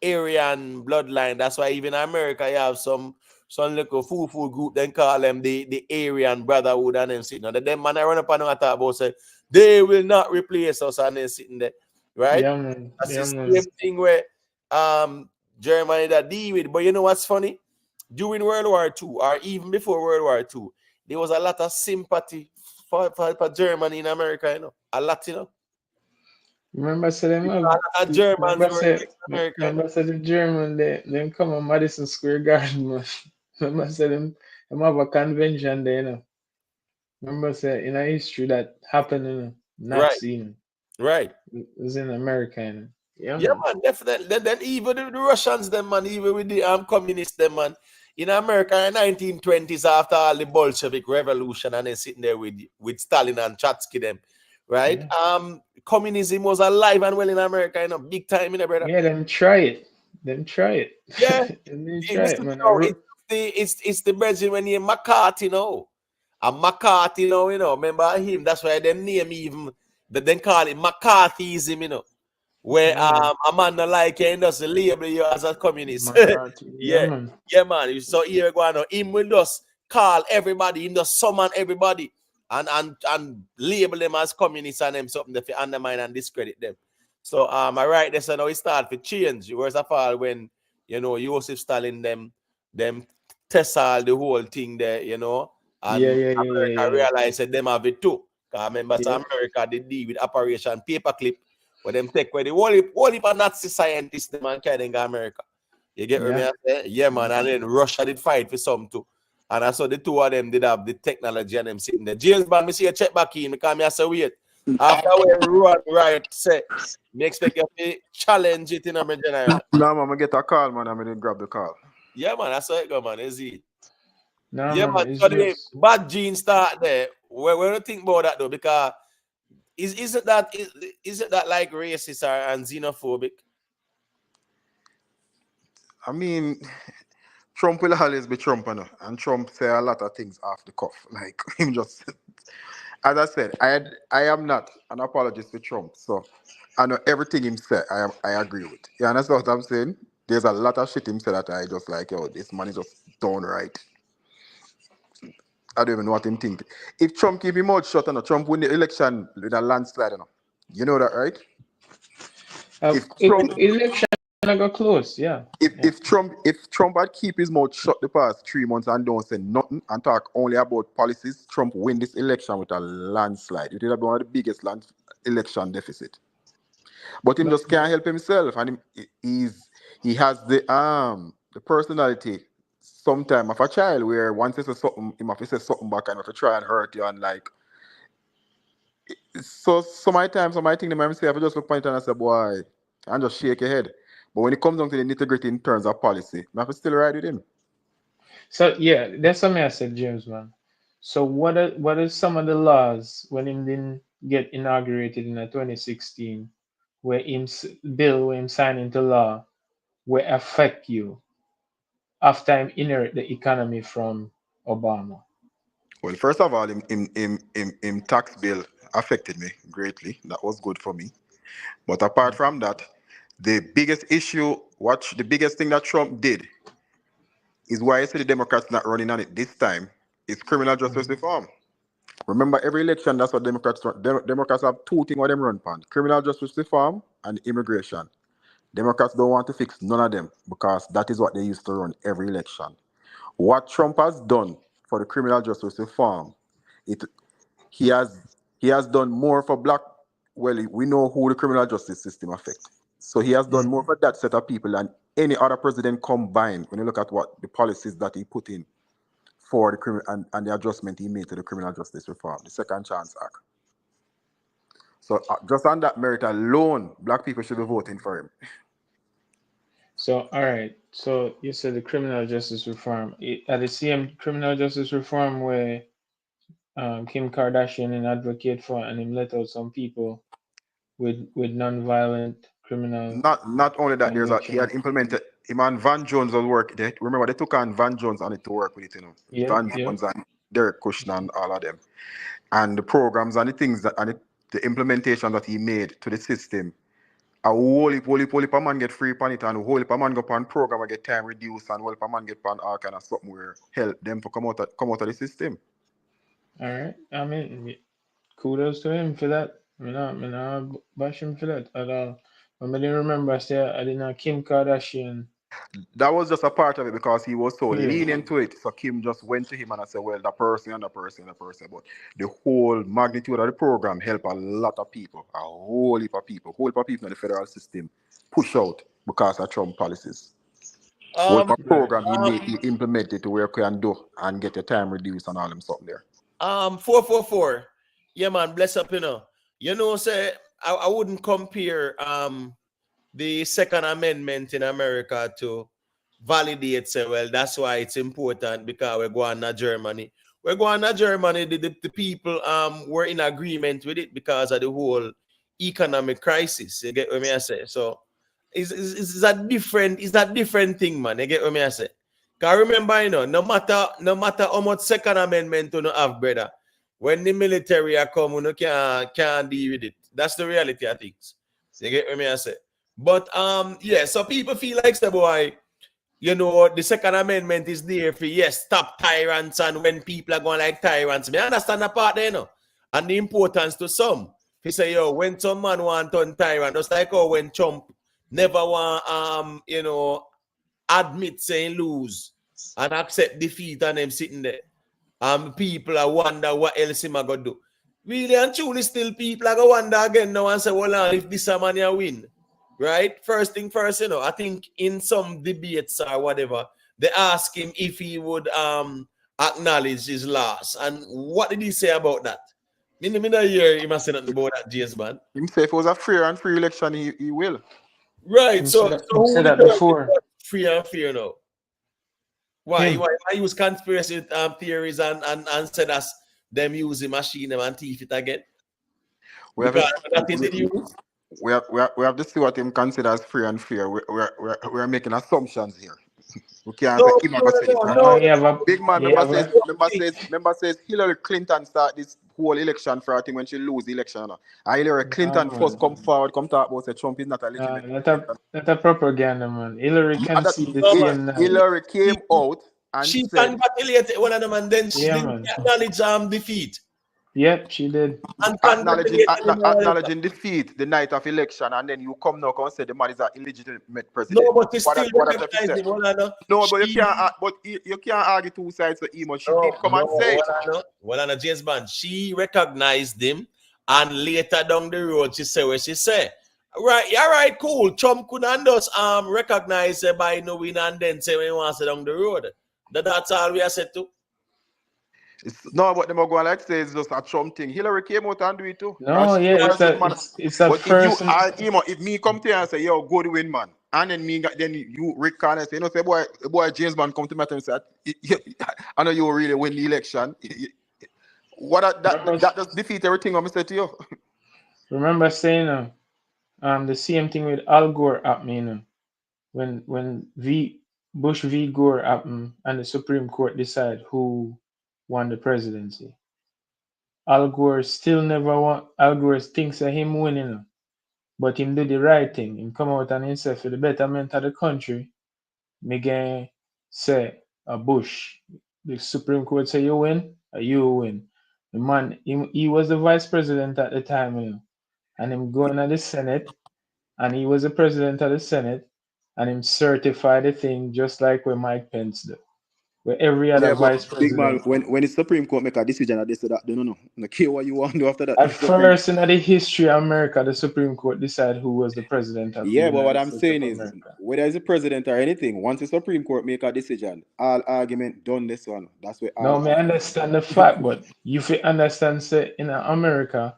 Aryan bloodline. That's why even in America you have some little foo group, then call them the Aryan Brotherhood and them sitting. Now them man I run up and talk about say they will not replace us and then sitting there, right? Yeah, man. That's Yeah, the man. same thing where Germany that deal with. But you know what's funny? During World War II or even before World War II, there was a lot of sympathy for Germany in America, you know. A lot, you know. Remember, say them Because have. a lot of Germans were against America, you know. Remember, say the German them come on Madison Square Garden, man. Remember, say them have a convention there, you know. Remember, say in a history that happened, you know, Right, Nazi, you know. right. It was in America, you know. Yeah, Yeah, man. man, definitely. Then even the Russians, them man, even with the communists, them man, in America in 1920s, after all the Bolshevik revolution, and then sitting there with Stalin and Trotsky, them, right? Yeah. Communism was alive and well in America, you know, big time, you know, brother. Yeah, them try it. Them try it. Yeah, Them try this it, is man. how it's the brethren when you McCarthy, you know. And McCarthy, you know, remember him? That's why them name even, but then call it McCarthyism, you know. Where Yeah, man. a man not like you just label you as a communist. McCarthy. Yeah, yeah, man. yeah, man. So here we go now. Him will just call everybody, him just summon everybody and label them as communists and them something that undermine and discredit them. So I write this and now it start to change. Whereas I fall when you know Joseph Stalin them test all the whole thing there, you know, and America Yeah. realize that them have it too. Because remember, so Yeah. America they deal with Operation Paperclip. Where them take where the whole heap of Nazi scientists them and carry in America. You get what Yeah. I say? Yeah, man. And then Russia did fight for some too. And I saw the two of them did have the technology and them sitting there. James Bond, me see a check back in because I say wait. After we run right, say, me expect you to challenge it in a general. Nah, man, I get a call, man. I'm gonna grab the call. Yeah, man. That's how it go, man. Is it? No, Yeah, man, man. it's So the just bad gene start there. Where do you think about that though? Because is it that like racist or and xenophobic? I mean, Trump will always be Trump, you know, and Trump say a lot of things off the cuff. Like him just, as I said, I am not an apologist for Trump, so I know everything him said. I agree with. You understand what I'm saying? There's a lot of shit him said that I just like, yo, this man is just done right. I don't even know what him think. If Trump keep him out shut, you know, Trump win the election with a landslide, you know that, right? If Trump election go close, yeah. if Trump had keep his mouth shut the past 3 months and don't say nothing and talk only about policies, Trump win this election with a landslide. It would have been one of the biggest election deficit. But him just can't help himself, and he has the personality sometime of a child where once he says something, he must say something back and have to try and hurt you and like. So my time, so my thing, I say, I just look point and I say, boy, and just shake your head. But when it comes down to the nitty-gritty in terms of policy, I have to still ride with him. So yeah, that's something I said, James, man. So what are some of the laws when him didn't get inaugurated in 2016, where bill when him sign into law will affect you after him inherit the economy from Obama? Well, first of all, him tax bill affected me greatly. That was good for me. But apart from that, the biggest issue, the biggest thing that Trump did is why I say the Democrats not running on it this time is criminal justice reform. Remember, every election, that's what Democrats run. Democrats have two things what them run on: criminal justice reform and immigration. Democrats don't want to fix none of them because that is what they used to run every election. What Trump has done for the criminal justice reform, he has done more for black. Well, we know who the criminal justice system affects. So he has done more for that set of people than any other president combined. When you look at what the policies that he put in for the criminal and the adjustment he made to the criminal justice reform, the Second Chance Act. So just on that merit alone, black people should be voting for him. So all right, so you said the criminal justice reform. At the same criminal justice reform where Kim Kardashian and advocate for, and him let out some people with non-violent criminal Not only that, he had convictions. implemented him and Van Jones will work. Remember they took on Van Jones on it to work with it, Van Jones and Derek Kushner and all of them. And the programs and the things the implementation that he made to the system, a whole heap of man get free upon it, and a whole heap of man go upon program and get time reduced, and a whole heap of man get upon all kind of something where help them to come out of the system. All right, I mean, kudos to him for that. I mean, bash him for that at all. I didn't remember. I said I didn't know Kim Kardashian. That was just a part of it because he was so lenient to it. So Kim just went to him and I said, well, that person and that person and that person. But the whole magnitude of the program helped a lot of people, a whole heap of people in the federal system push out because of Trump policies. Whole program he implemented to where you can do and get your time reduced and all them something there. 444. Yeah, man, bless up, say I wouldn't compare the Second Amendment in America to validate, say, well, that's why it's important because we're going to Germany. We're going to Germany, the people were in agreement with it because of the whole economic crisis. You get what I say? So it's that different thing, man. You get what I say? Because remember, no matter how much Second Amendment you have, brother, when the military are come, you can't deal with it. That's the reality of things. You get what I say? But so people feel like the boy, the Second Amendment is there for stop tyrants, and when people are going like tyrants, I understand that part there, and the importance to some. He say, when some man want to turn tyrant, just like when Trump never want admit saying lose and accept defeat and them sitting there. People are wonder what else him gonna do. Really and truly, still people are gonna wonder again now and say, well, if this man here win. Right? First thing first, I think in some debates or whatever, they ask him if he would acknowledge his loss. And what did he say about that? Me not hear him say nothing about that, James, man. Him say if it was a fair and free election, he will. Right. So who said that before? Free and fair now? Why? Him. I use conspiracy theories and said us them using machine them and thief it again? We have, Because a, that in the news. we have to see what him considers free and fair. We're making assumptions here. We can't say No, him no, gonna say this. no, No, no. you have a Big man, you have a remember says Hillary Clinton start this whole election for I think when she lose the election. And Hillary Clinton first come forward, come talk about say Trump is not a legitimate president. not a propaganda, man. Hillary can see the No, man. same now. Hillary came out and She said, congratulated one of them and then she Yeah, didn't man. acknowledge defeat. Yep, she did. And congratulated acknowledging defeat the night of election, and then you come now and say the man is an illegitimate president. No, but she still what does recognize say? him. Hold on, no. No, but you can't argue two sides of emo. She did come and say it. Hold on, James Bond. She recognized him, and later down the road, she said what she said. Right, yeah, right, cool. Trump couldn't just recognize by knowing and then say when he wants to down the road. That's all we are said to. No, but them are going like say it's just a Trump thing. Hillary came out and do it too. No, yeah, it's a but first. if me come to you and say, yo, go to win, man, and then you Rick and say, you know, say, boy, James Bond come to me and say, I know you will really win the election. That just defeat everything I'm saying to you. Remember saying the same thing with Al Gore happening, when Bush v. Gore happened and the Supreme Court decide who won the presidency. Al Gore still never won. Al Gore thinks of him winning, but him do the right thing. Him come out and himself for the betterment of the country. Me can say a Bush. The Supreme Court say you win, or you win. The man, he was the vice president at the time, and him going to the Senate, and he was the president of the Senate, and him certified the thing just like where Mike Pence do. Where every other vice president. Big man, when the Supreme Court make a decision, they say that no care what you want to do after that. At first in the history of America, the Supreme Court decide who was the president of the United but what I'm States saying of is, America. whether it's a president or anything, once the Supreme Court make a decision, all argument done this one. That's where No, I understand the fact, but you understand, say, in America,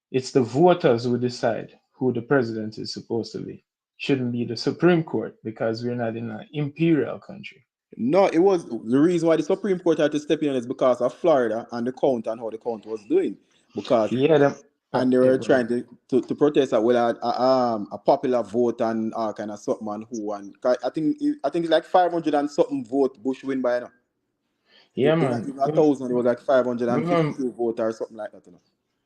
it's the voters who decide who the president is supposed to be. Shouldn't be the Supreme Court because we're not in an imperial country. No, it was the reason why the Supreme Court had to step in is because of Florida and the count and how the count was doing. Because and they were trying to protest a popular vote and kind of something and who, and I think it's like 500 and something vote Bush win by now. Yeah, it man. It was 1,000. It was like 552 vote or something like that.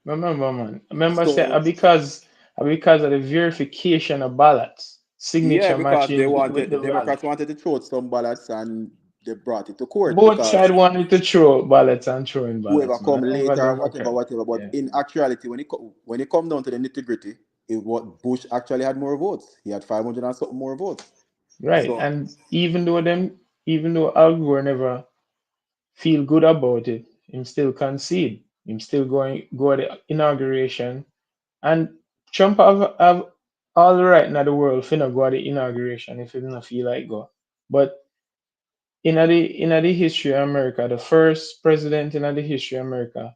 Remember, man. Remember, say because of the verification of ballots, signature because matching they wanted with the Democrats wanted to throw some ballots and they brought it to court. Both sides wanted to throw ballots and throw in ballots. Whoever come later, whatever. But in actuality, when it come down to the nitty gritty, what Bush actually had more votes. He had 500 and something more votes. Right, so, and even though Al Gore never feel good about it, him still concede. Him still go to the inauguration, and Trump have all the right in the world finna go to the inauguration if he don't feel like go. But in the history of America, the first president in the history of America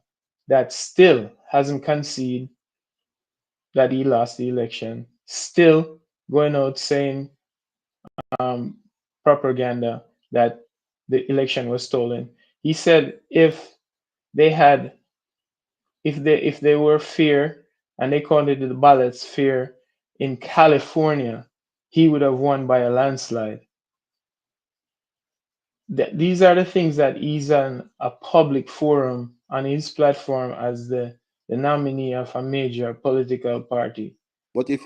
that still hasn't conceded that he lost the election, still going out saying propaganda that the election was stolen. He said if they were fair and they counted the ballots fair in California, he would have won by a landslide. These are the things that he's on a public forum on his platform as the nominee of a major political party. But if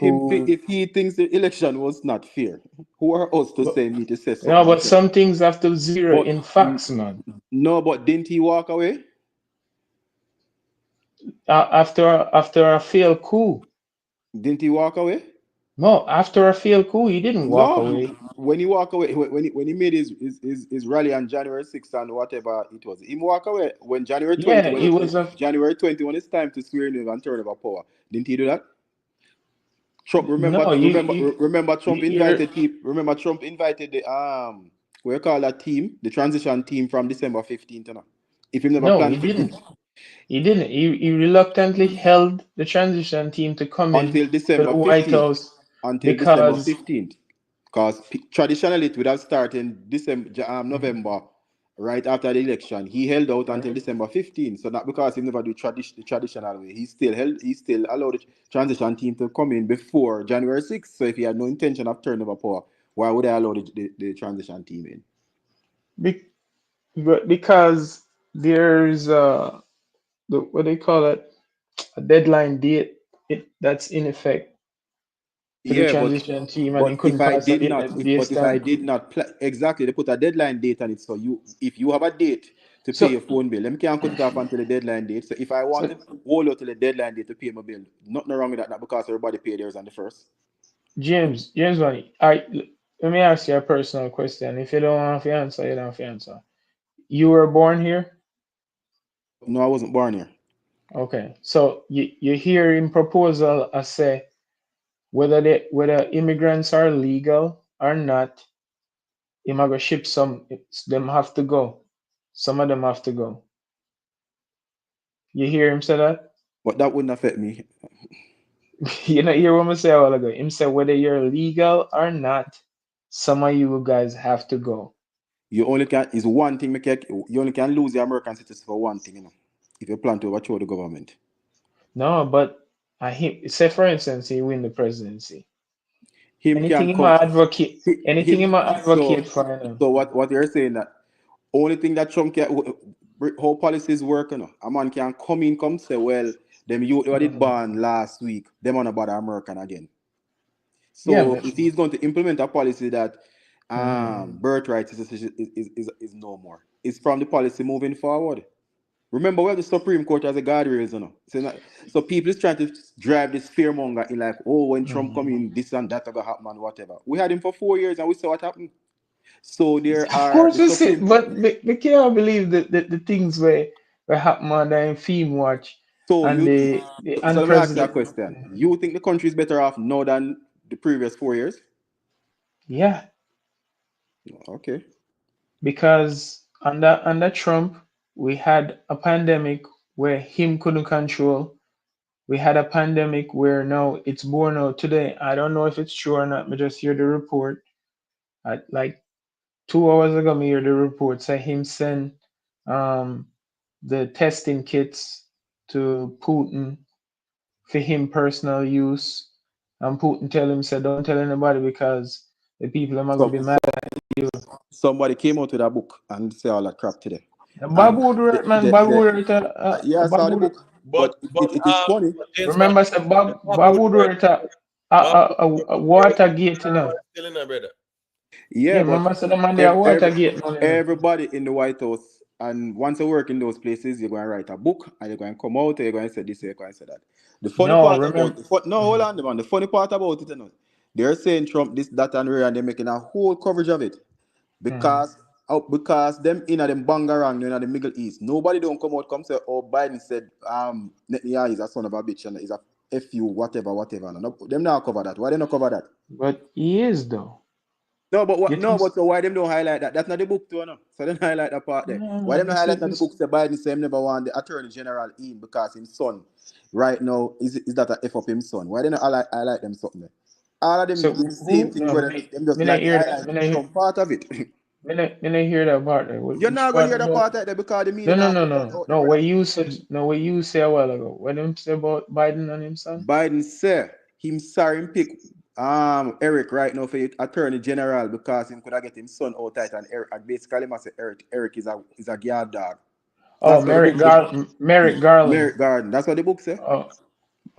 he thinks the election was not fair, who are us to say something? No, but some things have to zero in facts, man. No, but didn't he walk away? After a failed coup. Didn't he walk away? No, after a failed coup, he didn't walk away. When he walked away, when he made his rally on January 6th and whatever it was, he walk away. When January 20, January 20, when it's time to swear in and turn over power, didn't he do that? Trump, remember Trump invited people. Remember Trump invited the what you call that team, the transition team from December 15th. If he never planned, he didn't. He didn't. He reluctantly held the transition team to come until in December to the White House until December 15th. Because traditionally it would have started in November, right after the election. He held out until December 15. So not because he never do the traditional way. He still allowed the transition team to come in before January 6th. So if he had no intention of turning over power, why would I allow the transition team in? Because there's what they call it, a deadline date that's in effect for the Yeah, transition team, and but it couldn't pass a date based if I on. did not exactly, they put a deadline date on it. So if you have a date to pay So your phone bill, them can't cut it off until the deadline date. So if I want so to hold out till the deadline date to pay my bill, nothing wrong with that. Not because everybody paid theirs on the first. James Money, let me ask you a personal question. If you don't want to answer, you don't have to answer. You were born here? No, I wasn't born here. Okay. So you hear in proposal I say whether immigrants are legal or not, immigrant ship them have to go. Some of them have to go. You hear him say that? But that wouldn't affect me. You know, hear what I say a while ago. Him say whether you're legal or not, some of you guys have to go. You only can is one thing. You only can lose your American citizenship for one thing, if you plan to overthrow the government. No, but say for instance he win the presidency. Him Anything can he come. might advocate, anything he Him. might advocate for, So what you're saying that only thing that Trump can how policies work, a man can come say, well, them youth who did ban last week, them on about American again. Yeah, So but if he's going to implement a policy that birthright is no more, it's from the policy moving forward. Remember, we have the Supreme Court as a guardrails, So people is trying to drive this fear monger in like, oh, when Trump come in, this and that gonna happen and whatever. We had him for 4 years and we saw what happened. So there of are course the you see, Supreme. but they can't believe the things where happen on the Theme Watch So and you, the so let me ask you a unprecedented. question. You think the country is better off now than the previous 4 years? Yeah, Okay. because under Trump we had a pandemic where him couldn't control. We had a pandemic where now it's borne out today. I don't know if it's true or not. I just hear the report. Like 2 hours ago, me hear the report say him send um the testing kits to Putin for him personal use. And Putin tell him, say, don't tell anybody because the people are gonna So, be mad at you. somebody came out with a book and say all that crap today. Bob And Woodward, man, Bob Woodward, yeah, I Bob saw the Woodward. book, But but it is funny. James man, Remember, say Bob Bob Woodward, Woodward, Bob a Watergate, you know. still in there, brother. Yeah, Yeah, but remember, say the man there Watergate, man, you know. everybody in the White House, and once you work in those places, you're going to write a book, and you're going to come out, and you're going to say this, you're going to say that. The funny No, part about remember. no, hold on, man. The funny part about it, they're saying Trump this, that, and rare, and they're making a whole coverage of it because them in them bangarang in the Middle East, nobody don't come say, oh, Biden said Netanyahu is a son of a bitch and is a fu whatever. No, them now cover that. Why they not cover that? But he is, though. No, but You what? think? No, but so why them don't highlight that? That's not the book too, no. So they don't highlight that part there. No, Why no, them not this highlight is that the this. book say Biden say him never want the Attorney General in because his son right now is that a F up him son? Why they not highlight them something there? All of them So the same who? thing No, where them just me not like to hear that. highlight some part of it. Me not hear that part there. You're Which not gonna part hear that about? part out there because the No, media no, not no, put that no, out there, no. brother. What you said? No, what you say a while ago? What them say about Biden and him son? Biden say him sorry him pick Eric right now for Attorney General because him could have get him son out tight and Eric and basically him say Eric is a guard dog. Oh, That's what the book say. Merrick Garland. Merrick Garden. That's what the book say. Oh,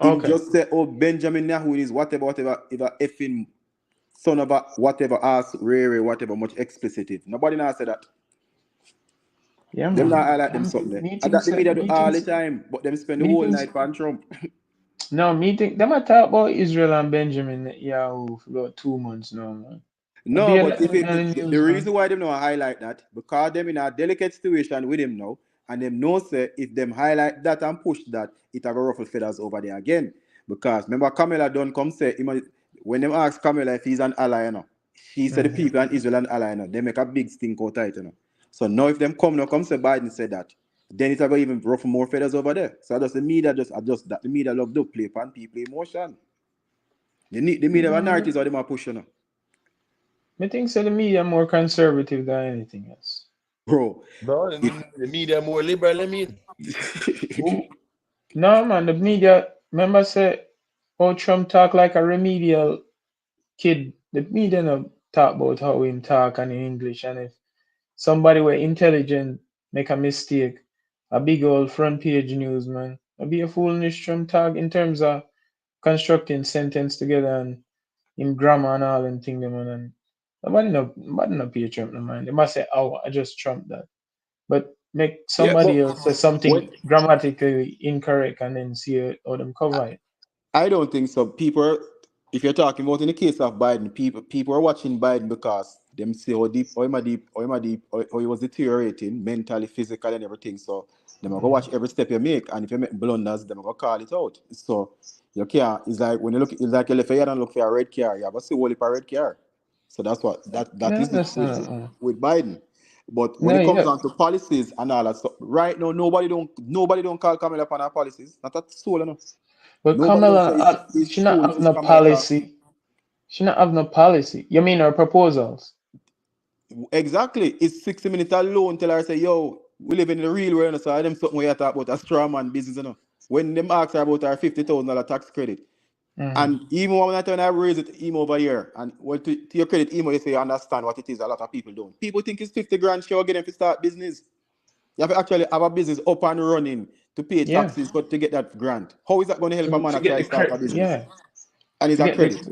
Him okay. just say, oh, Benjamin Netanyahu is whatever, if a effing son of a whatever, ass, rare, whatever, much explicitive. Nobody now say that. Yeah, Them not man. highlight them something there. And that Meetings, the media do all the meetings, time, but them spend the whole meetings. night on Trump. No, meeting. Them I talk about Israel and Benjamin Netanyahu for about 2 months now, man. I No, barely but if coming on it, the the news, man. reason why them not highlight that, because them in a delicate situation with him now, and them know say if them highlight that and push that, it have a ruffle feathers over there again. Because remember Kamala don't come say when them ask Kamala if he's an ally, she said the people and Israel an ally, they make a big stink out of it, So now if them come say Biden said that, then it's going to even ruffle more feathers over there. So that's the media just adjust that. The media love to play upon people emotion. The media narratives are them are pushing. I think so the media more conservative than anything else. Bro, Bro, if the media more liberal, I mean. Who? No man, the media. Remember say, oh Trump talk like a remedial kid. The media no talk about how him talk and in English, and if somebody were intelligent make a mistake, a big old front page news man. I be a foolish Trump talk in terms of constructing sentence together and in grammar and all and thing them and nobody no pay Trump no mind. They must say, oh, I just Trump that. But make yeah, but somebody else say what something grammatically incorrect and then see how them cover it. I don't think so. People, if you're talking about in the case of Biden, people are watching Biden because them see how he was deteriorating mentally, physically, and everything. So them are gonna watch every step you make, and if you make blunders, them are gonna call it out. So you can't. It's like when you look, it's like you left your head and look for a red car. You have to see only a red car. So that's what that No, is the that's case not. with Biden. But when No, it you comes know, down to policies and all that stuff, right now nobody don't call Kamala upon our policies. Not at soul, no. but Nobody don't Kamala, say it's she not true. have It's no Jamaica. policy. She not have no policy. You mean her proposals? Exactly. It's 60 minutes alone till I say, yo, we live in the real world. So I them something where you talk about a straw man business, you know. When them ask her about her $50,000 tax credit. Mm. And even when I raise it him over here, and well, to your credit, him, you say you understand what it is, a lot of people don't. People think it's 50 grand sure getting to start business. You have to actually have a business up and running to pay Yeah, taxes but to get that grant. How is that going to help a man to to get try the to start a credit. business? Yeah, And it's to a get the credit.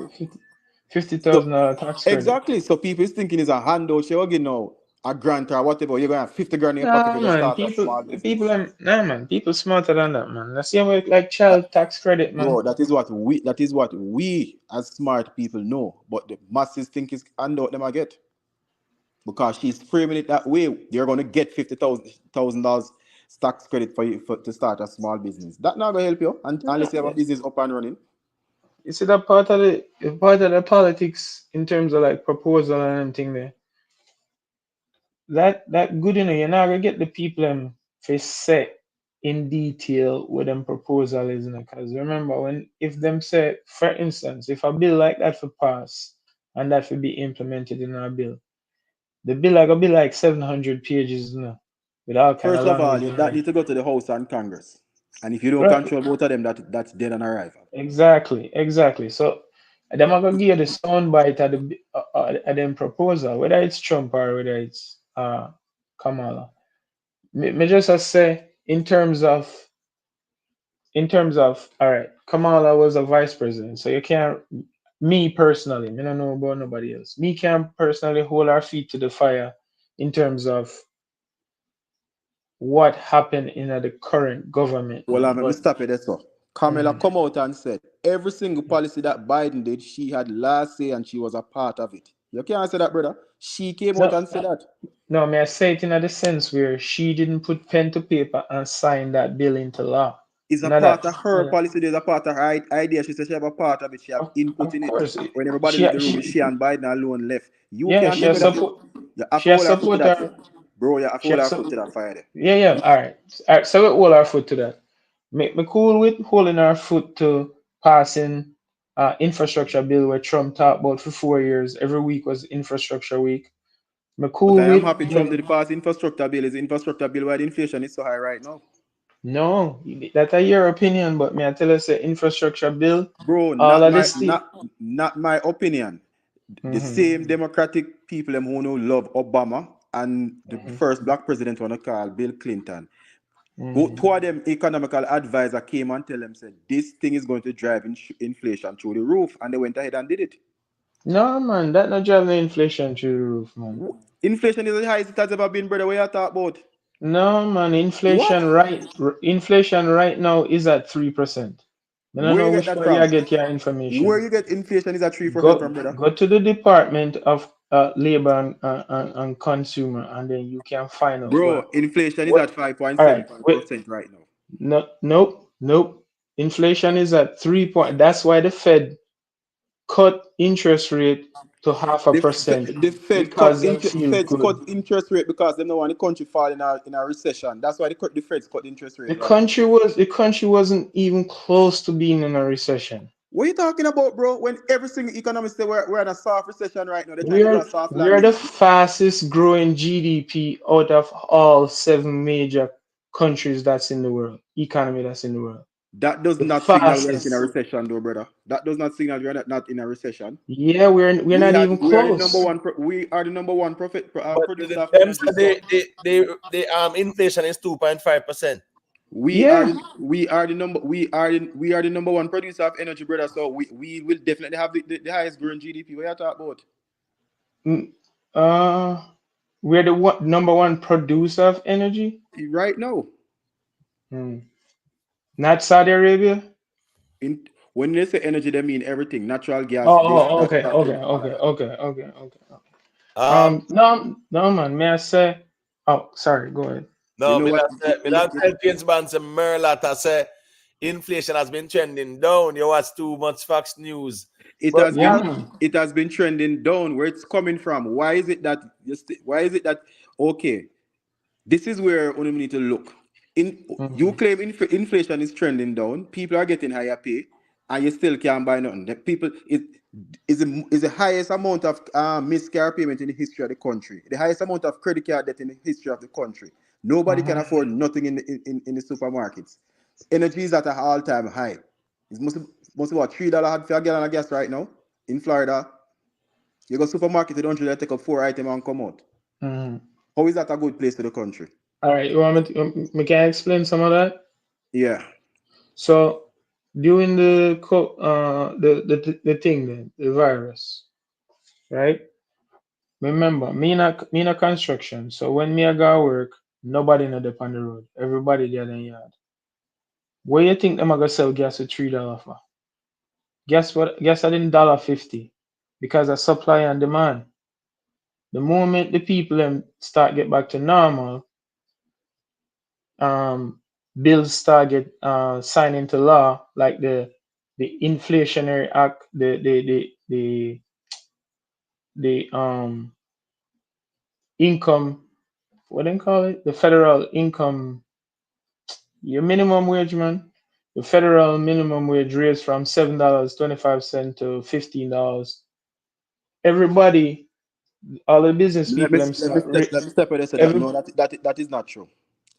fifty So thousand dollar tax credit. exactly. So people is thinking it's a handout. You're getting now a grant or whatever. You're gonna have 50 grand in your pocket Nah, to go man, start a small business. nah, man, people smarter than that, man. That's the way like child tax credit, man. Bro, that is what we as smart people know. But the masses think it's handout them I get. Because she's framing it that way. You're gonna get $50,000 tax credit for you to start a small business. That not gonna help you unless you have a Yeah, business up and running. you see that part of the politics in terms of like proposal and everything there. That good enough. You're not gonna get the people to set in detail what them proposal is, because remember when if them say, for instance, if a bill like that for pass and that will be implemented in our bill, the bill like gonna be like 700 pages, with all kind of First of all, language in that it. need to go to the House and Congress. And if you don't Right. control both of them, that's dead on arrival. Exactly. So them are gonna give you the sound bite at them proposal, whether it's Trump or whether it's Kamala. Me just a say in terms of all right, Kamala was a vice president, so you can't. Me personally, me don't know about nobody else. Me can't personally hold our feet to the fire in terms of what happened in the current government Well, now. let me But stop you there, so. Kamala mhm. come out and said every single policy that Biden did, she had last say and she was a part of it. You can't say that, brother. She came out no, and said that. no, may I say it in the sense where she didn't put pen to paper and sign that bill into law. It's a Not part that, of her policy. There's a part of her idea. She said she have a part of it. She have input of in it. course, When everybody she leave the room, it's she she and Biden alone left. You yeah, can't she tell me has that. support. You have to She has hold her foot to support that. her. Bro, you have to She hold has her foot to support. that fire there. Yeah. All right. So we hold our foot to that. Make me cool with holding our foot to passing infrastructure bill where Trump talked about for 4 years. Every week was infrastructure week. Me But cool I am with happy Trump them. did pass infrastructure bill. Is infrastructure bill why the inflation is so high right now? No, that's your opinion, but me I tell you, say infrastructure bill, Bro, all not of my this thing. not my opinion. The Hmm. same Democratic people them who know love Obama and the Hmm. first black president wanna call Bill Clinton. Both Hmm. two of them economical advisor came and tell them said this thing is going to drive inflation through the roof, and they went ahead and did it. No, man, that not driving the inflation through the roof, man. Inflation is the highest it has ever been, brother. What you talk about? No, man, What? inflation right now is at 3%. I don't Where you know get which that part you from? get your Where information. you get inflation is at 3% Go from, brother? go to the Department of Labor and Consumer, and then you can find out Bro, inflation is what. at five point All seven right, five wait. percent right now. No, nope. Inflation is at 3 point. That's why the Fed cut interest rate to half a percent The Fed because them feel Feds cut good. interest rate because they don't want the country fall in a recession. That's why the Feds cut interest The rate right now. country wasn't even close to being in a recession. What are you talking about, bro? When every single economist say we're in a soft recession right now, they're trying to do a soft We are landing. the fastest growing GDP out of all 7 major countries that's in the world, economy that's in the world. That does The not signal we're not in a fastest. recession, though, brother. That does not signal we're not in a recession. Yeah, we're not even We are the number close. one. We are the number one But producer of them energy. say they inflation is 2.5%. We are the number one producer of energy, brother. So we will definitely have the highest growing GDP. What are you talking about? We're the number one producer of energy Right now. Not Saudi Arabia. When they say energy, they mean everything: natural gas. Okay. No, man. May I say? Oh, sorry. Go ahead. No, you know what? Me that tell James Bond say Merlata say inflation has been trending down. You watch too much Fox News. It has been trending down. Where it's coming from? Why is it that? Okay, this is where we need to look. You claim inflation is trending down. People are getting higher pay, and you still can't buy nothing. The people is the highest amount of missed car payment in the history of the country. The highest amount of credit card debt in the history of the country. Nobody can afford nothing in the supermarkets. Energy is at an all-time high. It's must be what $3 for a gallon of gas right now in Florida. You go supermarket, you don't really take up 4 items and come out. How is that a good place to the country? All right, you want me can I explain some of that? Yeah. So during the thing then, the virus, right? Remember, me in a construction. So when me I go work, nobody not up on the road. Everybody there in the yard. Where you think them are gonna sell gas at $3 for? Guess what? Guess I didn't $1.50 because of supply and demand. The moment the people them start get back to normal, bills start get signed into law, like the inflationary act, the income, what do they call it? The federal income, your minimum wage, man. The federal minimum wage raised from $7.25 to $15. Everybody, all the business Let people, me them start. step away. No, that is not true.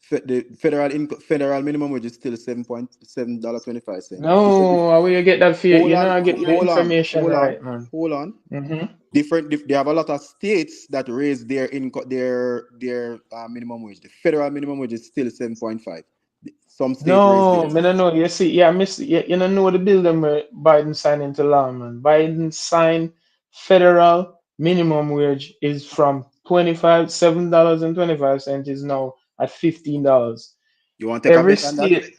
The federal minimum wage is still $7.25. No, how will you get that figure? You know, I get your information right, man. Hold on. They have a lot of states that raise their minimum wage. The federal minimum wage is still 7.5. Some states raise No, theirs. me no know. You see, yeah, you don't know the bill them where Biden signed into law, man. Biden signed federal minimum wage is from $7.25 is now at $15. You want to take Every a bet on that? state,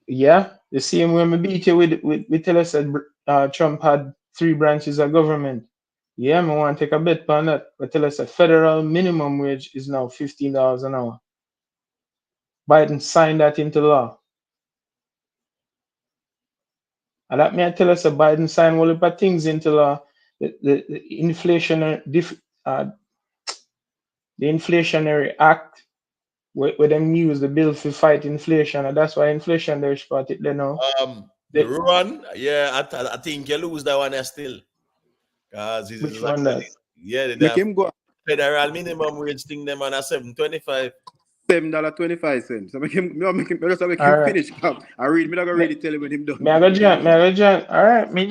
yeah, the same way me beat you with tell us that Trump had 3 branches of government. Yeah, me want to take a bet on that. But tell us that federal minimum wage is now $15 an hour. Biden signed that into law. And that may tell us that Biden signed all of things into law. The inflationary act where them use the bill to fight inflation, and that's why inflation they spot it. They know. The run, yeah, I think you lose that one still. Because Which one that? Yeah, Make him go. Federal minimum wage thing them on a $7.25. $7.25. So make him finish. I read. Me not gonna read it. Tell him when him done. Me I go John. All right, me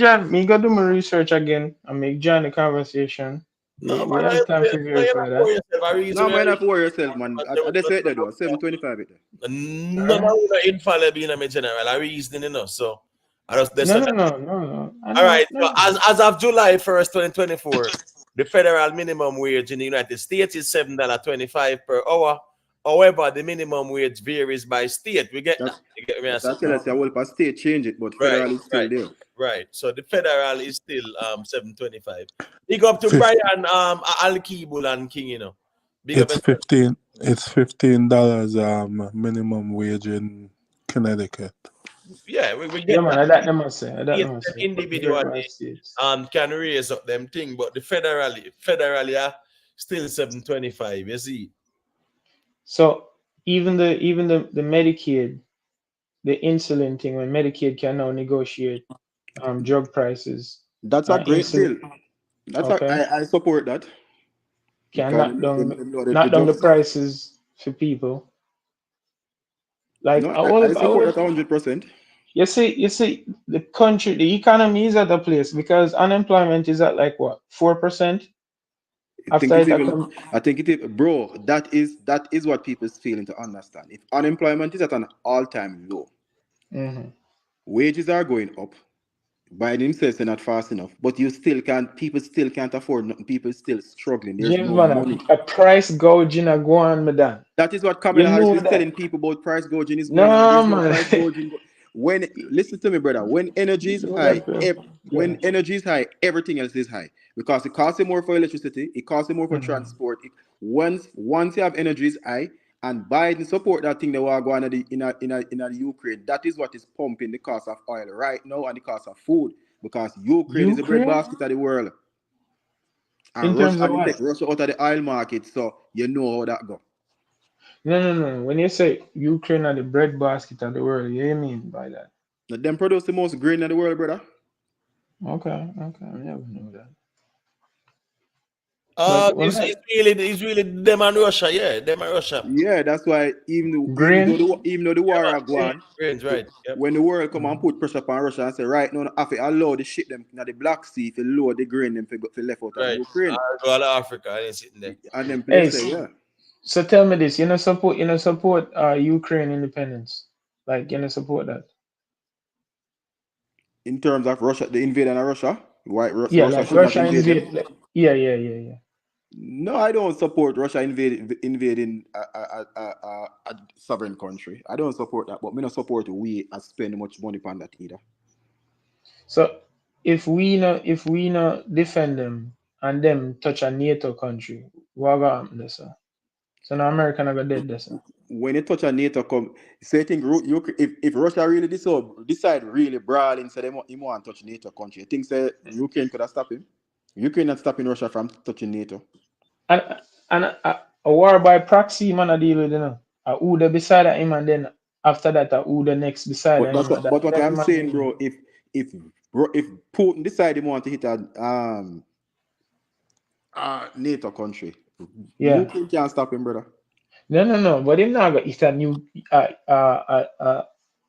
go do my research again and make John the conversation. No, we have time to verify that. No, man, not for yourself, man. I just said that though. $7.25. No, no, infallible in a general. I reason enough. So I just No. All right. So as of July 1st, 2024, the federal minimum wage in the United States is $7.25 per hour. However, the minimum wage varies by state. We get that. You get me? That's tell us well, state change it, but federal is still there. Right. So the federal is still $7.25. Big up to Brian Al Kibul and King, you know. It's $15 minimum wage in Connecticut. Yeah, we get man, that must say. Individually can raise up them thing, but the federally still $7.25. You see. So even the Medicaid, the insulin thing, when Medicaid can now negotiate drug prices. That's a great bill. That's Okay. I support that. Can Because them know that the knock down the drugs. prices for people. Like No, all I of support that 100%. you see the country, the economy is at a place because unemployment is at like what 4% I think after it's it even. come. I think it is, bro. That is what people's failing to understand. If unemployment is at an all-time low, Mhm. wages are going up. Biden says they're not fast enough, but you still can't. People still can't afford nothing. People still struggling. There's James no man, money. a price gouging a go on, madam. That is what You Kamala Harris know is telling that? people about price gouging is going on. No There's no man. price gouging. When listen to me, brother. When energy You is know high, that, bro. Yeah. when energy is high, everything else is high because it costs you more for electricity. It costs you more for Mhm. transport. Once you have energy is high, and Biden support that thing that we're going to the Ukraine. That is what is pumping the cost of oil right now and the cost of food because Ukraine is the Ukraine breadbasket of the world. in And terms Russia, of they take what? Russia out of the oil market, so you know how that go. No. When you say Ukraine are the breadbasket of the world, what do you mean by that? Now, them produce the most grain in the world, brother. Okay, I never knew that. But when I It's really them and Russia, yeah, them and Russia. Yeah, that's why grain, even though the Yeah, war man, are going, grains, right? Yep. when the world come and Mhm. put pressure upon Russia and say, right now, have to allow the ship them now the Black Sea to load the grain them for left out of Right. Ukraine. I go all to Africa and it's sitting there. And then hey, place say, yeah. so tell me this: you know support Ukraine independence, like you know support that? In terms of Russia, the invasion of Russia, why Yeah, Russia like should not Russia invade them. invade. Like, yeah. No, I don't support Russia invading a sovereign country. I don't support that, but me not support we as spend much money on that either. So if we not defend them and them touch a NATO country, what gonna happen there, sir? So now America not gonna dead there, sir. When you touch a NATO, come say think if Russia really decide really brawling, say he want to touch NATO country, you think say Ukraine could have stopped him? Ukraine not stopping Russia from touching NATO. And a war by proxy man a deal with who the beside him and then after that who the next beside But him. but what That I'm man saying, deal. bro, if if Putin decide he want to hit a NATO country, Yeah. Ukraine can't stop him, brother. No. But him not gonna hit a new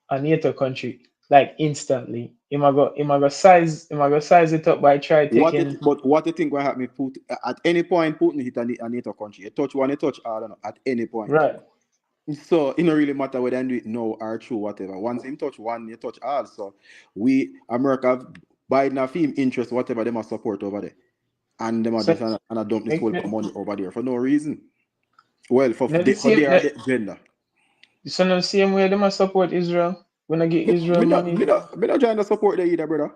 a NATO country like instantly. Him a go size it up by try taking What you think will happen if Putin at any point Putin hit a NATO country? You touch one, you touch all, at any point. right. So it don't really matter whether they do it now or true, whatever. Once him touch one, you touch all. So we America Biden have him interest, whatever them are support over there. And them are So just and a dump this make whole money over there for no reason. Well, for now the same their agenda. so now the same way they must support Israel when I get Israel Me not, money. me not, me not trying to support them either, brother.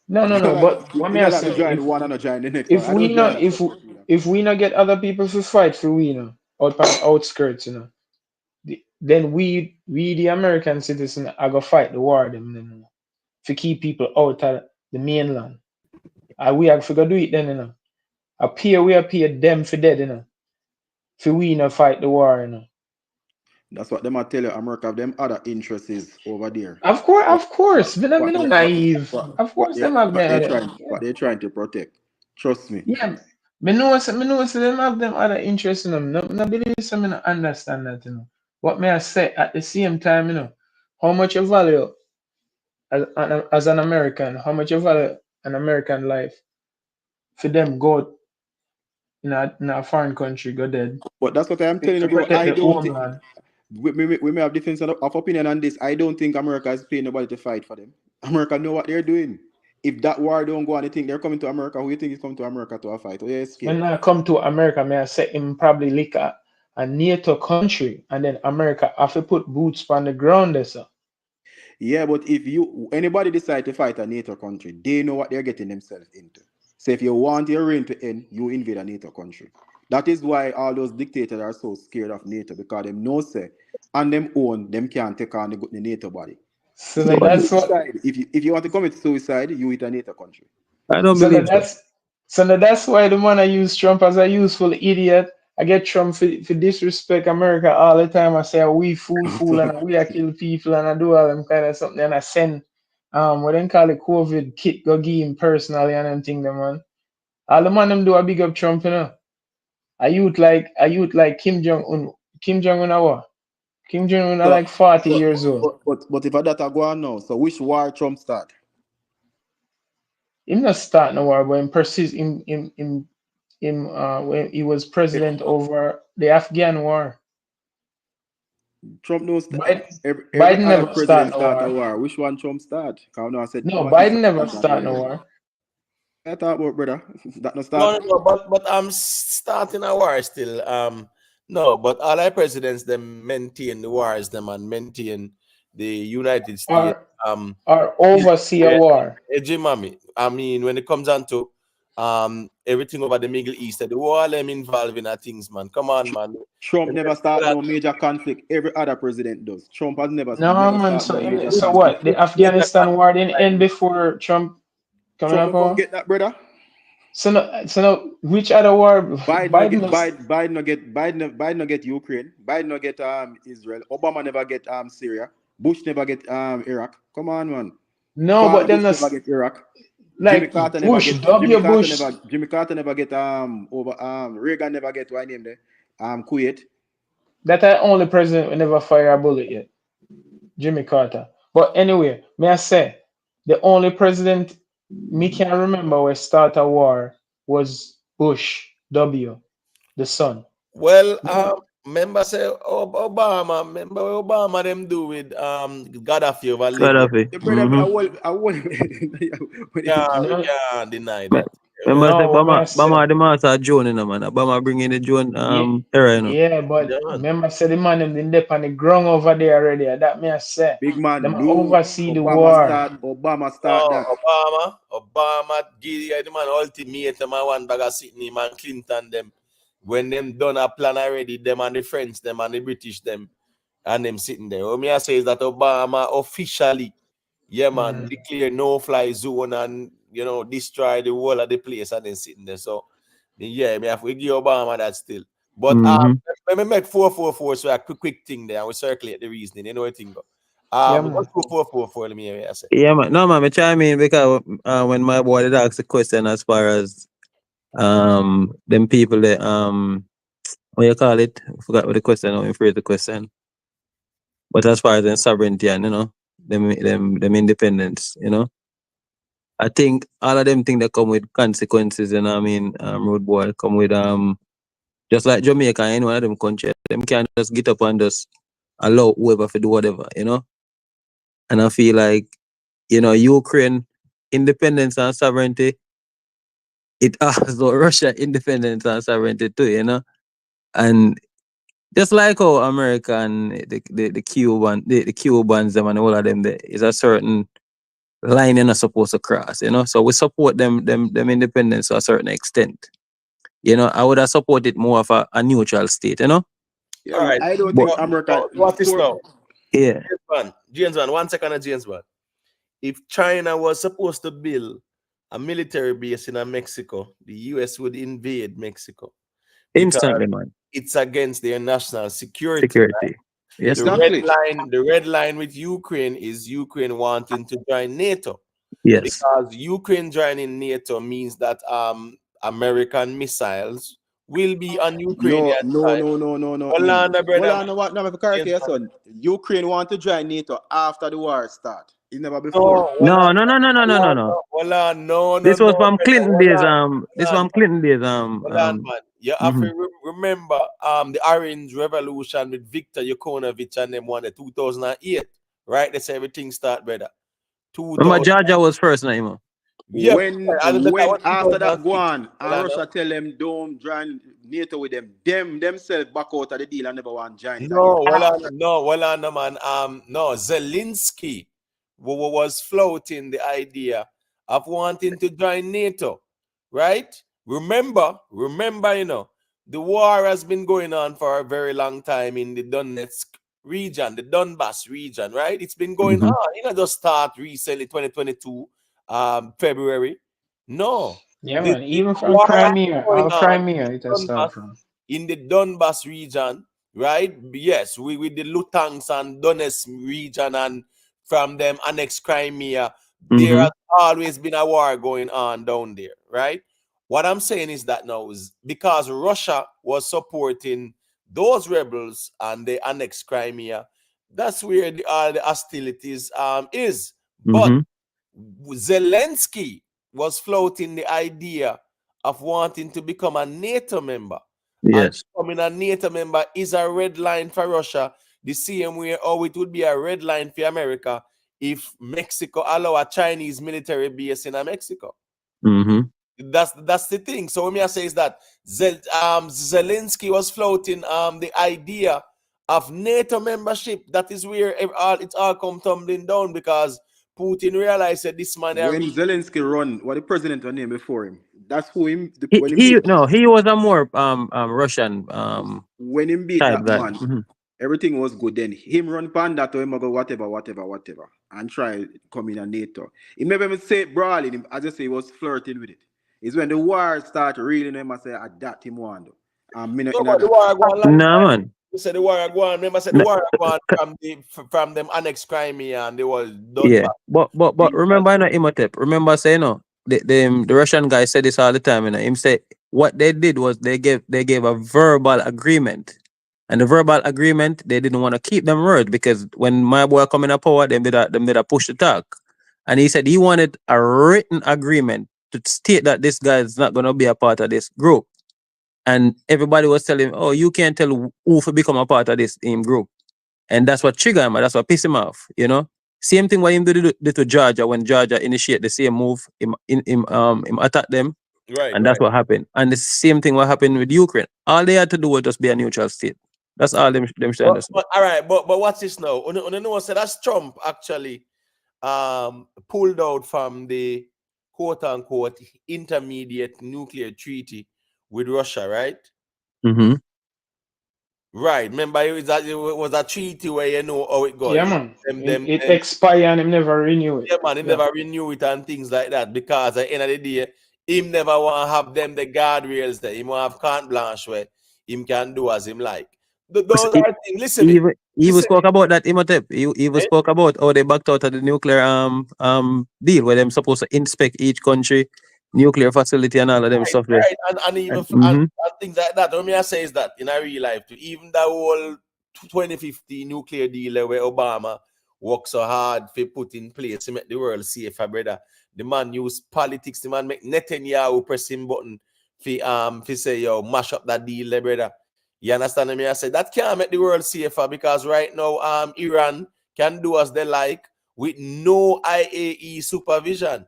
No. But what You me know, I like me say join one and I join the next one. if I we don't not join that support either. if we not get other people to fight for we out on outskirts, then we the American citizen are gonna fight the war them then, to keep people out of the mainland. And we have to go do it then, we appear them for dead, for we not fight the war. That's what them I tell you. America have them other interests over there. Of course. Me not naive. Of course them have them. What they're trying to protect. Trust me. Yeah. Me know say them have them other interests in them. No believe so me no understand that. What may I say at the same time, how much you value as an American, how much you value an American life for them go in a foreign country, go dead. But that's what I'm telling To you, bro. protect I the don't think homeland. we may have difference of opinion on this. I don't think America is paying nobody to fight for them. America know what they're doing. If that war don't go on, they think they're coming to America. Who you think is coming to America to a fight? Oh, yeah, scared. When I come to America, may I say him probably lick a NATO country and then America have to put boots on the ground there, sir. Yeah, but if anybody decide to fight a NATO country, they know what they're getting themselves into. So if you want your reign to end, you invade a NATO country. That is why all those dictators are so scared of NATO because them know say and them own them can't take on the NATO body. So So like if you that's what decide, if you want to commit suicide, you hit a NATO country. I don't so that believe so. that's so that that's why the man I use Trump as a useful idiot. I get Trump for disrespect America all the time. I say we fool and we are kill people and I do all them kind of something and I send what they call it, COVID kit go give him personally and them thing them, man. All the man them do a big up Trump, you know. A youth like Kim Jong Un. Kim Jong Un are what? Kim Jong Un are So, like 40 years old. but if that go on now, so which war Trump start? Him not start no war, but him persist in when he was president over the Afghan war. Trump knows every Biden other never start president no start a war. war. Which one Trump start? Cause now I said No, what is Biden never start a start no war. war. I thought about brother. That no No, start. no, but I'm starting a war still. No, but all our presidents them maintain the wars them and maintain the United States Or oversee a war. hegemony. I mean, when it comes down to everything over the Middle East, the war them involved in things, man. Come on, man. Trump never start no major conflict. Every other president does. Trump has never No man, start no major so conflict. what? The Afghanistan war didn't end before Trump coming Trump up no on? get that, brother. So no, which other war? Biden no get Ukraine. Biden no get Israel. Obama never get Syria. Bush never get Iraq. Come on, man. No, but Father then Bush never get Iraq. like Bush, W. Bush. Jimmy Carter never get over Reagan never get what name there? Kuwait. That the only president who never fire a bullet yet. Jimmy Carter. But anyway, may I say the only president me can remember where start a war was Bush W, the son. Well, remember say Obama, remember what Obama them do with Gaddafi over Libya. Gaddafi. The brother, We can't deny that. Remember say No, may I Bama say, the master Joan, you know, man. Bama bring in the Joan era, you know. yeah, but Yeah, man. remember say the man them did on the ground over there already. That may I say. big man, Them no. oversee the war. Obama start that. Obama give the man ultimatum and one bag of sitting him and Clinton them. When them done a plan already, them and the French, them and the British, them and them sitting there. What me I say is that Obama officially, yeah man, declare no-fly zone and destroy the whole of the place and then sitting there. So yeah, me have to give Obama that still. But let me make 444 so a quick thing there and we circulate the reasoning. You know what thing go. What's 444 let me hear you say. Yeah, man. No, man, I chime in because when my boy did ask the question as far as them people that what you call it? I forgot what the question. I'm afraid the question. But as far as the sovereignty and them independence, I think all of them things that come with consequences, I mean, road boy come with just like Jamaica, any one of them countries, them can't just get up and just allow whoever to do whatever, And I feel like, Ukraine independence and sovereignty, it also Russia independence and sovereignty too, And just like how America and the Cubans them and all of them, there is a certain line you're not supposed to cross, So we support them independence to a certain extent. I would have supported more of a neutral state, Yeah, all right. I don't think America. What is now? Yeah. James Van, 1 second, James Van. If China was supposed to build a military base in Mexico, the US would invade Mexico. Instantly, man. It's against their national security. Security. Yes. The red line with Ukraine is Ukraine wanting to join NATO. Yes. Because Ukraine joining NATO means that American missiles will be on Ukrainian side. No. Hold on, what? No, son. Ukraine want to join NATO after the war start. It's never before. No. This was from Clinton days. This from Clinton days. Hold on, man. You have to remember the Orange Revolution with Viktor Yanukovych and them won the 2008. Right? That's everything start, brother. Remember Georgia was first, Naima. Yeah, when after that go on and Russia tell them don't join NATO with them themselves back out of the deal and never want to join it again. No, man. No, Zelensky was floating the idea of wanting to join NATO, right? Remember, the war has been going on for a very long time in the Donetsk region, the Donbass region, right? It's been going on. It didn't just start recently, 2022, February. No. Yeah, man. Even from Crimea, it has started from. In the Donbass region, right? Yes, with the Luhansk and Donetsk region, and from them annexed Crimea. There Mm-hmm. has always been a war going on down there, right? What I'm saying is that now is because Russia was supporting those rebels and they annexed Crimea, that's where the hostilities is. But Mm-hmm. Zelensky was floating the idea of wanting to become a NATO member. And Yes. becoming a NATO member is a red line for Russia, the same way how it would be a red line for America if Mexico allow a Chinese military base in Mexico. Mm-hmm. That's the thing. So what I say is that Zelensky was floating the idea of NATO membership. That is where it's all come tumbling down because Putin realized that this man When Zelensky run, what the president was named before him, that's who him. When him He beat, no, he was a more Russian when him beat type that guy. man, Mm-hmm. everything was good. Then him run panda to him go whatever, and try come in a NATO. He never even say brawling him. I just say he was flirting with it. It's when the war start reeling him. I say I that him want. no, but the war go on long Nah, time. man. You said the war go on. Remember, I said the Nah, war go on from them annexed Crimea and they was done yeah, back. but remember, you know, Imhotep. Remember, say, you know, the Russian guy said this all the time. You know, him say what they did was they gave a verbal agreement, and the verbal agreement they didn't want to keep them word because when my boy come in power, them did a push the talk, and he said he wanted a written agreement to state that this guy is not going to be a part of this group, and everybody was telling him, oh, you can't tell who to become a part of this group. And that's what trigger him, and that's what piss him off, you know. Same thing what him did to Georgia when Georgia initiate the same move, him attack them, Right, and that's right. what happened. And the same thing what happened with Ukraine. All they had to do was just be a neutral state. That's all them trying to say. All right, but what's this now? You know, so that's Trump actually pulled out from the quote unquote intermediate nuclear treaty with Russia, right? Mm-hmm. Right. Remember, it was a treaty where you know how it goes. Yeah, man. It expired and him never renew it. Yeah, man, he Yeah. never renew it and things like that because at the end of the day, him never want to have them the guardrails there. He want to have carte blanche where him can do as him like. Those are things. Listen, He even spoke about that Imhotep. He even spoke about how they backed out of the nuclear deal where them supposed to inspect each country nuclear facility and all of them stuff there. right, and even and things like that. What I say is that in our real life too, even the whole 2050 nuclear deal where Obama worked so hard for put in place to make the world safer, brother. The man used politics, the man make Netanyahu pressing button for say yo mash up that deal, brother. You understand me? I said that can't make the world safer because right now Iran can do as they like with no IAE supervision.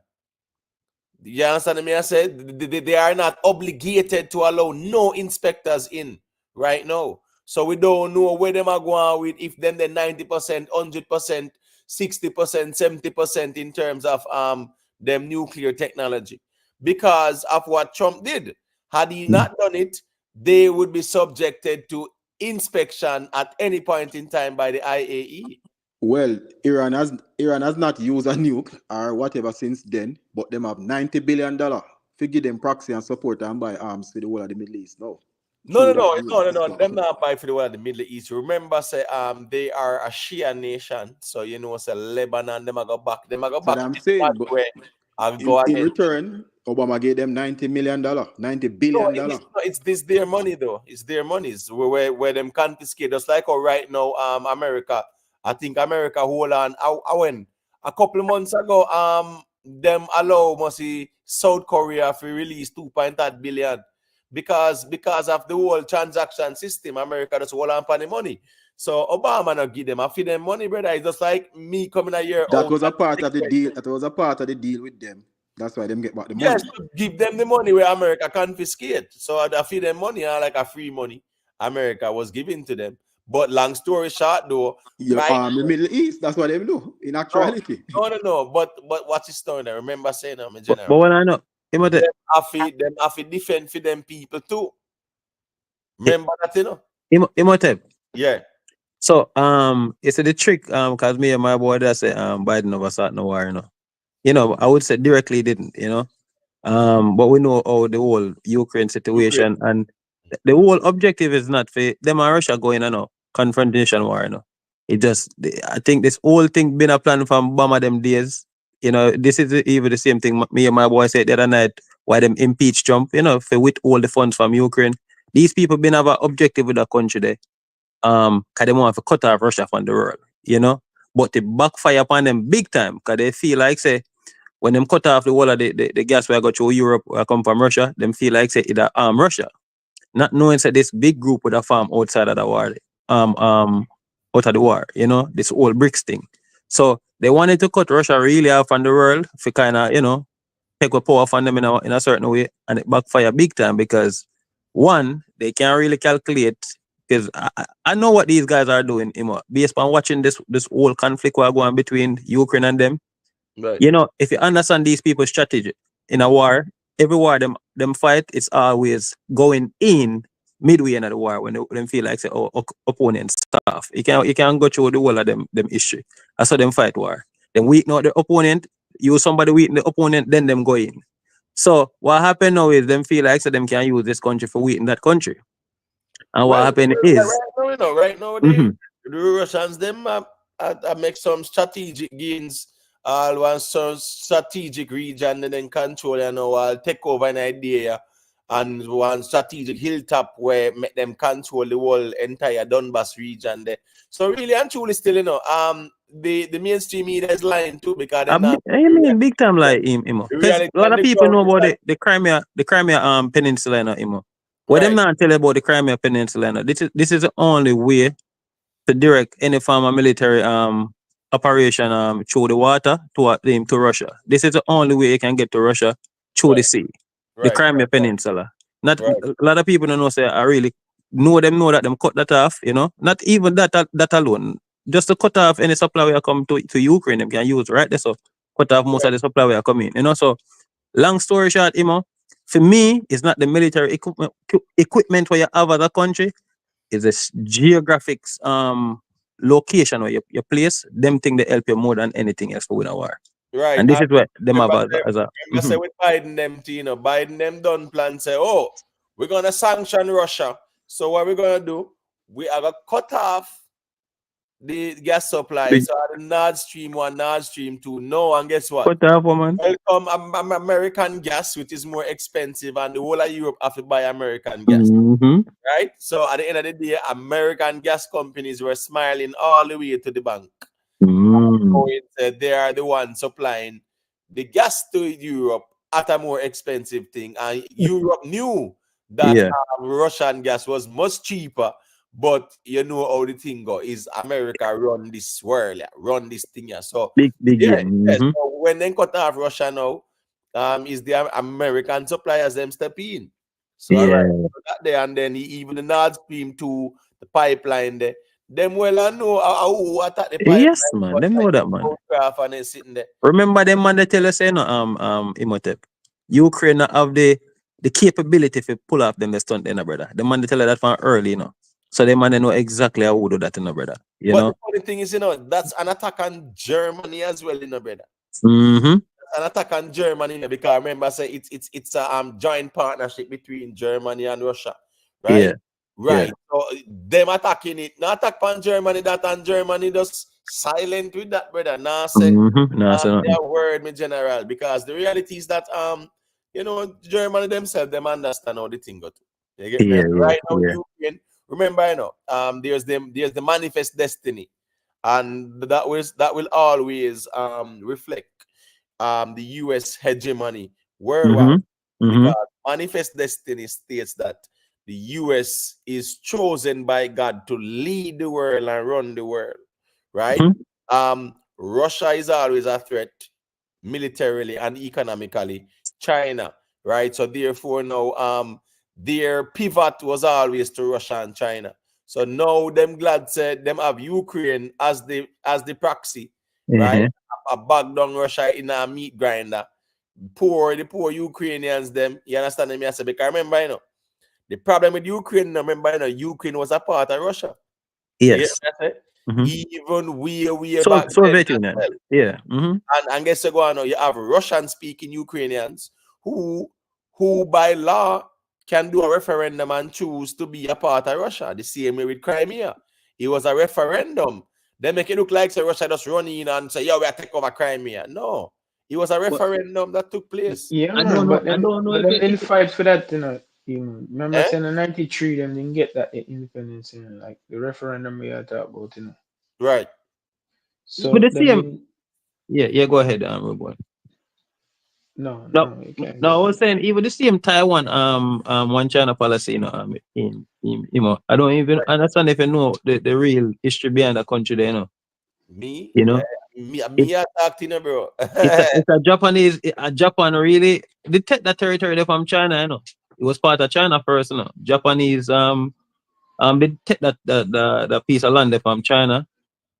You understand me? I said they are not obligated to allow no inspectors in right now. So we don't know where them are going with if them the 90%, 100%, 60%, 70% in terms of them nuclear technology. Because of what Trump did. Had he not done it, they would be subjected to inspection at any point in time by the IAE. Well, Iran has not used a nuke or whatever since then, but them have $90 billion to give them proxy and support and buy arms for the whole of the Middle East. No. No. Them not buy for the world of the Middle East. Remember, say they are a Shia nation, so you know, say Lebanon, them a go back. Them a go back. I'm saying, but in return, Obama gave them $90 million, $90 billion. No, it's this their money though. It's their money. It's where them confiscate. Just like right now, America. I think America hold on. I went a couple of months ago. Them allow must see South Korea to release 2.8 billion because of the whole transaction system. America just hold on for the money. So Obama not give them. I feed them money, brother. It's just like me coming a year. That was a part of the deal. That was a part of the deal with them. That's why them get back the money. Yes, give them the money where America confiscate. So I feed them money, like a free money America was giving to them. But long story short, though, the Middle East, that's what they do in actuality. No. But what's his story? Remember saying I'm a general. But when I know, them have to defend for them people too. Remember that, you know? Imhotep. Yeah. So it's the trick because me and my boy that say Biden never start no war, you know. You know, I would say directly didn't, you know. But we know how the whole Ukraine situation and the whole objective is not for them and Russia going on a confrontation war, you know. It just I think this whole thing been a plan from Obama them days. You know, this is even the same thing me and my boy said the other night, why them impeach Trump, you know, for withhold the funds from Ukraine. These people been have an objective with the country there. Cause they want to cut off Russia from the world, you know. But they backfire upon them big time, cause they feel like say when them cut off the whole of the gas where I go through Europe where come from Russia, them feel like say it Russia. Not knowing that this big group would have farm outside of the war, out of the war, you know, this whole BRICS thing. So they wanted to cut Russia really off from the world for kind of, you know, take a power from them in a certain way, and it backfire big time because one, they can't really calculate because I know what these guys are doing, based on watching this whole conflict going on between Ukraine and them. Right. You know, if you understand these people's strategy in a war, every war them fight, it's always going in midway in the war when they feel like say opponents stuff. You can go through the whole of them issue. That's how them fight war. Then weaken out the opponent, use somebody weaken the opponent, then them go in. So what happened now is them feel like so them can use this country for weaken that country. And what happened is right now the Russians them make some strategic gains. All one some strategic region and then control and all take over an idea and one strategic hilltop where make them control the whole entire Donbass region there. So really and truly still, you know, the mainstream media is lying too because I mean big time like him. Because a lot of people know about the Crimea Peninsula, you know. What them not tell you about the Crimea Peninsula, no? This is the only way to direct any form of military operation through the water to Russia. This is the only way you can get to Russia through the sea. The Crimea Peninsula. Not a lot of people don't know say I really know that them cut that off, you know. Not even that alone. Just to cut off any supply where come to Ukraine, them can use right there. So cut off most of the supply where come in. You know, so long story short, for me, it's not the military equipment where you have as a country, it's a geographic location where you place, them thing they help you more than anything else for win a war. Right. And this is what them have as a say with Biden them, Biden them done plan say, oh, we're gonna sanction Russia. So what we're gonna do? We are gonna cut off the gas supply. So the Nord Stream 1, Nord Stream 2. No, and guess what? Cut off, man. Welcome American gas, which is more expensive, and the whole of Europe have to buy American gas. Right? So at the end of the day, American gas companies were smiling all the way to the bank. They are the ones supplying the gas to Europe at a more expensive thing. And Europe knew that Russian gas was much cheaper. But you know how the thing go is America run this world, run this thing. So big so when they cut off Russia now, is the American suppliers them step in. So so that there, and then even the Nord Stream 2, the pipeline there. Them well I know who attack the pipeline. Yes, man. Them know that, man. And then sitting there. Remember them man they tell us Imhotep, Ukraine have the capability to pull off them the stunt then, brother. The man they tell us that from early, you know. So they man they know exactly how to do that, brother. You know. The funny thing is, that's an attack on Germany as well, brother. An attack on Germany, because remember, say it's a joint partnership between Germany and Russia, right? So them attacking it, not attack on Germany, that and Germany just silent with that, brother. Nah, say their word, me general, because the reality is that Germany themselves them understand how the thing got. You get me? Right now, Ukraine. Remember, there's the manifest destiny, and that will always reflect the U.S. hegemony worldwide. Because manifest destiny states that the U.S. is chosen by God to lead the world and run the world, right? Russia is always a threat militarily and economically. China, right? So therefore now their pivot was always to Russia and China. So now them glad said them have Ukraine as the proxy, right? A bag down Russia in a meat grinder. The poor Ukrainians them, you understand me? I say, because remember, the problem with Ukraine, remember, Ukraine was a part of Russia. Yes. Even way so, back Soviet then. Union. And guess what? You have Russian speaking Ukrainians who by law can do a referendum and choose to be a part of Russia. The same way with Crimea. It was a referendum. They make it look like Russia just run in and say, yeah, we are take over Crimea. No. It was a referendum that took place. Yeah, I man, don't know. but I them, don't know but if them it, in fight for that, you know. Remember, Eh? saying in '93, them didn't get that independence, you know, like the referendum we are talking about, you know. Right. but So the them same. didn't. Yeah. Go ahead, Robot. No, No, no, you can't no. I go. was saying even the same Taiwan one China policy. You know, I don't even understand if you know the real history behind the country. There, Me? you know. Me I talk to you, bro. It's a Japanese, a Japan really, they take that territory there from China, It was part of China first, Japanese, they take the piece of land there from China.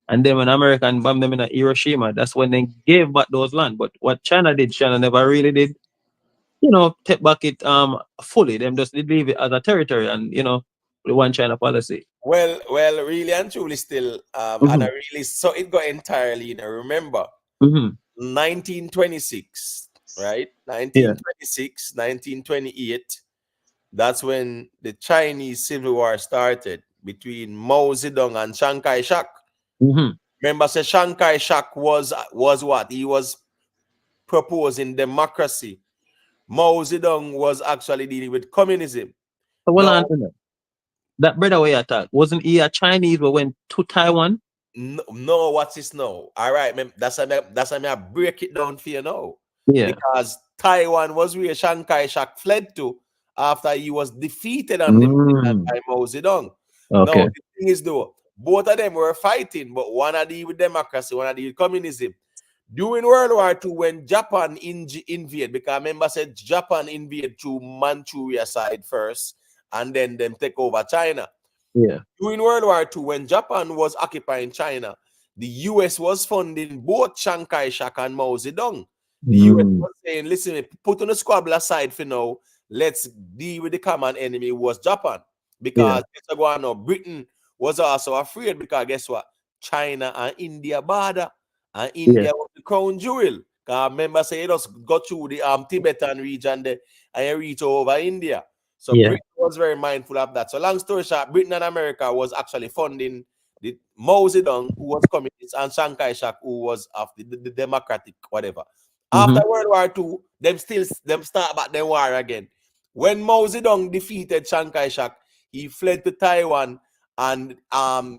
And then when American bombed them in Hiroshima, that's when they gave back those land. But what China did, China never really did, take back it fully. Them just did leave it as a territory and, the one China policy. Well, really and truly still, and Mm-hmm. I really so it got entirely, remember Mm-hmm. 1926, right? Yeah. 1926, 1928. That's when the Chinese Civil War started between Mao Zedong and Chiang Kai-shek. Mm-hmm. Remember, say Chiang Kai-shek was what? He was proposing democracy. Mao Zedong was actually dealing with communism. So hold Now, on, that brother way attack, wasn't he a Chinese but went to Taiwan? no, what's this now? All right, that's why I break it down for you now. Yeah. Because Taiwan was where Chiang Kai-shek fled to after he was defeated on the mainland Mm. by Mao Zedong. Now, Okay. the thing is, though, both of them were fighting, but one had deal with democracy, one had deal with communism. During World War II, when Japan invaded, because remember said Japan invaded through Manchuria side first, and then them take over China. Yeah. During World War II, when Japan was occupying China, the US was funding both Chiang Kai-shek and Mao Zedong. The US was saying, listen, put on the squabble aside for now. Let's deal with the common enemy who was Japan. Because Britain was also afraid because guess what? China and India border. And India was the crown jewel. Because remember, say it just got through the Tibetan region there and you reach over India. So Britain was very mindful of that. So long story short, Britain and America was actually funding the Mao Zedong, who was communist, and Chiang Kai-shek, who was of the democratic whatever. After World War II, them start back the war again. When Mao Zedong defeated Chiang Kai-shek, he fled to Taiwan, and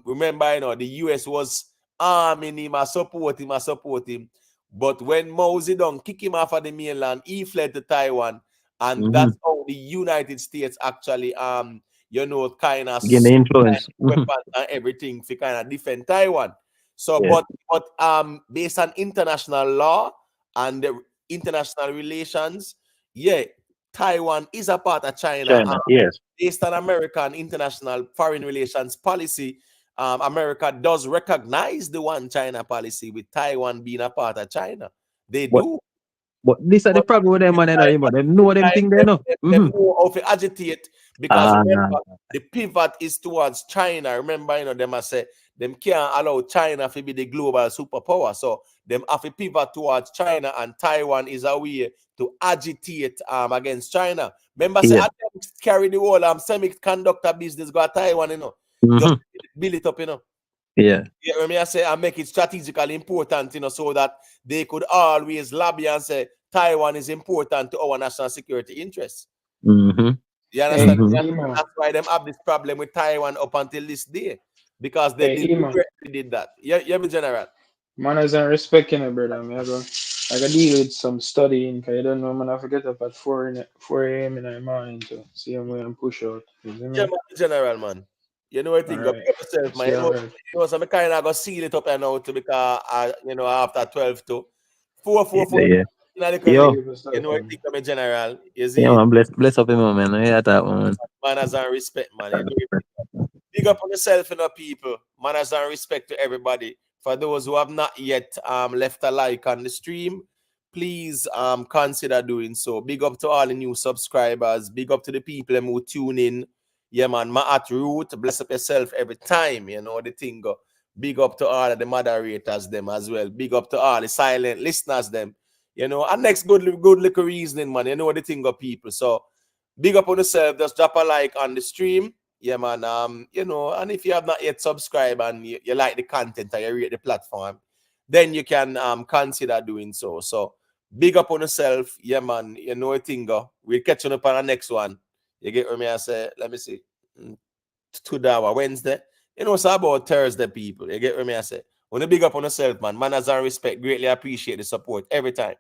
remember, the US was arming him, support him. But when Mao Zedong kicked him off of the mainland, he fled to Taiwan. And that's how the United States actually, kind of gain the influence. weapons and everything to kind of defend Taiwan. So, but based on international law and the international relations, Taiwan is a part of China. Yes. Based on American international foreign relations policy, America does recognize the one China policy with Taiwan being a part of China. They do. But this is the problem with them, man. They know them thing they know. Them know how to agitate because remember, the pivot is towards China. Remember, them I say them can't allow China to be the global superpower. So them have to pivot towards China, and Taiwan is a way to agitate against China. Remember, say carry the whole semiconductor business go to Taiwan, just build it up, Yeah. When I say I make it strategically important, so that they could always lobby and say Taiwan is important to our national security interests. You understand? That's why them have this problem with Taiwan up until this day, because they did that. Yeah, me general. Manners and respect, brother. I got deal with some studying, because you don't know, man, I forget up at 4 a.m. in the morning to see him and push out. Yeah, man, general, man. You know what I think of yourself, man. So I kind of go seal it up and out because after 12 to 4. Yeah. You know what I think of me, general. You see, man, bless up him, man. Yeah, that one. Manners and respect, man. Big up on yourself, people. Manners and respect to everybody. For those who have not yet left a like on the stream, please consider doing so. Big up to all the new subscribers. Big up to the people who tune in. Yeah, man, my at root, bless up yourself every time, the thing go. Big up to all of the moderators, them as well. Big up to all the silent listeners, them. And next good little reasoning, man. The thing go, people. So, big up on yourself. Just drop a like on the stream. Yeah, man. And if you have not yet subscribed and you like the content and you rate the platform, then you can consider doing so. So, Big up on yourself. Yeah, man. You know a thing go. We'll catch you up on the next one. You get what me I say? Let me see. Today, Wednesday. You know, it's about Thursday, people. You get what me I say? When you big up on yourself, man. Manners and respect. Greatly appreciate the support every time.